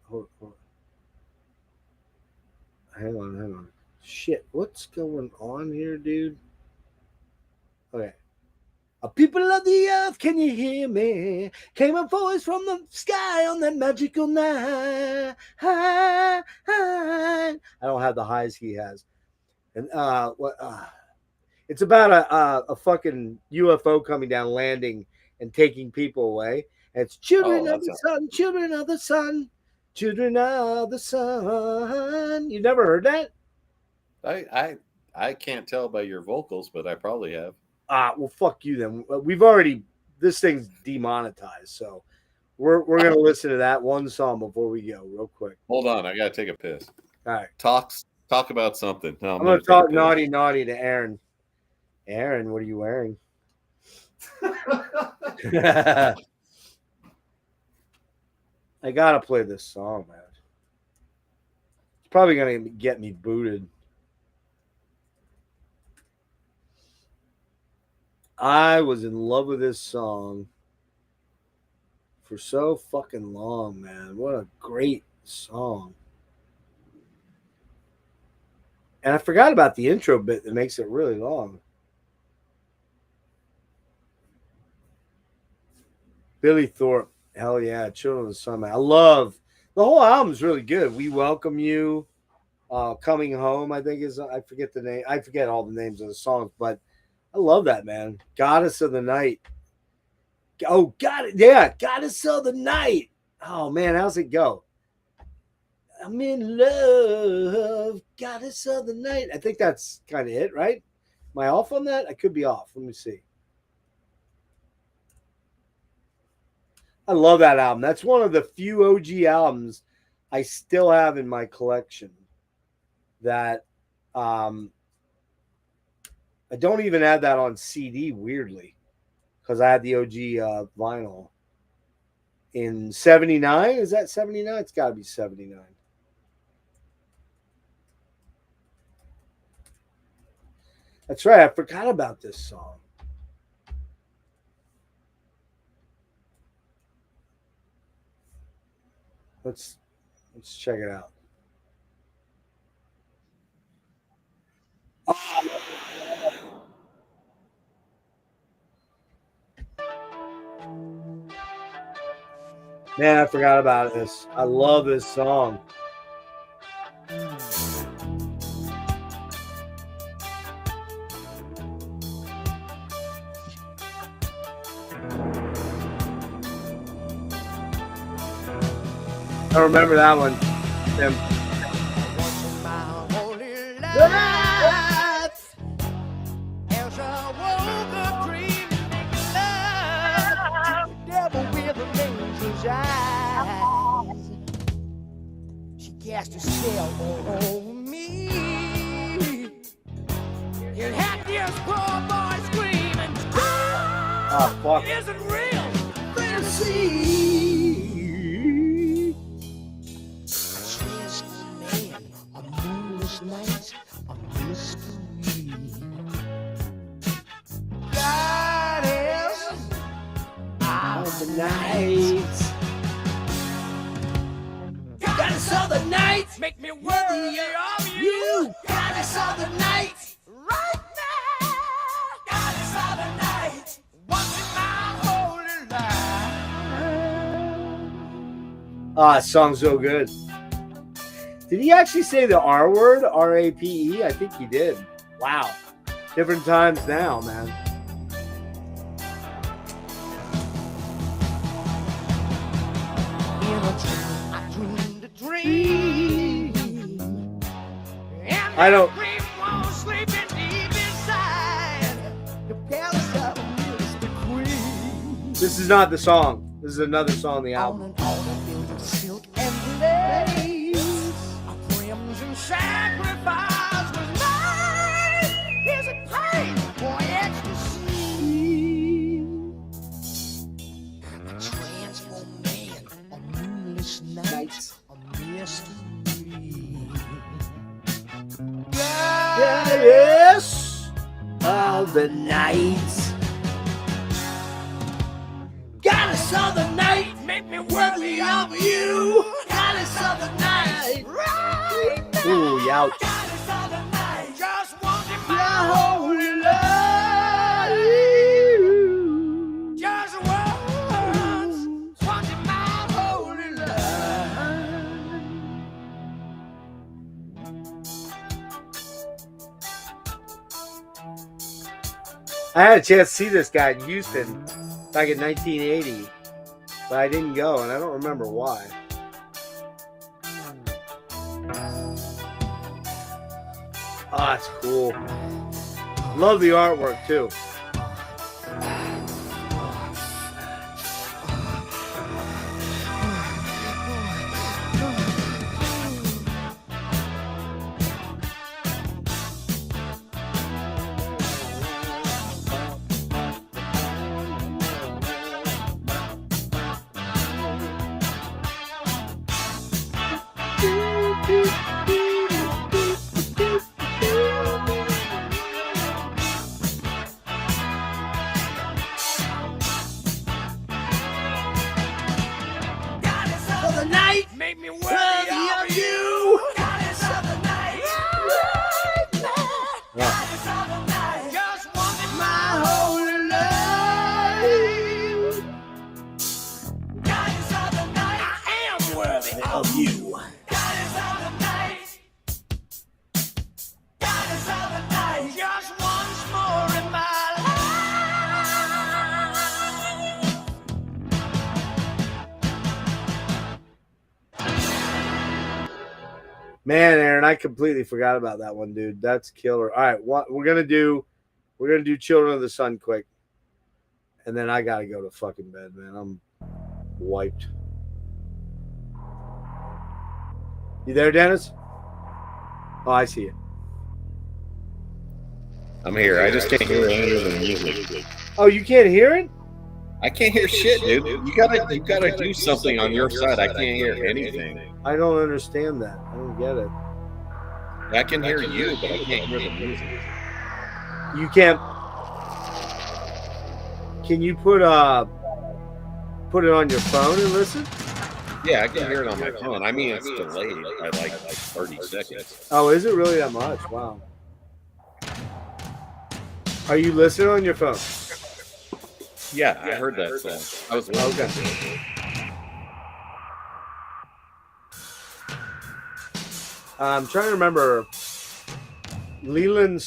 Hang on. Shit, what's going on here, dude? Okay. People of the earth, can you hear me? Came a voice from the sky on that magical night. I don't have the highs he has. And it's about a fucking UFO coming down, landing, and taking people away. And it's children of the sun, children of the sun, children of the sun. You never heard that? I can't tell by your vocals, but I probably have. Well, fuck you then. We've already, this thing's demonetized, so we're gonna listen to that one song before we go, real quick. Hold on, I gotta take a piss. All right, Talk about something. No, I'm gonna talk naughty to Aaron. Aaron, what are you wearing? I gotta play this song, man. It's probably gonna get me booted. I was in love with this song for so fucking long, man. What a great song. And I forgot about the intro bit that makes it really long. Billy Thorpe, hell yeah, Children of the Sun, man. I love the whole album's really good. We Welcome You, Coming Home, I think is, I forget the name. I forget all the names of the songs, but I love that, man. Goddess of the Night. Oh, Goddess of the Night. Oh, man, how's it go? I'm in love, Goddess of the Night. I think that's kind of it, right? Am I off on that? I could be off. Let me see. I love that album. That's one of the few OG albums I still have in my collection that I don't even have that on CD, weirdly, because I had the OG vinyl in 79. Is that 79? It's got to be 79. That's right. I forgot about this song. Let's check it out. Man, I forgot about this. I love this song. I remember that one. Tim. Once in my holy life, as I woke up dreaming love, the devil with an angel's eyes. She cast a spell over me. It had this poor boy screaming, Oh, fuck. it isn't real fantasy. Night, a mystery. God is of the night. Goddess of the night, make me worthy of you. Goddess of the night, right now. Goddess of the night, once in my holy life. Ah, it song's so good. Did he actually say the R word? R-A-P-E? I think he did. Wow. Different times now, man. In a dream, I dreamed a dream. And I don't- that dream was sleeping deep inside the palace of a mystic queen. This is not the song. This is another song on the On album. an altar built of silk and lace, a crimson sacrifice was made. Is it pain or ecstasy? A transformed man, a moonless night, a mystery. Yes, of the night. Goddess of the night, make me worthy of you. Goddess of the night, right now. Ooh, youch. Goddess of the night, just wanting my holy life. Just once, wanting my holy life. I had a chance to see this guy in Houston back in 1980, but I didn't go, and I don't remember why. Ah, it's cool. Love the artwork too. Goddess of the night, make me worthy of you. Goddess of the night, right now. Goddess of the night, just wanting my holy life. Goddess of the night, I am worthy of you. Goddess of the night, goddess of the night, just once more in my life. Man, Aaron, I completely forgot about that one, dude. That's killer. All right, what we're gonna do Children of the Sun quick, and then I gotta go to fucking bed, man. I'm wiped. You there, Dennis? Oh, I see you. I'm here. I just can't hear any of the music. Oh, you can't hear it? I can't hear shit, dude. You gotta do something on your side. I can't hear anything. I don't understand that. I don't get it. I can hear you, but I can't hear the music. You can't. Can you put it on your phone and listen? Yeah, I can hear it on my phone. I mean, it's delayed by like 30 seconds. Oh, is it really that much? Wow. Are you listening on your phone? Yeah, I heard that song. I was Okay. I'm trying to remember. Leland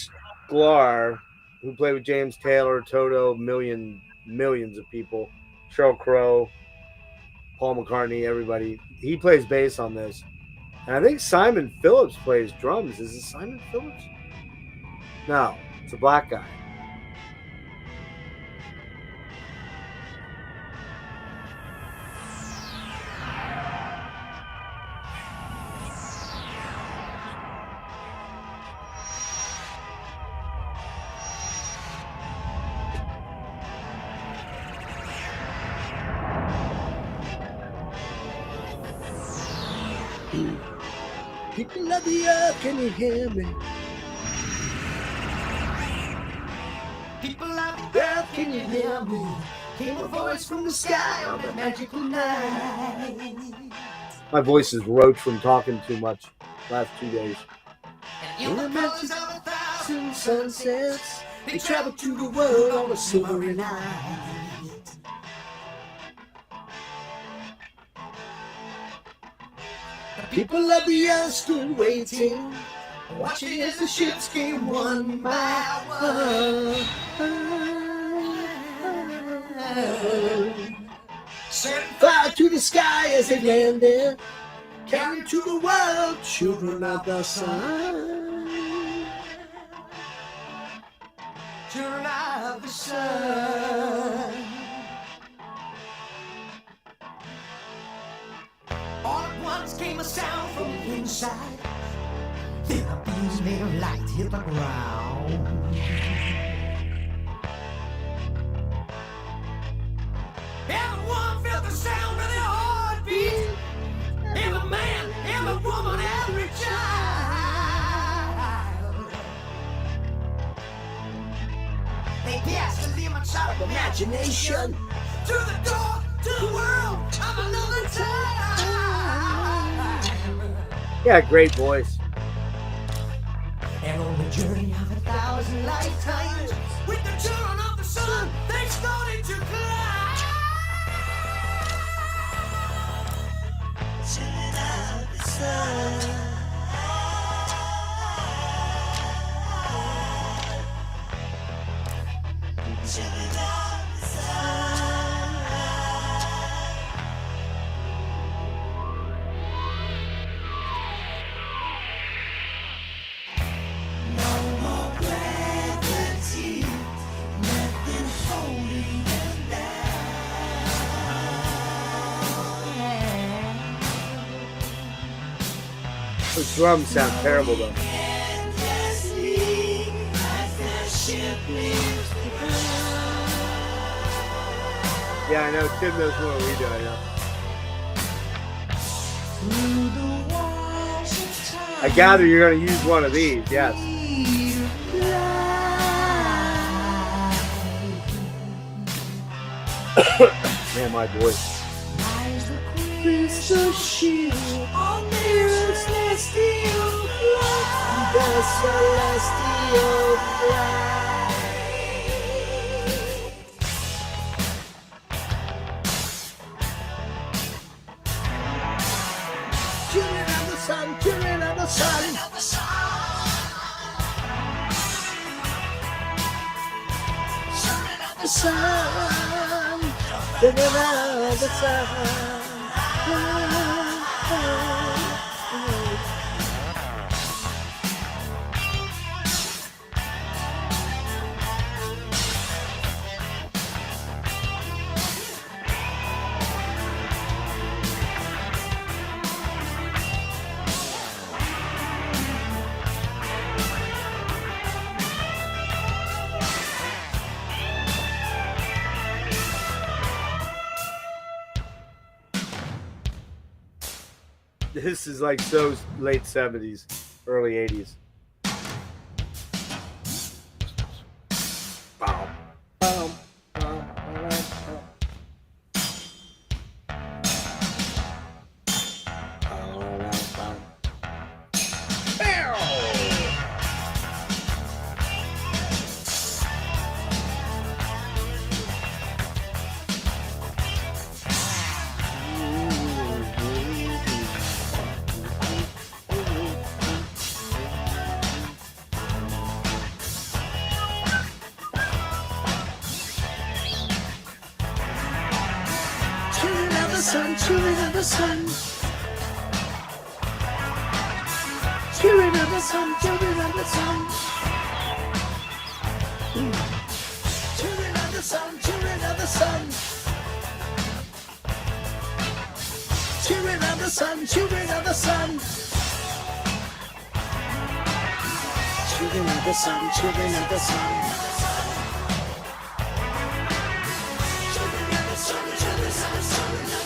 Sklar, who played with James Taylor, Toto, millions of people, Sheryl Crow, Paul McCartney, everybody. He plays bass on this. And I think Simon Phillips plays drums. Is it Simon Phillips? No, it's a black guy. People of the earth, can you hear me? People of the earth, can you hear me? Came a voice from the sky on the magical night. My voice is roached from talking too much last 2 days. In the mountains of 1,000 sunsets, they travel to the world on a silvery night. The people of the earth stood waiting, watching as the ships came one by one. Setting fire to the sky as they landed, carrying to the world children of the sun. Children of the sun. All at once came a sound from the inside. Then a beams made of light hit the ground. Everyone felt the sound of their heartbeat. Every man, every woman, every child. They passed the limits of imagination to the door, to the world of another time. Yeah, great voice. And on the journey of 1,000 lifetimes, with the children of the sun, they started to climb. Children of the sun. Children of the sun. No more gravity, nothing holding them down. Those drums sound terrible though. Endlessly, as the ship leaves the ground. Yeah, I know. Tim knows more than we do. I know. Through the walls of time. I gather you're going to use one of these. Yes. Man, my voice. Crystal shield on the celestial flight. The celestial flight. Children of the sun, children of the sun. Children of the sun. Children of the sun. This is like so late 70s, early 80s. Bow. Bow. Bow. Bow. sun, children of the sun. Children of the sun, children of the sun. Children of the sun, children of the sun. Children of the sun, children of the sun. Children of the sun, children of the sun. Children of the sun, children of the sun, children of the sun.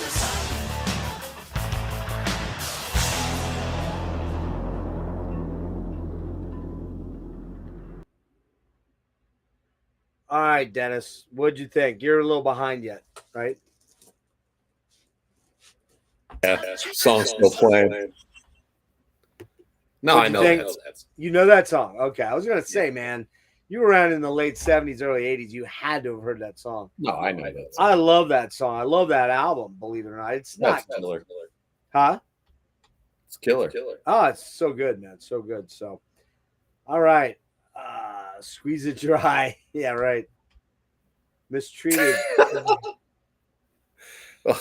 All right, Dennis, what'd you think? You're a little behind yet, right? Yeah, song's still playing. No, What'd I you know think? that. You know that song? Okay, I was gonna say, man, you were around in the late '70s, early '80s. You had to have heard that song. No, I know that. I love that song. I love that album. Believe it or not, it's not, That's killer. huh? It's killer. Oh, it's so good, man. So good. So, all right. Squeeze it dry. Yeah, right. Mistreated.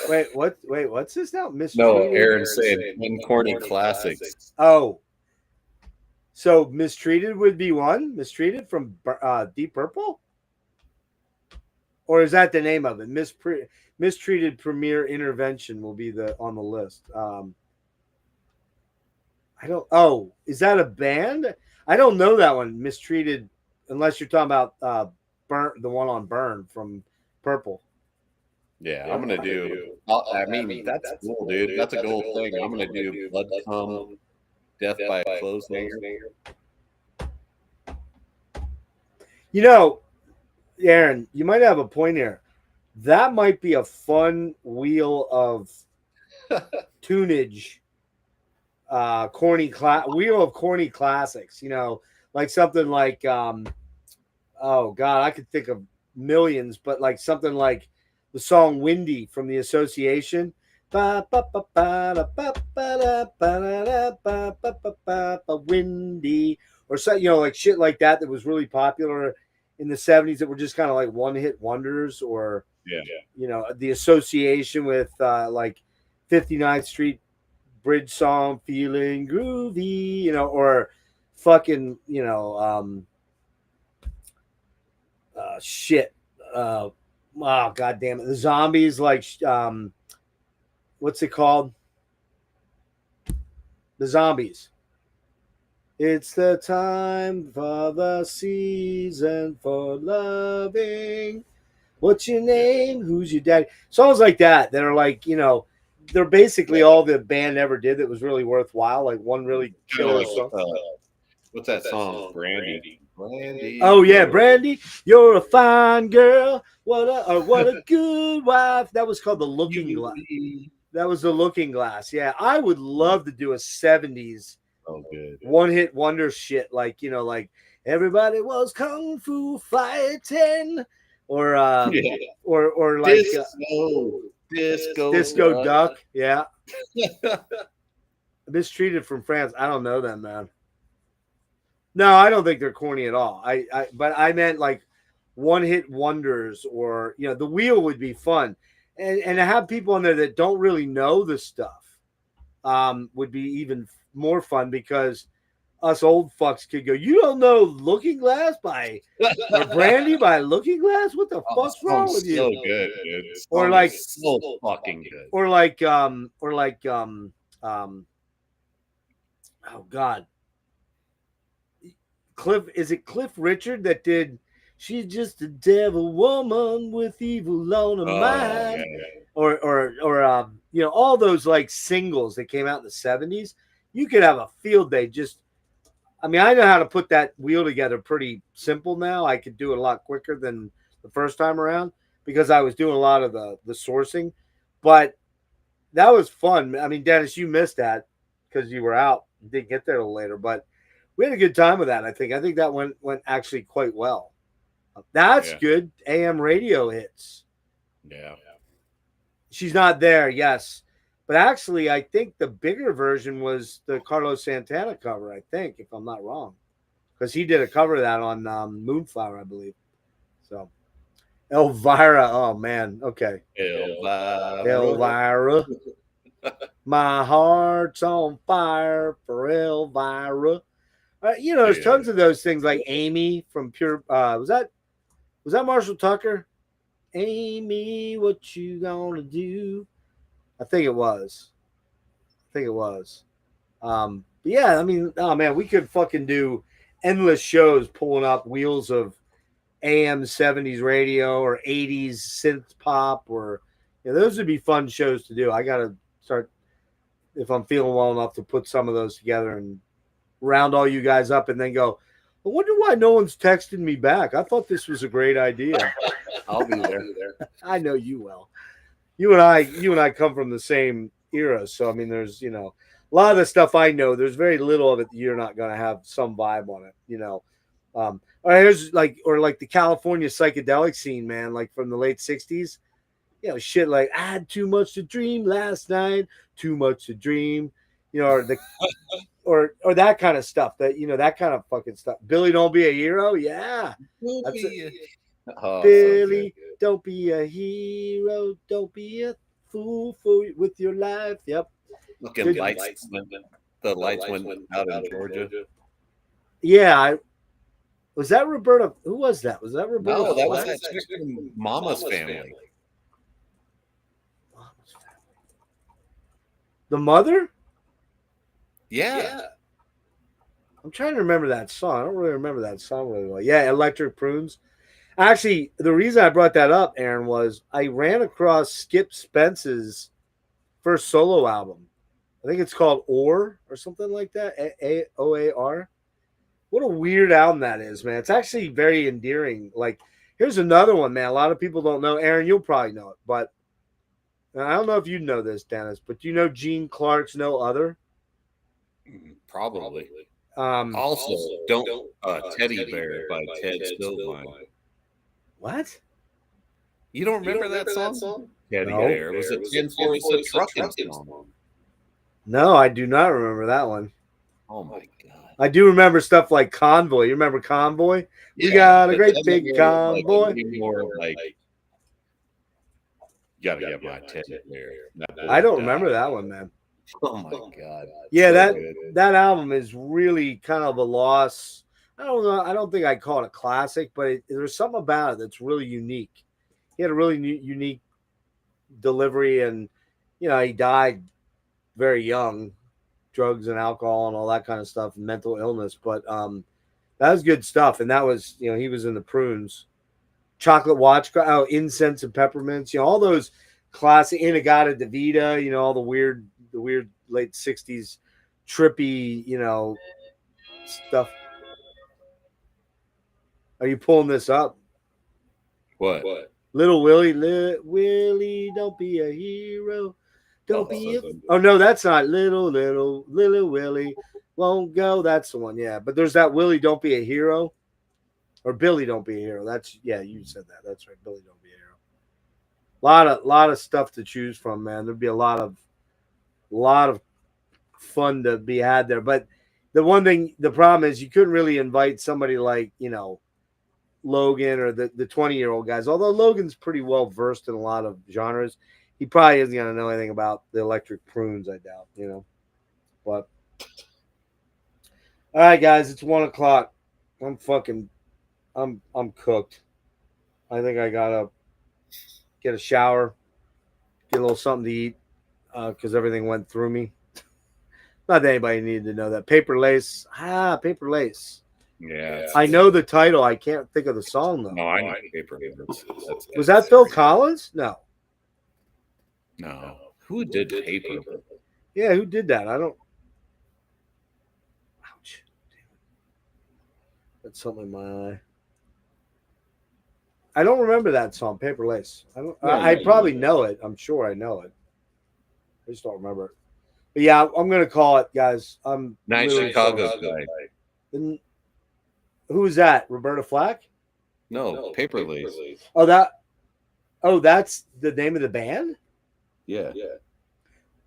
Wait, what? Wait, what's this now? Mistreated. No, Aaron said 10 corny classics. Oh. So Mistreated would be one? Mistreated from Deep Purple? Or is that the name of it? Mistreated Premier Intervention will be on the list. Is that a band? I don't know that one, Mistreated, unless you're talking about Burn, the one on Burn from Purple. Yeah, I'm gonna do. I mean, that's cool, dude. That's a gold thing. I'm gonna do Blood Come, Death by a Clothes Hanger. You know, Aaron, you might have a point here. That might be a fun wheel of tunage. Wheel of corny classics, you know, like something like oh god, I could think of millions, but like something like the song Windy from the Association. Windy, or so, you know, like shit like that was really popular in the 70s that were just kind of like one-hit wonders, or you know, the Association with like 59th Street Bridge song, Feeling Groovy, you know, or fucking, you know, shit. Oh, god damn it. The Zombies, like, what's it called? The Zombies. It's the time for the season for loving. What's your name? Who's your daddy? Songs like that are like, you know, they're basically all the band ever did that was really worthwhile. Like one really killer song. What's that song? Brandy. Oh yeah, Brandy, you're a fine girl. What a good wife. That was called The Looking Glass. That was The Looking Glass. Yeah, I would love to do a 70s one-hit wonder shit, like, you know, like Everybody Was Kung Fu Fighting, or or like Disco Duck. Yeah. Mistreated from France. I don't know them, man. No, I don't think they're corny at all. But I meant like one-hit wonders, or, you know, the wheel would be fun, and to have people on there that don't really know the stuff would be even more fun, because us old fucks could go, you don't know Looking Glass or Brandy by Looking Glass? What the fuck's wrong with you? So good, dude. Or like so fucking good. Or like oh god. Cliff Richard that did She's Just a Devil Woman with Evil on her mind? Yeah. Or you know, all those like singles that came out in the 70s. You could have a field day. Just, I mean, I know how to put that wheel together pretty simple now. I could do it a lot quicker than the first time around, because I was doing a lot of the sourcing. But that was fun. I mean, Dennis, you missed that because you were out. You didn't get there a little later, but we had a good time with that. I think that went actually quite well. That's good. AM radio hits. Yeah. She's Not There, yes. But actually, I think the bigger version was the Carlos Santana cover, I think, if I'm not wrong. Because he did a cover of that on Moonflower, I believe. So, Elvira. Oh man. Okay. Elvira. Elvira. My heart's on fire for Elvira. You know, there's tons of those things like Amy from Pure. Was that Marshall Tucker? Amy, what you gonna do? I think it was. But yeah, I mean, oh man, we could fucking do endless shows pulling up wheels of AM 70s radio or 80s synth pop, or those would be fun shows to do. I gotta start, if I'm feeling well enough, to put some of those together and round all you guys up and then go, I wonder why no one's texting me back. I thought this was a great idea. I'll be there. I know you will. You and I come from the same era, so I mean, there's a lot of the stuff I know. There's very little of it that you're not going to have some vibe on it, Or here's like the California psychedelic scene, man, like from the late '60s. Shit like I had too much to dream last night, too much to dream, or the or that kind of stuff. That kind of fucking stuff. Billy, don't be a hero. Yeah, that's it. Billy, don't be a hero. Don't be a fool with your life. Yep. Looking lights. The lights went out in Georgia. Yeah. Was that Roberta? Who was that? Was that Roberta? No, that was that chick from Mama's family. The mother? Yeah. I'm trying to remember that song. I don't really remember that song really well. Yeah, Electric Prunes. Actually, the reason I brought that up, Aaron, was I ran across Skip Spence's first solo album. I think it's called Or something like that. Oar. What a weird album that is, man. It's actually very endearing. Like, here's another one, man. A lot of people don't know. Aaron, you'll probably know it, but I don't know if you know this, Dennis, but do you know Gene Clark's No Other? Probably. Also, don't Teddy Bear by Ted Stillvine. What? You don't remember that song? Teddy No. Bear. It was a 1046 trucking song. No, I do not remember that one. Oh my god. I do remember stuff like Convoy. You remember Convoy? We got a great big convoy. More like, you gotta get my Teddy Bear. I don't remember that one, man. Oh my god. Yeah, So that album is really kind of a loss. I don't know. I don't think I'd call it a classic, but there's something about it that's really unique. He had a really unique delivery, and he died very young, drugs and alcohol and all that kind of stuff, and mental illness. But that was good stuff, and that was he was in the Prunes, Chocolate Watch, Incense and Peppermints, all those classic Inagata DeVita, all the weird late '60s trippy, stuff. Are you pulling this up? What? Little Willie, Willie, don't be a hero. Don't be Oh no, that's not little Willie won't go. That's the one, yeah. But there's that Willie, don't be a hero, or Billy, don't be a hero. You said that. That's right, Billy, don't be a hero. Lot of stuff to choose from, man. There'd be a lot of fun to be had there. But the problem is you couldn't really invite somebody like Logan or the 20-year-old guys. Although Logan's pretty well versed in a lot of genres, he probably isn't going to know anything about the Electric Prunes, I doubt, But all right, guys, it's 1:00. I'm cooked. I think I gotta get a shower, get a little something to eat, because everything went through me. Not that anybody needed to know that. Paper Lace. Paper Lace. Yeah. I know the title. I can't think of the song, though. No, I know Paper Lace. Was that Phil Collins? No. No. Who did Paper? Yeah, who did that? I don't. Ouch. That's something in my eye. I don't remember that song, Paper Lace. I probably know it. I'm sure I know it. I just don't remember it. But yeah, I'm gonna call it, guys. I'm Night really Chicago sorry. guy. And who is that? Roberta Flack? No, Paper Lace. Oh, that's the name of the band? Yeah.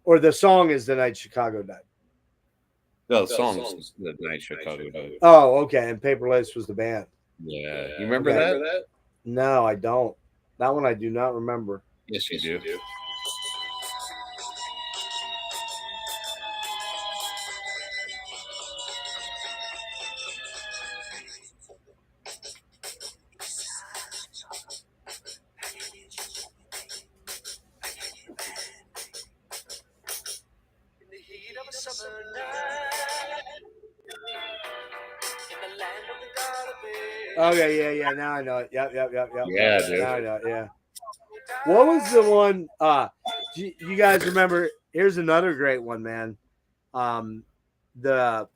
Or the song is The Night Chicago Died? No, the song's The Night Chicago Died. Oh, okay. And Paper Lace was the band. Yeah. You remember that? No, I don't. That one I do not remember. Yes, you do. In the heat of a summer night, in the land of the Gardens. Okay, yeah. Now I know it. Yep. Yeah, dude. Now I know it, yeah. What was the one? You guys remember? Here's another great one, man. The man,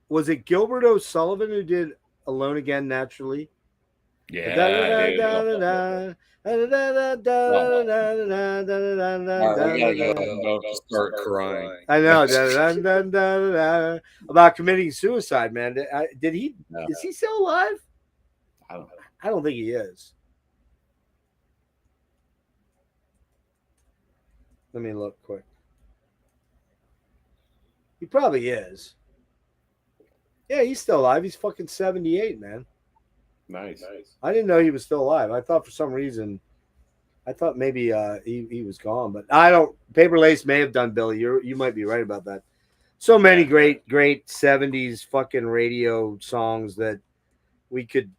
was it Gilbert O'Sullivan who did "Alone Again Naturally"? Yeah, dude. We gotta go start crying. I know. About committing suicide, man. Did he? No. Is he still alive? I don't know. I don't think he is. Let me look quick. He probably is. Yeah, he's still alive. He's fucking 78, man. Nice. I didn't know he was still alive. I thought for some reason, maybe he was gone, but I don't. Paper Lace may have done Billy. You might be right about that. So many great 70s fucking radio songs that we could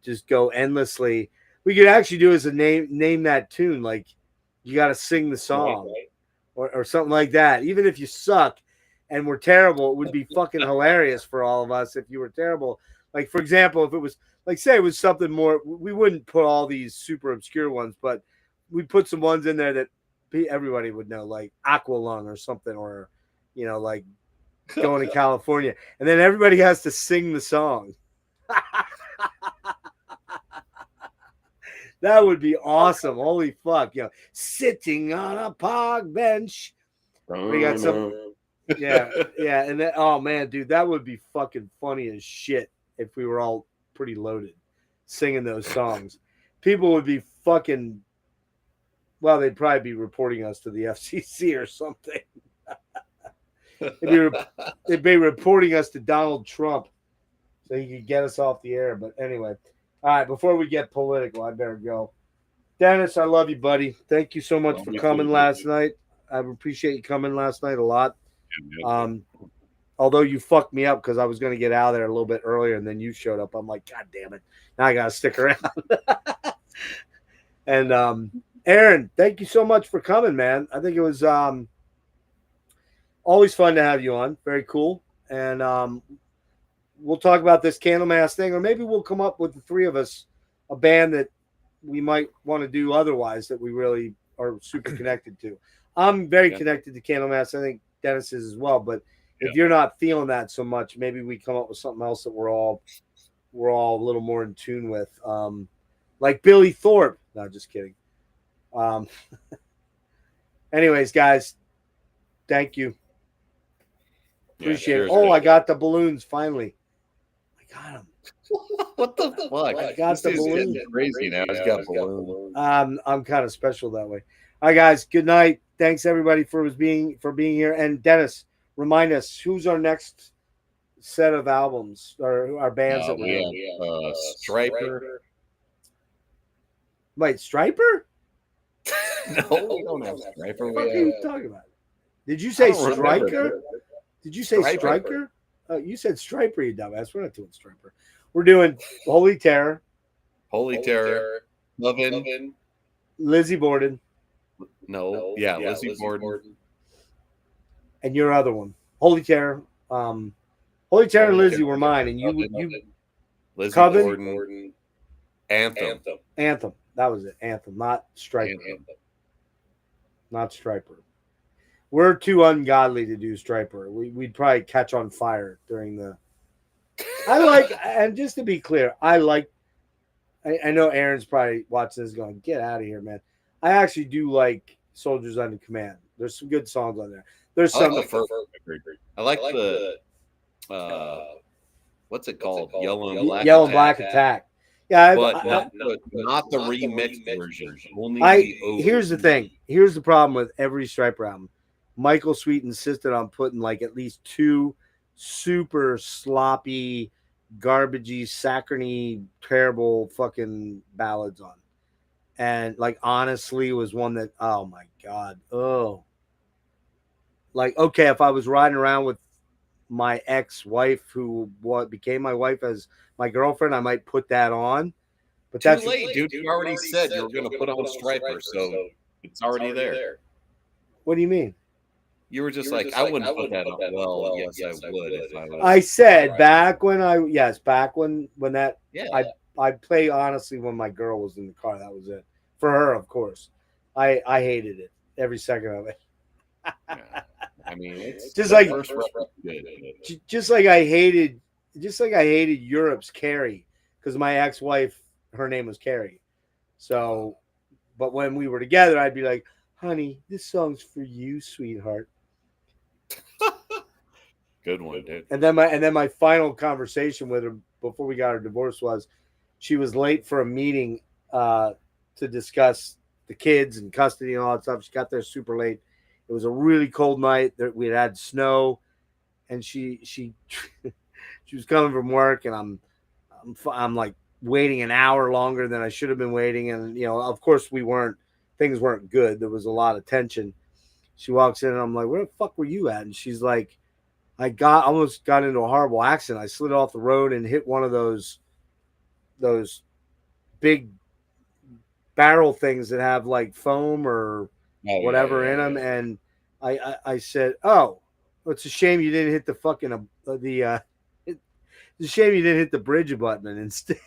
just go endlessly. We could actually do as a name that tune, like you got to sing the song or something like that. Even if you suck and we're terrible, it would be fucking hilarious for all of us if you were terrible. Like, for example, if it was like, say it was something more, we wouldn't put all these super obscure ones, but we'd put some ones in there that everybody would know, like Aqualung or something, or, like Going to California. And then everybody has to sing the song. That would be awesome. Holy fuck. Sitting on a park bench. We got some. Yeah. And then, oh man, dude, that would be fucking funny as shit if we were all pretty loaded singing those songs. People would be fucking, well, they'd probably be reporting us to the FCC or something. They'd be reporting us to Donald Trump so he could get us off the air. But anyway, all right, before we get political, I better go. Dennis, I love you, buddy. Thank you so much for coming last night. I appreciate you coming last night a lot. Although you fucked me up because I was going to get out of there a little bit earlier and then you showed up. I'm like, God damn it. Now I got to stick around. And Aaron, thank you so much for coming, man. I think it was always fun to have you on. Very cool. And we'll talk about this Candlemass thing, or maybe we'll come up with the three of us, a band that we might want to do otherwise that we really are super connected to. I'm very connected to Candlemass. I think Dennis is as well. But if you're not feeling that so much, maybe we come up with something else that we're all a little more in tune with. Like Billy Thorpe. No, just kidding. Anyways, guys, thank you. Appreciate it. Oh, I got the balloons finally. I got them. What the fuck? I got the balloons. Crazy now. He's got balloons. I'm kind of special that way. All right, guys. Good night. Thanks everybody for being here. And Dennis, remind us who's our next set of albums or our bands that we have Striper. Wait, Striper? No, we don't have Striper. What are you talking about? Did you say Striker? Did you say Striker? Oh, you said Striper, you dumbass. We're not doing Striper. We're doing Holy Terror. Lovin'. Lizzie Borden. Lizzie Borden. And your other one. Holy Terror. Holy Terror and Lizzie were mine. And you Lizzie Coven? Borden. Anthem. That was it. Anthem, not Striper. Not Striper. We're too ungodly to do Striper. We'd probably catch on fire during the. And just to be clear, I know Aaron's probably watching this going, get out of here, man. I actually do like Soldiers Under Command. There's some good songs on there. There's some. I like the what's it called? Yellow and Black Attack. Yeah, but not the remix version. Only here's the thing. Here's the problem with every Striper album. Michael Sweet insisted on putting like at least two super sloppy, garbagey, saccharine, terrible fucking ballads on. And like honestly was one that, oh my God. Oh. Like, okay, if I was riding around with my ex-wife who became my wife as my girlfriend, I might put that on. But Too that's late, dude. You already said you were going to put on Striper, so it's already there. What do you mean? You were just like, I wouldn't put that on. Well, yes, I would if I was. I said back when that Yeah. I play honestly when my girl was in the car. That was it. For her, of course. I hated it every second of it. Yeah. I mean, it's Just like good. just like I hated Europe's Carrie because my ex-wife, her name was Carrie. So, but when we were together, I'd be like, "Honey, this song's for you, sweetheart." Good one, dude. And then my final conversation with her before we got our divorce was, she was late for a meeting to discuss the kids and custody and all that stuff. She got there super late. It was a really cold night. We had snow, and she she was coming from work, and I'm like waiting an hour longer than I should have been waiting, and of course things weren't good. There was a lot of tension. She walks in, and I'm like, "Where the fuck were you at?" And she's like, "I almost got into a horrible accident. I slid off the road and hit one of those big barrel things that have like foam or whatever in them." And I said, "Oh, it's a shame you didn't hit the fucking it's a shame you didn't hit the bridge button instead."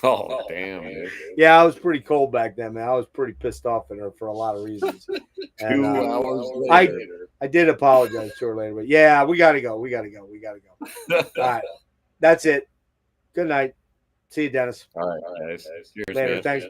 Oh, damn, dude. Yeah, I was pretty cold back then, man. I was pretty pissed off at her for a lot of reasons. 2 hours later. I did apologize to her later, but yeah, we gotta go. All right, that's it. Good night. See you, Dennis. All right, guys. Cheers, Later. man. Thanks. Bye.